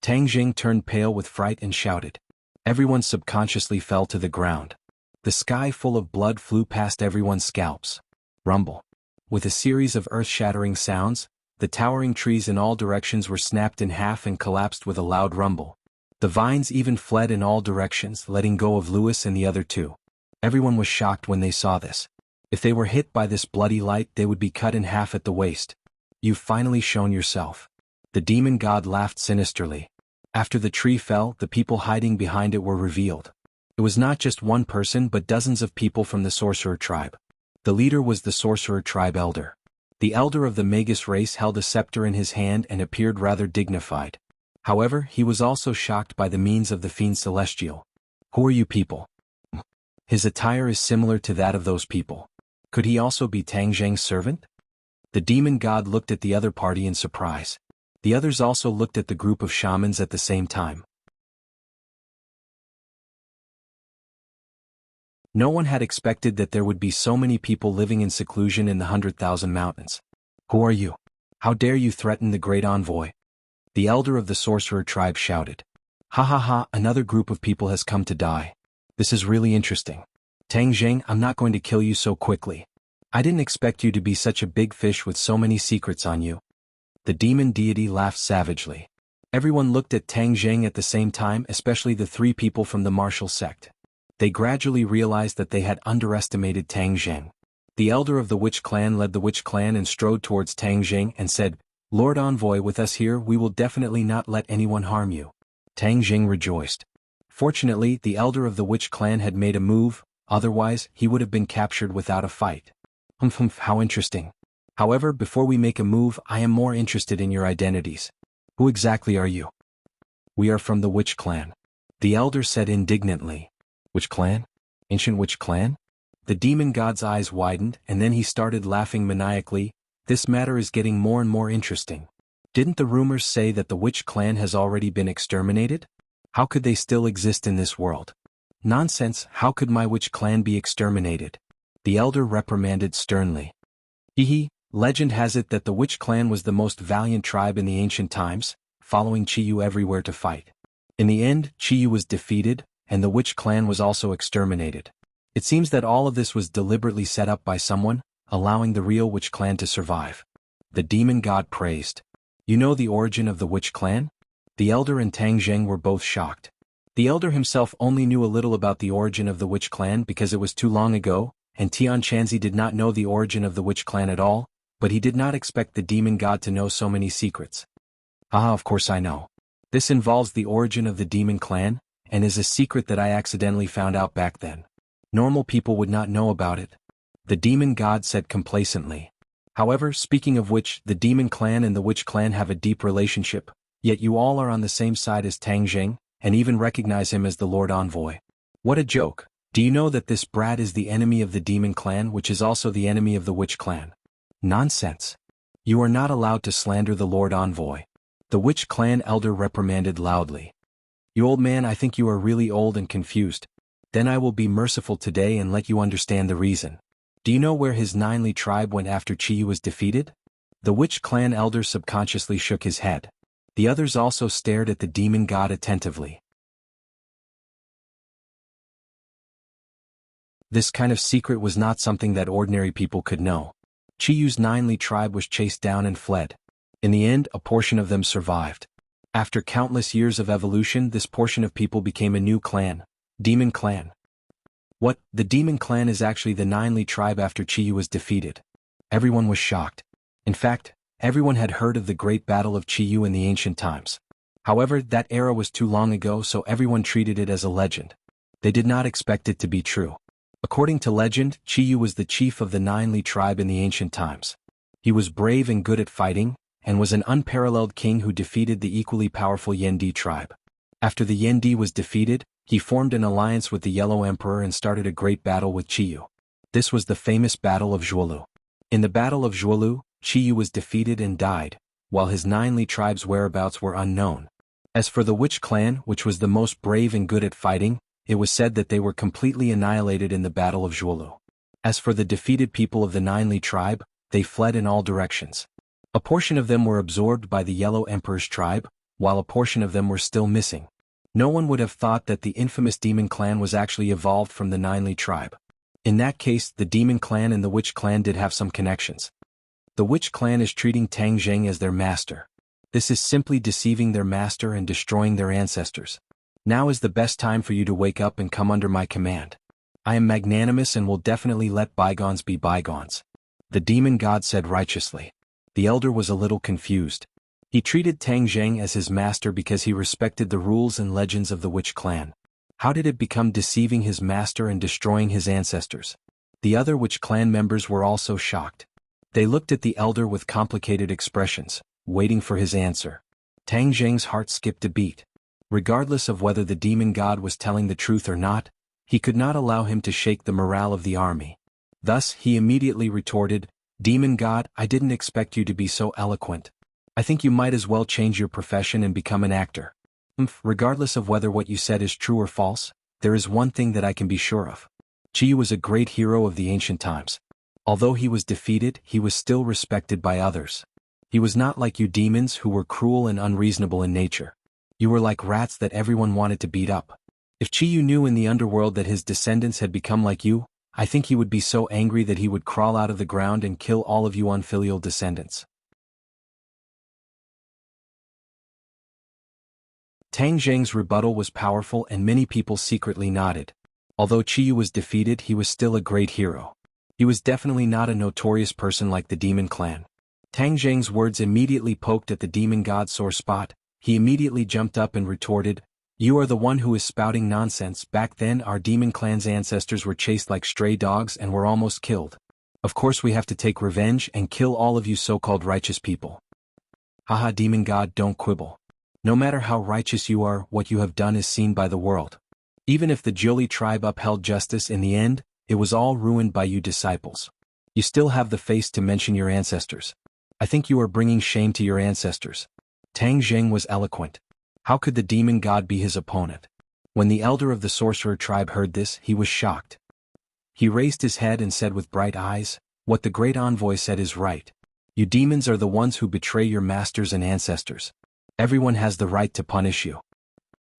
Tang Jing turned pale with fright and shouted. Everyone subconsciously fell to the ground. The sky full of blood flew past everyone's scalps. Rumble. With a series of earth-shattering sounds, the towering trees in all directions were snapped in half and collapsed with a loud rumble. The vines even fled in all directions, letting go of Lewis and the other two. Everyone was shocked when they saw this. If they were hit by this bloody light, they would be cut in half at the waist. You've finally shown yourself. The demon god laughed sinisterly. After the tree fell, the people hiding behind it were revealed. It was not just one person but dozens of people from the sorcerer tribe. The leader was the sorcerer tribe elder. The elder of the Magus race held a scepter in his hand and appeared rather dignified. However, he was also shocked by the means of the fiend celestial. Who are you people? His attire is similar to that of those people. Could he also be Tang Zheng's servant? The demon god looked at the other party in surprise. The others also looked at the group of shamans at the same time. No one had expected that there would be so many people living in seclusion in the 100,000 mountains. Who are you? How dare you threaten the great envoy? The elder of the sorcerer tribe shouted. Ha ha ha, another group of people has come to die. This is really interesting. Tang Zheng, I'm not going to kill you so quickly. I didn't expect you to be such a big fish with so many secrets on you. The demon deity laughed savagely. Everyone looked at Tang Zheng at the same time, especially the three people from the martial sect. They gradually realized that they had underestimated Tang Zheng. The elder of the witch clan led the witch clan and strode towards Tang Zheng and said, Lord Envoy, with us here we will definitely not let anyone harm you. Tang Zheng rejoiced. Fortunately, the elder of the witch clan had made a move, otherwise he would have been captured without a fight. How interesting. However, before we make a move, I am more interested in your identities. Who exactly are you? We are from the witch clan. The elder said indignantly. Witch clan? Ancient witch clan? The demon god's eyes widened and then he started laughing maniacally. This matter is getting more and more interesting. Didn't the rumors say that the witch clan has already been exterminated? How could they still exist in this world? Nonsense, how could my witch clan be exterminated? The elder reprimanded sternly. Legend has it that the witch clan was the most valiant tribe in the ancient times, following Qiyu everywhere to fight. In the end, Qiyu was defeated, and the witch clan was also exterminated. It seems that all of this was deliberately set up by someone, allowing the real witch clan to survive. The demon god praised. You know the origin of the witch clan? The elder and Tang Zheng were both shocked. The elder himself only knew a little about the origin of the witch clan because it was too long ago, and Tian Chanzi did not know the origin of the witch clan at all, but he did not expect the demon god to know so many secrets. Haha, of course I know. This involves the origin of the demon clan, and is a secret that I accidentally found out back then. Normal people would not know about it. The demon god said complacently. However, speaking of which, the demon clan and the witch clan have a deep relationship, yet you all are on the same side as Tang Jing, and even recognize him as the Lord Envoy. What a joke. Do you know that this brat is the enemy of the demon clan, which is also the enemy of the witch clan? Nonsense. You are not allowed to slander the Lord Envoy. The witch clan elder reprimanded loudly. You old man, I think you are really old and confused. Then I will be merciful today and let you understand the reason. Do you know where his Ninely tribe went after Chiyu was defeated? The witch clan elder subconsciously shook his head. The others also stared at the demon god attentively. This kind of secret was not something that ordinary people could know. Chiyu's Ninely tribe was chased down and fled. In the end, a portion of them survived. After countless years of evolution, this portion of people became a new clan, Demon Clan. What? The Demon Clan is actually the Ninely tribe after Chiyu was defeated. Everyone was shocked. In fact, everyone had heard of the great battle of Chiyu in the ancient times. However, that era was too long ago, so everyone treated it as a legend. They did not expect it to be true. According to legend, Chiyu was the chief of the Ninely tribe in the ancient times. He was brave and good at fighting, and was an unparalleled king who defeated the equally powerful Yendi tribe. After the Yendi was defeated, he formed an alliance with the Yellow Emperor and started a great battle with Chiyu. This was the famous Battle of Zhuolu. In the Battle of Zhuolu, Chiyu was defeated and died, while his Ninely tribe's whereabouts were unknown. As for the Witch clan, which was the most brave and good at fighting, it was said that they were completely annihilated in the Battle of Zhuolu. As for the defeated people of the Ninely tribe, they fled in all directions. A portion of them were absorbed by the Yellow Emperor's tribe, while a portion of them were still missing. No one would have thought that the infamous Demon Clan was actually evolved from the Ninely tribe. In that case, the Demon Clan and the Witch Clan did have some connections. The Witch Clan is treating Tang Jing as their master. This is simply deceiving their master and destroying their ancestors. Now is the best time for you to wake up and come under my command. I am magnanimous and will definitely let bygones be bygones. The demon god said righteously. The elder was a little confused. He treated Tang Jing as his master because he respected the rules and legends of the Witch clan. How did it become deceiving his master and destroying his ancestors? The other Witch clan members were also shocked. They looked at the elder with complicated expressions, waiting for his answer. Tang Jing's heart skipped a beat. Regardless of whether the demon god was telling the truth or not, he could not allow him to shake the morale of the army. Thus, he immediately retorted, "Demon god, I didn't expect you to be so eloquent. I think you might as well change your profession and become an actor. Regardless of whether what you said is true or false, there is one thing that I can be sure of. Chiyu was a great hero of the ancient times. Although he was defeated, he was still respected by others. He was not like you demons who were cruel and unreasonable in nature. You were like rats that everyone wanted to beat up. If Chiyu knew in the underworld that his descendants had become like you, I think he would be so angry that he would crawl out of the ground and kill all of you unfilial descendants." Tang Jing's rebuttal was powerful and many people secretly nodded. Although Chiyu was defeated, he was still a great hero. He was definitely not a notorious person like the Demon Clan. Tang Jing's words immediately poked at the demon god's sore spot. He immediately jumped up and retorted, "You are the one who is spouting nonsense. Back then our Demon Clan's ancestors were chased like stray dogs and were almost killed. Of course we have to take revenge and kill all of you so-called righteous people." Haha, demon god, don't quibble. No matter how righteous you are, what you have done is seen by the world. Even if the Jiuli tribe upheld justice in the end, it was all ruined by you disciples. You still have the face to mention your ancestors. I think you are bringing shame to your ancestors. Tang Jing was eloquent. How could the demon god be his opponent? When the elder of the sorcerer tribe heard this, he was shocked. He raised his head and said with bright eyes, "What the great envoy said is right. You demons are the ones who betray your masters and ancestors. Everyone has the right to punish you.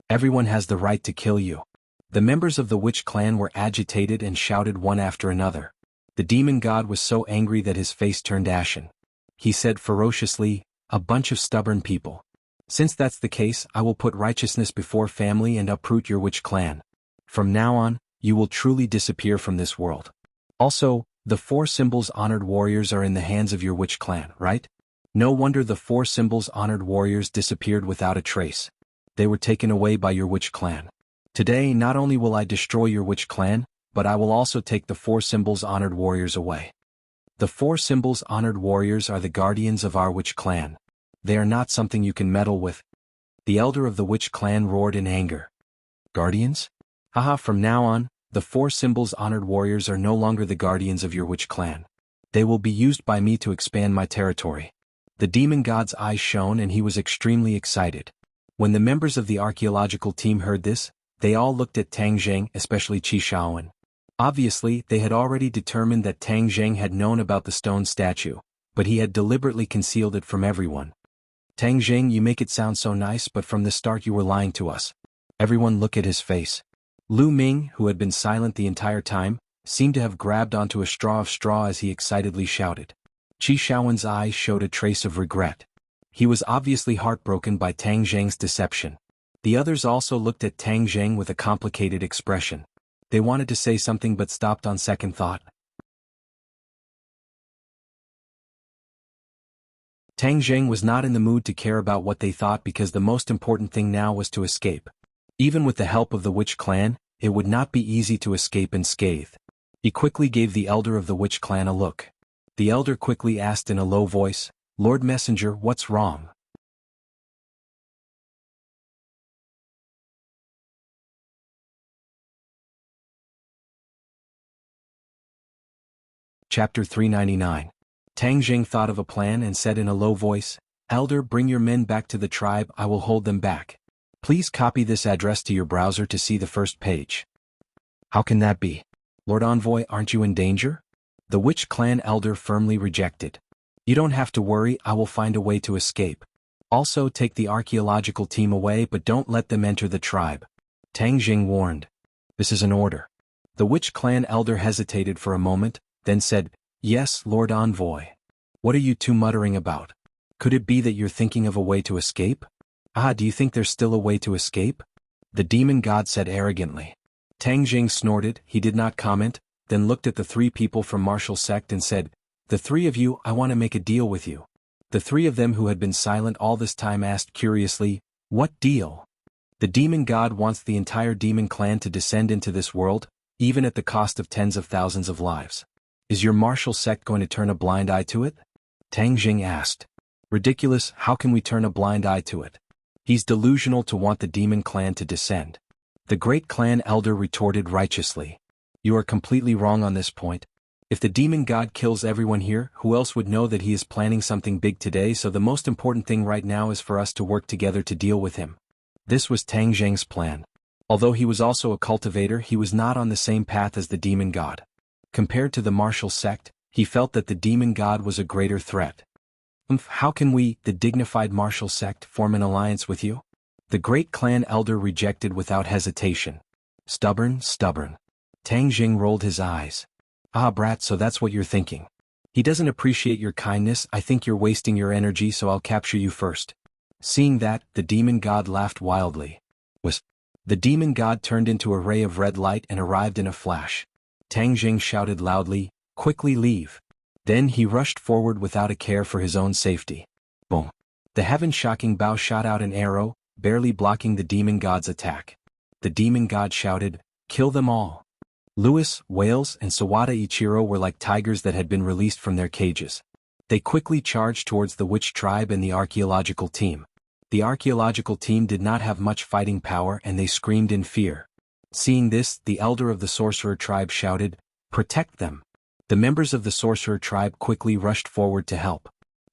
Everyone has the right to kill you." The members of the Witch clan were agitated and shouted one after another. The demon god was so angry that his face turned ashen. He said ferociously, "A bunch of stubborn people. Since that's the case, I will put righteousness before family and uproot your Witch clan. From now on, you will truly disappear from this world. Also, the 4 symbols honored warriors are in the hands of your Witch clan, right? No wonder the 4 symbols honored warriors disappeared without a trace. They were taken away by your witch clan. Today not only will I destroy your witch clan, but I will also take the 4 symbols honored warriors away. The 4 symbols honored warriors are the guardians of our witch clan. They are not something you can meddle with. The elder of the witch clan roared in anger. Guardians? Haha, from now on, the 4 symbols honored warriors are no longer the guardians of your witch clan. They will be used by me to expand my territory. The demon god's eyes shone and he was extremely excited. When the members of the archaeological team heard this, they all looked at Tang Zheng, especially Qi Shaowen. Obviously, they had already determined that Tang Zheng had known about the stone statue, but he had deliberately concealed it from everyone. Tang Zheng, you make it sound so nice, but from the start you were lying to us. Everyone look at his face. Lu Ming, who had been silent the entire time, seemed to have grabbed onto a straw of straw as he excitedly shouted. Qi Shaowen's eyes showed a trace of regret. He was obviously heartbroken by Tang Zheng's deception. The others also looked at Tang Zheng with a complicated expression. They wanted to say something but stopped on second thought. Tang Zheng was not in the mood to care about what they thought because the most important thing now was to escape. Even with the help of the witch clan, it would not be easy to escape unscathed. He quickly gave the elder of the witch clan a look. The elder quickly asked in a low voice, Lord Messenger, what's wrong? Chapter 399. Tang Zheng thought of a plan and said in a low voice, Elder, bring your men back to the tribe, I will hold them back. Please copy this address to your browser to see the first page. How can that be? Lord Envoy, aren't you in danger? The witch clan elder firmly rejected. You don't have to worry, I will find a way to escape. Also take the archaeological team away but don't let them enter the tribe. Tang Zheng warned. This is an order. The witch clan elder hesitated for a moment, then said, Yes, Lord Envoy. What are you two muttering about? Could it be that you're thinking of a way to escape? Do you think there's still a way to escape? The demon god said arrogantly. Tang Zheng snorted, he did not comment, then looked at the 3 people from martial sect and said, The 3 of you, I want to make a deal with you. The 3 of them who had been silent all this time asked curiously, What deal? The demon god wants the entire demon clan to descend into this world, even at the cost of tens of thousands of lives. Is your martial sect going to turn a blind eye to it? Tang Zheng asked. Ridiculous, how can we turn a blind eye to it? He's delusional to want the demon clan to descend. The great clan elder retorted righteously. You are completely wrong on this point. If the demon god kills everyone here, who else would know that he is planning something big today? So the most important thing right now is for us to work together to deal with him. This was Tang Zheng's plan. Although he was also a cultivator, he was not on the same path as the demon god. Compared to the martial sect, he felt that the demon god was a greater threat. How can we, the dignified martial sect, form an alliance with you? The great clan elder rejected without hesitation. Stubborn. Tang Zheng rolled his eyes. Brat, so that's what you're thinking. He doesn't appreciate your kindness, I think you're wasting your energy, so I'll capture you first. Seeing that, the demon god laughed wildly. The demon god turned into a ray of red light and arrived in a flash. Tang Zheng shouted loudly, Quickly leave. Then he rushed forward without a care for his own safety. Boom. The heaven-shocking bow shot out an arrow, barely blocking the demon god's attack. The demon god shouted, Kill them all. Lewis, Wales, and Sawada Ichiro were like tigers that had been released from their cages. They quickly charged towards the witch tribe and the archaeological team. The archaeological team did not have much fighting power and they screamed in fear. Seeing this, the elder of the sorcerer tribe shouted, Protect them. The members of the sorcerer tribe quickly rushed forward to help.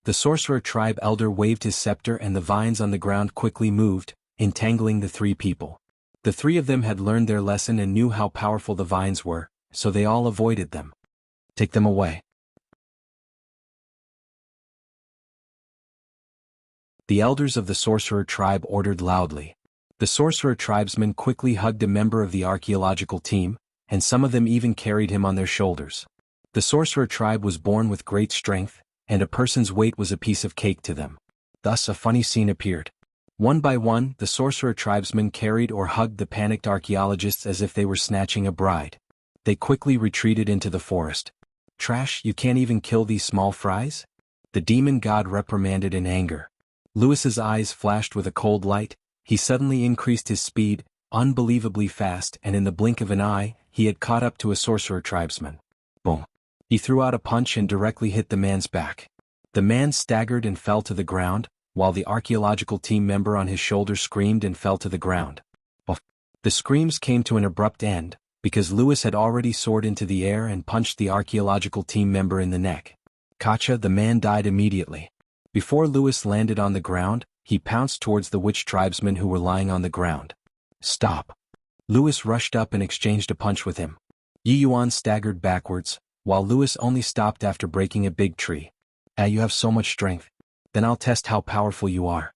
The sorcerer tribe elder waved his scepter and the vines on the ground quickly moved, entangling the 3 people. The 3 of them had learned their lesson and knew how powerful the vines were, so they all avoided them. Take them away. The elders of the sorcerer tribe ordered loudly. The sorcerer tribesmen quickly hugged a member of the archaeological team, and some of them even carried him on their shoulders. The sorcerer tribe was born with great strength, and a person's weight was a piece of cake to them. Thus a funny scene appeared. One by one, the sorcerer tribesmen carried or hugged the panicked archaeologists as if they were snatching a bride. They quickly retreated into the forest. Trash, you can't even kill these small fries? the demon god reprimanded in anger. Lewis's eyes flashed with a cold light. He suddenly increased his speed, unbelievably fast, and in the blink of an eye, he had caught up to a sorcerer tribesman. Boom. He threw out a punch and directly hit the man's back. The man staggered and fell to the ground, while the archaeological team member on his shoulder screamed and fell to the ground. The screams came to an abrupt end, because Lewis had already soared into the air and punched the archaeological team member in the neck. Gotcha, the man died immediately. Before Lewis landed on the ground, he pounced towards the witch tribesmen who were lying on the ground. Stop. Lewis rushed up and exchanged a punch with him. Yi Yuan staggered backwards, while Lewis only stopped after breaking a big tree. You have so much strength. Then I'll test how powerful you are.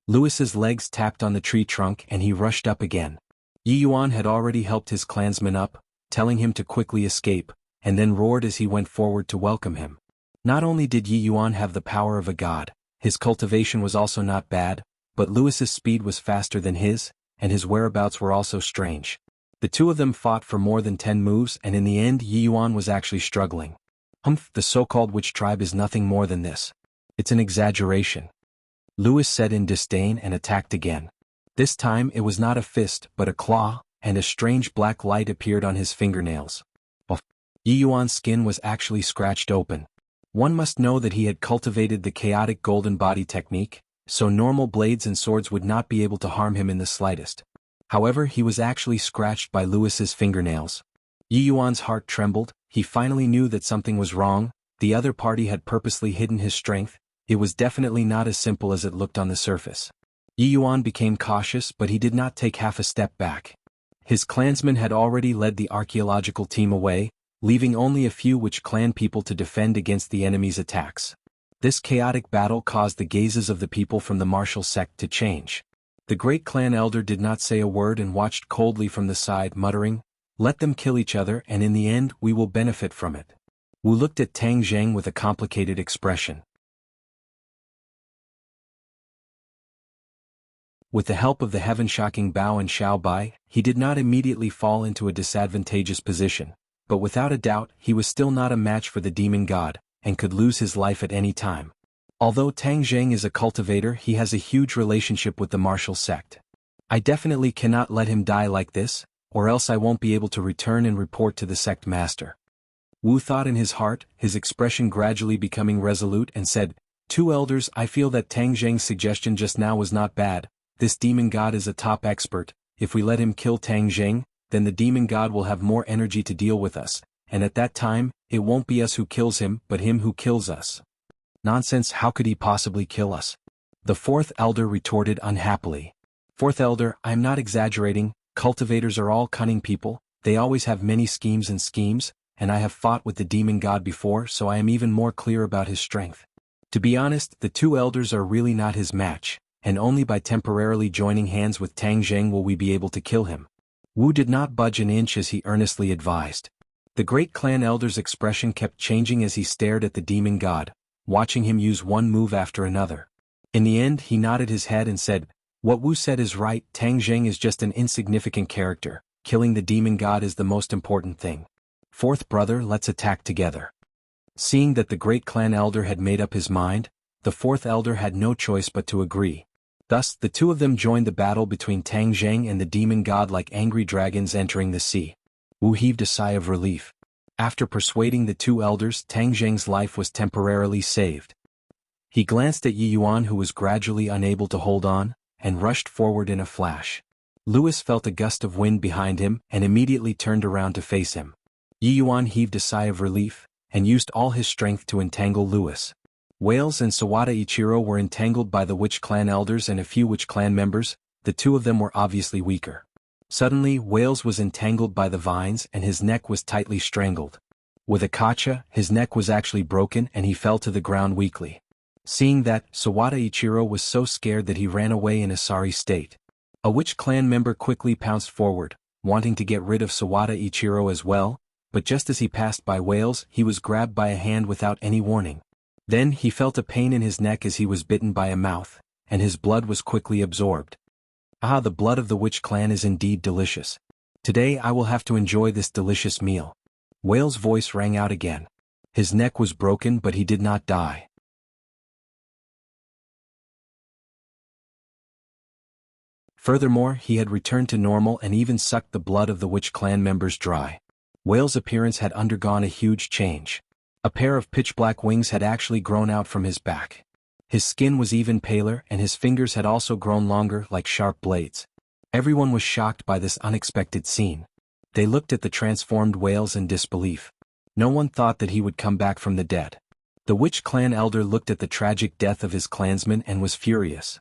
Lewis's legs tapped on the tree trunk and he rushed up again. Yi Yuan had already helped his clansman up, telling him to quickly escape, and then roared as he went forward to welcome him. Not only did Yi Yuan have the power of a god, his cultivation was also not bad, but Lewis's speed was faster than his, and his whereabouts were also strange. The two of them fought for more than 10 moves and in the end Yi Yuan was actually struggling. The so-called witch tribe is nothing more than this. It's an exaggeration. Lewis said in disdain and attacked again. This time it was not a fist but a claw, and a strange black light appeared on his fingernails. Yi Yuan's skin was actually scratched open. One must know that he had cultivated the chaotic golden body technique, so normal blades and swords would not be able to harm him in the slightest. However, he was actually scratched by Lewis's fingernails. Yi Yuan's heart trembled. He finally knew that something was wrong. The other party had purposely hidden his strength. It was definitely not as simple as it looked on the surface. Yi Yuan became cautious, but he did not take half a step back. His clansmen had already led the archaeological team away, leaving only a few witch clan people to defend against the enemy's attacks. This chaotic battle caused the gazes of the people from the martial sect to change. The great clan elder did not say a word and watched coldly from the side, muttering, "Let them kill each other and in the end we will benefit from it." Wu looked at Tang Zheng with a complicated expression. With the help of the heaven-shocking Bao and Xiao Bai, he did not immediately fall into a disadvantageous position, but without a doubt he was still not a match for the demon god, and could lose his life at any time. Although Tang Zheng is a cultivator, he has a huge relationship with the martial sect. I definitely cannot let him die like this, or else I won't be able to return and report to the sect master. Wu thought in his heart, his expression gradually becoming resolute, and said, "Two elders, I feel that Tang Zheng's suggestion just now was not bad. This demon god is a top expert. If we let him kill Tang Zheng, then the demon god will have more energy to deal with us, and at that time, it won't be us who kills him, but him who kills us." "Nonsense, how could he possibly kill us?" the fourth elder retorted unhappily. "Fourth elder, I am not exaggerating. Cultivators are all cunning people, they always have many schemes, and I have fought with the demon god before, so I am even more clear about his strength. To be honest, the two elders are really not his match, and only by temporarily joining hands with Tang Zheng will we be able to kill him." Wu did not budge an inch as he earnestly advised. The great clan elder's expression kept changing as he stared at the demon god, watching him use one move after another. In the end he nodded his head and said, "What Wu said is right, Tang Zheng is just an insignificant character, killing the demon god is the most important thing. Fourth brother, let's attack together." Seeing that the great clan elder had made up his mind, the fourth elder had no choice but to agree. Thus, the two of them joined the battle between Tang Zheng and the demon god like angry dragons entering the sea. Wu heaved a sigh of relief. After persuading the two elders, Tang Zheng's life was temporarily saved. He glanced at Yi Yuan, who was gradually unable to hold on, and rushed forward in a flash. Lewis felt a gust of wind behind him and immediately turned around to face him. Yi Yuan heaved a sigh of relief, and used all his strength to entangle Lewis. Wales and Sawada Ichiro were entangled by the witch clan elders and a few witch clan members. The two of them were obviously weaker. Suddenly, Wales was entangled by the vines and his neck was tightly strangled. With a kacha, his neck was actually broken and he fell to the ground weakly. Seeing that, Sawada Ichiro was so scared that he ran away in a sorry state. A witch clan member quickly pounced forward, wanting to get rid of Sawada Ichiro as well, but just as he passed by Wales, he was grabbed by a hand without any warning. Then he felt a pain in his neck as he was bitten by a mouth, and his blood was quickly absorbed. "Ah, the blood of the witch clan is indeed delicious. Today I will have to enjoy this delicious meal." Whale's voice rang out again. His neck was broken but he did not die. Furthermore, he had returned to normal and even sucked the blood of the witch clan members dry. Whale's appearance had undergone a huge change. A pair of pitch-black wings had actually grown out from his back. His skin was even paler and his fingers had also grown longer like sharp blades. Everyone was shocked by this unexpected scene. They looked at the transformed whales in disbelief. No one thought that he would come back from the dead. The witch clan elder looked at the tragic death of his clansman and was furious.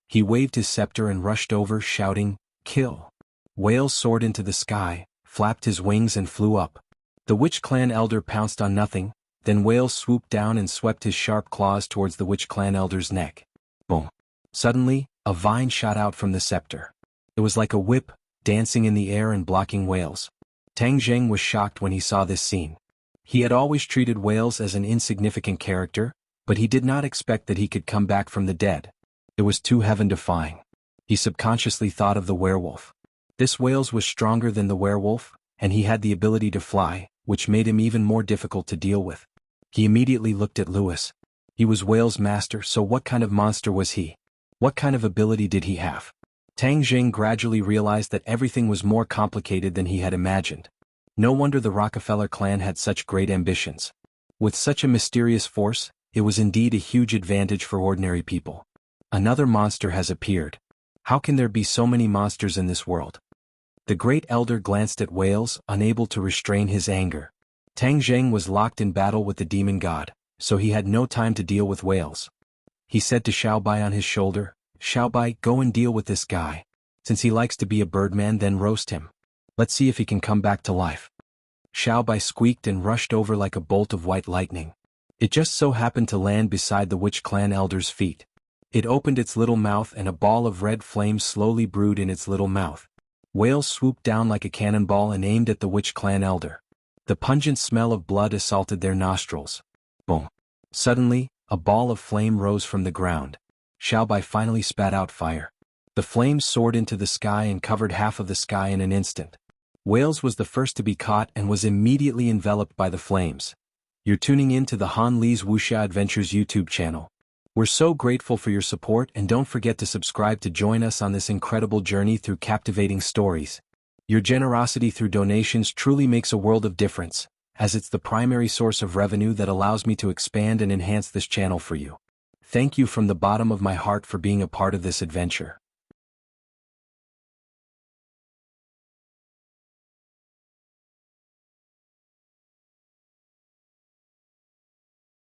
He waved his scepter and rushed over, shouting, "Kill!" Whale soared into the sky, flapped his wings and flew up. The witch clan elder pounced on nothing, then Whale swooped down and swept his sharp claws towards the witch clan elder's neck. Boom! Suddenly, a vine shot out from the scepter. It was like a whip, dancing in the air and blocking Whales. Tang Zheng was shocked when he saw this scene. He had always treated Whales as an insignificant character, but he did not expect that he could come back from the dead. It was too heaven-defying. He subconsciously thought of the werewolf. This Whales was stronger than the werewolf, and he had the ability to fly, which made him even more difficult to deal with. He immediately looked at Lewis. He was Whale's master, so what kind of monster was he? What kind of ability did he have? Tang Zheng gradually realized that everything was more complicated than he had imagined. No wonder the Rockefeller clan had such great ambitions. With such a mysterious force, it was indeed a huge advantage for ordinary people. Another monster has appeared. How can there be so many monsters in this world? The great elder glanced at Whales, unable to restrain his anger. Tang Zheng was locked in battle with the demon god, so he had no time to deal with Whales. He said to Xiaobai on his shoulder, "Xiaobai, go and deal with this guy. Since he likes to be a birdman, then roast him. Let's see if he can come back to life." Xiaobai squeaked and rushed over like a bolt of white lightning. It just so happened to land beside the witch clan elder's feet. It opened its little mouth and a ball of red flame slowly brewed in its little mouth. Whale swooped down like a cannonball and aimed at the witch clan elder. The pungent smell of blood assaulted their nostrils. Boom! Suddenly, a ball of flame rose from the ground. Xiaobai finally spat out fire. The flames soared into the sky and covered half of the sky in an instant. Whales was the first to be caught and was immediately enveloped by the flames. You're tuning in to the Han Li's Wuxia Adventures YouTube channel. We're so grateful for your support, and don't forget to subscribe to join us on this incredible journey through captivating stories. Your generosity through donations truly makes a world of difference, as it's the primary source of revenue that allows me to expand and enhance this channel for you. Thank you from the bottom of my heart for being a part of this adventure.